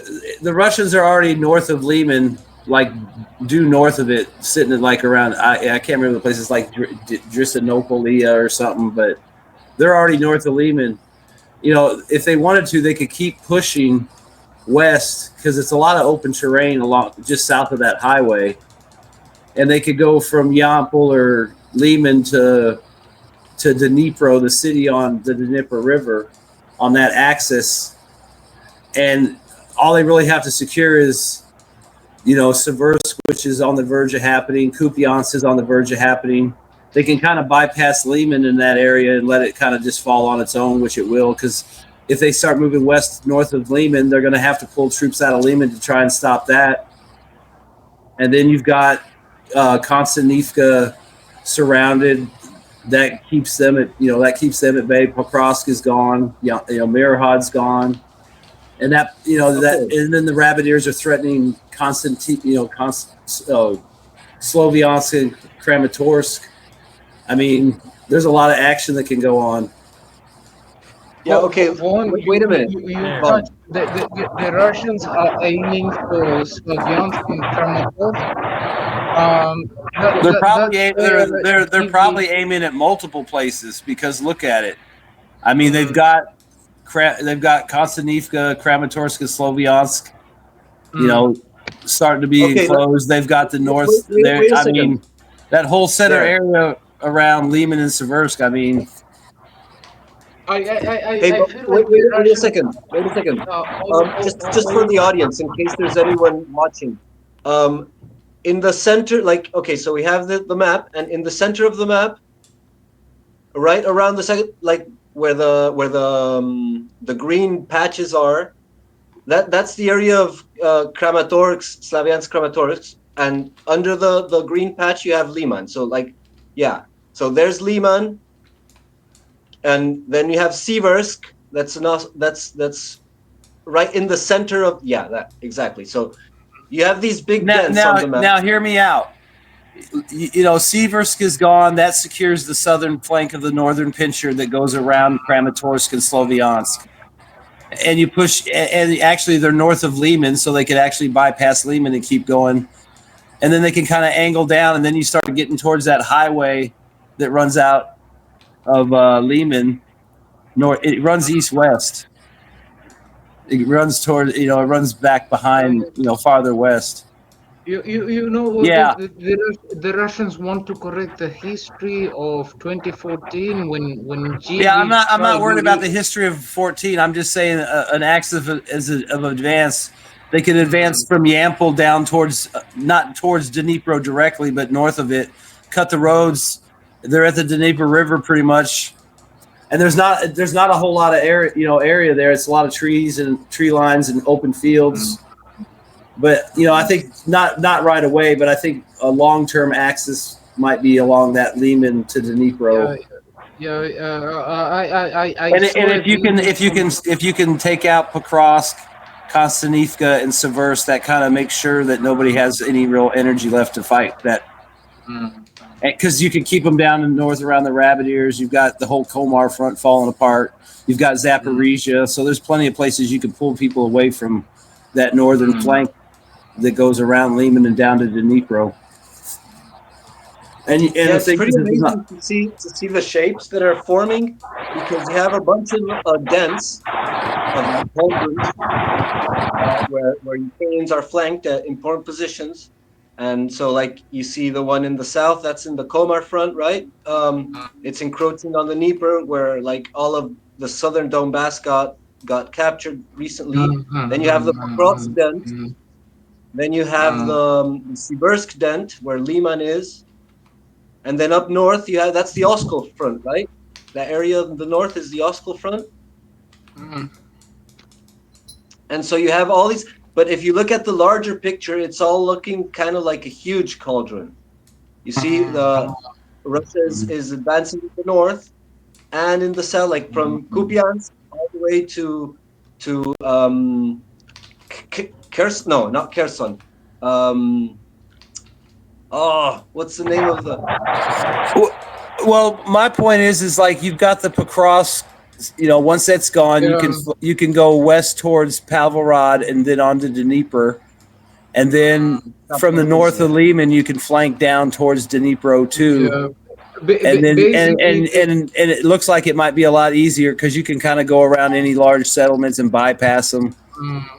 the Russians are already north of Lehman, due north of it, sitting at around, I can't remember the places, like Drisinopolia or something, but they're already north of Lehman. If they wanted to, they could keep pushing west because it's a lot of open terrain along just south of that highway, and they could go from Yampol or Lehman to Dnipro, the city on the Dnipro River, on that axis, and all they really have to secure is, Seversk, which is on the verge of happening. Kupiansk is on the verge of happening. They can kind of bypass Lehman in that area and let it kind of just fall on its own, which it will, because if they start moving north of Lehman, they're going to have to pull troops out of Lehman to try and stop that. And then you've got Konstantinivka surrounded. That keeps them at bay. Pokrovsk is gone. Mirahod's gone, and and then the Rabbit are threatening Sloviansk and Kramatorsk. I mean, there's a lot of action that can go on. Yeah. Okay. Wait a minute. The Russians are aiming for Slavyansk and Kramatorsk. They're probably aiming at multiple places because look at it. I mean, they've got Konstanivka, Kramatorsk, and Slavyansk. You know, starting to be enclosed. They've got the north there. I mean, that whole center area around Liman and Seversk. I mean, wait a second. Just for the audience, in case there's anyone watching, in the center, like, okay, so we have the map, and in the center of the map, right around the second, like where the green patches are, that's the area of Kramatorsk, Slavyansk Kramatorsk, and under the green patch you have Liman. So like, yeah, so there's Liman, and then you have Seversk. That's right in the center of that exactly. So you have these big dents on the map. Now hear me out. You know, Seversk is gone. That secures the southern flank of the northern pincher that goes around Kramatorsk and Slavyansk. And you push, and actually they're north of Liman, so they could actually bypass Liman and keep going. And then they can kind of angle down, and then you start getting towards that highway that runs out of Liman. It runs east-west. It runs toward, it runs back behind, farther west. You know, yeah. The Russians want to correct the history of 2014 when Yeah, I'm not worried about the history of 14. I'm just saying an axis of advance. They could advance from Yampol down towards, not towards Dnipro directly, but north of it. Cut the roads. They're at the Dnipro River pretty much. And there's not a whole lot of area there. It's a lot of trees and tree lines and open fields. But I think not right away. But I think a long-term axis might be along that Liman to Dnipro. If you can take out Pokrovsk, Konstanivka, and Seversk, that kind of makes sure that nobody has any real energy left to fight that. Because you can keep them down in the north around the Rabbit Ears. You've got the whole Komar front falling apart. You've got Zaporizhia. So there's plenty of places you can pull people away from that northern flank that goes around Liman and down to Dnipro. And it's pretty amazing to see the shapes that are forming, because you have a bunch of dents of cauldrons where Ukrainians are flanked at important positions. And so, like, you see the one in the south, that's in the Komar front, right? It's encroaching on the Dnieper, where, like, all of the southern Donbass got captured recently. Then you have the Pokrovsk dent. Then you have the Seversk dent, where Liman is. And then up north, that's the Oskol front, right? That area in the north is the Oskol front. And so you have all these... But if you look at the larger picture, it's all looking kind of like a huge cauldron. You see, Russia is advancing to the north and in the south, like from Kupiansk all the way to Kherson. No, not Kherson. What's the name of the? Well, my point is like you've got the Pokrovsk. Once that's gone, you can go west towards Pavlorad and then on to Dnipro, and then from the north of Liman you can flank down towards Dnipro too. And then and it looks like it might be a lot easier because you can kind of go around any large settlements and bypass them.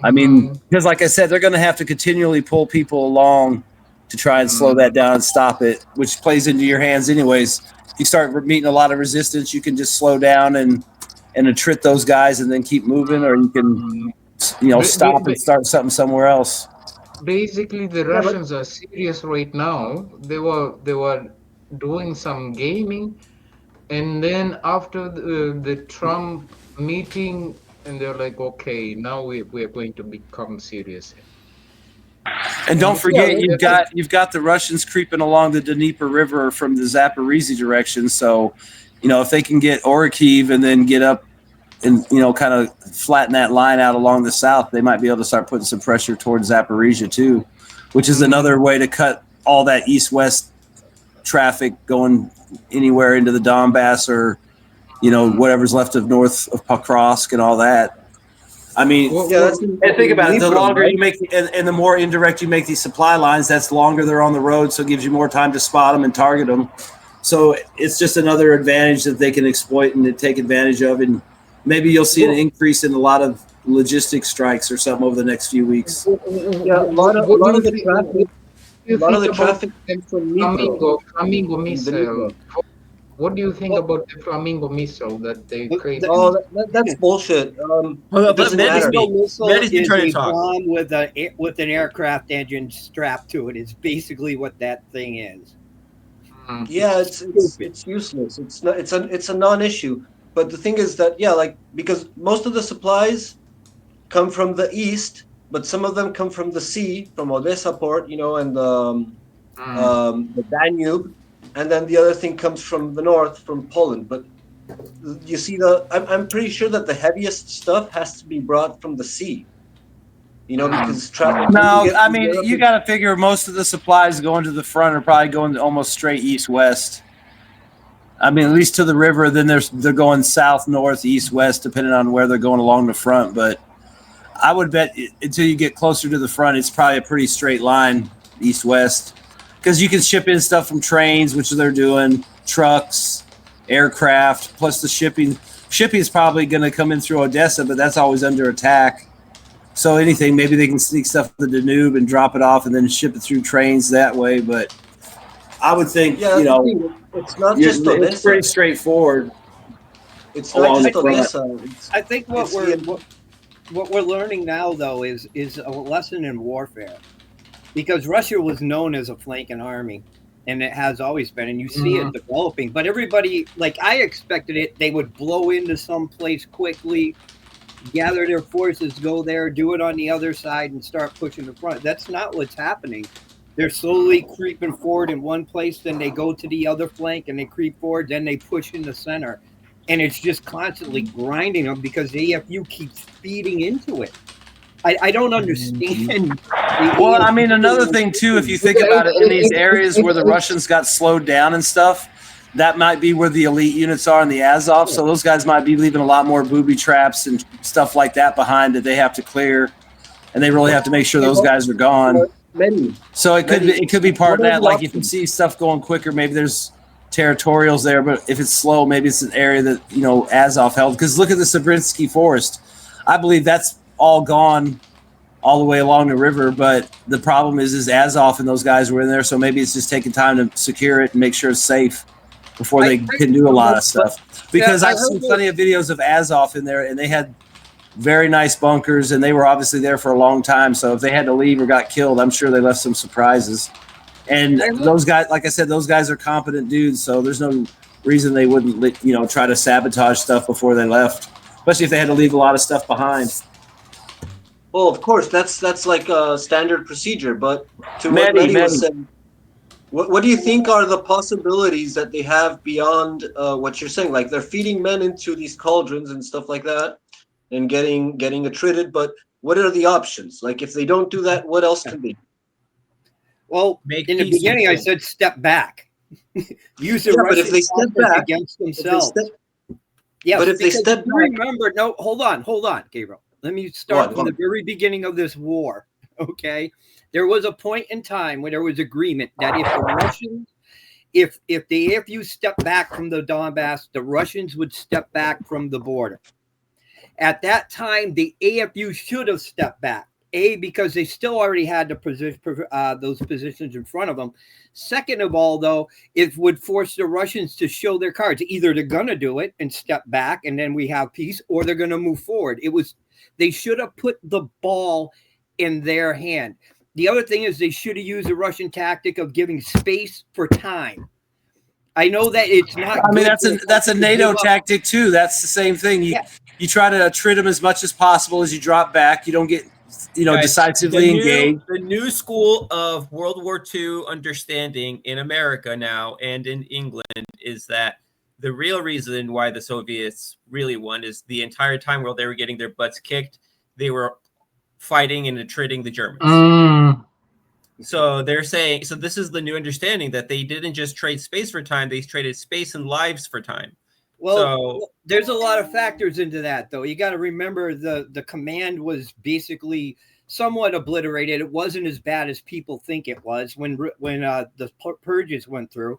I mean, because like I said, they're going to have to continually pull people along to try and slow that down and stop it, which plays into your hands anyways. If you start meeting a lot of resistance, you can just slow down and attrit those guys and then keep moving, or you can stop and start something somewhere else. Basically, the Russians are serious right now. They were doing some gaming, and then after the Trump meeting, and they're like, okay, now we're going to become serious. And don't forget, you've got the Russians creeping along the Dnieper River from the Zaporizhzhia direction. So, if they can get Orikhiv and then get up and kind of flatten that line out along the south, they might be able to start putting some pressure towards Zaporizhzhia too, which is another way to cut all that east-west traffic going anywhere into the Donbass or whatever's left of north of Pokrovsk and all that. I mean, and think about it. The longer you make, and the more indirect you make these supply lines, that's the longer they're on the road, so it gives you more time to spot them and target them. So it's just another advantage that they can exploit and take advantage of, and maybe you'll see an increase in a lot of logistics strikes or something over the next few weeks. Yeah, a lot of the traffic. A lot of the traffic comes from Flamingo missile. What do you think about the Flamingo missile that they created? Oh, that's bullshit. It doesn't matter. Missile is a bomb with an aircraft engine strapped to it. Is basically what that thing is. Yeah, it's useless. It's a non-issue. But the thing is that because most of the supplies come from the east, but some of them come from the sea, from Odesa port, and the Danube. And then the other thing comes from the north, from Poland. But you see, I'm pretty sure that the heaviest stuff has to be brought from the sea. Because traffic. No, I mean, you got to figure most of the supplies going to the front are probably going almost straight east-west. I mean, at least to the river. Then they're going south, north, east, west, depending on where they're going along the front. But I would bet until you get closer to the front, it's probably a pretty straight line, east-west. Because you can ship in stuff from trains, which they're doing, trucks, aircraft, plus the shipping. Shipping is probably going to come in through Odessa, but that's always under attack. So anything, maybe they can sneak stuff to the Danube and drop it off and then ship it through trains that way. But I would think, it's not just Odessa. It's pretty straightforward. It's not just Odessa. I think what we're learning now, though, is a lesson in warfare. Because Russia was known as a flanking army, and it has always been, and you see it developing. But everybody, I expected they would blow into some place quickly, gather their forces, go there, do it on the other side, and start pushing the front. That's not what's happening. They're slowly creeping forward in one place, then they go to the other flank, and they creep forward, then they push in the center. And it's just constantly grinding them because the AFU keeps feeding into it. I don't understand. Well, I mean, another thing, too, if you think about it, in these areas where the Russians got slowed down and stuff, that might be where the elite units are in the Azov. So those guys might be leaving a lot more booby traps and stuff like that behind that they have to clear. And they really have to make sure those guys are gone. So it could be part of that. Like if you see stuff going quicker, maybe there's territorials there. But if it's slow, maybe it's an area that, Azov held. Because look at the Sabrinsky Forest. I believe that's all gone all the way along the river, but the problem is Azov and those guys were in there, so maybe it's just taking time to secure it and make sure it's safe before they can do a lot of stuff. Because I've seen plenty of videos of Azov in there, and they had very nice bunkers, and they were obviously there for a long time, so if they had to leave or got killed, I'm sure they left some surprises. And those guys, like I said, those guys are competent dudes, so there's no reason they wouldn't, try to sabotage stuff before they left, especially if they had to leave a lot of stuff behind. Well, of course, that's like a standard procedure. But to what Mehdi was saying, what do you think are the possibilities that they have beyond what you're saying? Like they're feeding men into these cauldrons and stuff like that, and getting attrited. But what are the options? Like if they don't do that, what else can be? Well, in the beginning, I said step back. Use the Russian but if they step back against themselves. But if they step back, remember, no, hold on, Gabriel. Let me start from the very beginning of this war, okay? There was a point in time where there was agreement that if the Russians, if the AFU stepped back from the Donbass, the Russians would step back from the border. At that time, the AFU should have stepped back. Because they still already had those positions in front of them. Second of all, though, it would force the Russians to show their cards. Either they're going to do it and step back, and then we have peace, or they're going to move forward. They should have put the ball in their hand. The other thing is they should have used the Russian tactic of giving space for time. I know that it's not. I mean, that's a NATO tactic too. That's the same thing. You try to attrit them as much as possible as you drop back. You don't get decisively engaged. The new school of World War II understanding in America now and in England is that the real reason why the Soviets really won is the entire time while they were getting their butts kicked, they were fighting and attriting the Germans. So they're saying, this is the new understanding that they didn't just trade space for time, they traded space and lives for time. Well, there's a lot of factors into that, though. You got to remember the command was basically somewhat obliterated. It wasn't as bad as people think it was when the purges went through.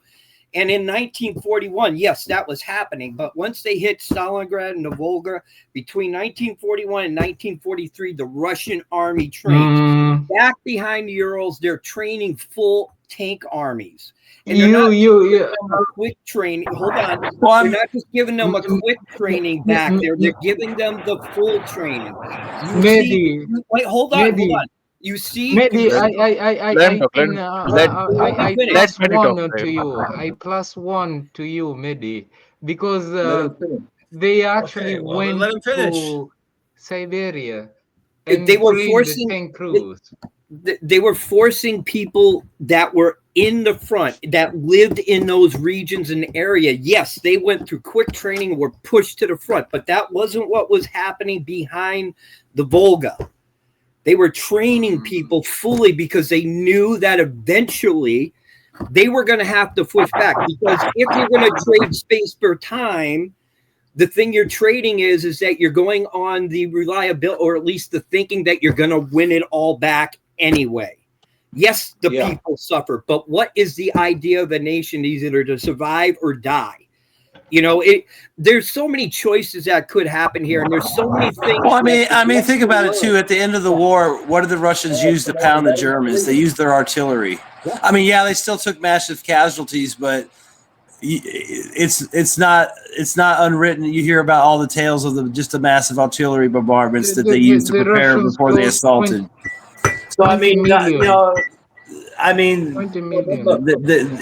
And in 1941, yes, that was happening. But once they hit Stalingrad and the Volga, between 1941 and 1943, the Russian army trained back behind the Urals. They're training full tank armies. And they're not giving them a quick training. Hold on. They're not just giving them a quick training back there. They're giving them the full training. Wait, hold on. You see, I plus one to you. I plus one to you, Mehdi, because they actually went to Siberia and they were trained forcing the tank crews. They were forcing people that were in the front, that lived in those regions and area. Yes, they went through quick training and were pushed to the front, but that wasn't what was happening behind the Volga. They were training people fully because they knew that eventually they were going to have to push back. Because if you're going to trade space for time, the thing you're trading is that you're going on the reliability, or at least the thinking that you're going to win it all back anyway. Yes, the people suffer, but what is the idea of a nation? Either to survive or die. You know, there's so many choices that could happen here, and there's so many things. Well, I mean, think about it too. At the end of the war, what did the Russians use to pound the Germans? They used their artillery. I mean, yeah, they still took massive casualties, but it's not unwritten. You hear about all the tales of just the massive artillery bombardments that they used to prepare before they assaulted. So I mean,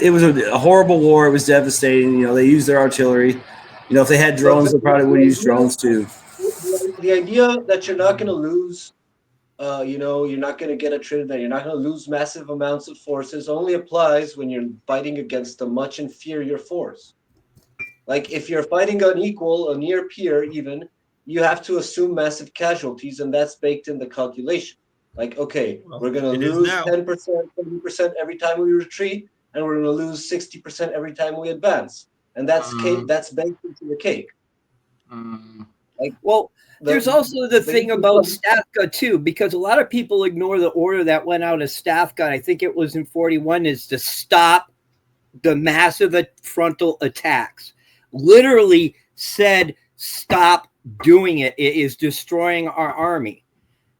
it was a horrible war. It was devastating. You know, they used their artillery. You know, if they had drones, they probably would use drones too. The idea that you're not going to lose, you're not going to get a trade, that you're not going to lose massive amounts of forces only applies when you're fighting against a much inferior force. Like if you're fighting an equal, a near peer even, you have to assume massive casualties, and that's baked in the calculation. Like, okay, we're going to lose 10%, 20% every time we retreat, and we're going to lose 60% every time we advance. And that's baked into the cake. Like, there's also the thing about Stavka too, because a lot of people ignore the order that went out of Stavka. I think it was in 41, is to stop the massive frontal attacks. Literally said, stop doing it. It is destroying our army.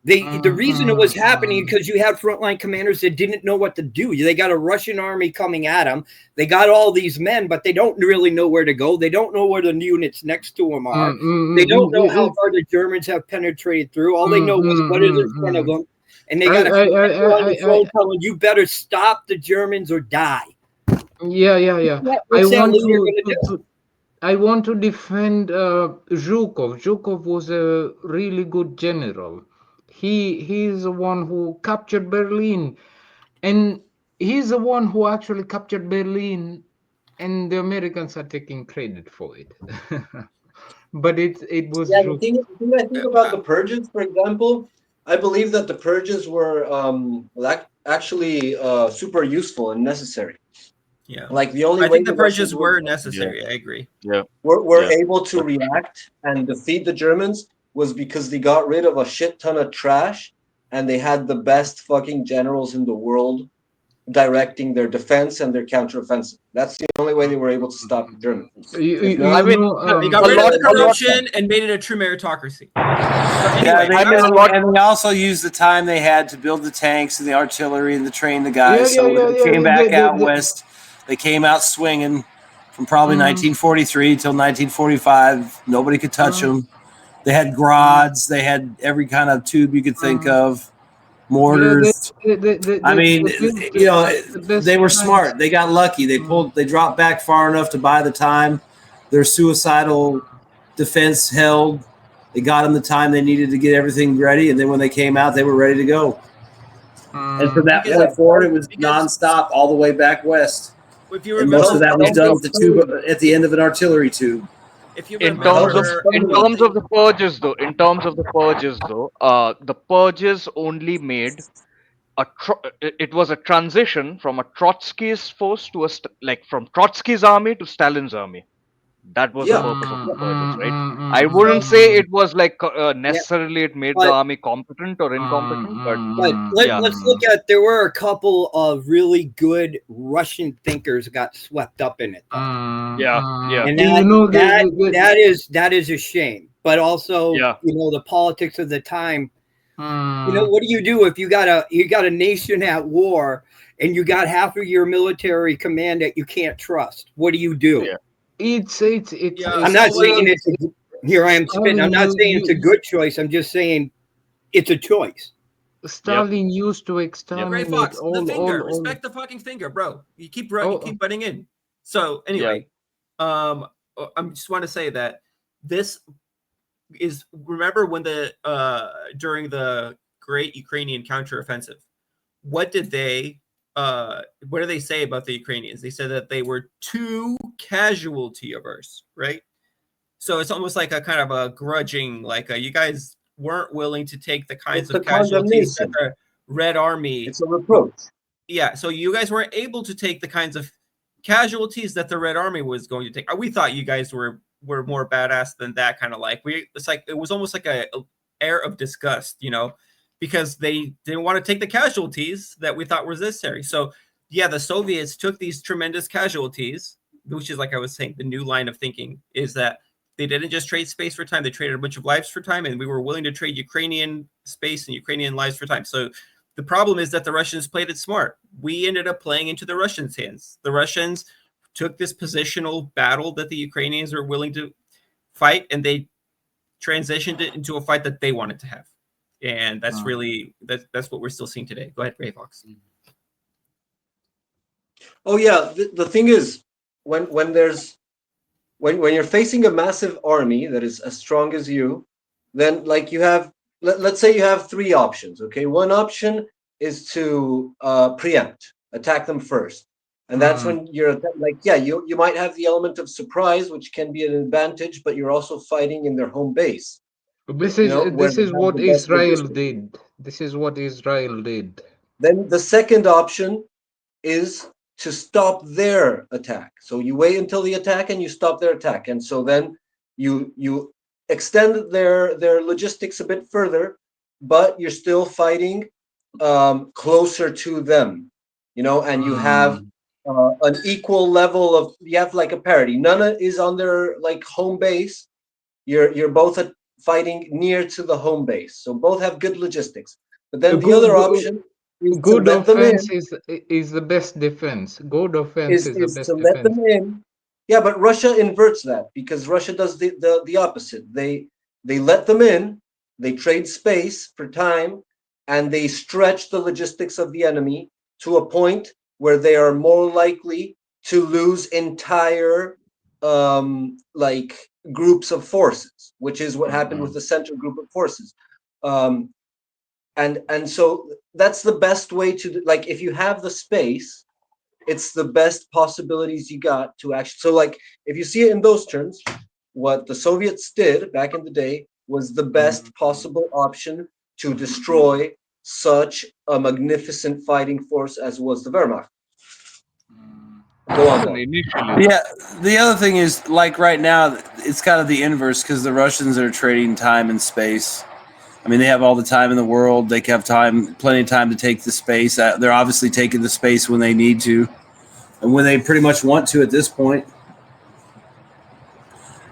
The reason it was happening because you had frontline commanders that didn't know what to do. They got a Russian army coming at them. They got all these men, but they don't really know where to go. They don't know where the units next to them are. They don't know how far the Germans have penetrated through. All they know is what is in front of them. And they got on the phone telling you better stop the Germans or die. Yeah. I want to defend Zhukov. Zhukov was a really good general. He's the one who captured Berlin, and he's the one who actually captured Berlin, and the Americans are taking credit for it. But it was the thing I think about the purges, for example, I believe that the purges were actually super useful and necessary. Yeah, like the only I way think the purges were necessary. Yeah. I agree. Yeah, were able to react and defeat the Germans was because they got rid of a shit ton of trash, and they had the best fucking generals in the world directing their defense and their counteroffensive. That's the only way they were able to stop the Germans. They got rid of the corruption and made it a true meritocracy. And they also used the time they had to build the tanks and the artillery and to train the guys. When they came back out west, they came out swinging from probably 1943 till 1945. Nobody could touch them. They had grads. They had every kind of tube you could think of. Mortars. They were smart. They got lucky. They dropped back far enough to buy the time. Their suicidal defense held. They got them the time they needed to get everything ready, and then when they came out, they were ready to go. And from that point forward, it was nonstop all the way back west. If you and most of that was done with the tube at the end of an artillery tube. If you in terms of the purges, though, the purges only made it was a transition from a Trotsky's force to from Trotsky's army to Stalin's army. That was the purpose of the purges, right? Mm, I wouldn't say it was like necessarily it made the But- army competent or incompetent, but let's look at, there were a couple of really good Russian thinkers got swept up in it. Yeah. And You know, that is a shame. But also, Yeah. you know, the politics of the time. You know, what do you do if you got a nation at war and you got half of your military command that you can't trust? What do you do? Yeah. It's I'm not saying it's here I am spitting. I'm not saying it's a good choice. I'm just saying it's a choice. Stalin used to Gray exterminate Fox, the finger. all. Respect the fucking finger, bro. You keep butting in. So anyway, I just want to say that this is, remember when the during the Great Ukrainian Counteroffensive, what do they say about the Ukrainians? They said that they were too casualty averse, right? So it's almost like a kind of a grudging, like you guys weren't willing to take the kinds of casualties that the Red Army. It's a reproach. Yeah, so you guys weren't able to take the kinds of casualties that the Red Army was going to take. We thought you guys were more badass than that, kind of like it was almost like a air of disgust, you know, because they didn't want to take the casualties that we thought was necessary. So yeah, the Soviets took these tremendous casualties, which is, like I was saying, the new line of thinking is that they didn't just trade space for time, they traded a bunch of lives for time, and we were willing to trade Ukrainian space and Ukrainian lives for time. So the problem is that the Russians played it smart. We ended up playing into the Russians' hands. The Russians took this positional battle that the Ukrainians were willing to fight, and they transitioned it into a fight that they wanted to have. And that's really, that's what we're still seeing today. Go ahead, Gray Fox. Oh yeah, the thing is, when you're facing a massive army that is as strong as you, then like you have, let's say you have three options. Okay, one option is to preempt, attack them first, and that's when you're like, yeah, you might have the element of surprise, which can be an advantage, but you're also fighting in their home base. This is what Israel did. This is what Israel did. Then the second option is to stop their attack. So you wait until the attack and you stop their attack, and so then you extend their logistics a bit further, but you're still fighting closer to them, you know, and you have an equal level of, you have like a parity. None is on their like home base. You're both fighting near to the home base, so both have good logistics. But then the other option is good to let them in. offense is the best defense. Good offense is the best to defense. let them in. Yeah, but Russia inverts that, because Russia does the opposite. They let them in, they trade space for time, and they stretch the logistics of the enemy to a point where they are more likely to lose entire like groups of forces, which is what happened with the central group of forces. And so that's the best way to, like, if you have the space, it's the best possibilities you got to actually. So like, if you see it in those terms, what the Soviets did back in the day was the best possible option to destroy such a magnificent fighting force as was the Wehrmacht. Go on. Yeah, the other thing is, like right now, it's kind of the inverse, because the Russians are trading time and space. I mean, they have all the time in the world. They have plenty of time to take the space. They're obviously taking the space when they need to, and when they pretty much want to at this point.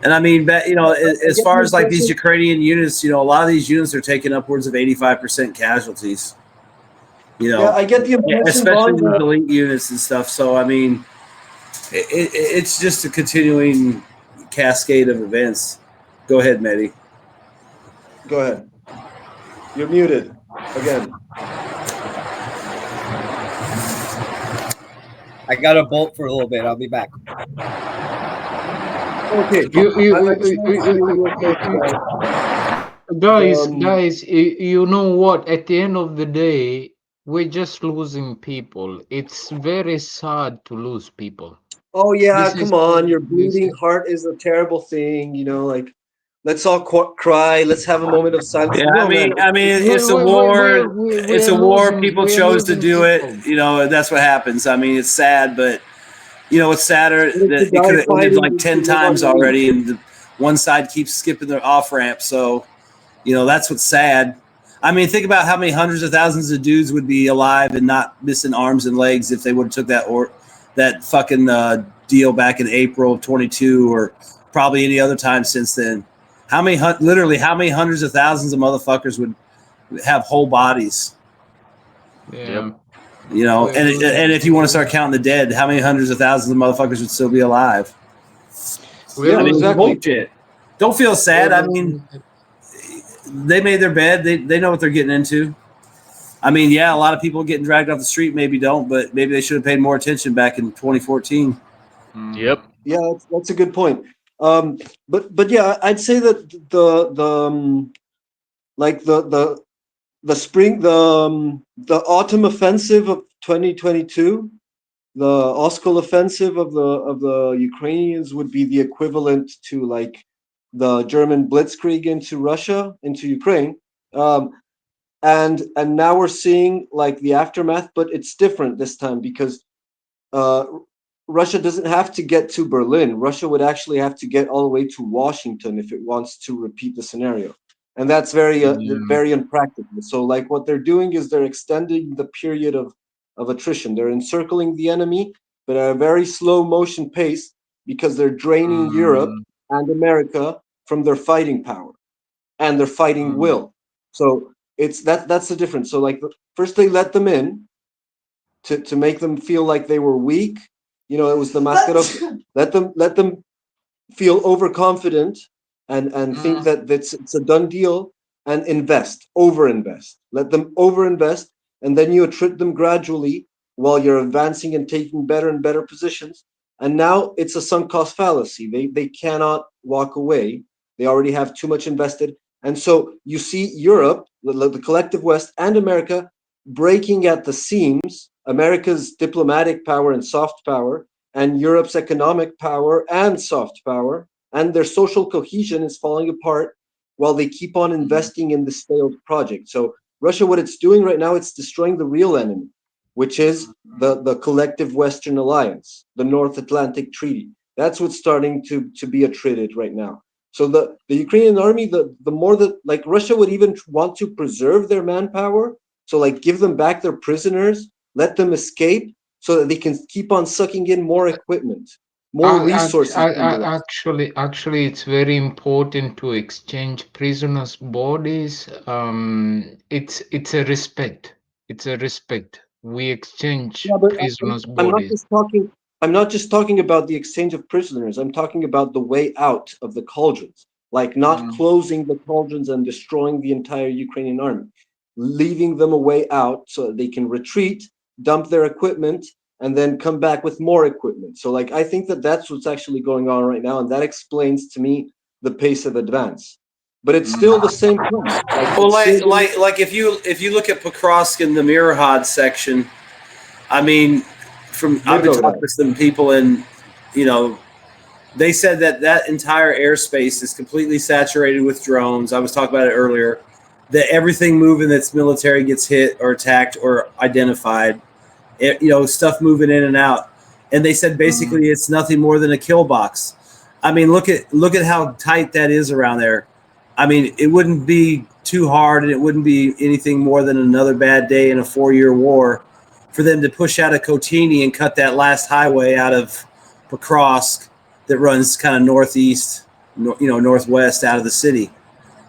And I mean, you know, as far as like these Ukrainian units, you know, a lot of these units are taking upwards of 85% casualties. You know, yeah, I get the impression, especially these elite units and stuff. So I mean, it's just a continuing cascade of events. Go ahead, Mehdi. Go ahead. You're muted again. I got a bolt for a little bit. I'll be back. Okay. Guys, you know what? At the end of the day, we're just losing people. It's very sad to lose people. Oh yeah, come on. Your bleeding heart is a terrible thing. You know, like, let's all cry. Let's have a moment of silence. Yeah, no, I mean, man. it's a war. It's a war. People chose to do it. You know, that's what happens. I mean, it's sad, but You know what's sadder? That it could have ended like 10 times already, and the one side keeps skipping their off ramp. So, you know, that's what's sad. I mean, think about how many hundreds of thousands of dudes would be alive and not missing arms and legs if they would have took that fucking deal back in April of 22, or probably any other time since then. How many hundreds of thousands of motherfuckers would have whole bodies? Yeah. You know, and if you want to start counting the dead, how many hundreds of thousands of motherfuckers would still be alive? Well, I mean, exactly. bullshit. Don't feel sad. I mean, they made their bed. They know what they're getting into. I mean, yeah, a lot of people getting dragged off the street maybe don't, but maybe they should have paid more attention back in 2014. Yep. Yeah, that's a good point. But yeah, I'd say that the autumn offensive of 2022, the Oskol offensive of the Ukrainians would be the equivalent to like the German blitzkrieg into Russia, into Ukraine. And now we're seeing like the aftermath, but it's different this time because Russia doesn't have to get to Berlin. Russia would actually have to get all the way to Washington if it wants to repeat the scenario. And that's very impractical. So like what they're doing is they're extending the period of attrition. They're encircling the enemy, but at a very slow motion pace because they're draining Europe and America from their fighting power and their fighting will. So that's the difference. So like first they let them in to make them feel like they were weak. You know, it was the Maskarov. Let them feel overconfident and think that it's a done deal and overinvest. Let them overinvest, and then you attrit them gradually while you're advancing and taking better and better positions. And now it's a sunk cost fallacy. They cannot walk away. They already have too much invested. And so you see Europe, the collective West, and America breaking at the seams. America's diplomatic power and soft power, and Europe's economic power and soft power, and their social cohesion is falling apart while they keep on investing in this failed project. So Russia, what it's doing right now, it's destroying the real enemy, which is the collective Western alliance, the North Atlantic Treaty. That's what's starting to be attrited right now. So the Ukrainian army, the more that like Russia would even want to preserve their manpower, so like give them back their prisoners, let them escape so that they can keep on sucking in more equipment, more resources. Actually, it's very important to exchange prisoners' bodies. It's a respect. It's a respect. We exchange prisoners' bodies. I'm not just talking about the exchange of prisoners. I'm talking about the way out of the cauldrons, like not closing the cauldrons and destroying the entire Ukrainian army, leaving them a way out so that they can retreat, dump their equipment, and then come back with more equipment. So like I think that that's what's actually going on right now, and that explains to me the pace of advance. But it's still the same plan. Like if you look at Pokrovsk in the Mirahad section, I mean, I've been talking to some people, and you know, they said that entire airspace is completely saturated with drones. I was talking about it earlier. That everything moving that's military gets hit or attacked or identified. You know, stuff moving in and out. And they said basically it's nothing more than a kill box. I mean, look at how tight that is around there. I mean, it wouldn't be too hard, and it wouldn't be anything more than another bad day in a 4-year war for them to push out of Kotini and cut that last highway out of Pokrovsk that runs kind of northeast, northwest out of the city.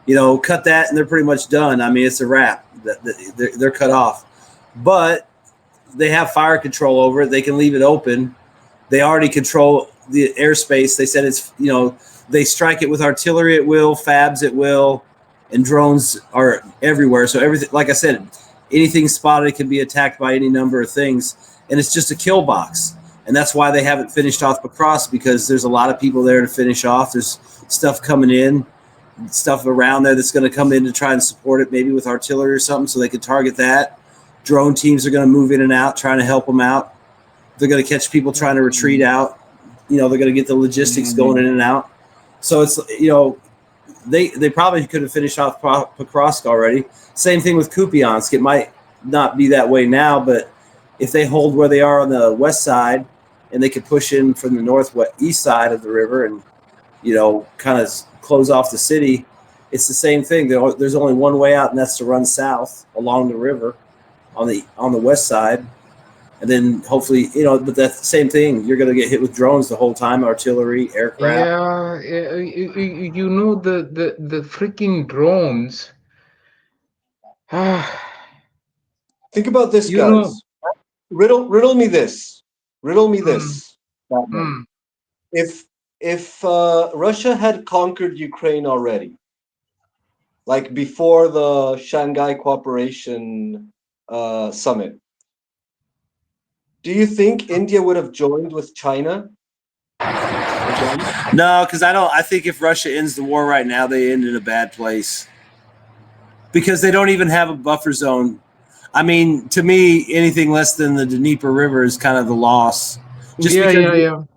You know, cut that and they're pretty much done. I mean, it's a wrap. They're cut off. But they have fire control over it. They can leave it open. They already control the airspace. They said it's, you know, they strike it with artillery at will, fabs at will, and drones are everywhere. So everything, like I said, anything spotted can be attacked by any number of things. And it's just a kill box. And that's why they haven't finished off Pokrovsk, because there's a lot of people there to finish off. There's stuff coming in, stuff around there that's going to come in to try and support it, maybe with artillery or something, so they can target that. Drone teams are going to move in and out, trying to help them out. They're going to catch people trying to retreat out. You know, they're going to get the logistics going in and out. So it's, you know, they probably could have finished off Pokrovsk already. Same thing with Kupiansk. It might not be that way now, but if they hold where they are on the west side and they could push in from the northwest east side of the river and, kind of close off the city. It's the same thing. There's only one way out, and that's to run south along the river on the west side. And then hopefully, but that's the same thing. You're going to get hit with drones the whole time, artillery, aircraft. Yeah, the freaking drones. Think about this, guys. Riddle me this. Batman. If Russia had conquered Ukraine already, like before the Shanghai Cooperation Summit, do you think India would have joined with China? No, because I think if Russia ends the war right now, they end in a bad place. Because they don't even have a buffer zone. I mean, to me, anything less than the Dnieper River is kind of the loss. Just because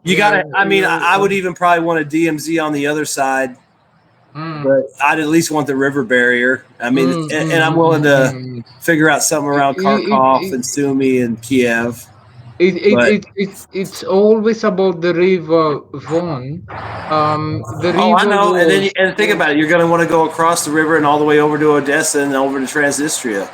you got to. I mean, I would even probably want a DMZ on the other side, but I'd at least want the river barrier. I mean, and I'm willing to figure out something around Kharkov and Sumy and Kiev. It's always about the river Vaun. The river. Oh, I know. And think about it. You're going to want to go across the river and all the way over to Odessa and over to Transnistria,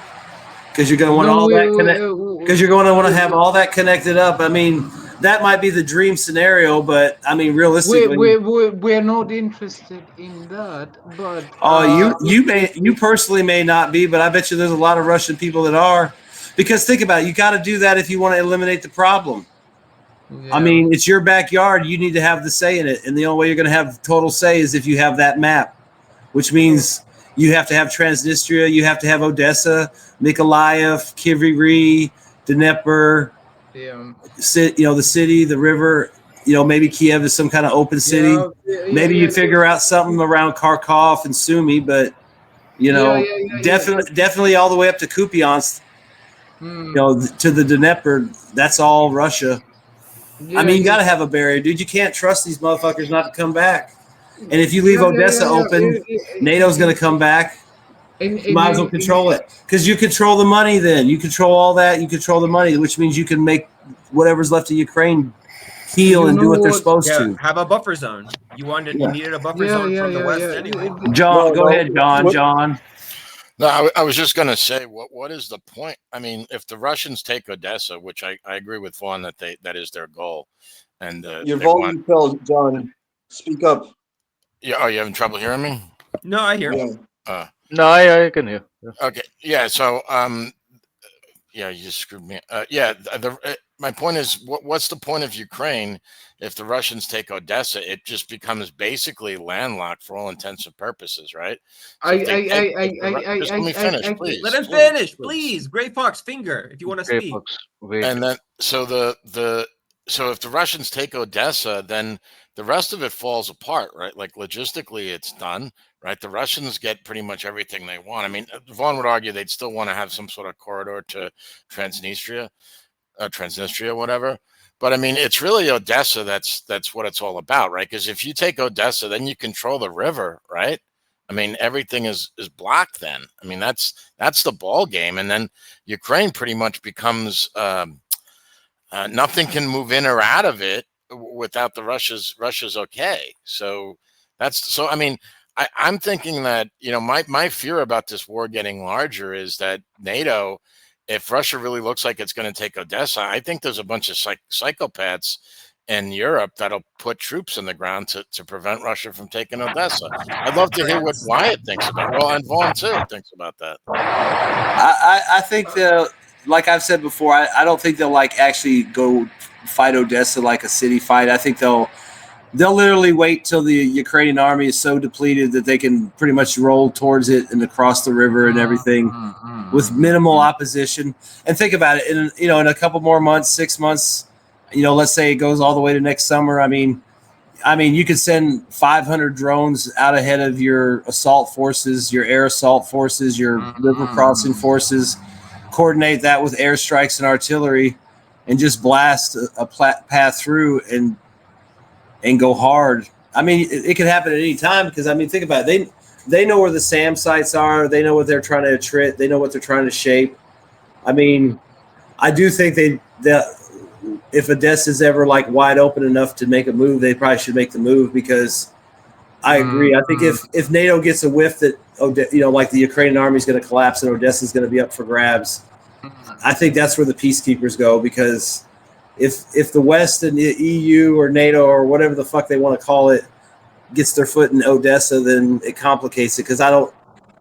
because you're going to want all that because you're going to want to have all that connected up. I mean, that might be the dream scenario, but I mean, realistically, we're not interested in that. But you personally may not be, but I bet you there's a lot of Russian people that are. Because think about it, you got to do that if you want to eliminate the problem. Yeah. I mean, it's your backyard. You need to have the say in it. And the only way you're going to have total say is if you have that map, which means you have to have Transnistria, you have to have Odessa, Mykolaiv, Kryvyi, Dnieper, the city, the river, maybe Kiev is some kind of open city. Maybe you figure out something around Kharkov and Sumy, but, definitely all the way up to Kupiansk. To the Dnieper, that's all Russia. I mean, you got to have a barrier, dude. You can't trust these motherfuckers not to come back. And if you leave Odessa open, NATO's going to come back. You might as well control it, because you control the money. Then you control all that. You control the money, which means you can make whatever's left of Ukraine heal and do what they're supposed to. Have a buffer zone. You needed a buffer zone from the west anyway. John, go ahead, John. No, I was just going to say, what is the point? I mean, if the Russians take Odessa, which I agree with Vaun that is their goal, and your volume fell, John. Speak up. Yeah, are you having trouble hearing me? No, I hear you. No, I can hear. Okay, yeah. So, you just screwed me. My point is, what's the point of Ukraine if the Russians take Odessa? It just becomes basically landlocked for all intents and purposes, right? So just let me finish, please. Let him finish, please. Gray Fox, finger, if you want to speak. And then, so if the Russians take Odessa, then the rest of it falls apart, right? Like logistically, it's done, right? The Russians get pretty much everything they want. I mean, Vaun would argue they'd still want to have some sort of corridor to Transnistria, whatever. But I mean, it's really Odessa. That's what it's all about, right? Because if you take Odessa, then you control the river, right? I mean, everything is blocked then. I mean, that's the ball game. And then Ukraine pretty much becomes nothing can move in or out of it without the Russia's okay. So I mean, I'm thinking that, my fear about this war getting larger is that NATO, if Russia really looks like it's going to take Odessa, I think there's a bunch of psychopaths in Europe that'll put troops in the ground to prevent Russia from taking Odessa. I'd love to hear what Wyatt thinks about it. Well, and Vaun too thinks about that. I think like I've said before, I don't think they'll actually go fight Odessa like a city fight. I think they'll literally wait till the Ukrainian army is so depleted that they can pretty much roll towards it and across the river and everything with minimal opposition. And think about it, in a couple more months, 6 months, let's say it goes all the way to next summer. I mean, you could send 500 drones out ahead of your assault forces, your air assault forces, your river crossing forces, coordinate that with airstrikes and artillery, and just blast a path through and go hard. I mean, it could happen at any time because, think about it. They know where the SAM sites are. They know what they're trying to attrit. They know what they're trying to shape. I mean, I do think if Odessa's ever like wide open enough to make a move, they probably should make the move, because I agree. I think if NATO gets a whiff that, like the Ukrainian army is going to collapse and Odessa is going to be up for grabs, I think that's where the peacekeepers go, because if the West and the EU or NATO or whatever the fuck they want to call it gets their foot in Odessa, then it complicates it. Because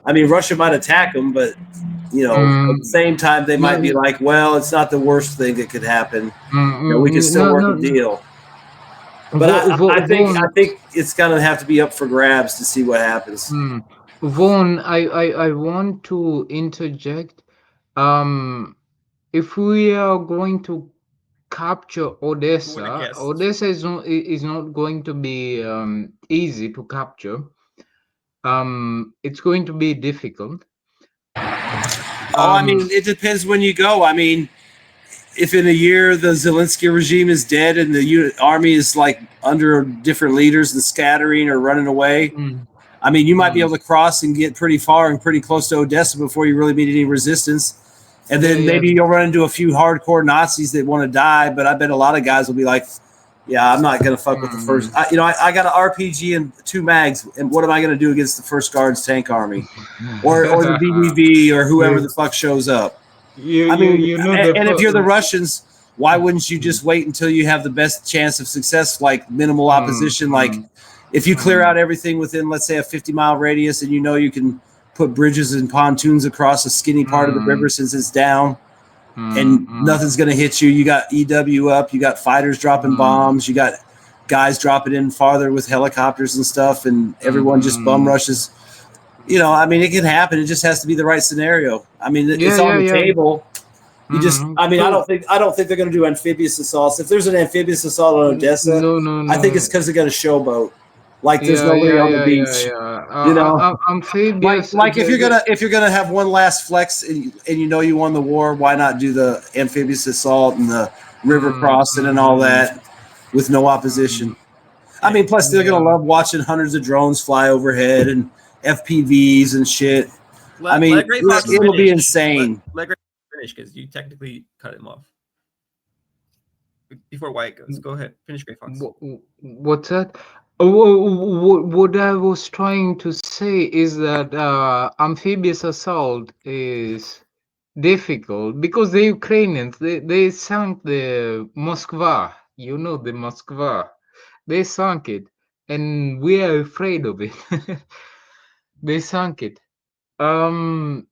Russia might attack them, but at the same time they might be like, well, it's not the worst thing that could happen. We can still work a deal. But I think it's gonna have to be up for grabs to see what happens. Vaun, I want to interject. If we are going to capture Odessa, Odessa is not going to be easy to capture. It's going to be difficult. It depends when you go. If in a year the Zelensky regime is dead and the army is like under different leaders and scattering or running away, you might be able to cross and get pretty far and pretty close to Odessa before you really meet any resistance. And then maybe you'll run into a few hardcore Nazis that want to die, but I bet a lot of guys will be like, yeah, I'm not going to fuck with the first. I got an RPG and 2 mags, and what am I going to do against the First Guards tank army? Or the BDV or whoever the fuck shows up? And if you're the Russians, why wouldn't you just wait until you have the best chance of success, like minimal opposition? Like if you clear out everything within, let's say, a 50-mile radius, and you can put bridges and pontoons across a skinny part of the river since it's down, and nothing's going to hit you. You got EW up, you got fighters dropping bombs, you got guys dropping in farther with helicopters and stuff, and everyone just bum rushes. It can happen. It just has to be the right scenario. It's on the table. You just, I don't think they're going to do amphibious assaults. If there's an amphibious assault on Odessa, I think it's because they got a showboat. Like there's nobody on the beach. Amphibious. Like if you're gonna have one last flex and you won the war, why not do the amphibious assault and the river crossing and all that with no opposition? Plus they're gonna love watching hundreds of drones fly overhead and FPVs and shit. It'll be insane. Let Gray finish, because you technically cut him off before Wyatt goes. Go ahead, finish, Gray Fox. What's that? What I was trying to say is that amphibious assault is difficult because the Ukrainians they sunk the Moskva. The Moskva. They sunk it, and we are afraid of it. They sunk it. So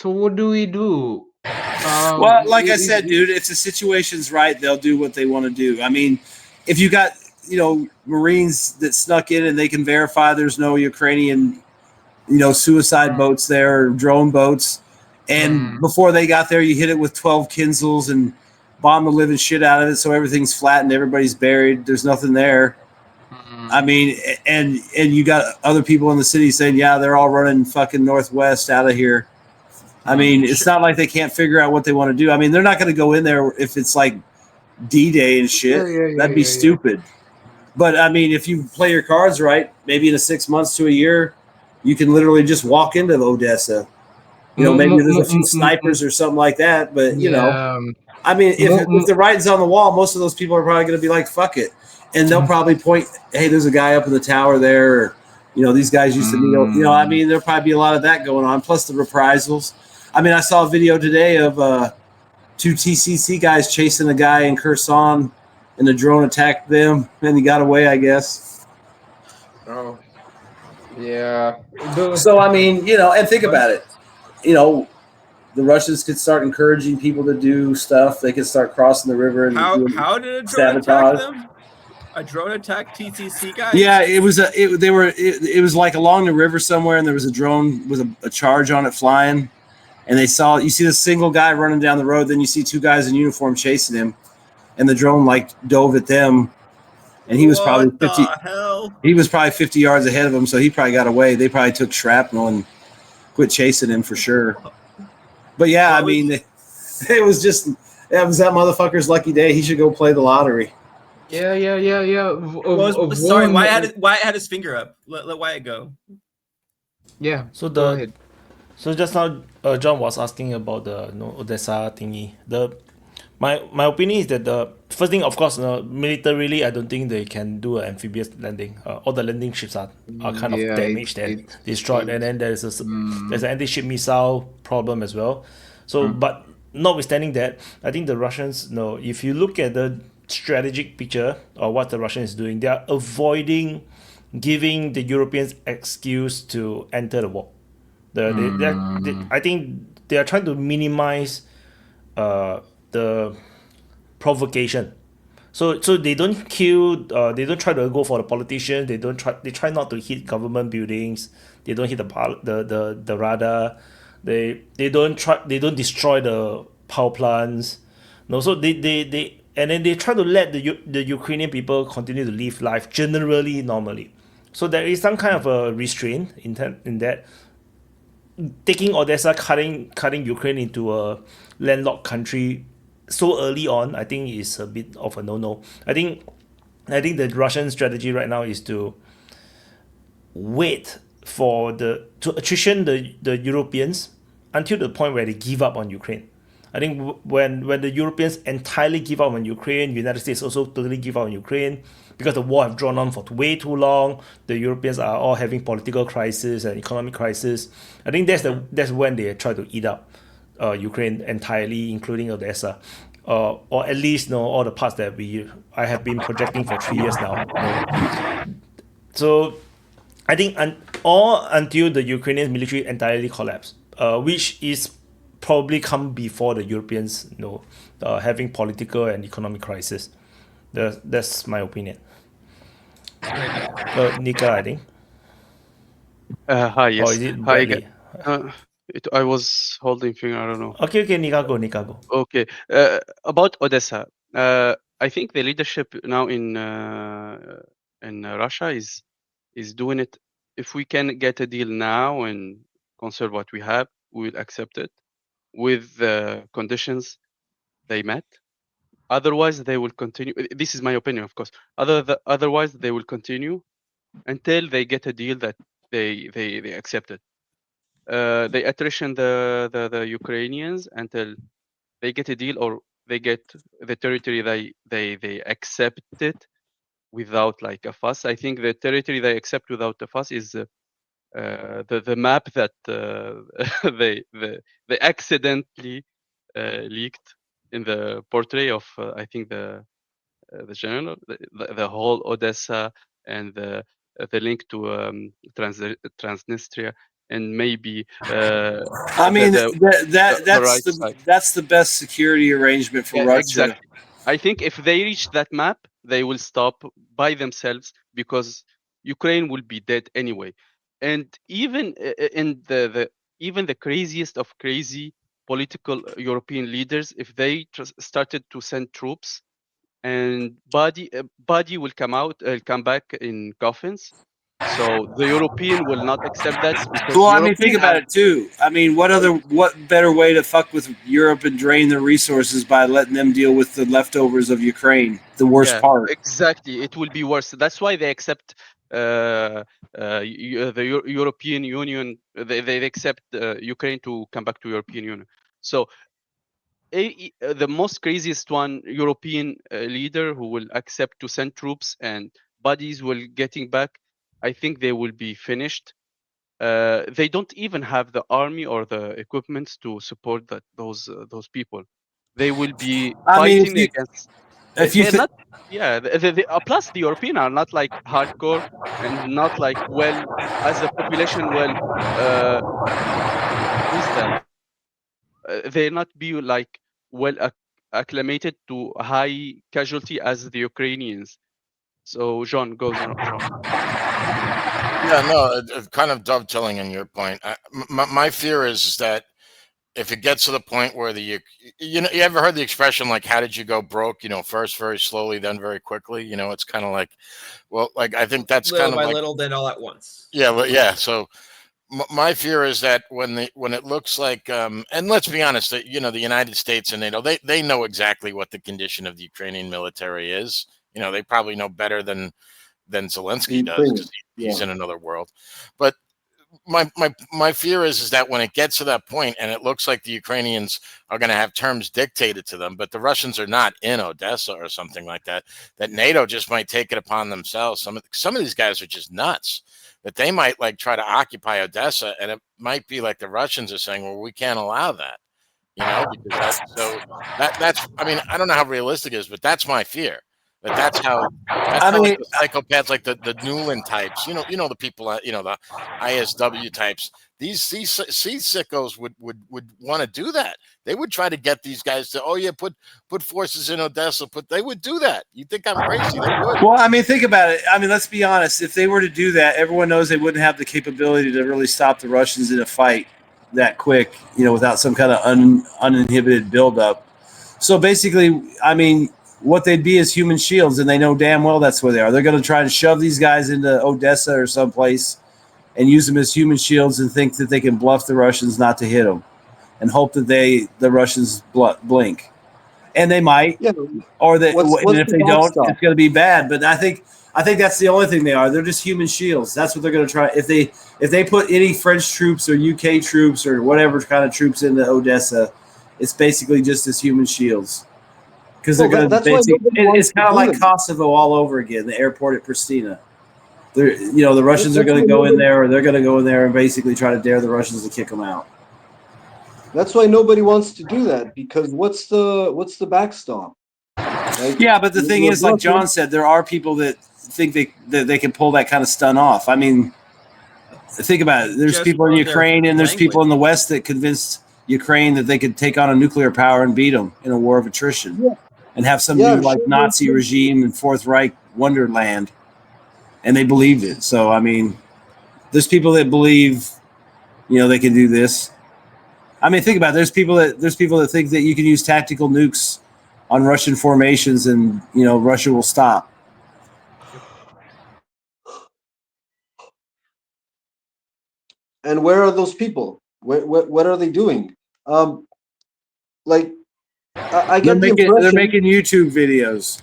what do we do? Well, like I said, dude, if the situation's right, they'll do what they want to do. If you got Marines that snuck in and they can verify there's no Ukrainian, suicide boats there or drone boats, and before they got there, you hit it with 12 Kinzels and bomb the living shit out of it, so everything's flat and everybody's buried. There's nothing there. And you got other people in the city saying, yeah, they're all running fucking northwest out of here. It's not like they can't figure out what they want to do. They're not going to go in there if it's like D-Day and shit. That'd be stupid. But if you play your cards right, maybe in 6 months to a year, you can literally just walk into Odessa. Maybe there's a few snipers or something like that. But if the writing's on the wall, most of those people are probably going to be like, "Fuck it," and they'll probably point, "Hey, there's a guy up in the tower there." Or, these guys used to be. There'll probably be a lot of that going on. Plus the reprisals. I saw a video today of 2 TCC guys chasing a guy in Kherson. And the drone attacked them, and he got away, I guess. Oh, yeah. So, and think about it. The Russians could start encouraging people to do stuff. They could start crossing the river and how did a drone attack them? A drone attacked TCC guys? Yeah, it was like along the river somewhere, and there was a drone with a charge on it flying, and you see the single guy running down the road, then you see 2 guys in uniform chasing him. And the drone dove at them, and he was probably 50. He was probably 50 yards ahead of him, so he probably got away. They probably took shrapnel and quit chasing him for sure. But yeah, it was that motherfucker's lucky day. He should go play the lottery. Yeah. Sorry, Wyatt had his finger up. Let Wyatt go. Yeah. Go ahead. So just now, John was asking about the Odessa thingy. My opinion is that the first thing, of course, militarily, I don't think they can do an amphibious landing. All the landing ships are kind of Yeah, damaged and destroyed, and then there's an anti-ship missile problem as well. So, but notwithstanding that, I think the Russians, if you look at the strategic picture or what the Russians is doing, they are avoiding giving the Europeans excuse to enter the war. I think they are trying to minimize the provocation. So they don't kill. They don't try to go for the politicians. They try not to hit government buildings. They don't hit the radar. They don't destroy the power plants. No, so they and then they try to let the Ukrainian people continue to live life generally normally. So there is some kind of a restraint in that. Taking Odesa, cutting Ukraine into a landlocked country so early on, I think is a bit of a no-no. I think the Russian strategy right now is to wait to attrition the Europeans until the point where they give up on Ukraine. I think when the Europeans entirely give up on Ukraine, United States also totally give up on Ukraine because the war have drawn on for way too long. The Europeans are all having political crisis and economic crisis. I think that's when they try to eat up Ukraine entirely, including Odessa, or at least all the parts that I have been projecting for 3 years now. So I think until the Ukrainian military entirely collapse, which is probably come before the Europeans, having political and economic crisis. That's my opinion. Nika, I think. Hi, yes. Or is it Hi Bradley? again. I was holding finger. I don't know. Okay, Nika go. Okay. About Odessa, I think the leadership now in Russia is doing it. If we can get a deal now and conserve what we have, we will accept it with the conditions they met. Otherwise, they will continue. This is my opinion, of course. Otherwise, they will continue until they get a deal that they accepted. They attrition the Ukrainians until they get a deal or they get the territory they accepted without like a fuss. I think the territory they accept without a fuss is the map that they accidentally leaked in the portrait of I think the general, the whole Odessa and the link to Transnistria and maybe I mean that's the best security arrangement for Russia. Exactly. I think if they reach that map, they will stop by themselves because Ukraine will be dead anyway. And even in even the craziest of crazy political European leaders, if they started to send troops and body will come back in coffins. So the European will not accept that because well, I mean, think about it too. I mean, what better way to fuck with Europe and drain their resources by letting them deal with the leftovers of Ukraine, the worst part. Exactly, it will be worse. That's why they accept the European Union. They accept Ukraine to come back to European Union. So the most craziest one, European leader who will accept to send troops and bodies will getting back, I think they will be finished. They don't even have the army or the equipment to support those people. They will be fighting against. Plus the European are not like hardcore and not like as a population who's that? They not be like acclimated to high casualty as the Ukrainians. So Jean goes on. Yeah, no, kind of dovetailing on your point. My fear is that if it gets to the point where you ever heard the expression like, how did you go broke? First very slowly, then very quickly. It's kind of like, well, like I think that's little kind of by like little, then all at once. Yeah, well, yeah. So my fear is that when it looks like, and let's be honest, that the United States and NATO, they know exactly what the condition of the Ukrainian military is. They probably know better than Zelensky does because he's in another world. But my fear is that when it gets to that point, and it looks like the Ukrainians are going to have terms dictated to them, but the Russians are not in Odessa or something like that, that NATO just might take it upon themselves. Some of these guys are just nuts. That they might like try to occupy Odessa, and it might be like the Russians are saying, well, we can't allow that, because that's I mean, I don't know how realistic it is, but that's my fear. That's how like the psychopaths, like the Newland types, you know the people, the ISW types. These sickos would want to do that. They would try to get these guys to, put forces in Odessa. They would do that. You think I'm crazy? They would. Well, I mean, think about it. I mean, let's be honest. If they were to do that, everyone knows they wouldn't have the capability to really stop the Russians in a fight that quick, without some kind of uninhibited buildup. So basically, I mean, what they'd be is human shields, and they know damn well that's where they are. They're going to try to shove these guys into Odessa or someplace and use them as human shields and think that they can bluff the Russians not to hit them and hope that the Russians blink. And they might, or that, and if they don't, it's going to be bad. But I think that's the only thing they are. They're just human shields. That's what they're going to try. If they put any French troops or UK troops or whatever kind of troops into Odessa, it's basically just as human shields. Because they're going to it's kind of like Kosovo all over again, the airport at Pristina. The Russians are going to go in there, or they're going to go in there and basically try to dare the Russians to kick them out. That's why nobody wants to do that, because what's the backstop? Yeah, but the thing is, like John said, there are people that think they can pull that kind of stunt off. I mean, think about it. There's people in Ukraine and there's people in the West that convinced Ukraine that they could take on a nuclear power and beat them in a war of attrition and have some new Nazi regime and Fourth Reich wonderland. And they believed it. So, I mean, there's people that believe, they can do this. I mean, think about it. There's people that think that you can use tactical nukes on Russian formations and, Russia will stop. And where are those people? What are they doing? I get the impression they're making YouTube videos.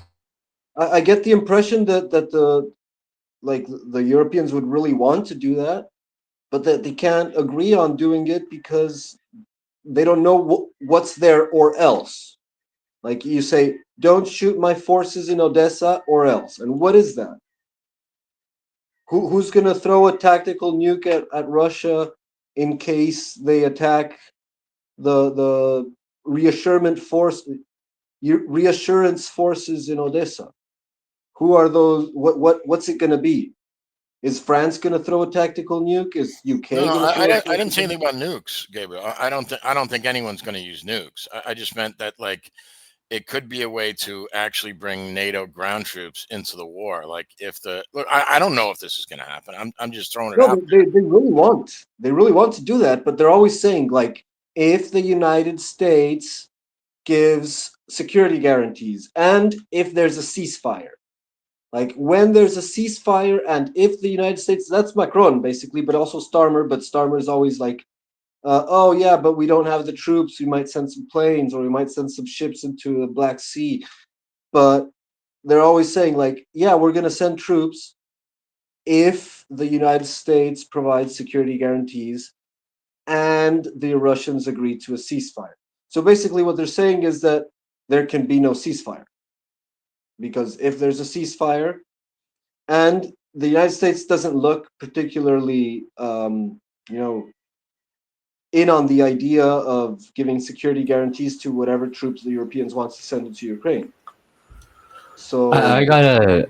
I get the impression that the Europeans would really want to do that, but that they can't agree on doing it because they don't know what's there or else. Like you say, don't shoot my forces in Odessa or else. And what is that? Who's going to throw a tactical nuke at Russia in case they attack the reassurance forces in Odessa? Who are those? What's it going to be? Is France going to throw a tactical nuke? Is UK? I didn't say anything about nukes, Gabriel. I don't think anyone's going to use nukes. I just meant that it could be a way to actually bring NATO ground troops into the war. Like I don't know if this is going to happen. I'm just throwing it out. They really want to do that, but they're always saying if the United States gives security guarantees and if there's a ceasefire. When there's a ceasefire and if the United States, that's Macron basically, but also Starmer, but Starmer is always but we don't have the troops. We might send some planes or we might send some ships into the Black Sea. But they're always saying we're going to send troops if the United States provides security guarantees and the Russians agree to a ceasefire. So basically what they're saying is that there can be no ceasefire. Because if there's a ceasefire and the United States doesn't look particularly, in on the idea of giving security guarantees to whatever troops the Europeans want to send into Ukraine. So I got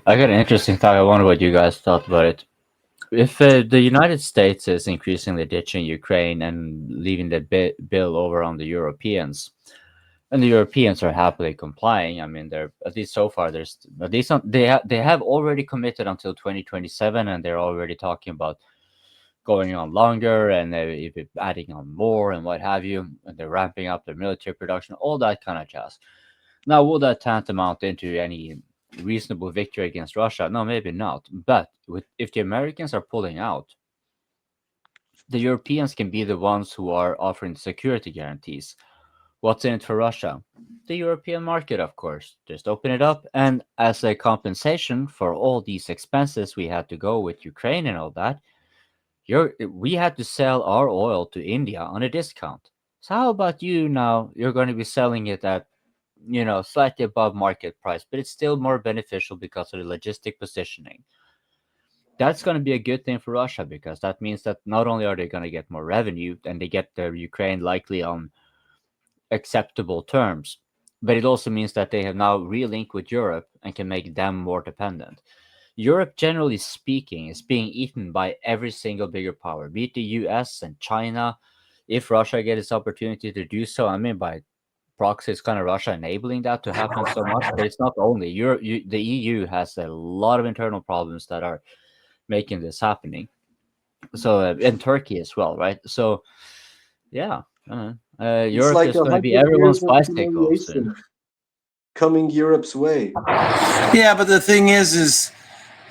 an interesting thought. I wonder what you guys thought about it. If the United States is increasingly ditching Ukraine and leaving the bill over on the Europeans, and the Europeans are happily complying. I mean, they're at least so far. They have already committed until 2027, and they're already talking about going on longer and even adding on more and what have you. And they're ramping up their military production, all that kind of jazz. Now, will that tantamount into any reasonable victory against Russia? No, maybe not. But if the Americans are pulling out, the Europeans can be the ones who are offering security guarantees. What's in it for Russia? The European market, of course. Just open it up, and as a compensation for all these expenses we had to go with Ukraine and all that, we had to sell our oil to India on a discount. So how about you now? You're going to be selling it at, slightly above market price, but it's still more beneficial because of the logistic positioning. That's going to be a good thing for Russia, because that means that not only are they going to get more revenue and they get their Ukraine likely on acceptable terms, but it also means that they have now re-linked with Europe and can make them more dependent. Europe, generally speaking, is being eaten by every single bigger power, be it the US and China. If Russia gets its opportunity to do so, I mean, by proxy, it's kind of Russia enabling that to happen so much. But it's not only Europe. The EU has a lot of internal problems that are making this happening. So, and Turkey as well, right? So, yeah, Europe like is going to be everyone's bicycle soon. Coming Europe's way. Yeah, but the thing is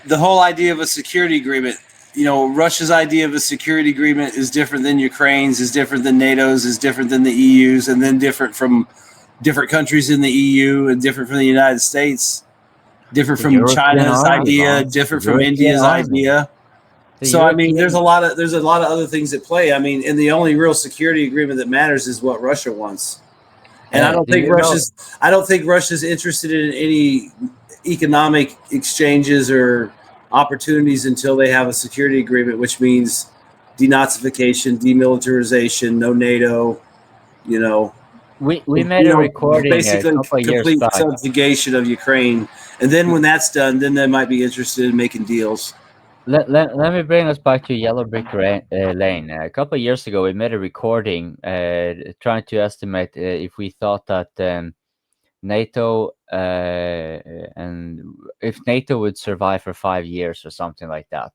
the whole idea of a security agreement. Russia's idea of a security agreement is different than Ukraine's, is different than NATO's, is different than the EU's, and then different from different countries in the EU, and different from the United States, different from China's idea, different from India's idea. So I mean, there's a lot of other things at play. I mean, and the only real security agreement that matters is what Russia wants. And I don't think Russia's interested in any economic exchanges or opportunities until they have a security agreement, which means denazification, demilitarization, no NATO. We made a recording basically a couple of years complete back. subjugation of Ukraine, and then when that's done, then they might be interested in making deals. Let me bring us back to Yellow Brick Lane. A couple of years ago, we made a recording trying to estimate if we thought that NATO and if NATO would survive for 5 years or something like that,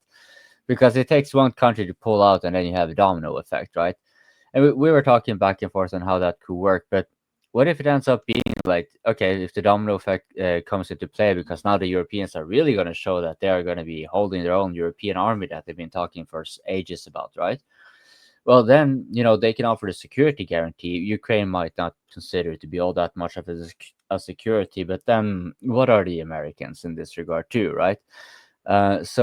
because it takes one country to pull out and then you have a domino effect, right? And we were talking back and forth on how that could work, but what if it ends up being like, okay, if the domino effect comes into play, because now the Europeans are really going to show that they are going to be holding their own European army that they've been talking for ages about, right? Well, then, they can offer the security guarantee. Ukraine might not consider it to be all that much of a security, but then what are the Americans in this regard too, right? For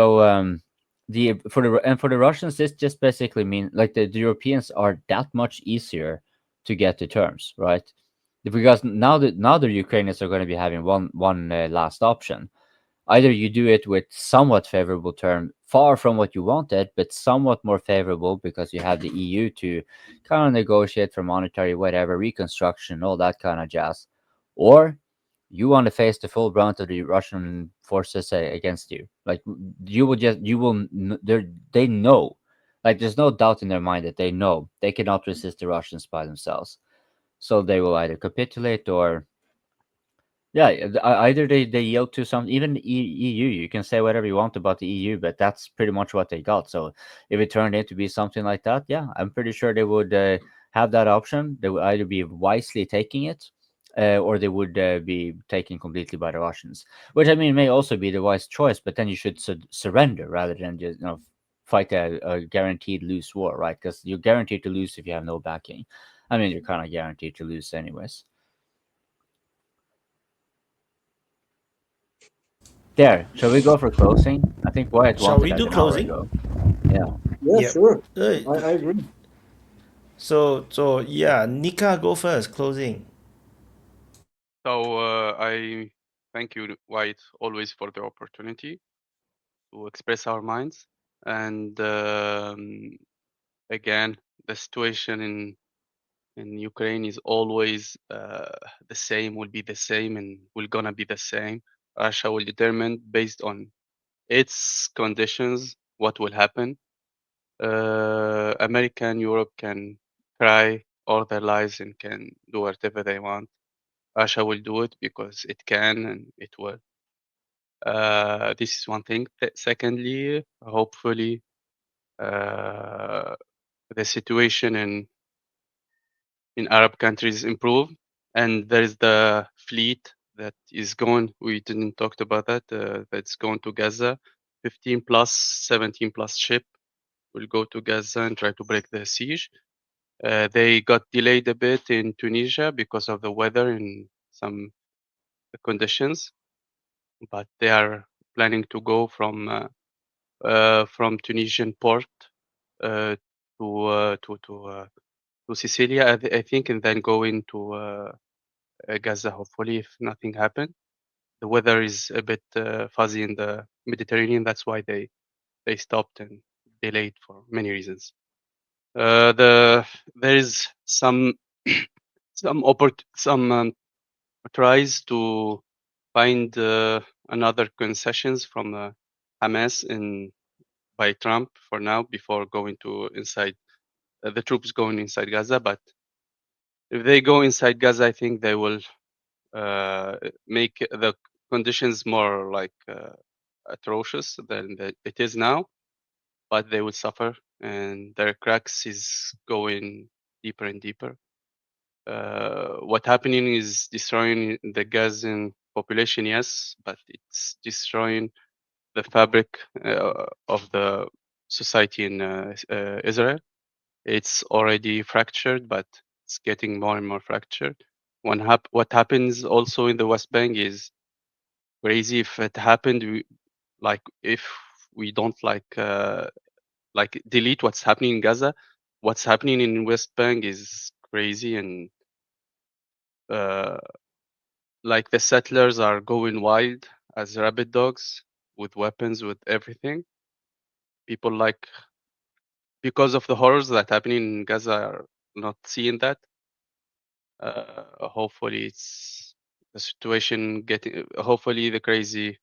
the Russians, this just basically means like the Europeans are that much easier to get to terms, right? Because now the Ukrainians are going to be having one last option. Either you do it with somewhat favorable term, far from what you wanted, but somewhat more favorable because you have the EU to kind of negotiate for monetary, whatever, reconstruction, all that kind of jazz, or you want to face the full brunt of the Russian forces against you. Like they know, like there's no doubt in their mind that they know they cannot resist the Russians by themselves. So they will either capitulate or, either they yield to some, even EU. You can say whatever you want about the EU, but that's pretty much what they got. So if it turned out to be something like that, I'm pretty sure they would have that option. They would either be wisely taking it, or they would be taken completely by the Russians, which I mean may also be the wise choice. But then you should surrender rather than just fight a guaranteed lose war, right? Because you're guaranteed to lose if you have no backing. I mean, you're kind of guaranteed to lose anyways. There, shall we go for closing? I think Wyatt Shall wanted we that do an closing? hour ago. Yeah. Yeah, Yep. sure. I agree. So yeah, Nika, go first. Closing. So I thank you, Wyatt, always for the opportunity to express our minds. And again, the situation in Ukraine is always the same, will be the same, and will gonna be the same. Russia will determine based on its conditions what will happen. America and Europe can cry all their lives and can do whatever they want. Russia will do it because it can and it will. This is one thing. Secondly, hopefully, the situation in Arab countries improve, and there is the fleet that is going. We didn't talk about that. That's going to Gaza. 15 plus, 17 plus ship will go to Gaza and try to break the siege. They got delayed a bit in Tunisia because of the weather and some conditions, but they are planning to go from Tunisian port to Sicilia, I think, and then go into Gaza. Hopefully, if nothing happened. The weather is a bit fuzzy in the Mediterranean. That's why they stopped and delayed for many reasons. There is some tries to find another concessions from Hamas by Trump for now before going to inside the troops going inside Gaza. But if they go inside Gaza, I think they will make the conditions more like atrocious than it is now. But they will suffer, and their cracks is going deeper and deeper. What happening is destroying the Gazan population, yes, but it's destroying the fabric of the society in Israel. It's already fractured, but it's getting more and more fractured. What happens also in the West Bank is crazy. If it happened, if we don't delete what's happening in Gaza, what's happening in West Bank is crazy, and like the settlers are going wild as rabid dogs with weapons, with everything. People because of the horrors that happening in Gaza are not seeing that. Hopefully it's the situation hopefully the crazy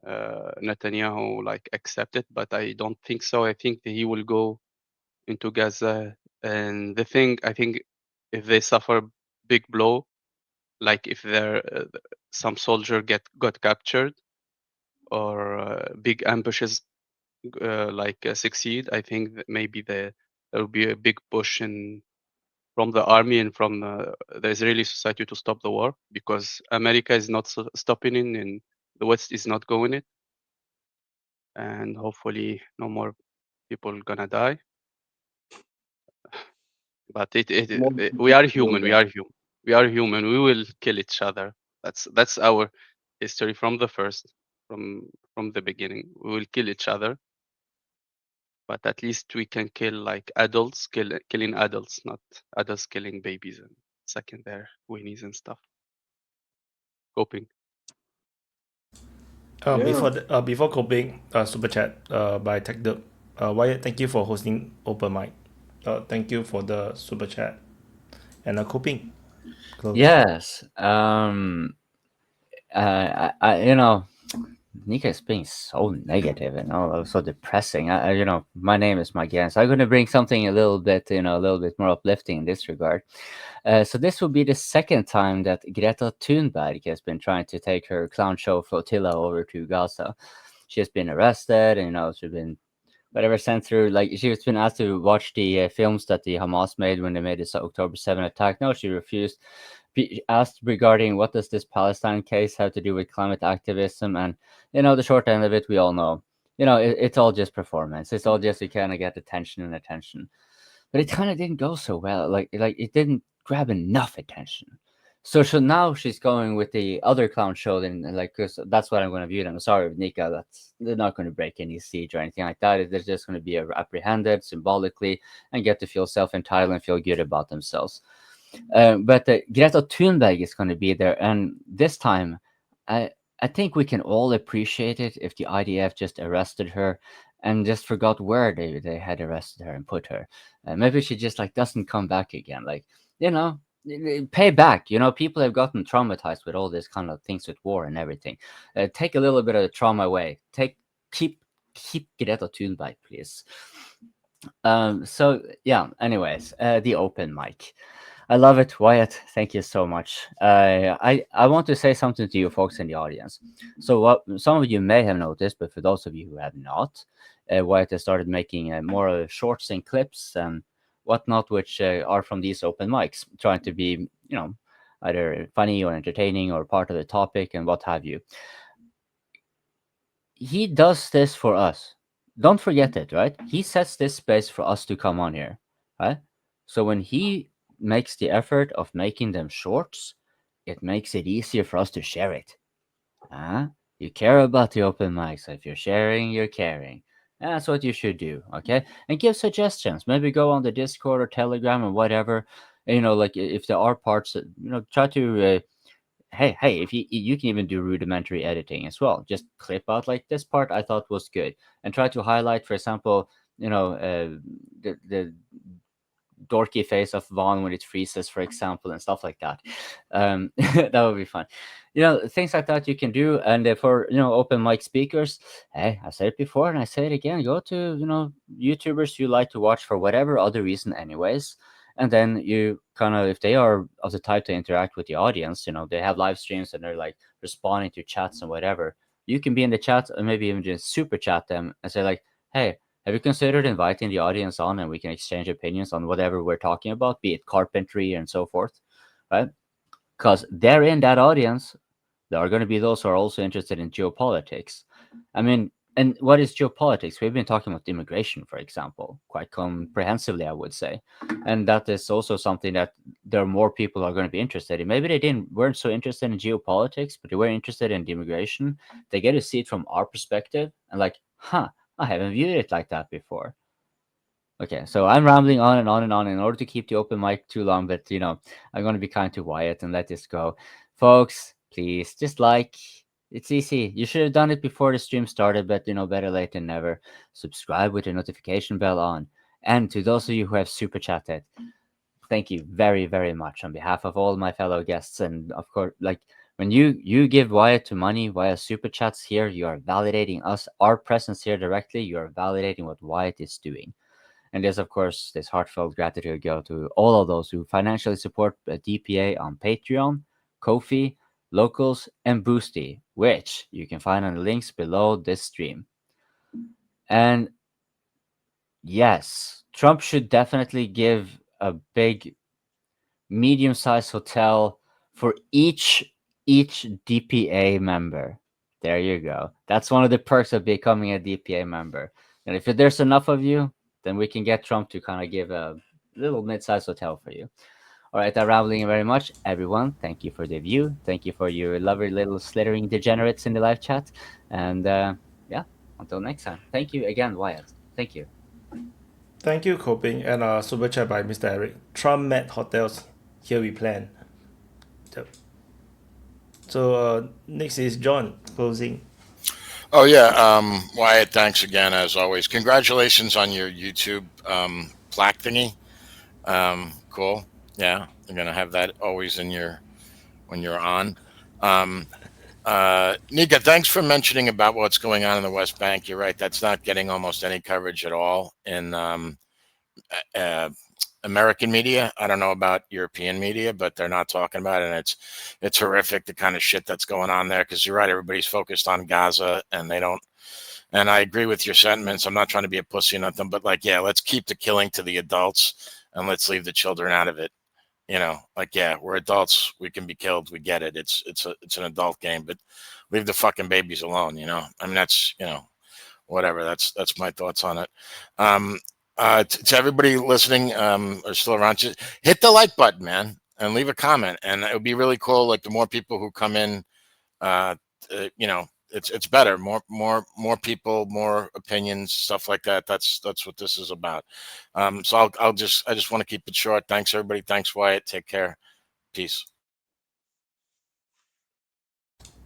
Netanyahu accept it, but I don't think so. I think that he will go into Gaza, and the thing, I think if they suffer big blow, like if some soldier got captured or big ambushes succeed, I think that maybe there will be a big push from the army and from the Israeli society to stop the war, because America is not stopping it and the West is not going it, and hopefully no more people gonna die. But we are human. We are human. We are human. We will kill each other. That's our history from the first, from the beginning. We will kill each other, but at least we can kill adults, killing adults, not adults killing babies and sucking their weenies and stuff. Coping. Before coping, super chat by TechDup. Wyatt, thank you for hosting Open Mic. Thank you for the super chat and coping. Close. Yes. Nika is being so negative and so depressing. My name is Mike Jans. I'm going to bring something a little bit more uplifting in this regard. So this will be the second time that Greta Thunberg has been trying to take her clown show flotilla over to Gaza. She has been arrested, and she's been sent through. She's been asked to watch the films that the Hamas made when they made this October 7 attack. No, she refused. Asked regarding what does this Palestine case have to do with climate activism, and the short end of it, we all know. It's all just performance. It's all just to kind of get attention, but it kind of didn't go so well. Like it didn't grab enough attention. So now she's going with the other clown show, because that's what I'm going to view them. Sorry, Nika, they're not going to break any siege or anything like that. They're just going to be apprehended symbolically and get to feel self-entitled and feel good about themselves. But Greta Thunberg is going to be there, and this time, I think we can all appreciate it if the IDF just arrested her and just forgot where they had arrested her and put her. Maybe she just doesn't come back again. Pay back. People have gotten traumatized with all this kind of things with war and everything. Take a little bit of the trauma away. Keep Greta Thunberg, please. So yeah. Anyways, the open mic. I love it, Wyatt. Thank you so much. I want to say something to you folks in the audience. So what some of you may have noticed, but for those of you who have not, Wyatt has started making more shorts and clips and whatnot, which are from these open mics, trying to be, either funny or entertaining or part of the topic and what have you. He does this for us. Don't forget it, right? He sets this space for us to come on here, right? So when he makes the effort of making them shorts, it makes it easier for us to share it. You care about the open mic, so if you're sharing, you're caring. And that's what you should do, okay? And give suggestions. Maybe go on the Discord or Telegram or whatever. You know, like if there are parts that, you know, try to hey, if you can even do rudimentary editing as well. Just clip out like this part I thought was good, and try to highlight, for example, you know, the dorky face of Vaun when it freezes, for example, and stuff like that. That would be fun. You know, things like that you can do. And for, you know, open mic speakers, hey, I said it before and I say it again, go to, you know, YouTubers you like to watch for whatever other reason anyways. And then you kind of, if they are of the type to interact with the audience, you know, they have live streams and they're like responding to chats and whatever, you can be in the chat and maybe even just super chat them and say like, hey, have you considered inviting the audience on and we can exchange opinions on whatever we're talking about, be it carpentry and so forth, right? Because they're in that audience. There are going to be those who are also interested in geopolitics. I mean, and what is geopolitics? We've been talking about immigration, for example, quite comprehensively, I would say. And that is also something that there are more people who are going to be interested in. Maybe they weren't so interested in geopolitics, but they were interested in immigration. They get to see it from our perspective and like, huh, I haven't viewed it like that before. Okay, so I'm rambling on and on and on in order to keep the open mic too long, but, you know, I'm going to be kind to Wyatt and let this go. Folks, please, just like, it's easy. You should have done it before the stream started, but, you know, better late than never. Subscribe with the notification bell on. And to those of you who have super chatted, thank you very, very much on behalf of all my fellow guests. And of course, like, when you give Wyatt to money via super chats here, you are validating us, our presence here directly. You are validating what Wyatt is doing. And there's, of course, this heartfelt gratitude go to all of those who financially support DPA on Patreon, Ko-fi, Locals, and Boosty, which you can find on the links below this stream. And yes, Trump should definitely give a big, medium-sized hotel for each DPA member. There you go. That's one of the perks of becoming a DPA member. And if there's enough of you, then we can get Trump to kind of give a little mid-sized hotel for you. All right, I'm rambling very much. Everyone, thank you for the view. Thank you for your lovely little slithering degenerates in the live chat. And yeah, until next time. Thank you again, Wyatt. Thank you. Thank you, Coping, and super chat by Mr. Eric. Trump met hotels. Here we plan. So next is John closing. Oh yeah, Wyatt, thanks again as always. Congratulations on your YouTube plaque thingy. Cool. Yeah, you're gonna have that always in your when you're on. Nika, thanks for mentioning about what's going on in the West Bank. You're right; that's not getting almost any coverage at all in American media. I don't know about European media, but they're not talking about it. And it's horrific, the kind of shit that's going on there. Because you're right, everybody's focused on Gaza, and they don't. And I agree with your sentiments. I'm not trying to be a pussy or nothing, but like, yeah, let's keep the killing to the adults and let's leave the children out of it. You know, like, yeah, we're adults. We can be killed. We get it. It's an adult game, but leave the fucking babies alone. You know, I mean, that's, you know, whatever. That's my thoughts on it. To everybody listening or still around, just hit the like button, man, and leave a comment. And it would be really cool. Like the more people who come in, you know, it's better. More people, more opinions, stuff like that. That's what this is about. So I just want to keep it short. Thanks everybody. Thanks Wyatt. Take care. Peace.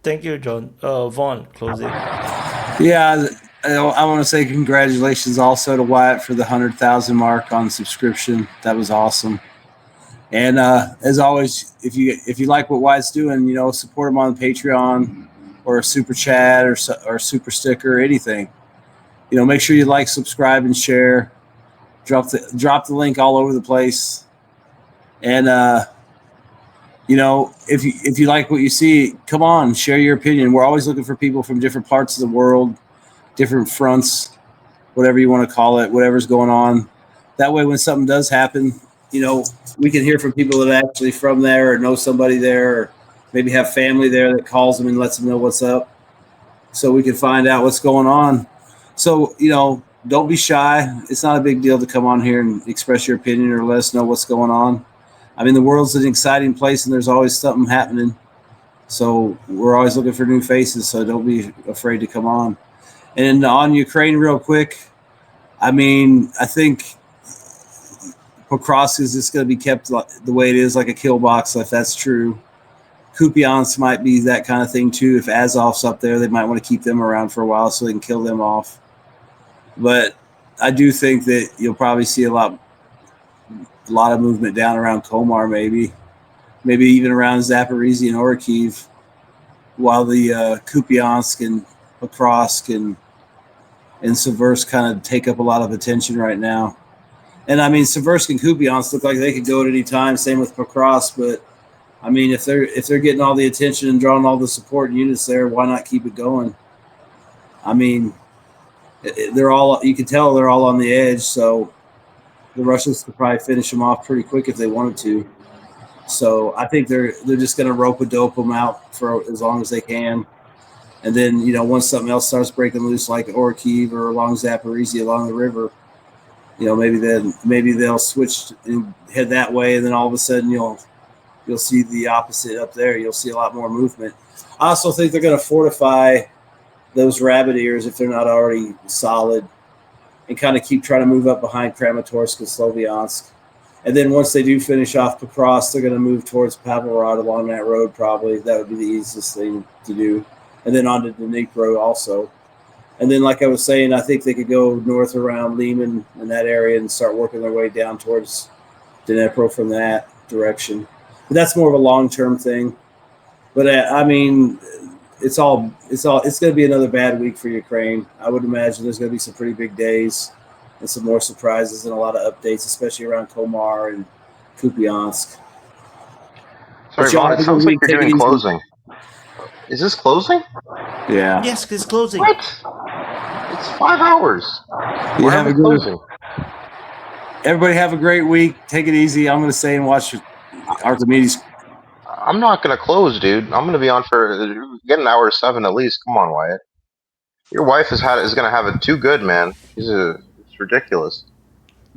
Thank you, John. Vaun, closing. Yeah, I want to say congratulations also to Wyatt for the 100,000 mark on subscription. That was awesome. And as always, if you like what Wyatt's doing, you know, support him on Patreon or a super chat or super sticker or anything. You know, make sure you like, subscribe, and share. Drop the link all over the place. And you know, if you like what you see, come on, share your opinion. We're always looking for people from different parts of the world, different fronts, whatever you want to call it, whatever's going on. That way, when something does happen, you know, we can hear from people that are actually from there or know somebody there, or maybe have family there that calls them and lets them know what's up, so we can find out what's going on. So, you know, don't be shy. It's not a big deal to come on here and express your opinion or let us know what's going on. I mean, the world's an exciting place and there's always something happening. So we're always looking for new faces. So don't be afraid to come on. And on Ukraine, real quick, I mean, I think Pokrovsk is just going to be kept the way it is, like a kill box, if that's true. Kupiansk might be that kind of thing too. If Azov's up there, they might want to keep them around for a while so they can kill them off. But I do think that you'll probably see a lot of movement down around Komar, maybe even around Zaporizhzhia and Orikhiv, while the Kupiansk and Pokrovsk and Seversk kind of take up a lot of attention right now. And I mean, Seversk and Kupiansk look like they could go at any time. Same with Pokrovsk, but I mean, if they're getting all the attention and drawing all the support units there, why not keep it going? I mean, they're all, you can tell they're all on the edge, so the Russians could probably finish them off pretty quick if they wanted to. So I think they're just going to rope-a-dope them out for as long as they can. And then, you know, once something else starts breaking loose, like Orikhiv or along Zaporizhzhia, along the river, you know, maybe they'll switch and head that way, and then all of a sudden you'll see the opposite up there. You'll see a lot more movement. I also think they're going to fortify those rabbit ears if they're not already solid, and kind of keep trying to move up behind Kramatorsk and Sloviansk. And then once they do finish off Pokrovsk, they're going to move towards Pavelrod along that road probably. That would be the easiest thing to do. And then on to Dnipro also. And then, like I was saying, I think they could go north around Lyman in that area and start working their way down towards Dnipro from that direction. But that's more of a long-term thing. But I mean, it's going to be another bad week for Ukraine. I would imagine there's going to be some pretty big days and some more surprises and a lot of updates, especially around Komar and Kupiansk. Sorry, Vaun, it sounds like you're doing closing. Is this closing? Yeah. Yes, it's closing. What? It's 5 hours. Why are we closing? Everybody have a great week. Take it easy. I'm going to stay and watch Archimedes. I'm not going to close, dude. I'm going to be on for get an hour 7 at least. Come on, Wyatt. Your wife is going to have it too good, man. It's ridiculous.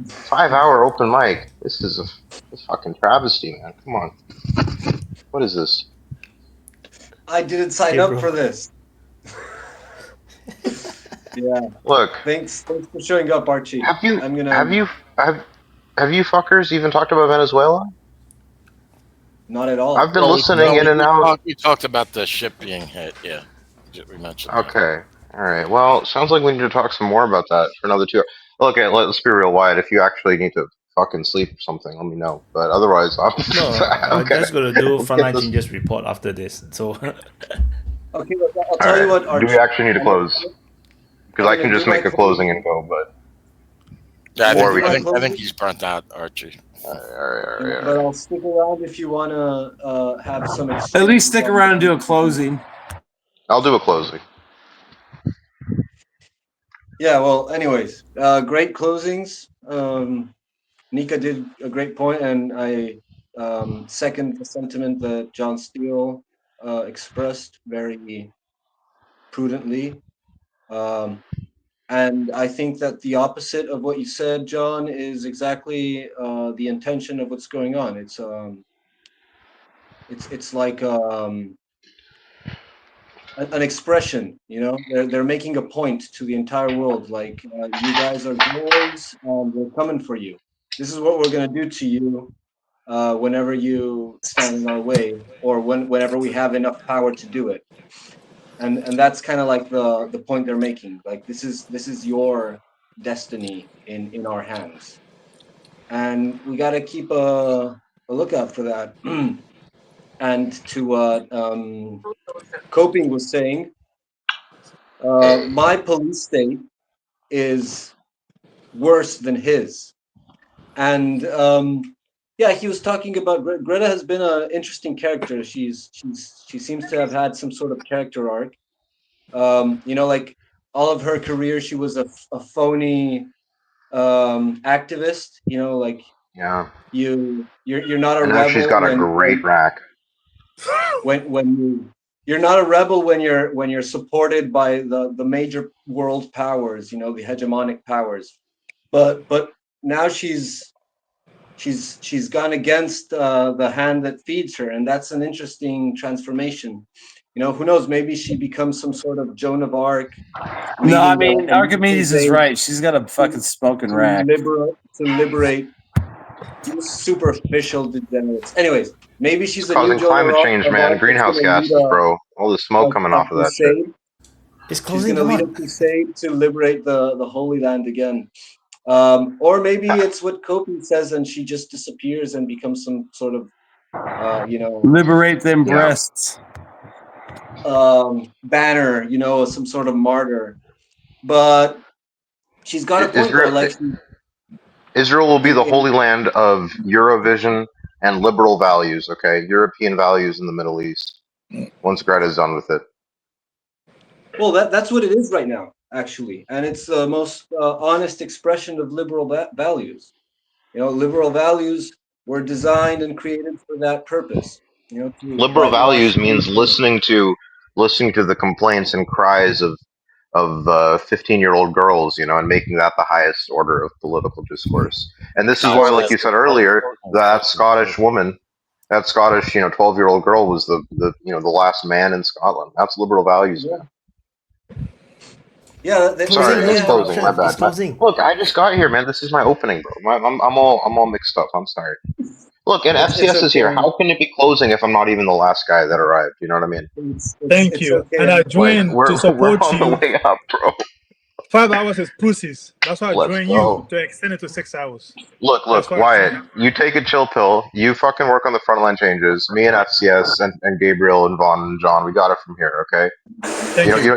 5 hour open mic. This is a fucking travesty, man. Come on. What is this? I didn't sign up for this. Yeah. Look. Thanks for showing up, Archie. Have you fuckers even talked about Venezuela? Not at all. I've been listening in and out. We talked about the ship being hit. Yeah, we mentioned. Okay. All right. Well, sounds like we need to talk some more about that for another 2 hours. Okay, let's be real, Wyatt. If you actually need to fucking sleep or something, let me know. But otherwise, I'm just gonna do Frontline Changes report after this. So. Okay, I'll tell you what, Archie. Do we actually need to close? Because I can just make a closing and go, but. Yeah, I think he's burnt out, Archie. All right. But I'll stick around if you want to have some. At least stick around and do a closing. I'll do a closing. Yeah, well, anyways, great closings. Nika did a great point, and I second the sentiment that John Steele expressed very prudently. And I think that the opposite of what you said, John, is exactly the intention of what's going on. It's like an expression, you know. They're making a point to the entire world, like you guys are boys, and we're coming for you. This is what we're gonna do to you whenever you stand in our way, or whenever we have enough power to do it. And that's kind of like the point they're making. Like this is your destiny in our hands, and we got to keep a lookout for that. And to what Coping was saying, my police state is worse than his, and yeah, he was talking about Greta has been an interesting character. She seems to have had some sort of character arc. You know, like all of her career, she was a phony activist. You know, like you're not a and rebel. Now she's got a great rack. When you're not a rebel when you're supported by the major world powers. You know, the hegemonic powers. But now she's gone against the hand that feeds her, and that's an interesting transformation. You know, who knows? Maybe she becomes some sort of Joan of Arc. No, I mean Archimedes is right. She's got a fucking smoking rack. To liberate superficial degenerates. Anyways, maybe she's It's a new causing Joan of climate change, Arc man. that's Greenhouse gonna lead gases, bro. All the smoke coming off of that shit. crusade. It's She's going to lead a crusade to liberate the Holy Land again. Or maybe it's what Kopi says and she just disappears and becomes some sort of, you know... Liberate them breasts. Banner, you know, some sort of martyr. But she's got a point, though. Like, Israel will be the Holy Land of Eurovision and liberal values, okay? European values in the Middle East. Once Greta's done with it. Well, that's what it is right now, actually, and it's the most honest expression of liberal values. You know, liberal values were designed and created for that purpose. You know, to Liberal whitewash values means listening to the complaints and cries of 15-year-old girls, you know, and making that the highest order of political discourse. And this is why, like you said earlier, that Scottish woman, that Scottish, you know, 12-year-old girl was the you know, the last man in Scotland. That's liberal values, man. Yeah, sorry, it's closing. My bad. Closing. Look, I just got here, man. This is my opening, bro. I'm all mixed up. I'm sorry. Look, and FCS is here. How can it be closing if I'm not even the last guy that arrived? You know what I mean? Thank you. Okay. And I joined we're to support on you. the way up, bro. 5 hours is pussies. That's why I Let's joined go. you to extend it to 6 hours. Look, Wyatt, you take a chill pill. You fucking work on the frontline changes. Me and FCS and Gabriel and Vaun and John, we got it from here, okay? Thank you.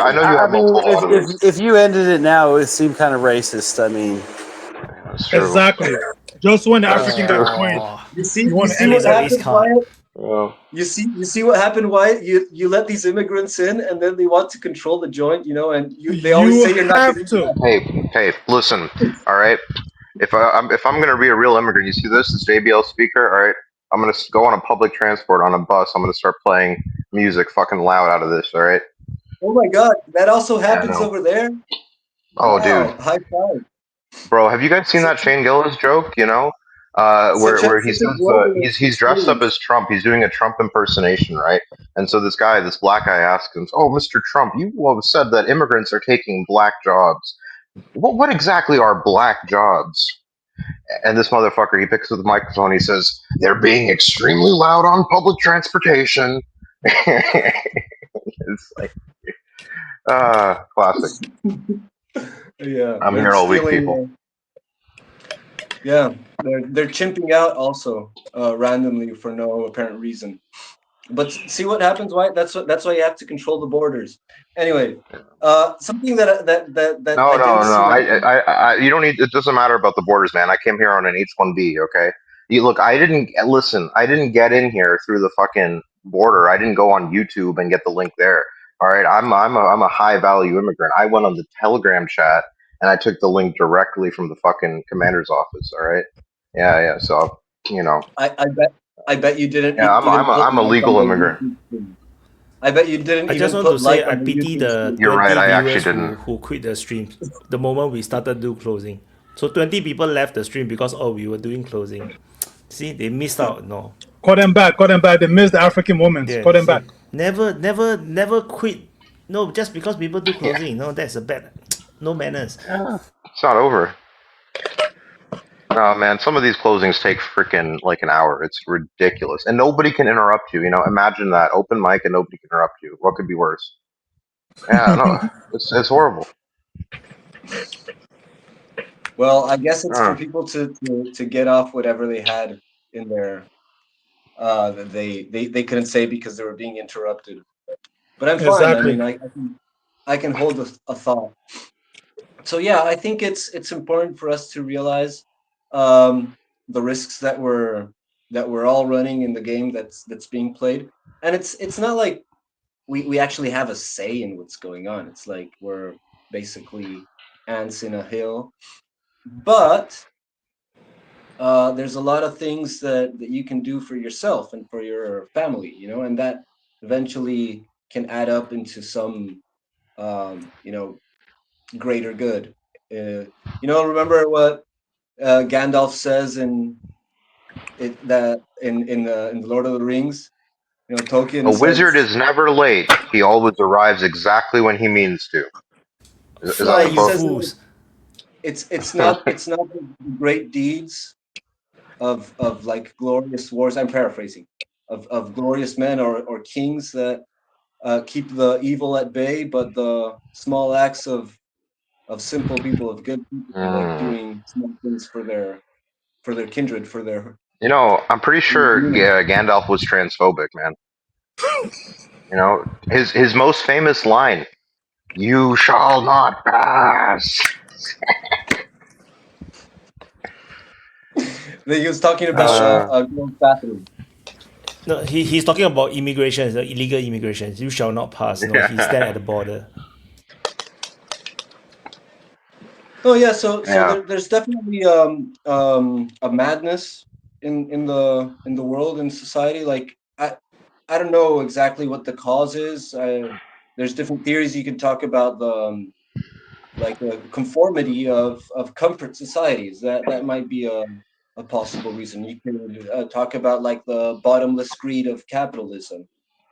I know you have multiple followers. If you ended it now, it would seem kind of racist. I mean, that's true. Exactly. Just when the African got coined. You see what happened, Wyatt? You see what happened, Wyatt? You let these immigrants in, and then they want to control the joint, you know, and they always say you're not going to. Hey, listen, all right. If I'm gonna be a real immigrant, you see this JBL speaker, all right. I'm gonna go on a public transport on a bus. I'm gonna start playing music fucking loud out of this, all right. Oh my God, that also happens over there. Oh, wow, dude. high five. Bro, have you guys seen that Shane Gillis joke? You know, where he says he's dressed up as Trump. He's doing a Trump impersonation, right? And so this black guy asks him, "Oh, Mr. Trump, you said that immigrants are taking black jobs. What exactly are black jobs?" And this motherfucker, he picks up the microphone. He says, "They're being extremely loud on public transportation." It's like, classic. Yeah, I'm here all week, people. Yeah, they're chimping out also randomly for no apparent reason. But see what happens, White? That's why you have to control the borders. Anyway, something that No. You don't need. It doesn't matter about the borders, man. I came here on an H-1B. Okay. I didn't get in here through the fucking border. I didn't go on YouTube and get the link there. All right. I'm a high value immigrant. I went on the Telegram chat and I took the link directly from the fucking commander's office. All right. Yeah. So you know. I bet you didn't. Yeah, I'm a legal immigrant. I bet you didn't. I just want to say I pity the 20 viewers who quit the stream the moment we started do closing. So 20 people left the stream because we were doing closing. See, they missed out. No. Call them back. They missed the African moments. Yeah, Call them back. Never quit. No, just because people do closing. No, that's a bad. No manners. It's not over. Oh man, some of these closings take freaking like an hour. It's ridiculous, and nobody can interrupt you. You know, imagine that open mic and nobody can interrupt you. What could be worse? Yeah, no, it's horrible. Well, I guess it's for people to get off whatever they had in there that they couldn't say because they were being interrupted. But I'm fine. Exactly. I mean, I can hold a thought. So yeah, I think it's important for us to realize the risks that we're all running in the game that's being played, and it's not like we actually have a say in what's going on. It's like we're basically ants in a hill, but there's a lot of things that you can do for yourself and for your family, you know, and that eventually can add up into some greater good. Remember what Gandalf says in the Lord of the Rings, Tolkien A says, wizard is never late. He always arrives exactly when he means to. Is that Fly, the you quote? fools. It's not the great deeds of like glorious wars. I'm paraphrasing of glorious men or kings that keep the evil at bay, but the small acts of simple people, of good people, like doing small things for their kindred, for their. You know, I'm pretty sure Gandalf was transphobic, man. You know, his most famous line, "You shall not pass." He was talking about a girl's bathroom. No, he's talking about immigration, illegal immigration. You shall not pass. No, he stand at the border. Oh yeah, so there's definitely a madness in the world, in society. Like I don't know exactly what the cause is. There's different theories you can talk about the like the conformity of comfort societies. That might be a possible reason. You can talk about like the bottomless greed of capitalism,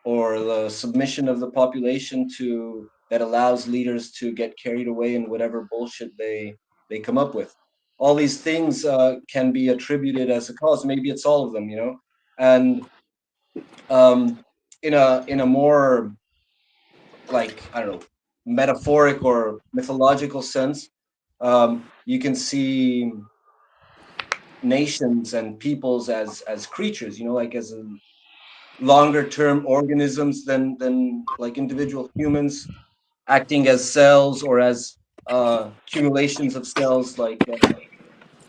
or the submission of the population to that allows leaders to get carried away in whatever bullshit they come up with. All these things can be attributed as a cause. Maybe it's all of them, and in a more, like, I don't know, metaphoric or mythological sense, you can see nations and peoples as creatures, like as a longer term organisms than like individual humans, acting as cells or as accumulations of cells, like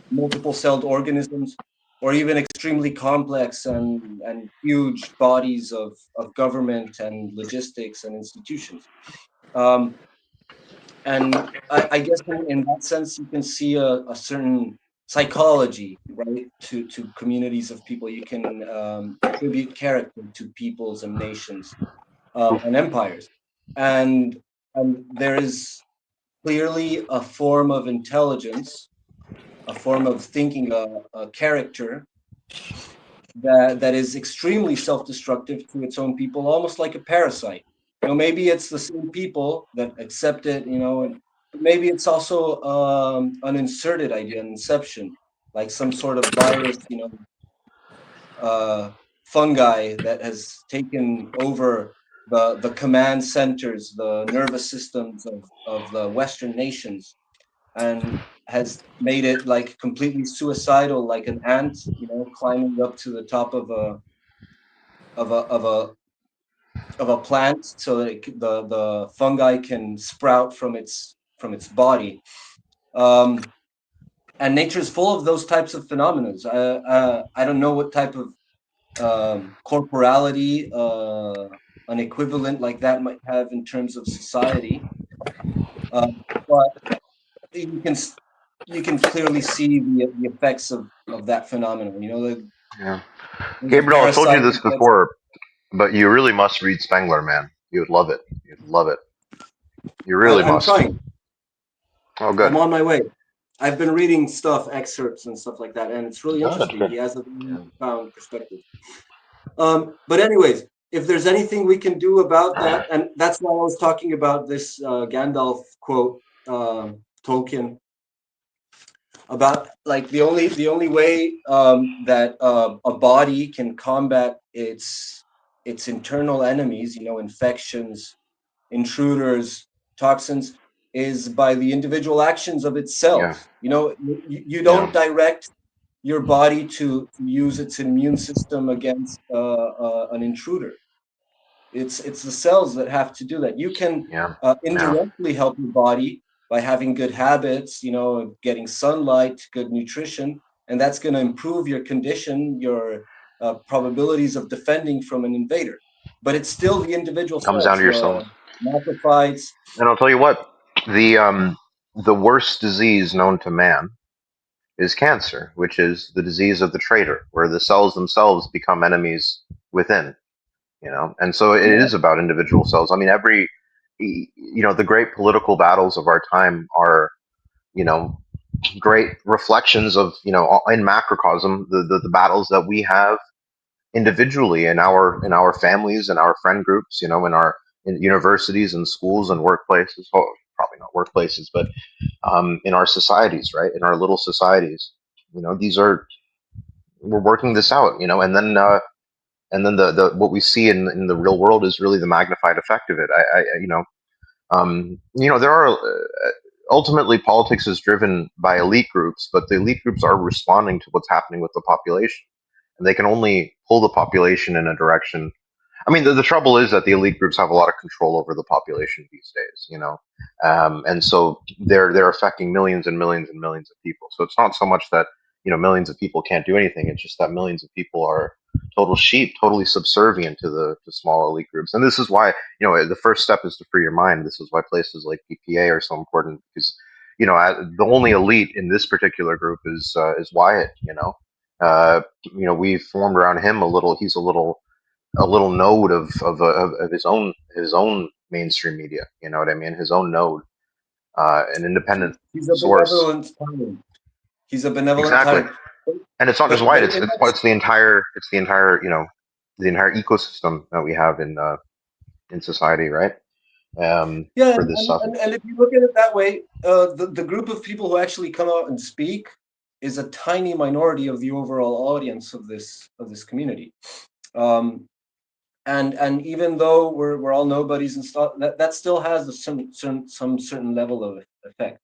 multiple celled organisms, or even extremely complex and huge bodies of government and logistics and institutions. And I guess in that sense, you can see a certain psychology, right, to communities of people. You can attribute character to peoples and nations and empires, and there is clearly a form of intelligence, a form of thinking, a character that is extremely self-destructive to its own people, almost like a parasite. Maybe it's the same people that accept it, and maybe it's also an inserted idea, an inception, like some sort of virus, fungi that has taken over the command centers, the nervous systems of the Western nations, and has made it like completely suicidal, like an ant, climbing up to the top of a plant so that the fungi can sprout from its body. And nature is full of those types of phenomena. I don't know what type of corporality an equivalent like that might have in terms of society, but you can clearly see the effects of that phenomenon. Yeah. There's a Gabriel, I've told you parasite this before, but you really must read Spengler, man. You would love it. You'd love it. You really I'm must. trying. Oh, good. I'm on my way. I've been reading excerpts and stuff like that, and it's really interesting. Good. He has a really profound perspective. But anyways, if there's anything we can do about that, and that's why I was talking about this Gandalf quote, Tolkien, about like the only way that a body can combat its internal enemies, infections, intruders, toxins, is by the individual actions of its cells. You don't direct your body to use its immune system against an intruder. It's the cells that have to do that. You can indirectly help your body by having good habits, getting sunlight, good nutrition, and that's going to improve your condition, your probabilities of defending from an invader. But it's still the individual Comes down cells, to your cells. the macrophytes. And I'll tell you what, the worst disease known to man is cancer, which is the disease of the traitor, where the cells themselves become enemies within. And so it is about individual cells. I mean, the great political battles of our time are, great reflections of, in macrocosm, the battles that we have individually in our families, in our friend groups, in universities and schools and workplaces. Oh, probably not workplaces, but in our societies, right? In our little societies, we're working this out, and then the what we see in the real world is really the magnified effect of it. There are ultimately politics is driven by elite groups, but the elite groups are responding to what's happening with the population, and they can only pull the population in a direction. I mean, the trouble is that the elite groups have a lot of control over the population these days, and so they're affecting millions and millions and millions of people. So it's not so much that millions of people can't do anything. It's just that millions of people are total sheep, totally subservient to small elite groups. And this is why the first step is to free your mind. This is why places like DPA are so important, because the only elite in this particular group is Wyatt. We've formed around him a little. He's a little node of his own mainstream media. You know what I mean? His own node, an independent source. He's a benevolent exactly. tyrant. And it's not just White. It's the entire the entire ecosystem that we have in society, right? Yeah, for this stuff. And if you look at it that way, the group of people who actually come out and speak is a tiny minority of the overall audience of this community. And even though we're all nobodies and stuff, that still has some certain level of effect.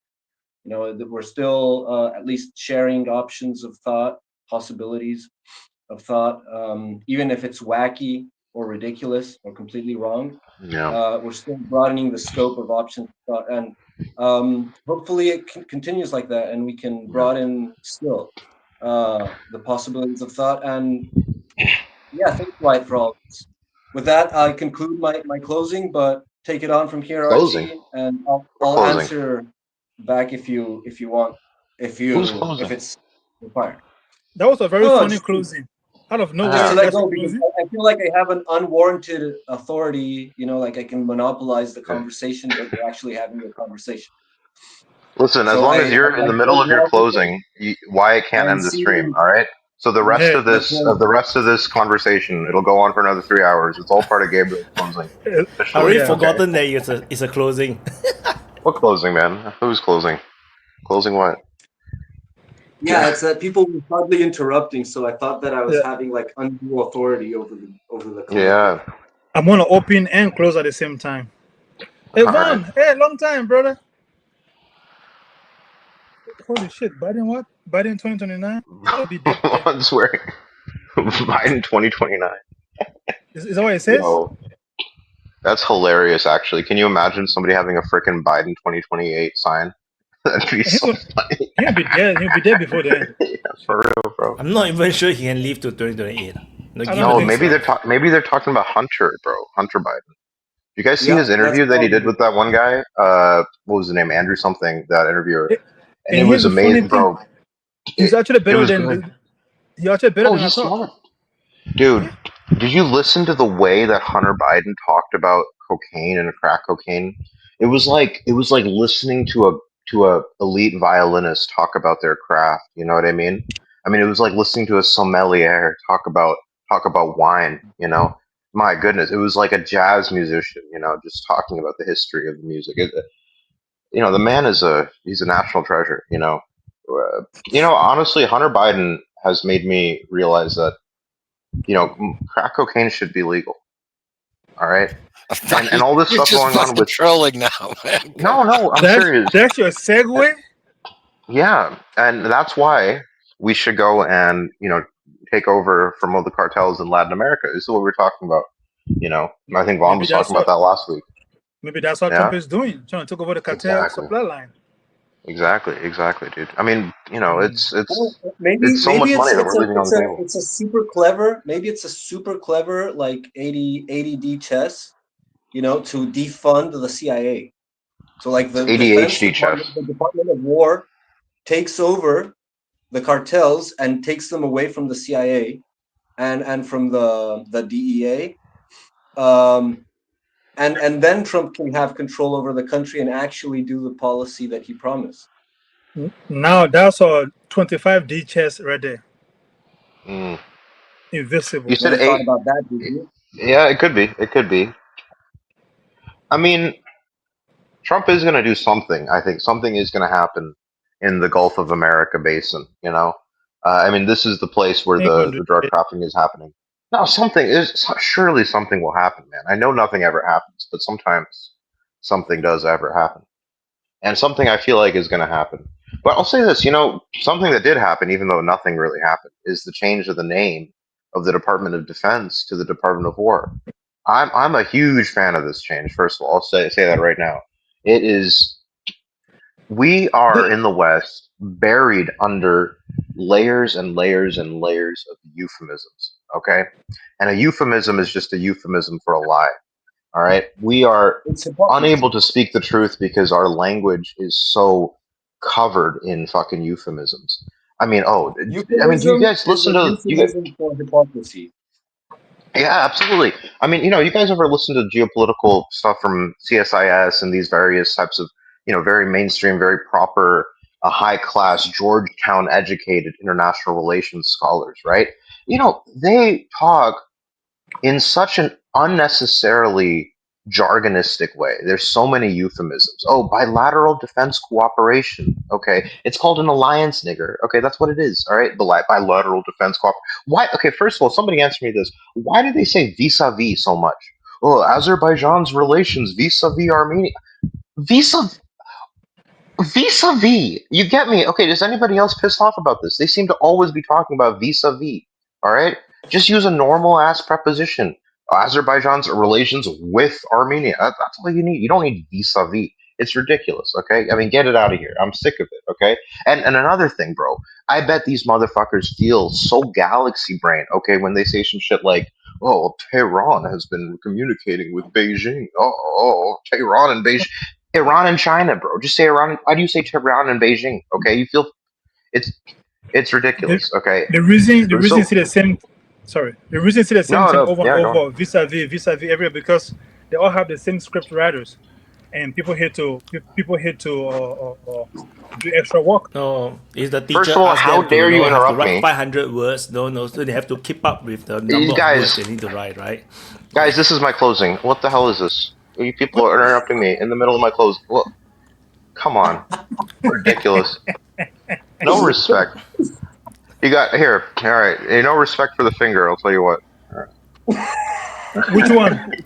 That we're still at least sharing options of thought, possibilities of thought, even if it's wacky or ridiculous or completely wrong. Yeah. We're still broadening the scope of options of thought, and hopefully it continues like that, and we can broaden still the possibilities of thought. And yeah, thanks, Wyatt, for all this. With that, I conclude my closing, but take it on from here, Closing. Archie, and I'll answer back if you want, if it's required. That was a very funny closing. Out of nowhere, just to let go, because I feel like I have an unwarranted authority. Like I can monopolize the conversation, but we're actually having a conversation. Listen, as long as you're in the middle of your closing, Wyatt can't end the stream. All right. So the rest of this conversation, it'll go on for another 3 hours. It's all part of Gabriel's closing. I already forgotten that it's a closing. What closing, man? Who's closing? Closing what? Yeah, it's that people were hardly interrupting, so I thought that I was having like undue authority over the collective. Yeah. I'm gonna open and close at the same time. Hey Vaun, hey, long time, brother. Holy shit, Biden what? Biden 2029? I'll be dead. I'm swearing. Biden 2029. Is that what it says? Yo, that's hilarious, actually. Can you imagine somebody having a freaking Biden 2028 sign? That'd be so funny. He'll be dead. He'll be dead before then. Yeah, for real, bro. I'm not even sure he can live to 2028. No, maybe they're talking about Hunter, bro. Hunter Biden. You guys see his interview that he did with that one guy? What was the name? Andrew something. That interviewer. And it was amazing, bro. He's actually better than. He's actually better than I thought. Smart. Dude, did you listen to the way that Hunter Biden talked about cocaine and crack cocaine? It was like listening to a elite violinist talk about their craft. You know what I mean? I mean, it was like listening to a sommelier talk about wine. My goodness, it was like a jazz musician. Just talking about the history of the music. The man he's a national treasure. Honestly, Hunter Biden has made me realize that crack cocaine should be legal. All right, and all this stuff going on with trolling now, man. No, I'm serious. That's your segue. Yeah, and that's why we should go and take over from all the cartels in Latin America. This is what we're talking about. I think Vaun was talking about that last week. Maybe that's what Trump is doing, trying to take over the cartel supply line. Exactly, dude. I mean, it's so much money that we're leaving on the table. It's a super clever. Maybe it's a super clever like ADD chess, to defund the CIA. So like the Department of War takes over the cartels and takes them away from the CIA and from the DEA. And then Trump can have control over the country and actually do the policy that he promised. Now that's a 25D chess right there. invisible. You said Never thought eight. about that, did you? Yeah, it could be. It could be. I mean, Trump is going to do something. I think something is going to happen in the Gulf of America basin. You know, I mean, this is the place where Ain't gonna do the drug shit. trafficking is happening. No, something is surely something will happen, man. I know nothing ever happens, but sometimes something does ever happen, and something I feel like is going to happen. But I'll say this, you know, something that did happen, even though nothing really happened, is the change of the name of the Department of Defense to the Department of War. I'm a huge fan of this change. First of all, I'll say that right now. It is we are in the West buried under layers and layers and layers of euphemisms. Okay, and a euphemism is just a euphemism for a lie. All right, we are It's hypocrisy. unable to speak the truth because our language is so covered in fucking euphemisms. I mean, do you Euphemism guys is listen a to you? euphemism for hypocrisy. Yeah, absolutely. I mean, you know, you guys ever listen to geopolitical stuff from CSIS and these various types of, you know, very mainstream, very proper, high class, Georgetown educated international relations scholars, right? You know, they talk in such an unnecessarily jargonistic way. There's so many euphemisms. Oh, bilateral defense cooperation. Okay, it's called an alliance, nigger. Okay, that's what it is. All right, bilateral defense cooperation. Why? Okay, first of all, somebody answer me this. Why do they say vis-a-vis so much? Oh, Azerbaijan's relations vis-a-vis Armenia. Vis-a-vis. Vis-a-vis. You get me? Okay, is anybody else pissed off about this? They seem to always be talking about vis-a-vis. All right? Just use a normal ass preposition. Azerbaijan's relations with Armenia. That's all you need. You don't need vis-a-vis. It's ridiculous, okay? I mean, get it out of here. I'm sick of it, okay? And another thing, bro. I bet these motherfuckers feel so galaxy brain, okay, when they say some shit like, oh, Tehran has been communicating with Beijing. Tehran and Beijing. Iran and China, bro. Just say Iran. Why do you say Tehran and Beijing? Okay, you feel it's The, ridiculous. Okay, the reason you so see the same, sorry, the reason you see the same thing no, over and yeah, go on. over, vis-a-vis everywhere, because they all have the same script writers, and people hate to do extra work. No, is the First teacher of all, ask how them to dare you have to interrupt write me, 500 words? No, so they have to keep up with the you number of words guys? they need to write, right? Guys, this is my closing. What the hell is this? You people What? are interrupting me in the middle of my close. Well, come on, ridiculous. No respect. You got here. All right, no respect for the finger. I'll tell you what. All Which one? Which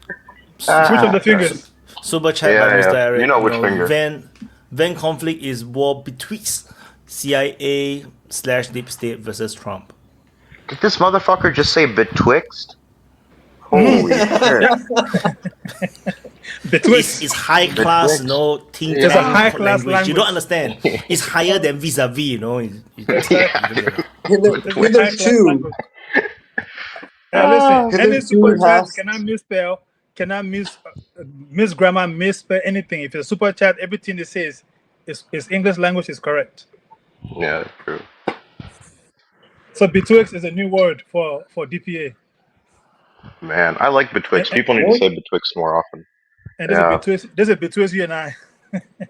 of the right. fingers? Super chat by Mr. Yeah. You Eric. know You which know, finger. Van conflict is war betwixt CIA/Deep State versus Trump. Did this motherfucker just say betwixt? Holy shit. Yeah. Betwixt. It's high class, Betwixt. you know, think It's a tank high class language. You don't language. understand. It's higher than vis-a-vis, you know. Exactly. It's a high class Hitherto, language. Hey, listen, any super hitherto chat has cannot misspell, cannot miss grammar, misspell anything. If it's a super chat, everything it says is English language is correct. Yeah, true. So betwixt is a new word for DPA. Man, I like betwixt. People need to say betwixt more often. And Yeah. there's a betwixt you and I.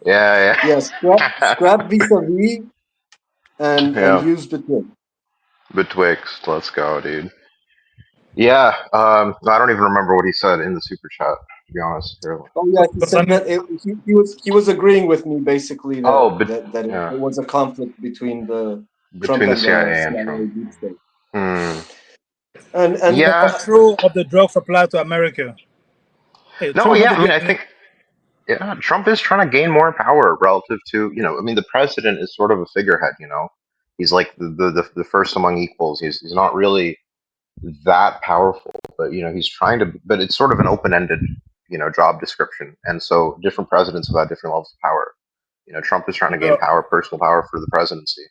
Yeah. yes. Scrap vis-a-vis and Yeah. use between. Betwixt. Let's go, dude. Yeah. I don't even remember what he said in the super chat, to be honest. Really. Oh yeah, he said that he was agreeing with me basically that yeah. it was a conflict between the Trump Between the and the CIA and CIA Trump. deep state. Hmm. And Yeah. Control of the drug supply to America. Hey, No, Trump yeah. want to I mean, I get think Trump is trying to gain more power relative to, you know, I mean, the president is sort of a figurehead, you know. He's like the first among equals. He's not really that powerful, but you know he's trying to. But it's sort of an open-ended, you know, job description, and so different presidents have had different levels of power. You know, Trump is trying to gain power, personal power for the presidency.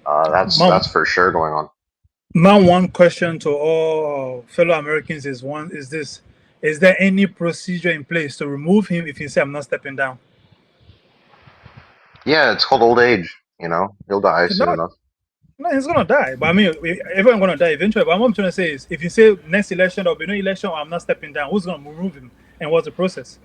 That's for sure going on. My one question to all fellow Americans is this: is there any procedure in place to remove him if he says I'm not stepping down? Yeah, it's called old age. You know, he'll die soon enough. No, he's gonna die. But I mean, everyone's gonna die eventually. But what I'm trying to say is, if you say next election there'll be no election, or I'm not stepping down, who's gonna remove him, and what's the process?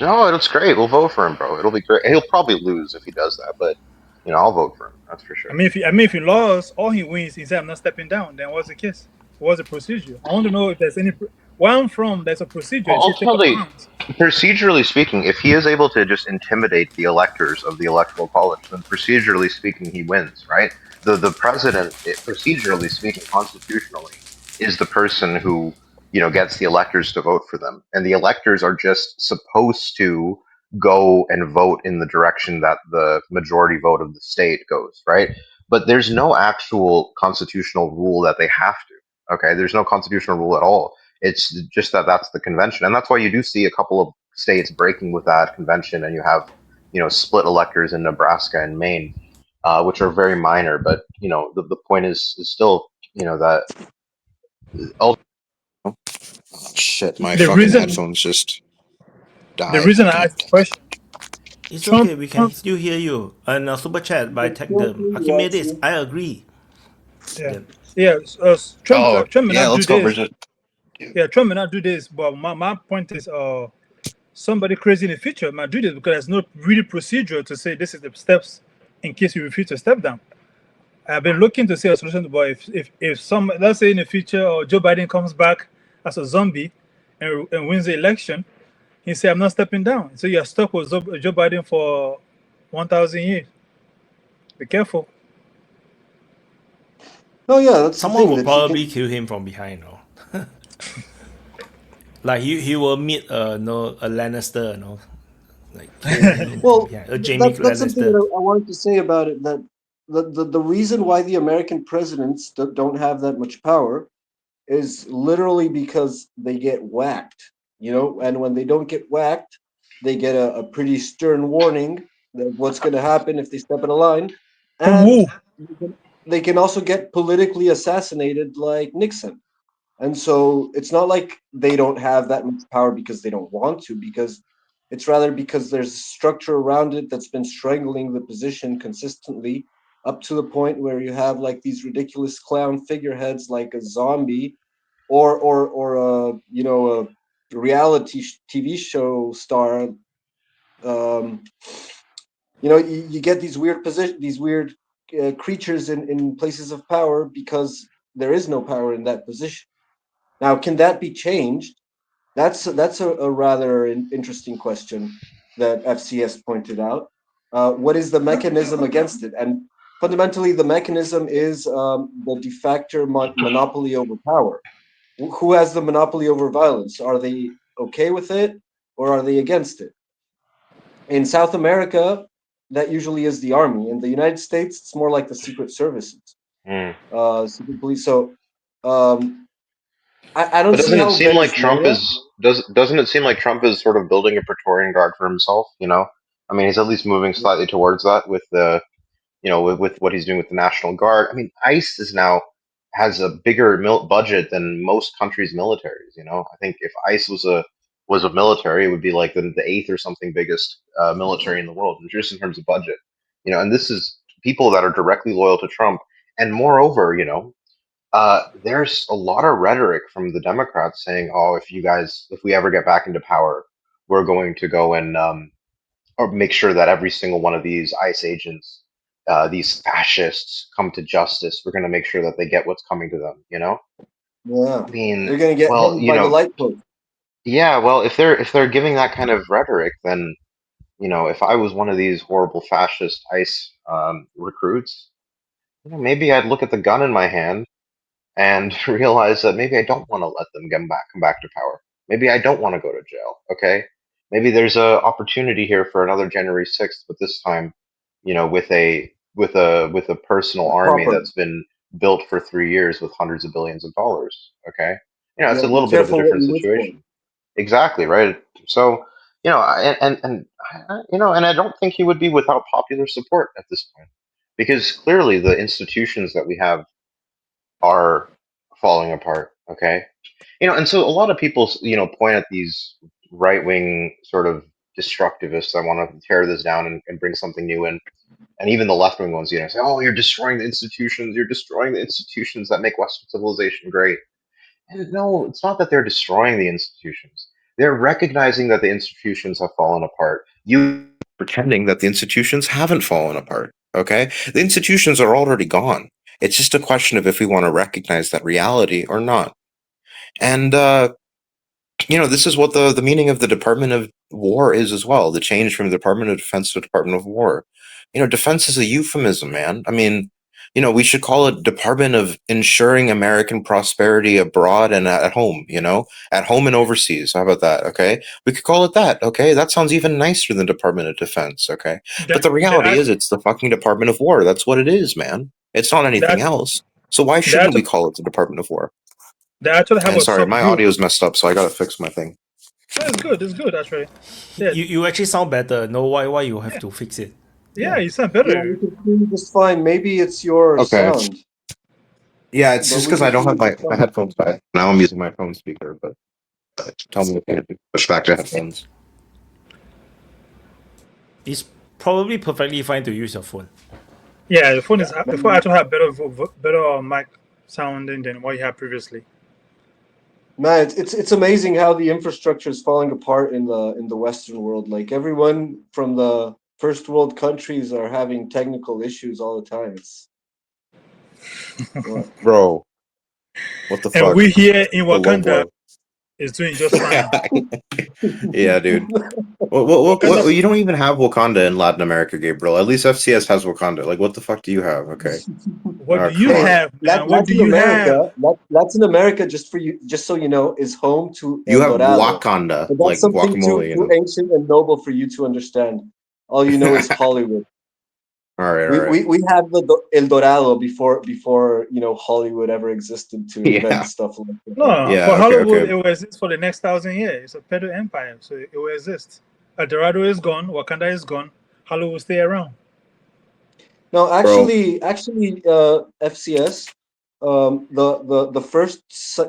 No, it's great. We'll vote for him, bro. It'll be great. He'll probably lose if he does that, but you know, I'll vote for him. That's for sure. I mean, if he lost, all he wins, he said I'm not stepping down. Then what's the case? What's the procedure? I want to know if there's any. Where I'm from, there's a procedure. Well, It says take up ultimately, arms. procedurally speaking, if he is able to just intimidate the electors of the electoral college, then procedurally speaking, he wins, right? The president, procedurally speaking, constitutionally, is the person who gets the electors to vote for them, and the electors are just supposed to go and vote in the direction that the majority vote of the state goes, right? But there's no actual constitutional rule that they have to. Okay, there's no constitutional rule at all. It's just that that's the convention, and that's why you do see a couple of states breaking with that convention, and you have split electors in Nebraska and Maine, which are very minor. But the point is still that. Shit, my The fucking reason, headphones just the died. reason I asked the question, It's Trump, okay, we can Trump, still hear you. And super chat by Tech Them. Exactly, Archimedes, Watson. I agree. yeah, Yeah. yeah. Trump, Oh Trump may yeah, not do let's go, this. Bridget. Yeah, Trump may not do this, but my point is, somebody crazy in the future might do this because there's no really procedure to say this is the steps in case you refuse to step down. I've been looking to see a solution, but if some, let's say in the future, or Joe Biden comes back as a zombie and wins the election, he say I'm not stepping down. So you're stuck with Joe Biden for 1,000 years. Be careful. No, yeah, that's the Someone thing will that he probably can. kill him from behind, no? Like he will meet a Lannister, like kill him from Well, behind. A Jamie that's something that Lannister. I wanted to say about it. That the reason why the American presidents don't have that much power is literally because they get whacked, and when they don't get whacked, they get a pretty stern warning that what's going to happen if they step in a line, From and who? they can also get politically assassinated like Nixon. And so it's not like they don't have that much power because they don't want to, because it's rather because there's a structure around it that's been strangling the position consistently up to the point where you have like these ridiculous clown figureheads like a zombie or a reality TV show star. You get these weird these weird creatures in places of power because there is no power in that position. Now, can that be changed? That's a rather interesting question that FCS pointed out. What is the mechanism against it? And fundamentally, the mechanism is the de facto monopoly over power. Who has the monopoly over violence? Are they okay with it, or are they against it? In South America, that usually is the army. In the United States, it's more like the secret services, Mm. secret police. So I don't But see doesn't it how seem like Trump Venezuela. is doesn't it seem like Trump is sort of building a Praetorian Guard for himself? I mean, he's at least moving slightly towards that with the with what he's doing with the National Guard. I mean, ICE is now has a bigger budget than most countries' militaries. I think if ICE was a military, it would be like the eighth or something biggest military in the world, just in terms of budget. And this is people that are directly loyal to Trump, and moreover, there's a lot of rhetoric from the Democrats saying, "Oh, if we ever get back into power, we're going to go and or make sure that every single one of these ICE agents, these fascists, come to justice. We're going to make sure that they get what's coming to them." Yeah, I mean, they're gonna get well, hanged by the light post. yeah. Well, if they're giving that kind of rhetoric, then if I was one of these horrible fascist ICE recruits, maybe I'd look at the gun in my hand and realize that maybe I don't want to let them come back to power. Maybe I don't want to go to jail. Okay, maybe there's a opportunity here for another January 6th, but this time, with a personal army Proper. that's been built for 3 years with hundreds of billions of dollars. Okay, it's a Yeah, be little bit of a careful what different you wish for. situation. Exactly right. So and I don't think he would be without popular support at this point, because clearly the institutions that we have are falling apart. Okay, and so a lot of people, point at these right wing sort of destructivists that want to tear this down and bring something new in, and even the left wing ones, say, "Oh, you're destroying the institutions. You're destroying the institutions that make Western civilization great." And no, it's not that they're destroying the institutions. They're recognizing that the institutions have fallen apart. You pretending that the institutions haven't fallen apart. Okay, the institutions are already gone. It's just a question of if we want to recognize that reality or not. And this is what the meaning of the Department of War is as well. The change from the Department of Defense to Department of War. Defense is a euphemism, man. I mean, we should call it Department of Ensuring American Prosperity Abroad and at home, at home and overseas. How about that? Okay. We could call it that. Okay. That sounds even nicer than Department of Defense. Okay. But the reality is it's the fucking Department of War. That's what it is, man. It's not anything else. So why shouldn't we call it the Department of War? They actually have sorry, my audio's messed up, so I gotta fix my thing. It's good actually. Yeah. You actually sound better. No, why you have to fix it? Yeah, you sound better. Yeah, you can hear me just fine. Maybe it's your sound. Yeah, it's just because I don't have my headphones back. Now I'm using my phone speaker, but tell me if I have to push back to headphones. It's probably perfectly fine to use your phone. Yeah, the phone actually have better mic sounding than what you had previously. Man, it's amazing how the infrastructure is falling apart in the Western world. Like everyone from the first world countries are having technical issues all the time. Bro, what the fuck? And we here in Wakanda is doing just fine. Yeah, dude. Well, you don't even have Wakanda in Latin America, Gabriel. At least FCS has Wakanda. Like, what the fuck do you have? Okay. What do you have? What do you have? Latin America, just so you know, is home to you have Dorado. Wakanda, But that's like something guacamole. too ancient and noble for you to understand. All you know is Hollywood. All right. We had the El Dorado before Hollywood ever existed to invent stuff like that. No, for Hollywood, it will exist for the next 1,000 years. It's a pedal empire, so it will exist. El Dorado is gone, Wakanda is gone, Hollywood will stay around. No, actually, FCS, the first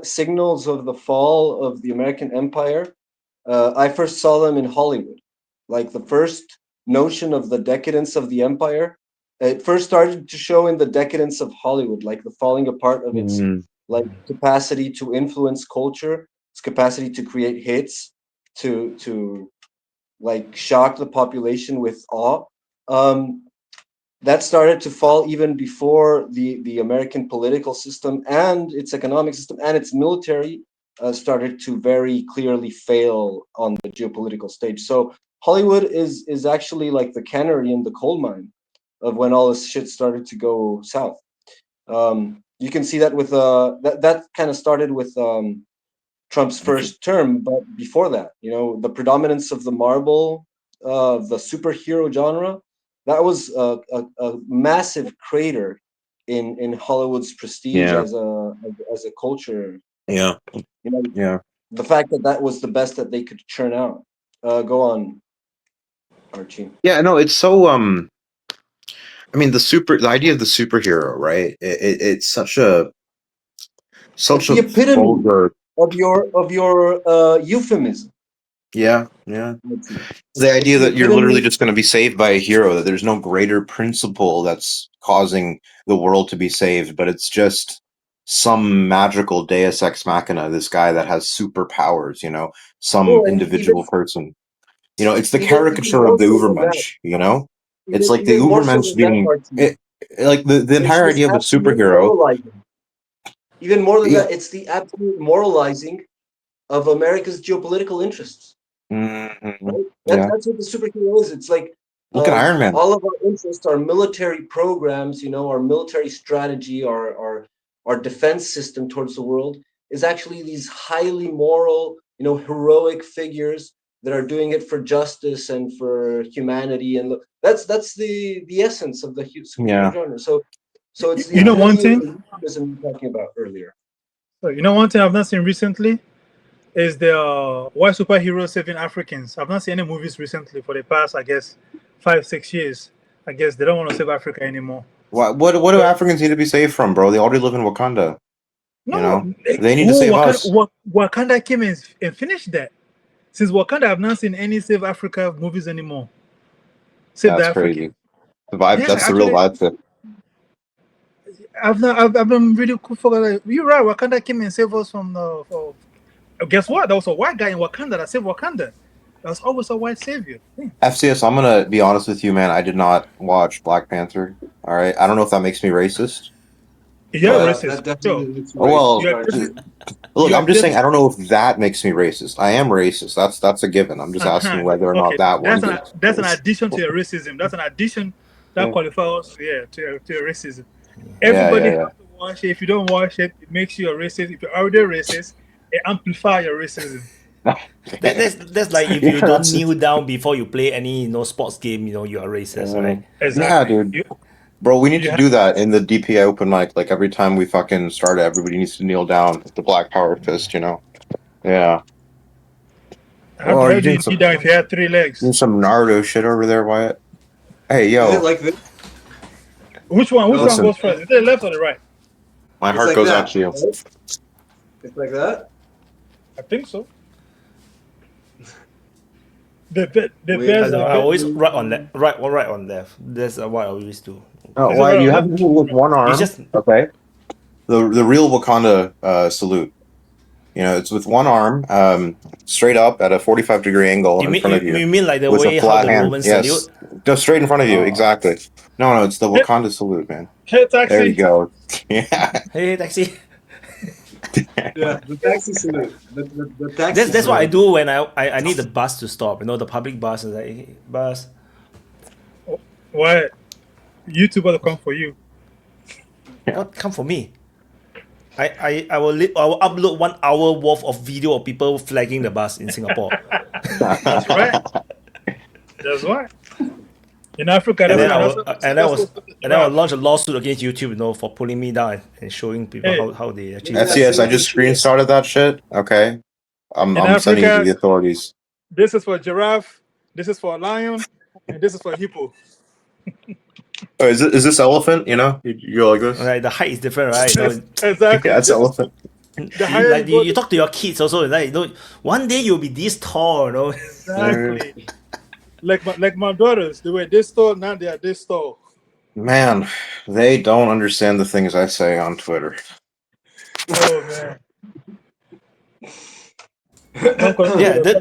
signals of the fall of the American Empire, I first saw them in Hollywood. Like the first notion of the decadence of the empire, it first started to show in the decadence of Hollywood, like the falling apart of its capacity to influence culture, its capacity to create hits, to like shock the population with awe. That started to fall even before the American political system and its economic system and its military started to very clearly fail on the geopolitical stage. So Hollywood is actually like the canary in the coal mine of when all this shit started to go south. You can see that with that kind of started with Trump's first term, but before that, the predominance of the Marvel, the superhero genre, that was a massive crater in Hollywood's prestige as a culture. Yeah. The fact that was the best that they could churn out. Go on, Archie. Yeah, no, it's so I mean the idea of the superhero, right? It's such a the epitome vulgar of your euphemism. Yeah. The idea that you're literally just going to be saved by a hero, that there's no greater principle that's causing the world to be saved, but it's just some magical deus ex machina, this guy that has superpowers, some individual person. It's the caricature of the Ubermensch, It's like the Ubermensch being like the entire idea of a superhero. Even more than that, it's the absolute moralizing of America's geopolitical interests. Mm-hmm. Right? That's what the superhero is. It's like look at Iron Man. All of our interests, our military programs, our military strategy, our defense system towards the world is actually these highly moral, heroic figures that are doing it for justice and for humanity, and that's the essence of the superhero genre. So it's the one thing you're talking about earlier. So one thing I've not seen recently is the white superheroes saving Africans. I've not seen any movies recently for the past, I guess, 5-6 years. I guess they don't want to save Africa anymore. What do Africans need to be saved from, bro? They already live in Wakanda. No, they need to save us. Wakanda came and finished that. Since Wakanda, I've not seen any Save Africa movies anymore. That's crazy. The vibe. That's the real vibe tip. I've been really cool for that. You're right. Wakanda came and saved us from the. Guess what? There was a white guy in Wakanda that saved Wakanda. There was always a white savior. FCS, I'm gonna be honest with you, man. I did not watch Black Panther. All right, I don't know if that makes me racist. Yeah, But racist. That definitely makes you well, racist. look, You are I'm just saying just I don't know if that makes me racist. I am racist. That's a given. I'm just asking whether or not okay. that one That's an does. addition to your racism. That's an addition that Yeah, qualifies, yeah, to your racism. yeah, Everybody has yeah. to watch it. If you don't watch it, it makes you a racist. If you're already racist, it amplifies your racism. That's like if you Yeah, don't that's kneel down before you play any sports game, you are racist, right? yeah, Exactly. dude. Bro, we need You to have do that in the DPA Open Mic. Like every time we fucking start it, everybody needs to kneel down with the Black Power fist. Yeah. how Oh, the are hell you do doing you kneel down if you had 3 legs? some Naruto shit over there, Wyatt? Hey, Is yo, it like this? Which one? Which No. one listen. goes first? Is it the left or the right? My It's heart like goes out that. to you. Right? It's like that. I think so. The Wait, best. I The always best. right on left, right on left. That's what I always do. Oh, Is it Wyatt, right you or have left? to do it with one It's arm. just Okay. The real Wakanda salute. It's with one arm, straight up at a 45-degree angle you in mean front of you you, mean like the with a way how flat the hand. Romans salute? Yes, just straight in front of you. Oh, Exactly. No, it's the Hey, Wakanda salute, man. hey, There you taxi. go. Yeah. hey taxi. yeah, the taxi salute. The taxi That's what I salute. do when I need the bus to stop. The public bus is like, hey, bus. What? YouTuber to come for you. What come for me? I will upload 1 hour worth of video of people flagging the bus in Singapore. That's right. That's right. In Africa, And then I will giraffe. launch a lawsuit against YouTube, for pulling me down and showing people Hey, how they actually. SES, I just screenshotted that shit. Okay. in I'm sending it to Africa, the authorities. this is for giraffe, this is for lion, and this is for hippo. Oh, is this elephant? You go like this? Right, the height is different, right? Exactly. Yeah, it's This is elephant. the higher Like you go. you talk to your kids also, like one day you'll be this tall. Exactly. Like my daughters, they were this tall, now they are this tall. Man, they don't understand the things I say on Twitter. Oh man. Don't call me Yeah, the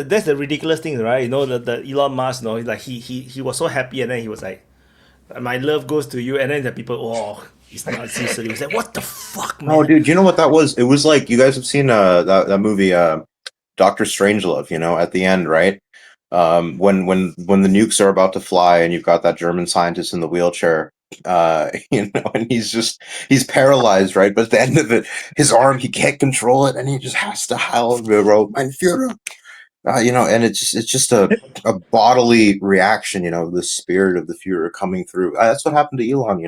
that's the ridiculous thing, right? The Elon Musk, like he was so happy, and then he was like, "My love goes to you," and then the people, oh, it's not sincerely. He was like, "What the fuck, man?" Oh, dude, you know what that was? It was like you guys have seen that movie Doctor Strangelove, at the end, right? When the nukes are about to fly and you've got that German scientist in the wheelchair, and he's paralyzed, right? But at the end of it, his arm, he can't control it, and he just has to howl, "Mein Führer." And it's just a bodily reaction, the spirit of the Führer coming through. That's what happened to Elon,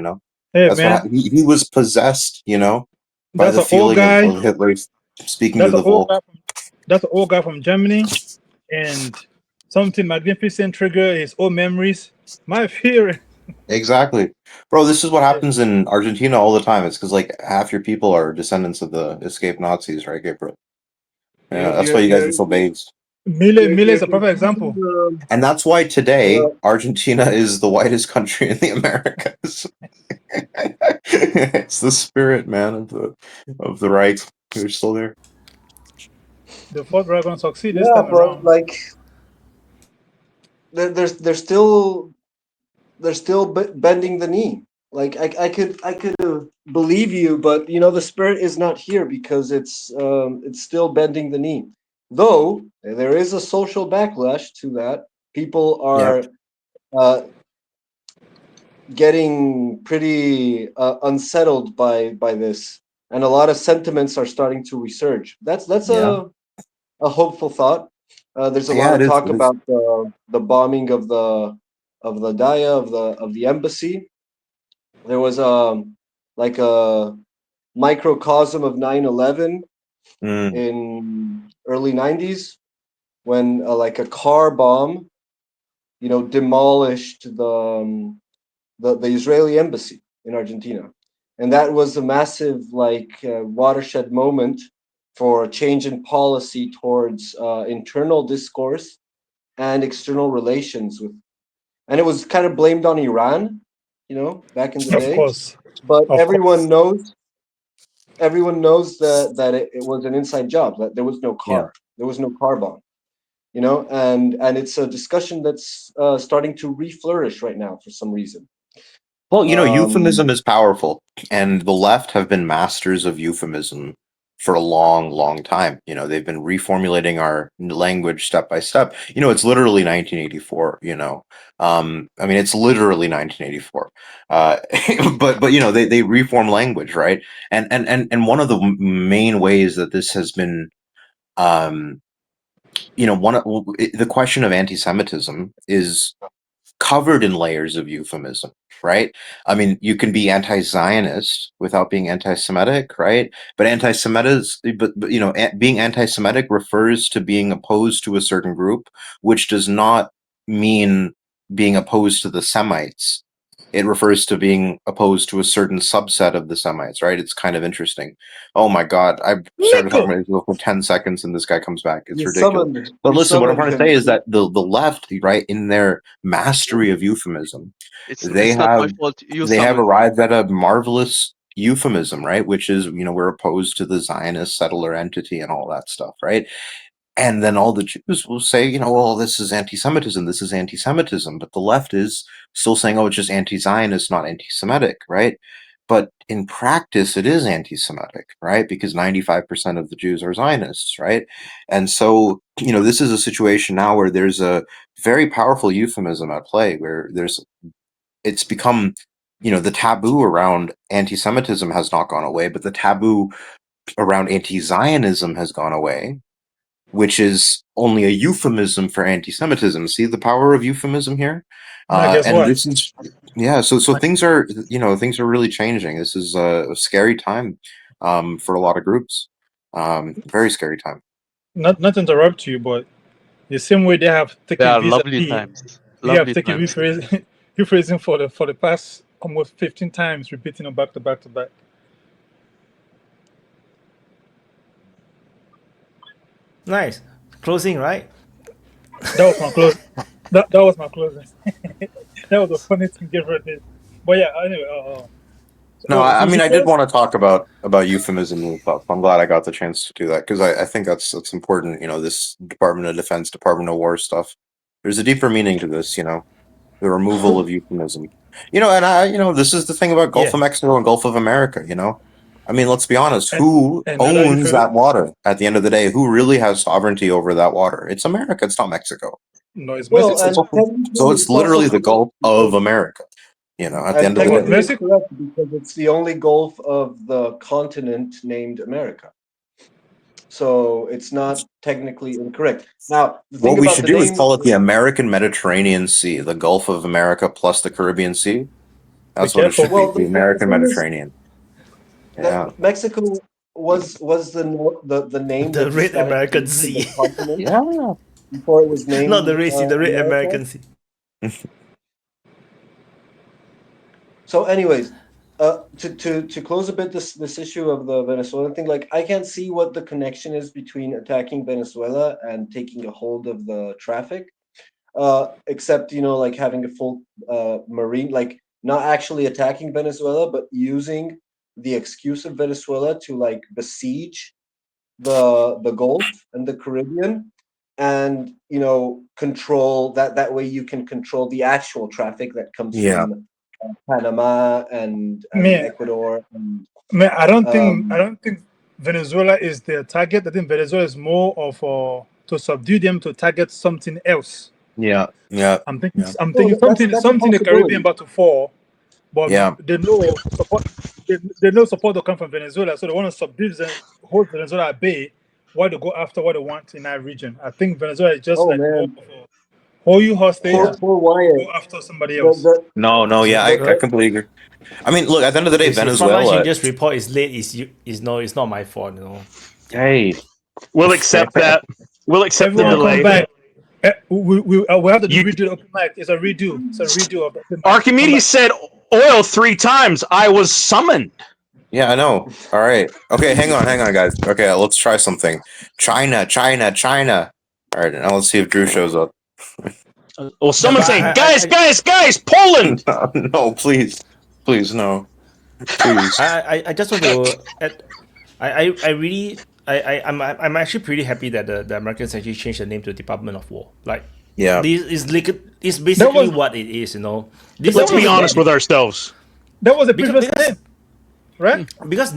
Hey That's man, what he was possessed, by that's the an old feeling guy. of Hitler speaking to That's an the old Volk. guy that's an old guy from Germany, and something magnificent trigger his old memories. My fear. Exactly. Bro, this is what happens in Argentina all the time. It's because like half your people are descendants of the escaped Nazis, right, Gabriel? Yeah, that's why you guys are so based. Mille is a perfect example. And that's why today Argentina is the whitest country in the Americas. It's the spirit, man, of the right who's still there. The fourth dragon succeed this Yeah, time but around. like they're still bending the knee. Like I could believe you, but the spirit is not here because it's still bending the knee. Though there is a social backlash to that. People are getting pretty unsettled by this, and a lot of sentiments are starting to resurge. That's Yeah. a hopeful thought. There's a lot Yeah, of it is. talk about the bombing of the Daya of the embassy. There was like a microcosm of 9/11 in early 90s when like a car bomb, demolished the Israeli embassy in Argentina, and that was a massive watershed moment for a change in policy towards internal discourse and external relations and it was kind of blamed on Iran, back in the Of day. course. But Of course. everyone knows that it was an inside job, that there was no car. There was no car bomb. And it's a discussion that's starting to reflourish right now for some reason. Well, euphemism is powerful, and the left have been masters of euphemism for a long, long time. They've been reformulating our language step by step. It's literally 1984. It's literally 1984. But they reform language, right? And one of the main ways that this has been, the question of anti-Semitism is covered in layers of euphemism, right? You can be anti-Zionist without being anti-Semitic, right? But being anti-Semitic refers to being opposed to a certain group, which does not mean being opposed to the Semites. It refers to being opposed to a certain subset of the Semites, right? It's kind of interesting. Oh my God, I've started talking about Israel for 10 seconds and this guy comes back. It's ridiculous. But listen, what I'm trying to say is that the left, right, in their mastery of euphemism, it's not my fault. They have arrived at a marvelous euphemism, right? Which is, we're opposed to the Zionist settler entity and all that stuff, right? And then all the Jews will say, well, this is anti-Semitism, this is anti-Semitism. But the left is still saying, oh, it's just anti-Zionist, not anti-Semitic, right? But in practice, it is anti-Semitic, right? Because 95% of the Jews are Zionists, right? And so, this is a situation now where there's a very powerful euphemism at play, where it's become, the taboo around anti-Semitism has not gone away, but the taboo around anti-Zionism has gone away, which is only a euphemism for anti-Semitism. See the power of euphemism here? This is, so things are, things are really changing. This is a scary time for a lot of groups. Very scary time. Not to interrupt you, but the same way they have taken lovely times. They have taken rephrasing for the past almost 15 times, repeating them back to back to back. Nice. Closing, right? That was my closing. That was my closing. That was the funniest thing ever did. But yeah, anyway. No, I did want to talk about euphemism and stuff. I'm glad I got the chance to do that because I think that's important. This Department of Defense, Department of War stuff. There's a deeper meaning to this. The removal of euphemism. And this is the thing about Gulf of Mexico and Gulf of America. Let's be honest. Who owns that water at the end of the day? Who really has sovereignty over that water? It's America. It's not Mexico. No, it's Mexico. So it's literally the Gulf of America. At the end of the day. It's correct because it's the only Gulf of the continent named America. So it's not technically incorrect. Now, what we should do is call it the American Mediterranean Sea, the Gulf of America plus the Caribbean Sea. That's what it should be, the American Mediterranean. Yeah. Mexico was the name. The Red American Sea. Yeah. Before it was named. Not the Red Sea, the Red American Sea. So, anyways, to close a bit this issue of the Venezuelan thing, like I can't see what the connection is between attacking Venezuela and taking a hold of the traffic, except like having a full marine, like not actually attacking Venezuela, but using the excuse of Venezuela to like besiege the Gulf and the Caribbean, and control that way you can control the actual traffic that comes from Panama and Ecuador. I don't think Venezuela is their target. I think Venezuela is more of to subdue them to target something else. Yeah. I'm thinking something in the Caribbean about to fall, but they know support will come from Venezuela, so they want to subdue them, hold Venezuela at bay while they go after what they want in that region. I think Venezuela is just hold you hostage, go after somebody else. I completely agree. Look, at the end of the day, Venezuela. Just report is late. It's not my fault. Hey, we'll accept that. We'll accept the delay. Come back. We have to redo the open mic. It's a redo. It's a redo of the open mic. Archimedes said oil 3 times. I was summoned. Yeah, I know. All right. Okay, hang on, guys. Okay, let's try something. China. All right, now let's see if Drew shows up. Well, someone's saying, guys, Poland! No, please, no. Please. I just want to... I'm actually pretty happy that the Americans actually changed the name to Department of War. Yeah. This is basically what it is, Let's be honest with ourselves. That was the previous name, right? Because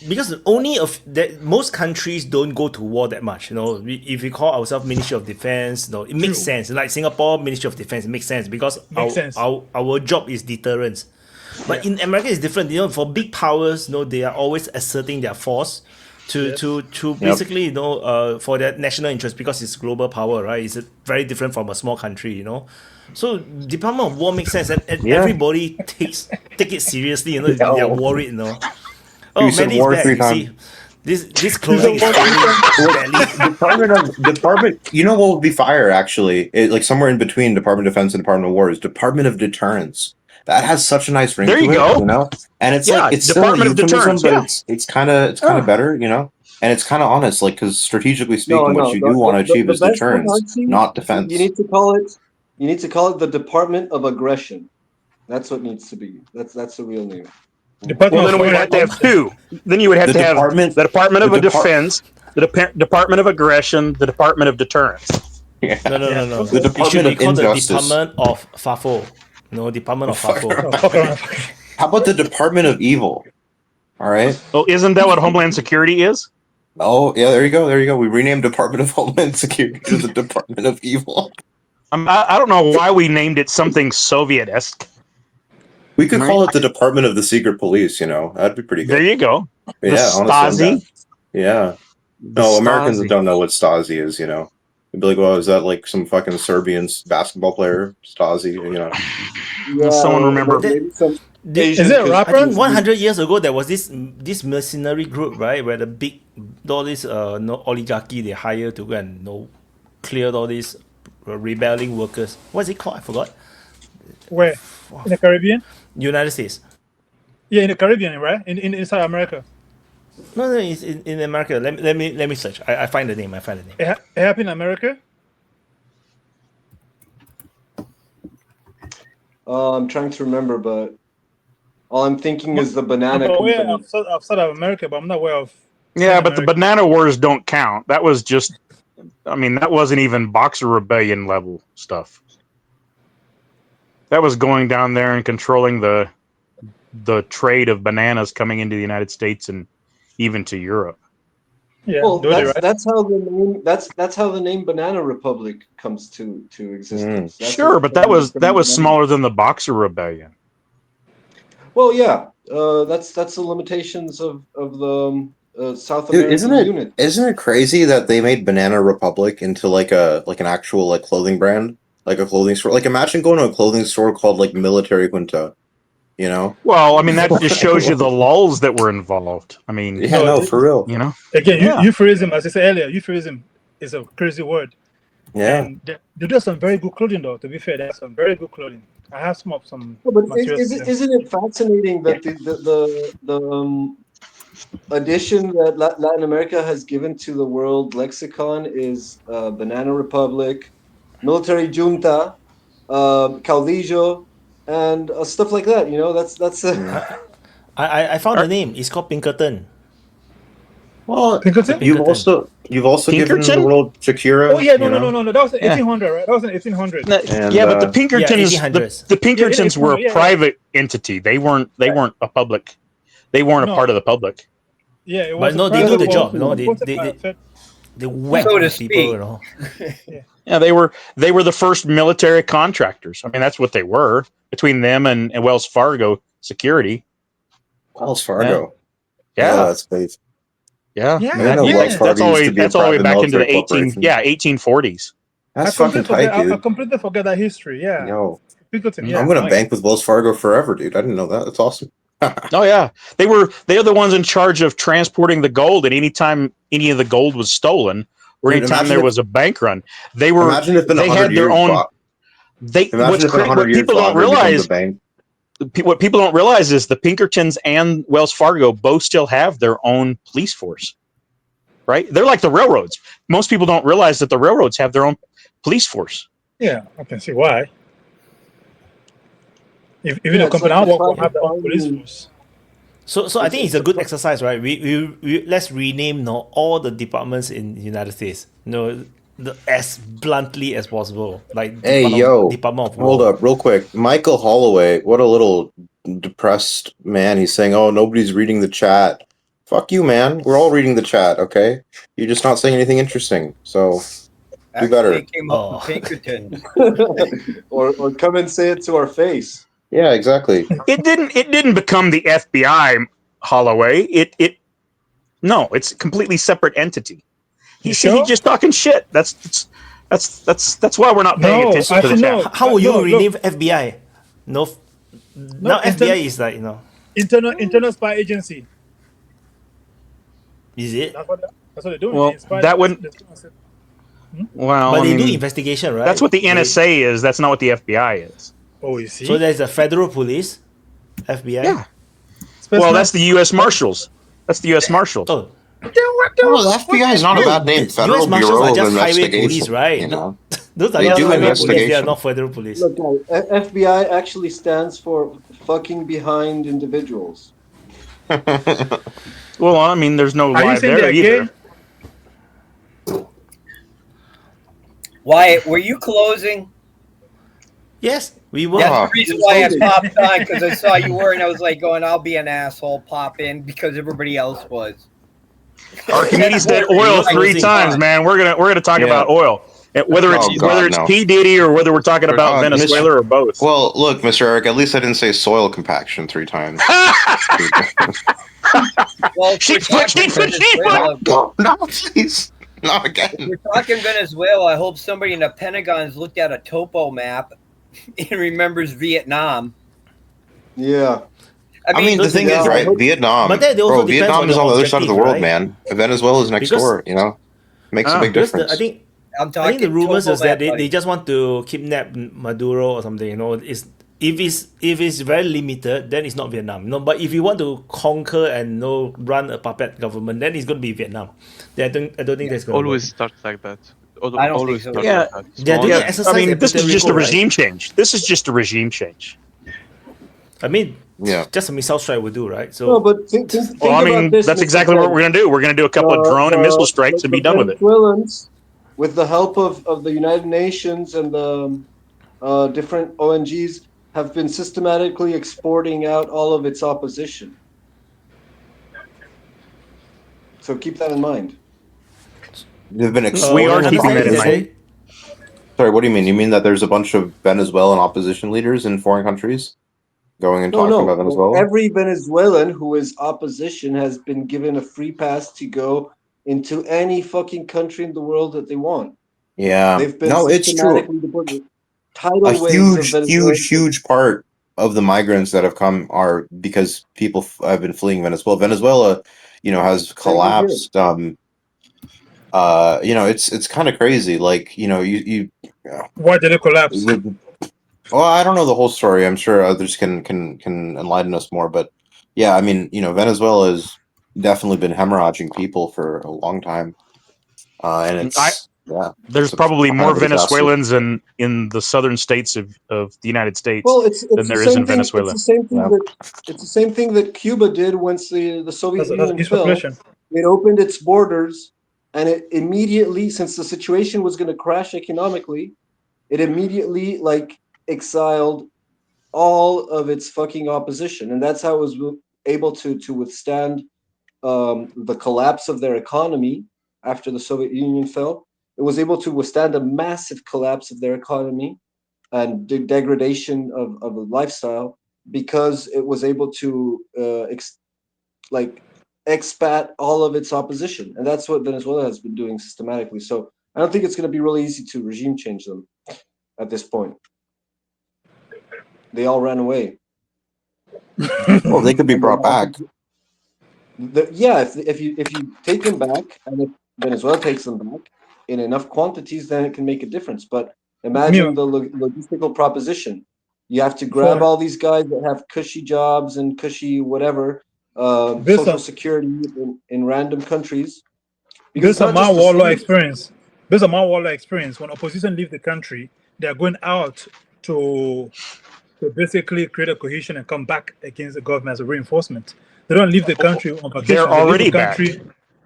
because only of that most countries don't go to war that much. You know, if we call ourselves Ministry of Defense, it makes sense. Like Singapore Ministry of Defense, it makes sense because our job is deterrence. But in America, it's different. You know, for big powers, they are always asserting their force to basically for their national interest because it's global power, right? It's very different from a small country. So Department of War makes sense, and everybody take it seriously. They are worried. Oh, Manny is back. See, this closing is Department. You know what would be fire actually? Like somewhere in between Department of Defense and Department of War is Department of Deterrence. That has such a nice ring to it, and it's like it's Department still a euphemism, Deterrence, but it's kind of better, and it's kind of honest, like because strategically speaking, what you do want to achieve is deterrence, not defense. You need to call it the Department of Aggression. That's what needs to be. That's the real name. Well, then we'd have to have two. Then you would have to have the Department of Defense, the Department of Aggression, the Department of Deterrence. Yeah. No. The Department of Injustice. The Department of FAFO. No, Department of FAFO. How about the Department of Evil? All right. Oh, isn't that what Homeland Security is? Oh, yeah. There you go. We renamed Department of Homeland Security to the Department of Evil. I don't know why we named it something Soviet-esque. We could call it the Department of the Secret Police. That'd be pretty good. There you go. Yeah, Stasi. Yeah. No, Americans that don't know what Stasi is. They'd be like, "Well, is that like some fucking Serbian basketball player, Stasi?" Yeah, someone remember? Is it a rapper? I think 100 years ago, there was this mercenary group, right, where all this oligarchy they hire to go and clear all these rebelling workers. What's it called? I forgot. Where? In the Caribbean? United States. Yeah, in the Caribbean, right? Inside America. No, it's in America. Let me search. I find the name. It happened in America? I'm trying to remember, but all I'm thinking is the banana company. Outside of America, but I'm not aware of. Yeah, but the banana wars don't count. That was just, that wasn't even Boxer Rebellion level stuff. That was going down there and controlling the trade of bananas coming into the United States and even to Europe. Yeah, well, that's how the name Banana Republic comes to existence. Sure, but that was smaller than the Boxer Rebellion. Well, yeah, that's the limitations of the South American unit. Isn't it crazy that they made Banana Republic into like an actual clothing brand, like a clothing store? Like imagine going to a clothing store called like Military Junta. Well, that just shows you the lulls that were involved. For real. Again, euphemism, as I said earlier, euphemism is a crazy word. Yeah. And they do some very good clothing, though. To be fair, that's some very good clothing. I have some. But isn't it fascinating that the addition that Latin America has given to the world lexicon is Banana Republic, Military Junta, Caudillo, and stuff like that. That's. I found the name. It's called Pinkerton. Well, you've also given the world Shakira. Oh yeah, no. That was 1800, right? That was in 1800. But the Pinkertons, the Pinkertons were a private entity. They weren't a public. They weren't a part of the public. Yeah, it was. But they do the job. They whack people. Yeah, they were the first military contractors. That's what they were between them and Wells Fargo Security. Wells Fargo. Yeah, that's based. Yeah. That's all the way back into the 1840s. That's fucking tight, dude. I completely forget that history. Yeah. Yo, Pinkerton, I'm gonna bank with Wells Fargo forever, dude. I didn't know that. That's awesome. Oh yeah, they're the ones in charge of transporting the gold, and anytime any of the gold was stolen, or anytime there was a bank run, they were. Imagine if in they had their own. What people don't realize. What people don't realize is the Pinkertons and Wells Fargo both still have their own police force, right? They're like the railroads. Most people don't realize that the railroads have their own police force. Yeah, I can see why. Even a company I work for have their own police force. So I think it's a good exercise, right? We let's rename all the departments in the United States. As bluntly as possible. Like Department of War. Hold up real quick. Michael Holloway, what a little depressed man. He's saying, "Oh, nobody's reading the chat." Fuck you, man. We're all reading the chat, okay? You're just not saying anything interesting. So do better. Came up with Pinkerton. or come and say it to our face. Yeah, exactly. It didn't become the FBI, Holloway. No, it's a completely separate entity. He's just talking shit. That's why we're not paying attention to the chat. How will you rename FBI? Now FBI is like, internal spy agency. Is it? That's what they're doing. Well, that wouldn't. Well, but they do investigation, right? That's what the NSA is. That's not what the FBI is. Oh, you see. So there's a federal police, FBI. Yeah. Well, that's the U.S. Marshals. That's the U.S. Marshals. Oh, the FBI is not a bad name. Federal Bureau of Investigation, police, right? You know? Those are they just do highway police. investigation. They are not federal police. Look, FBI actually stands for fucking behind individuals. Well, I mean, there's no lie there either. Wyatt, were you closing? Yes, we were. That's the reason why I popped on, because I saw you were, and I was like going, I'll be an asshole, pop in, because everybody else was. Archimedes said oil 3 times, man. We're gonna talk about oil. Whether it's P. Diddy or whether we're talking about Venezuela or both. Well, look, Mr. Eric, at least I didn't say soil compaction 3 times. Well, no, please. Not again. If we're talking Venezuela, I hope somebody in the Pentagon's looked at a topo map and remembers Vietnam. Yeah. I mean the thing is, right? Vietnam. But then also Vietnam is on the other side of the world, right? man. Venezuela is next door, you know? Makes a big difference. I think the rumors is that they just want to kidnap Maduro or something, you know. If it's very limited, then it's not Vietnam. No, but if you want to conquer and run a puppet government, then it's going to be Vietnam. I don't think that's going to always start like that. I don't think so. Yeah, I mean, this is just a regime change. This is just a regime change. I mean, yeah, just a missile strike would do, right? So, no, but think I mean, that's exactly what we're going to do. We're going to do a couple of drone and missile strikes and be done with it. Venezuelans, with the help of the United Nations and the different ONGs, have been systematically exporting out all of its opposition. So keep that in mind. They've been we are keeping that in mind. Sorry, what do you mean? You mean that there's a bunch of Venezuelan opposition leaders in foreign countries going and talking about Venezuela? Every Venezuelan who is opposition has been given a free pass to go into any fucking country in the world that they want. Yeah. They've been it's true. A huge part of the migrants that have come are because people have been fleeing Venezuela. Venezuela, has collapsed. It's kind of crazy. Like, why did it collapse? Well, I don't know the whole story. I'm sure others can enlighten us more. But yeah, I mean, Venezuela has definitely been hemorrhaging people for a long time, and it's. Yeah, there's probably more Venezuelans in the southern states of the United States than there is in Venezuela. It's the same thing that Cuba did once the Soviet Union fell. It opened its borders, and it immediately, since the situation was going to crash economically, it immediately exiled all of its fucking opposition, and that's how it was able to withstand the collapse of their economy after the Soviet Union fell. It was able to withstand a massive collapse of their economy and degradation of the lifestyle because it was able to expat all of its opposition. And that's what Venezuela has been doing systematically. So I don't think it's going to be really easy to regime change them at this point. They all ran away. Well, they could be brought back. If you take them back, and if Venezuela takes them back in enough quantities, then it can make a difference. But imagine the logistical proposition. You have to grab all these guys that have cushy jobs and cushy whatever, social security in random countries. Based on my warlord experience, when opposition leave the country, they are going out to basically create a cohesion and come back against the government as a reinforcement. They don't leave the country on vacation. They're already back.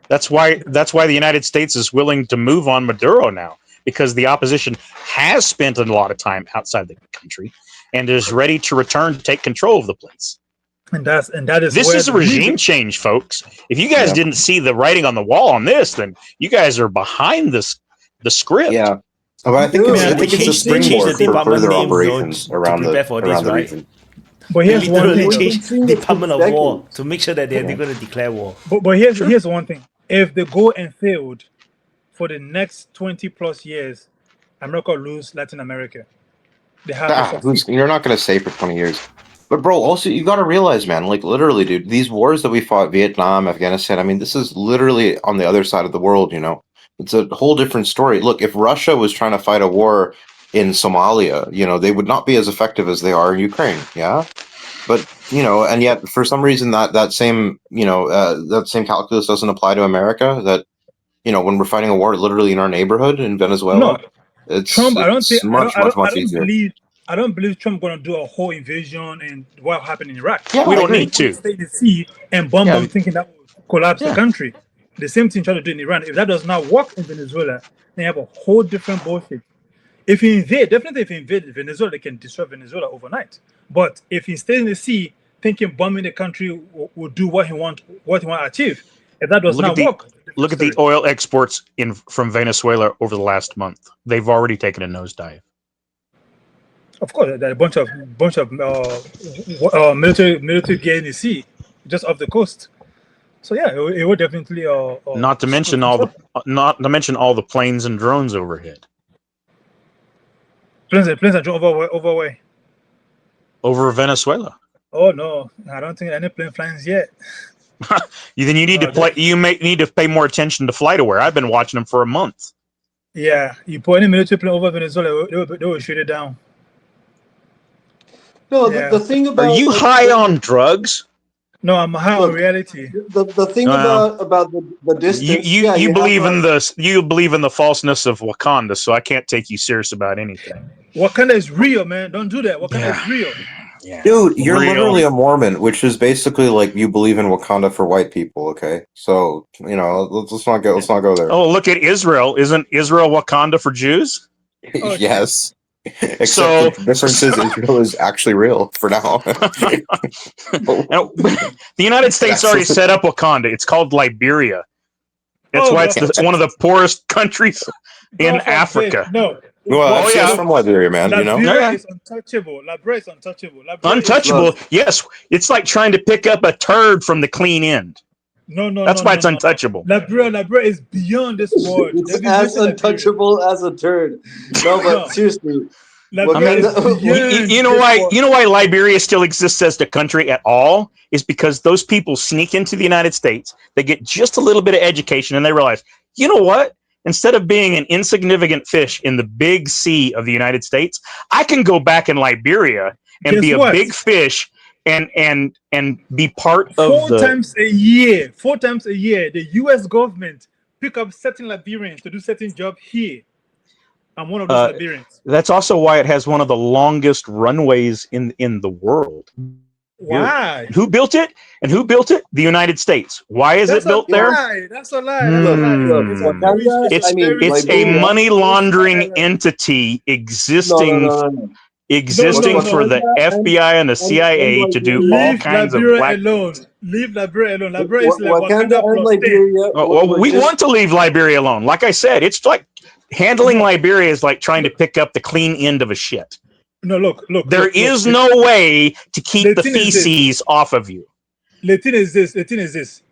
That's why the United States is willing to move on Maduro now, because the opposition has spent a lot of time outside the country and is ready to return to take control of the place. And that is this where is a regime change, folks. If you guys didn't see the writing on the wall on this, then you guys are behind the script. Yeah. But I think it's a springboard for further operations around the region. But here's one thing. Change Department of War to make sure that they're going to declare war. But here's one thing. If they go and failed for the next 20 plus years, America will lose Latin America. They have you're not going to say for 20 years. But bro, also you got to realize, man, like literally, dude, these wars that we fought, Vietnam, Afghanistan, I mean, this is literally on the other side of the world, you know. It's a whole different story. Look, if Russia was trying to fight a war in Somalia, you know, they would not be as effective as they are in Ukraine, yeah? But, you know, and yet for some reason that same, you know, that same calculus doesn't apply to America, that, you know, when we're fighting a war literally in our neighborhood in Venezuela, it's Trump, it's much easier. I don't believe Trump going to do a whole invasion and what happened in Iraq. Yeah, we don't need to stay in the sea and bomb them, thinking that will collapse the country. The same thing try to do in Iran. If that does not work in Venezuela, they have a whole different bullshit. If he invade, definitely if he invade Venezuela, they can destroy Venezuela overnight. But if he stays in the sea, thinking bombing the country will do what he want to achieve, if that does not work. Look at the oil exports from Venezuela over the last month. They've already taken a nosedive. Of course, there are a bunch of military gear in the sea, just off the coast. So yeah, it would definitely. Not to mention all the planes and drones overhead. Planes and drones over where? Over Venezuela. Oh no, I don't think any plane flying yet. Then you need to play. You may need to pay more attention to FlightAware. I've been watching them for a month. Yeah, you put any military plane over Venezuela, they will shoot it down. No, the thing about... Are you high on drugs? No, I'm high on reality. The thing about the distance... You believe in the falseness of Wakanda, so I can't take you serious about anything. Wakanda is real, man. Don't do that. Wakanda is real. Yeah. Dude, you're literally a Mormon, which is basically like you believe in Wakanda for white people, okay? So, you know, let's not go there. Oh, look at Israel. Isn't Israel Wakanda for Jews? Yes. Except the difference is Israel is actually real for now. The United States already set up Wakanda. It's called Liberia. That's why it's one of the poorest countries in Africa. No. Well, she's from Liberia, man. Liberia is untouchable. Liberia is untouchable. Untouchable? Yes. It's like trying to pick up a turd from the clean end. No. That's why it's untouchable. Liberia is beyond this world. It's as untouchable as a turd. No, but seriously. You know why Liberia still exists as the country at all is because those people sneak into the United States, they get just a little bit of education, and they realize, you know what? Instead of being an insignificant fish in the big sea of the United States, I can go back in Liberia and be a big fish and be part of Four times a year, the U.S. government pick up certain Liberians to do certain job here. I'm one of those Liberians. That's also why it has one of the longest runways in the world. Why? Who built it? And who built it? The United States. Why is it built there? That's a lie. It's a money laundering entity existing for the FBI and the CIA to do all kinds of black things. Leave Liberia alone. Liberia is like Wakanda plus Liberia. We want to leave Liberia alone. Like I said, it's like handling Liberia is like trying to pick up the clean end of a shit. No, look. There is no way to keep the feces off of you. The thing is this.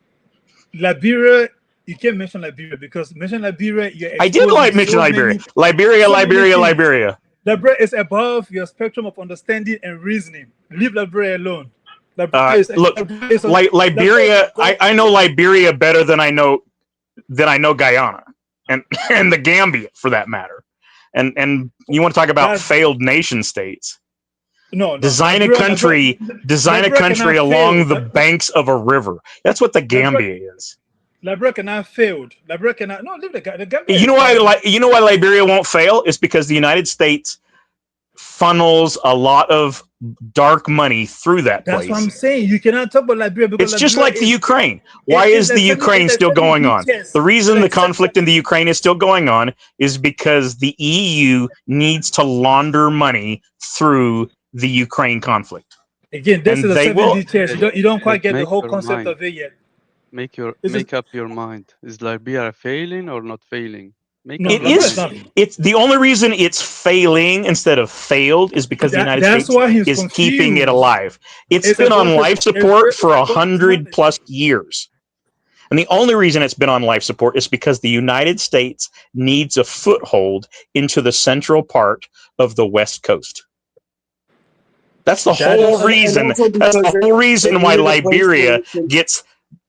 Liberia, you can't mention Liberia because mention Liberia. I did mention Liberia. Liberia. Liberia is above your spectrum of understanding and reasoning. Leave Liberia alone. Liberia. I know Liberia better than I know Guyana and the Gambia for that matter. And you want to talk about failed nation states? No. Design a country along the banks of a river. That's what the Gambia is. Liberia cannot failed. Liberia cannot. No, leave the Gambia. You know why Liberia won't fail? It's because the United States funnels a lot of dark money through that place. That's what I'm saying. You cannot talk about Liberia because It's just Liberia like the Ukraine. Why is the Ukraine still going on? The reason the conflict in the Ukraine is still going on is because the EU needs to launder money through the Ukraine conflict. Again, this is a 7D chess. You don't quite get the Make whole your concept mind. of it yet. Make up your mind. Is Liberia failing or not failing? It is. It's the only reason it's failing instead of failed is because the United States is keeping it alive. It's been on life support for 100+ years. And the only reason it's been on life support is because the United States needs a foothold into the central part of the West Coast. That's the whole reason. That's the whole reason why Liberia gets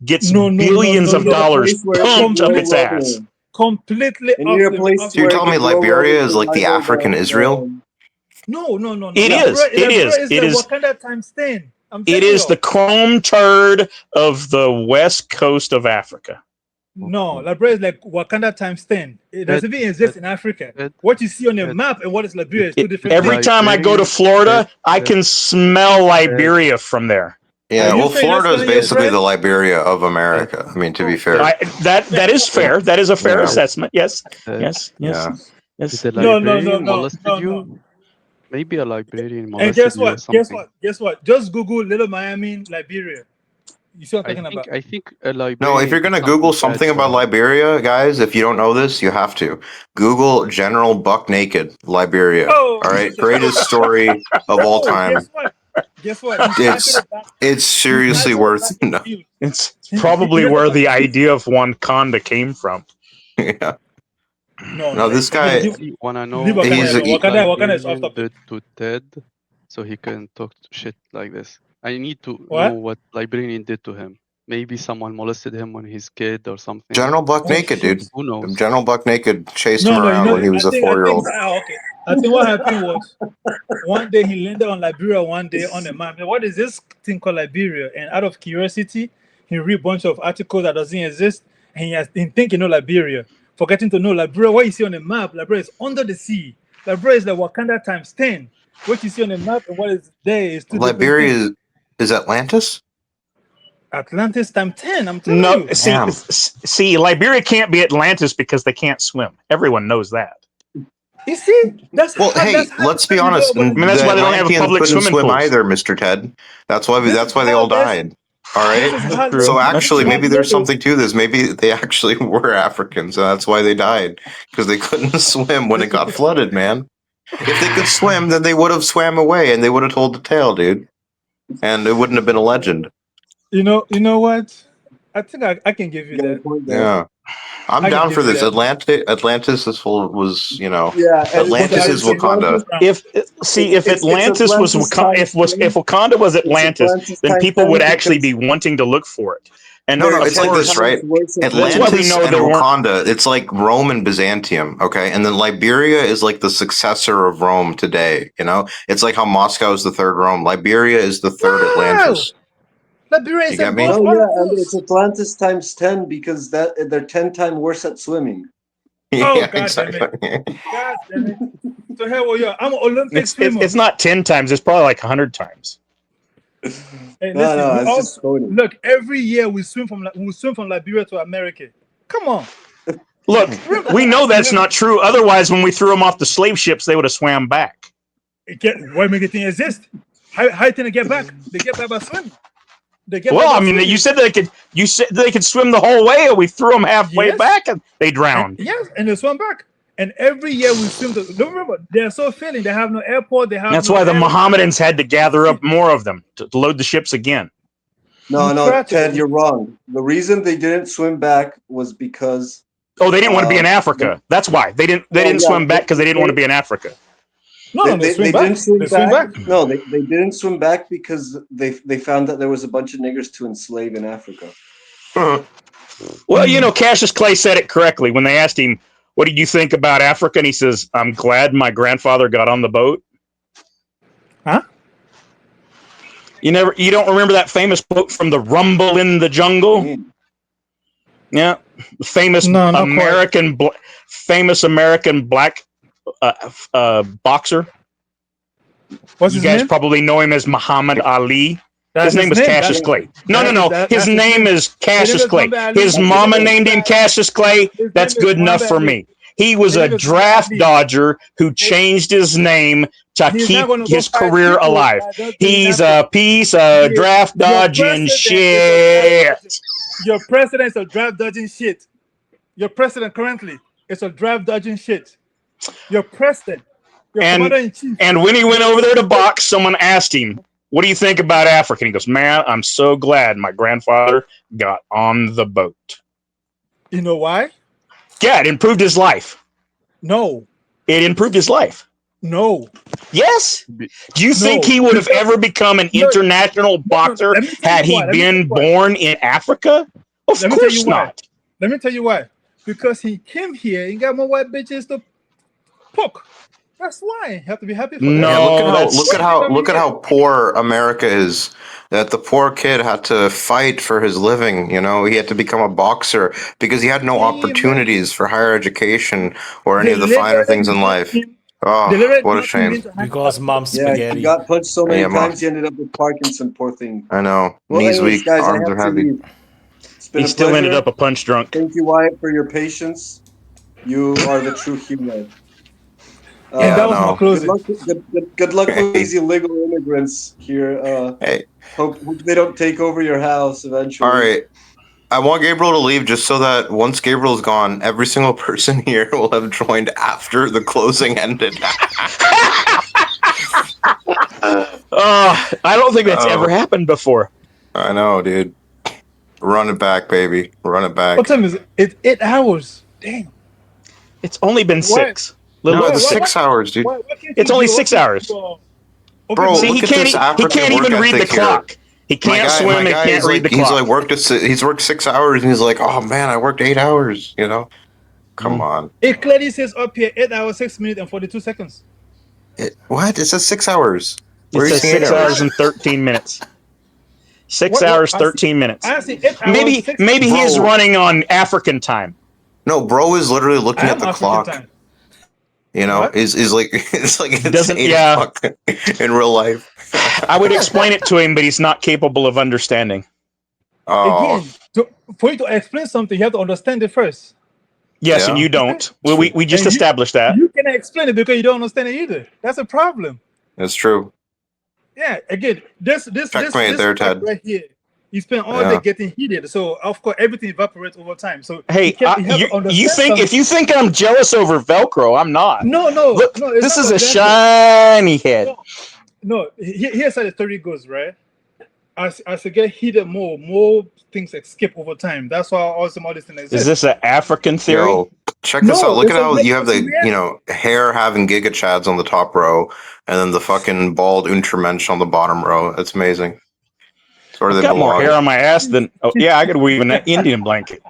billions of dollars pumped up its ass. Completely off So you're telling me Liberia is like the African Israel? No. It is. It is. It is. Wakanda times 10. It is the chrome turd of the west coast of Africa. No, Liberia is like Wakanda times 10. It doesn't even exist in Africa. What you see on the map and what is Liberia is two different things. Every time I go to Florida, I can smell Liberia from there. Yeah, well, Florida is basically the Liberia of America. I mean, to be fair. That is fair. That is a fair assessment. Yes. Yes. Yeah. Yes. Did a Liberian molested you? Maybe a Liberian molested And guess you or what? something. Guess what? Just Google Little Miami, Liberia. You see what I'm talking about? I think a Liberian. No, if you're going to Google something about Liberia, guys, if you don't know this, you have to. Google General Buck Naked, Liberia. Oh, all right? Greatest story of all time. Guess what? It's seriously worth no. It's probably where the idea of Wakanda came from. Yeah. No, this guy. Wanna know Wakanda is off topic. to Ted, so he can talk shit like this. I need to What? know what Liberian did to him. Maybe someone molested him when he's kid or something. General Buck Naked, dude. Who knows? General Buck Naked chased him around when he was a 4-year-old. I think what happened was one day he landed on Liberia, one day on the map. What is this thing called Liberia? And out of curiosity, he read a bunch of articles that doesn't exist, and he think you know Liberia, forgetting to know Liberia. What you see on the map, Liberia is under the sea. Liberia is the Wakanda times 10. What you see on the map and what is there is two Liberia is Atlantis? Atlantis times 10. I'm telling you. See, Liberia can't be Atlantis because they can't swim. Everyone knows that. You see, let's be honest. I mean, that's why they don't have a public swimming swim pools. either, Mr. Ted. That's why they all died. All right. So actually, maybe there's something to this. Maybe they actually were Africans, and that's why they died, because they couldn't swim when it got flooded, man. If they could swim, then they would have swam away, and they would have told the tale, dude. And it wouldn't have been a legend. You know what? I think I can give you that. Yeah. I'm down for this. Atlantis was, Atlantis is Wakanda. If Atlantis was Wakanda, if Wakanda was Atlantis, then people would actually be wanting to look for it. And no, it's like this, right? Atlantis and Wakanda, it's like Rome and Byzantium, okay? And then Liberia is like the successor of Rome today, It's like how Moscow is the third Rome. Liberia is the third Atlantis. Liberia is it's Atlantis times 10 because they're 10 times worse at swimming. God damn it. God damn it. So hell well, I'm an Olympic swimmer. It's not 10 times, it's probably like 100 times. Hey, listen, look, every year we swim from Liberia to America. Come on. Look, we know that's not true. Otherwise, when we threw them off the slave ships, they would have swam back. Why make it exist? How can they get back? They get back by swimming. Well, I mean, you said they could swim the whole way, and we threw them halfway back, and they drowned. Yes, and they swam back. And every year we swim. Don't remember, they're so failing. They have no airport. That's why the Mohammedans had to gather up more of them to load the ships again. No, Ted, you're wrong. The reason they didn't swim back was because they didn't want to be in Africa. That's why they didn't swim back, because they didn't want to be in Africa. They didn't swim back. No, they didn't swim back because they found that there was a bunch of niggers to enslave in Africa. Well, Cassius Clay said it correctly when they asked him, "What did you think about Africa?" And he says, "I'm glad my grandfather got on the boat." Huh? You don't remember that famous quote from the Rumble in the Jungle? Yeah, famous American black boxer. What's You his guys name? probably know him as Muhammad Ali. That's His name was Cassius Clay. No. His name is Cassius Clay. His mama named him Cassius Clay. That's good enough for me. He was a draft dodger who changed his name to keep his career alive. He's a piece of draft dodging shit. Your president is a draft dodging shit. Your president currently is a draft dodging shit. Your president, your commander-in-chief. And when he went over there to box, someone asked him, "What do you think about Africa?" And he goes, "Man, I'm so glad my grandfather got on the boat." You know why? Yeah, it improved his life. No. It improved his life. No. Yes. Do you think he would have ever become an international boxer had he been born in Africa? Of course not. Let me tell you why. Because he came here and got more white bitches to poke. That's why you have to be happy for that. Yeah, look at how poor America is. That the poor kid had to fight for his living. You know, he had to become a boxer because he had no opportunities for higher education or any of the finer things in life. Oh, what a shame! Because mom's Yeah, spaghetti. he got punched so many Yeah, times he ended up with Parkinson. Poor thing. I know. Well, Knees anyways, weak, guys, I arms have are to heavy. leave. It's been He a still ended pleasure. up a punch drunk. Thank you, Wyatt, for your patience. You are the true hero. And that was my closing. Good luck with these illegal immigrants here. Hope they don't take over your house eventually. All right. I want Gabriel to leave just so that once Gabriel's gone, every single person here will have joined after the closing ended. I don't think that's ever happened before. I know, dude. Run it back, baby. Run it back. What time is it? It's 8 hours. Damn. It's only been 6. No, it's 6 hours, dude. It's only 6 hours. Bro, See, look at this African he can't even work read the ethic here. clock. He can't swim and can't read the clock. He's worked 6 hours and he's like, oh man, I worked 8 hours, you know? Come on. It clearly says up here 8 hours, 6 minutes, and 42 seconds. What? It says 6 hours. It says 6 hours and 13 minutes. 6 hours, 13 minutes. I see 8 hours, Maybe he's running on African time. No, bro is literally looking at the clock. Time. You know, is like it's like it doesn't 8 o'clock in real life. I would explain it to him, but he's not capable of understanding. Again, for you to explain something, you have to understand it first. Yes, and you don't. We just established that. You cannot explain it because you don't understand it either. That's a problem. That's true. Yeah, again, this there, Ted. right here, you spend all day getting heated, so of course everything evaporates over time. So hey, you think if you think I'm jealous over Velcro, I'm not. No. Look, this is a shiny head. No, here's how the story goes, right? As you get heated more things escape over time. That's why all these things exist. Is this an African theory? Yo, check this out. Look at how you have the hair having Giga Chads on the top row, and then the fucking bald Untermensch on the bottom row. That's amazing. I've got more hair on my ass than I could weave an Indian blanket.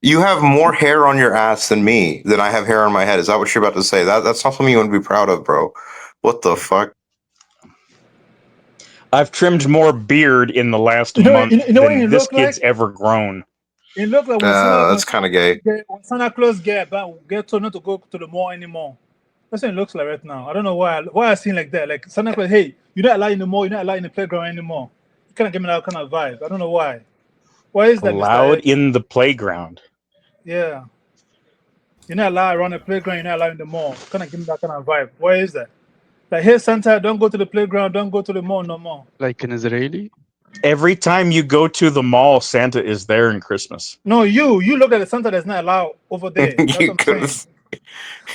You have more hair on your ass than me. Than I have hair on my head. Is that what you're about to say? That's not something you want to be proud of, bro. What the fuck? I've trimmed more beard in the last month than this kid's ever grown. It looks like that's kind of gay. When Santa Claus get told not to go to the mall anymore. That's what it looks like right now. I don't know why I seen like that. Like Santa Claus, hey, you're not allowed in the mall, you're not allowed in the playground anymore. You kind of give me that kind of vibe. I don't know why. Why is that? Allowed in the playground. Yeah. You're not allowed around the playground, you're not allowed in the mall. Kind of give me that kind of vibe. Why is that? Like, hey, Santa, don't go to the playground, don't go to the mall no more. Like an Israeli? Every time you go to the mall, Santa is there in Christmas. No, you look at the Santa that's not allowed over there.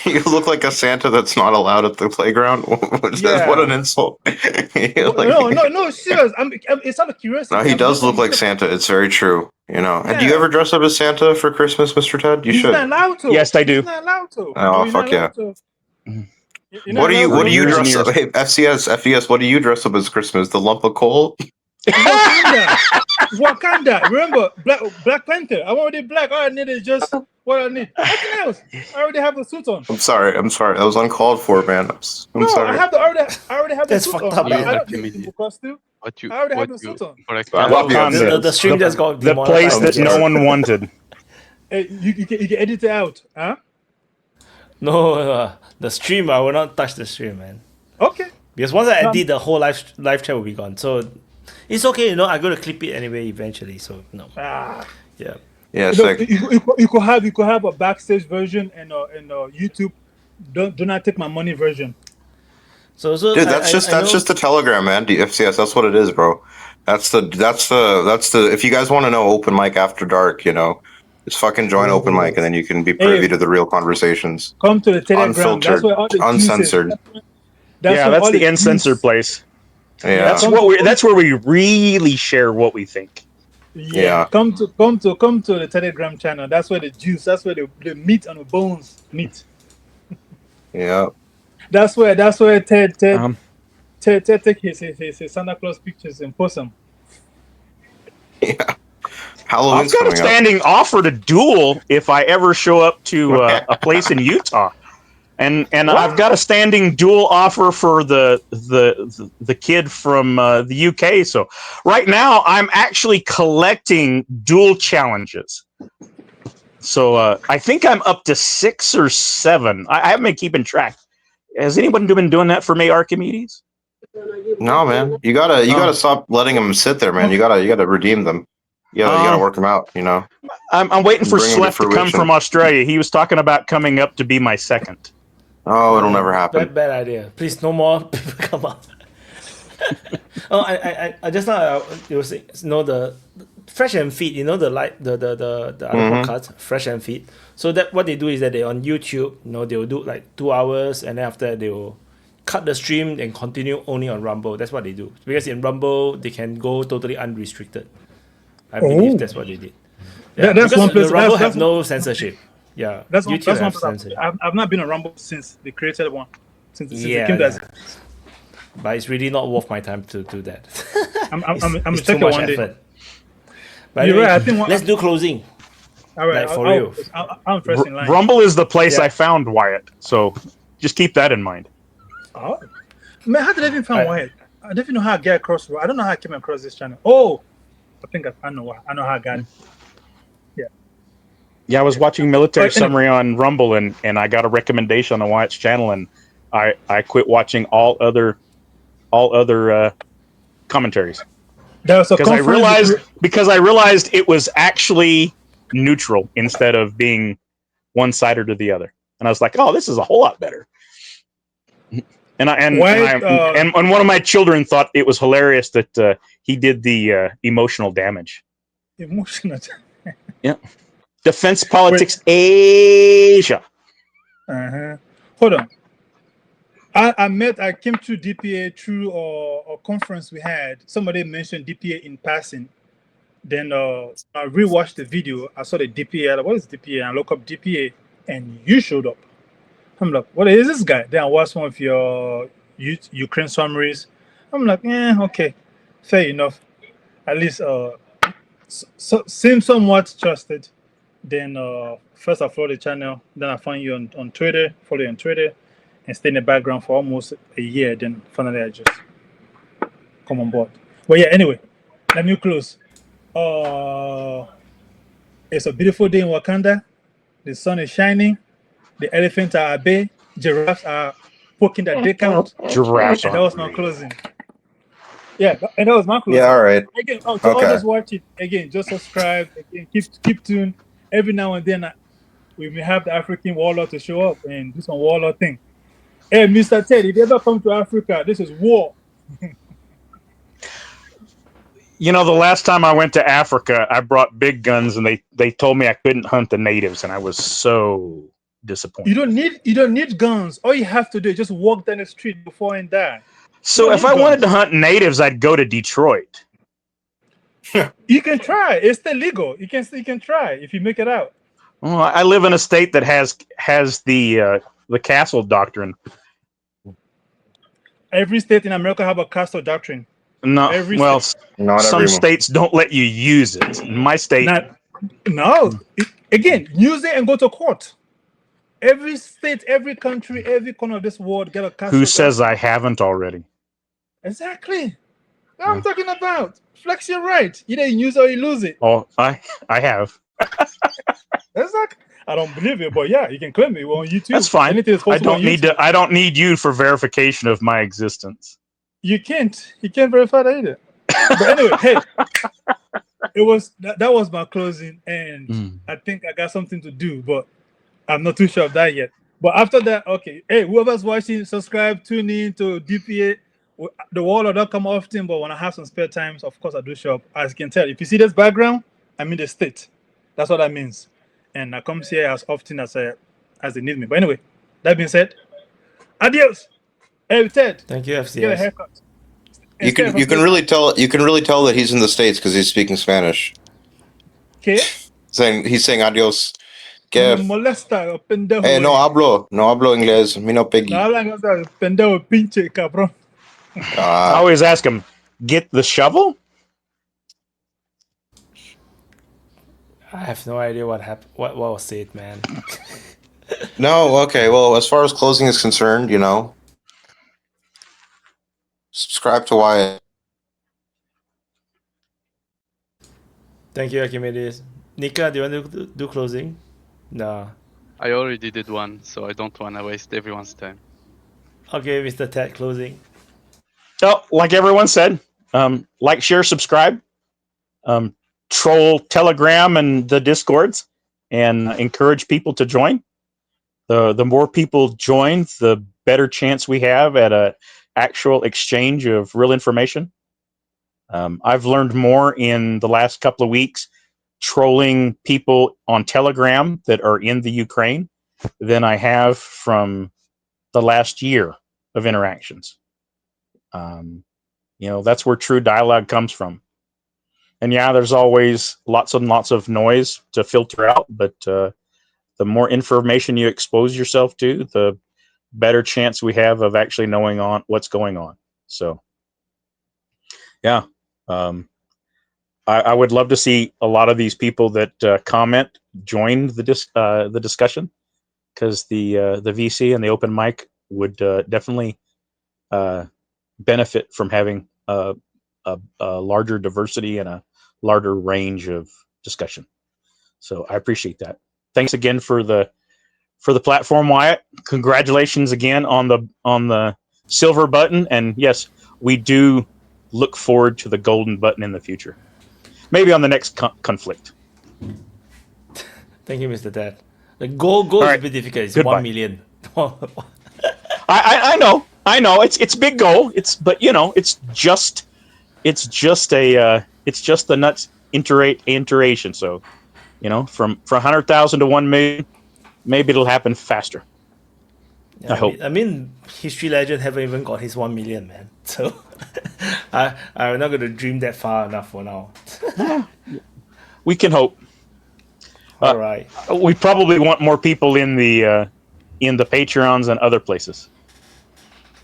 You look like a Santa that's not allowed at the playground. What an insult! No, serious. It's out of curiosity. No, he does look like Santa. It's very true. You know. Yeah. Do you ever dress up as Santa for Christmas, Mr. Ted? You should. Not allowed to. Yes, I do. He's not allowed to. Oh, fuck yeah. What do you dress up? Hey, FCS, what do you dress up as Christmas? The lump of coal? Wakanda. Remember, Black Panther. I'm already black. All I need is just what I need. Nothing else. I already have the suit on. I'm sorry. That was uncalled for, man. I'm sorry. I already have the suit on. I don't need to costume. I already have the suit on. The stream just got the place that no one wanted. Hey, you can edit it out, huh? No, the stream. I will not touch the stream, man. Okay. Because once I edit, the whole live chat will be gone. So it's okay, I'm going to clip it anyway eventually. So no. Yeah. Yeah, you could have a backstage version and YouTube. Do not take my money version. So dude, that's just the Telegram, man. FCS, that's what it is, bro. That's the if you guys want to know Open Mic After Dark, just fucking join Open Mic and then you can be privy to the real conversations. Come to the Telegram. Unfiltered, that's where all the uncensored. That's the uncensored place. Yeah, that's where we really share what we think. Yeah. Come to the Telegram channel. That's where the juice. That's where the meat and the bones meet. Yeah. That's where Ted take his Santa Claus pictures and post them. Yeah. Halloween's I've got a standing offer to duel if I ever show up to a place in Utah, and I've got a standing duel offer for the kid from the UK. So right now I'm actually collecting duel challenges. So I think I'm up to 6 or 7. I haven't been keeping track. Has anyone been doing that for me, Archimedes? No, man. You gotta stop letting them sit there, man. You gotta redeem them. You gotta work them out. I'm waiting for Slef to come from Australia. He was talking about coming up to be my second. Oh, it'll never happen. Bad idea. Please, no more people come up. I just now you were saying, the Fresh and Feed, the other podcast, Fresh and Feed. So that what they do is that they on YouTube, they will do like 2 hours, and then after that they will cut the stream and continue only on Rumble. That's what they do. Because in Rumble they can go totally unrestricted. I believe that's what they did. Yeah, that's one place. Rumble have no censorship. Yeah, that's YouTube one have censorship. I've not been on Rumble since they created one. Since they came but it's really not worth my time to do that. I'm it's too much effort. But you're anyway, right. I think let's do closing. All right, for real. I'm first in line. Rumble is the place I found Wyatt, so just keep that in mind. Oh, man, how did I even find Wyatt? I don't even know how I get across. I don't know how I came across this channel. Oh, I think I know why. I know how I got it. Yeah, I was watching Military Summary on Rumble, and I got a recommendation on Wyatt's channel, and I quit watching all other commentaries. Because I realized it was actually neutral instead of being one sided or the other, and I was like, "Oh, this is a whole lot better." And one of my children thought it was hilarious that he did the emotional damage. Emotional. Yeah. Defense Politics Asia. Hold on. I came to DPA through a conference we had. Somebody mentioned DPA in passing. Then I rewatched the video. I saw the DPA. What is DPA? I look up DPA, and you showed up. I'm like, what is this guy? Then I watched one of your Ukraine summaries. I'm like, okay, fair enough. At least seems somewhat trusted. Then first I followed the channel. Then I found you on Twitter. Follow you on Twitter. And stay in the background for almost a year. Then finally I just come on board. But yeah, anyway, let me close. It's a beautiful day in Wakanda. The sun is shining. The elephants are at bay. Giraffes are poking their dick out. Giraffes. And that was my closing. Yeah, and that was my closing. Yeah, all right. Again, all just watch it. Again, just subscribe. Again, keep tuned. Every now and then we may have the African warlord to show up and do some warlord thing. Hey, Mr. Ted, if you ever come to Africa, this is war. The last time I went to Africa, I brought big guns, and they told me I couldn't hunt the natives, and I was so disappointed. You don't need guns. All you have to do is just walk down the street before and die. So if I wanted to hunt natives, I'd go to Detroit. You can try. It's still legal. You can try if you make it out. Well, I live in a state that has the castle doctrine. Every state in America have a castle doctrine. No, some states don't let you use it. In my state, again, use it and go to court. Every state, every country, every corner of this world get a castle. Who says I haven't already? Exactly. What I'm talking about. Flex your right. Either you use or you lose it. Oh, I have. Exactly. I don't believe it, but yeah, you can claim it. We're on YouTube. That's fine. Anything is possible on YouTube. I don't need you for verification of my existence. You can't verify that either. But anyway, hey, that was my closing, and I think I got something to do, but I'm not too sure of that yet. But after that, okay, hey, whoever's watching, subscribe, tune in to DPA. The wall I don't come often, but when I have some spare times, of course I do show up. As you can tell, if you see this background, I'm in the state. That's what that means. And I come here as often as they need me. But anyway, that being said, adios. Hey Ted. Thank you, FCS. Get a haircut. You can really tell that he's in the States because he's speaking Spanish. Okay. He's saying adios. Me molesta, pendejo. No hablo inglés. Me no peggy. No hablan inglés, pendejo, pinche cabrón. I always ask him, get the shovel? I have no idea what happened. What was said, man. No, okay. Well, as far as closing is concerned, subscribe to Wyatt. Thank you, Archimedes. Nika, do you want to do closing? No. I already did one, so I don't want to waste everyone's time. Okay, Mr. Ted, closing. So, like everyone said, like, share, subscribe, troll Telegram and the Discords, and encourage people to join. The more people join, the better chance we have at a actual exchange of real information. I've learned more in the last couple of weeks trolling people on Telegram that are in the Ukraine than I have from the last year of interactions. That's where true dialogue comes from. And yeah, there's always lots and lots of noise to filter out, but the more information you expose yourself to, the better chance we have of actually knowing what's going on. So, yeah, I would love to see a lot of these people that comment join the discussion, because the VC and the open mic would definitely benefit from having a larger diversity and a larger range of discussion. So I appreciate that. Thanks again for the platform, Wyatt. Congratulations again on the silver button, and yes, we do look forward to the golden button in the future. Maybe on the next conflict. Thank you, Mr. Ted. The goal is a bit difficult. It's Goodbye. 1 million. I know. It's big goal. It's just the nuts iteration. So, from 100,000 to 1 million, maybe it'll happen faster. Yeah, I hope. I mean, History Legend haven't even got his 1 million, man. So I'm not going to dream that far enough for now. We can hope. All right. We probably want more people in the Patreons and other places.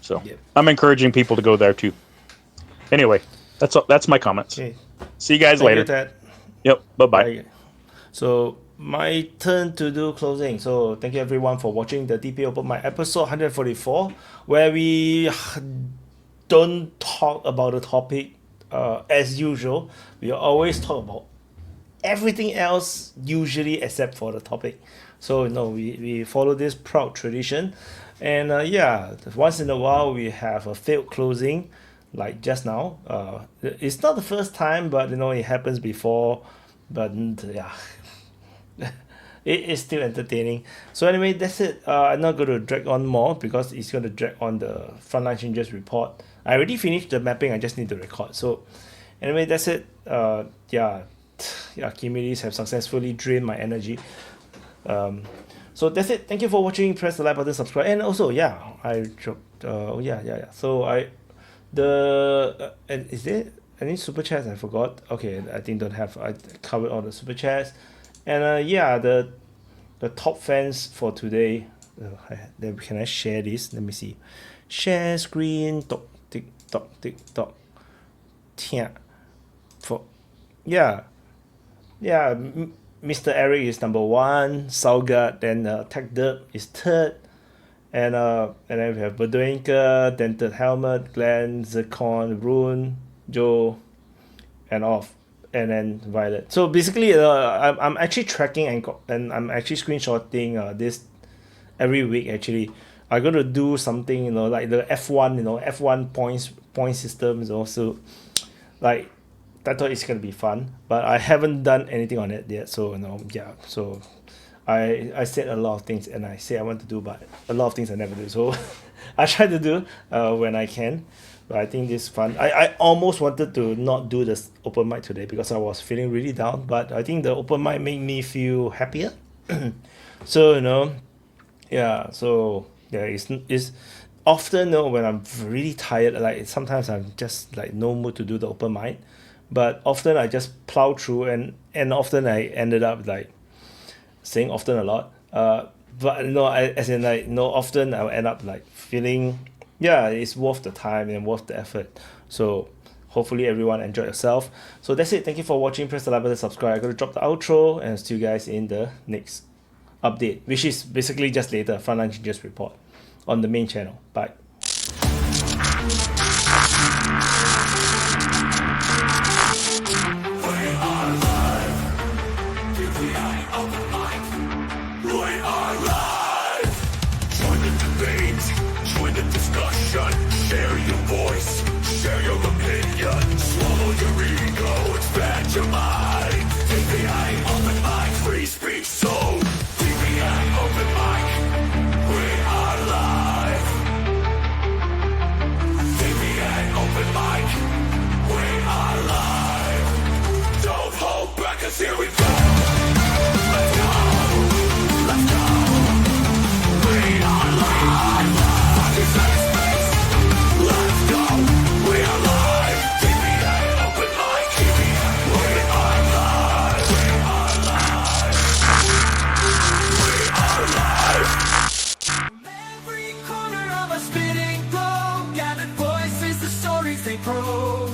So I'm encouraging people to go there too. Anyway, that's my comments. Okay. See you guys later. You, Ted. Yep. Bye-bye. So my turn to do closing. So thank you everyone for watching the DPA Open Mic episode 144, where we don't talk about the topic as usual. We always talk about everything else usually except for the topic. So we follow this proud tradition, and once in a while we have a failed closing, like just now. It's not the first time, but it happens before. But yeah, it is still entertaining. So anyway, that's it. I'm not going to drag on more because it's going to drag on the Frontline changes report. I already finished the mapping. I just need to record. So anyway, that's it. Archimedes have successfully drained my energy. So that's it. Thank you for watching. Press the like button, subscribe, and also I dropped. So is there any super chats I forgot? Okay, I think don't have. I covered all the super chats, and the top fans for today. Can I share this? Let me see. Share screen. TikTok. Mr. Eric is number 1, Salgad, then Tech Derp is 3rd, and then we have Bedouinka, Dented Helmet, Glenn, Zircon, Rune, Joe, and off. and then Violet. So basically, I'm actually tracking and I'm actually screenshotting this every week. Actually, I'm gonna do something, like the F1, F1 point systems also. Like, I thought it's gonna be fun, but I haven't done anything on it yet. So yeah. So I said a lot of things, and I say I want to do, but a lot of things I never do. So I try to do when I can. But I think this is fun. I almost wanted to not do this open mic today because I was feeling really down. But I think the open mic made me feel happier. So yeah. So yeah, it's often when I'm really tired. Like sometimes I'm just like no mood to do the open mic, but often I just plow through, and often I ended up like saying often a lot. But often I'll end up like feeling, yeah, it's worth the time and worth the effort. So hopefully everyone enjoyed yourself. So that's it. Thank you for watching. Press the like button, subscribe. I'm going to drop the outro and see you guys in the next update, which is basically just later, Frontline Changes Report on the main channel. Bye. Share your voice, share your opinion. Swallow your ego, expand your mind. DPA Open Mic, free speech zone. DPA Open Mic, we are live. DPA Open Mic, we are live. Don't hold back, 'cause here we go. Let's go, let's go. We are live. Let's go, we are live. DPA Open Mic, we are live. We are live. We are live. Every corner of a spinning globe, gathered voices, the stories they probe.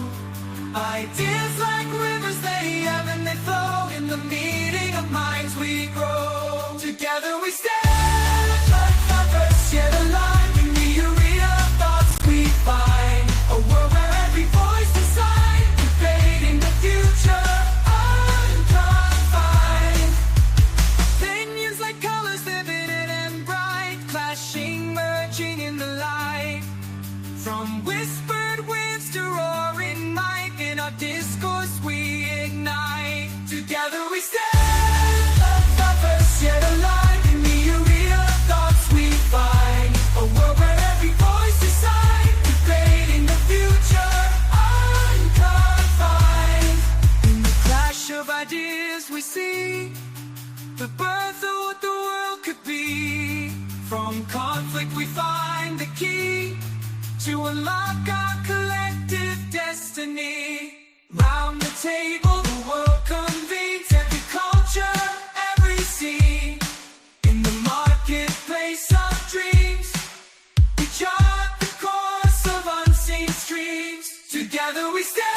Ideas like rivers, they ebb and they flow. In the meeting of minds we grow. Together we stand, like lovers, yet alive. Find a world where every voice decides, debating the future, unconfined. Opinions like colors, vivid and bright, clashing, merging in the light. From whispered winds to roaring might, in our discourse we ignite. Together we stand, like lovers yet alive. In the arena of thoughts we find a world where every voice decides. Of ideas we see the birth of what the world could be. From conflict we find the key to unlock our collective destiny. Round the table the world convenes, every culture, every scene. In the marketplace of dreams we chart the course of unseen streams. Together we stand.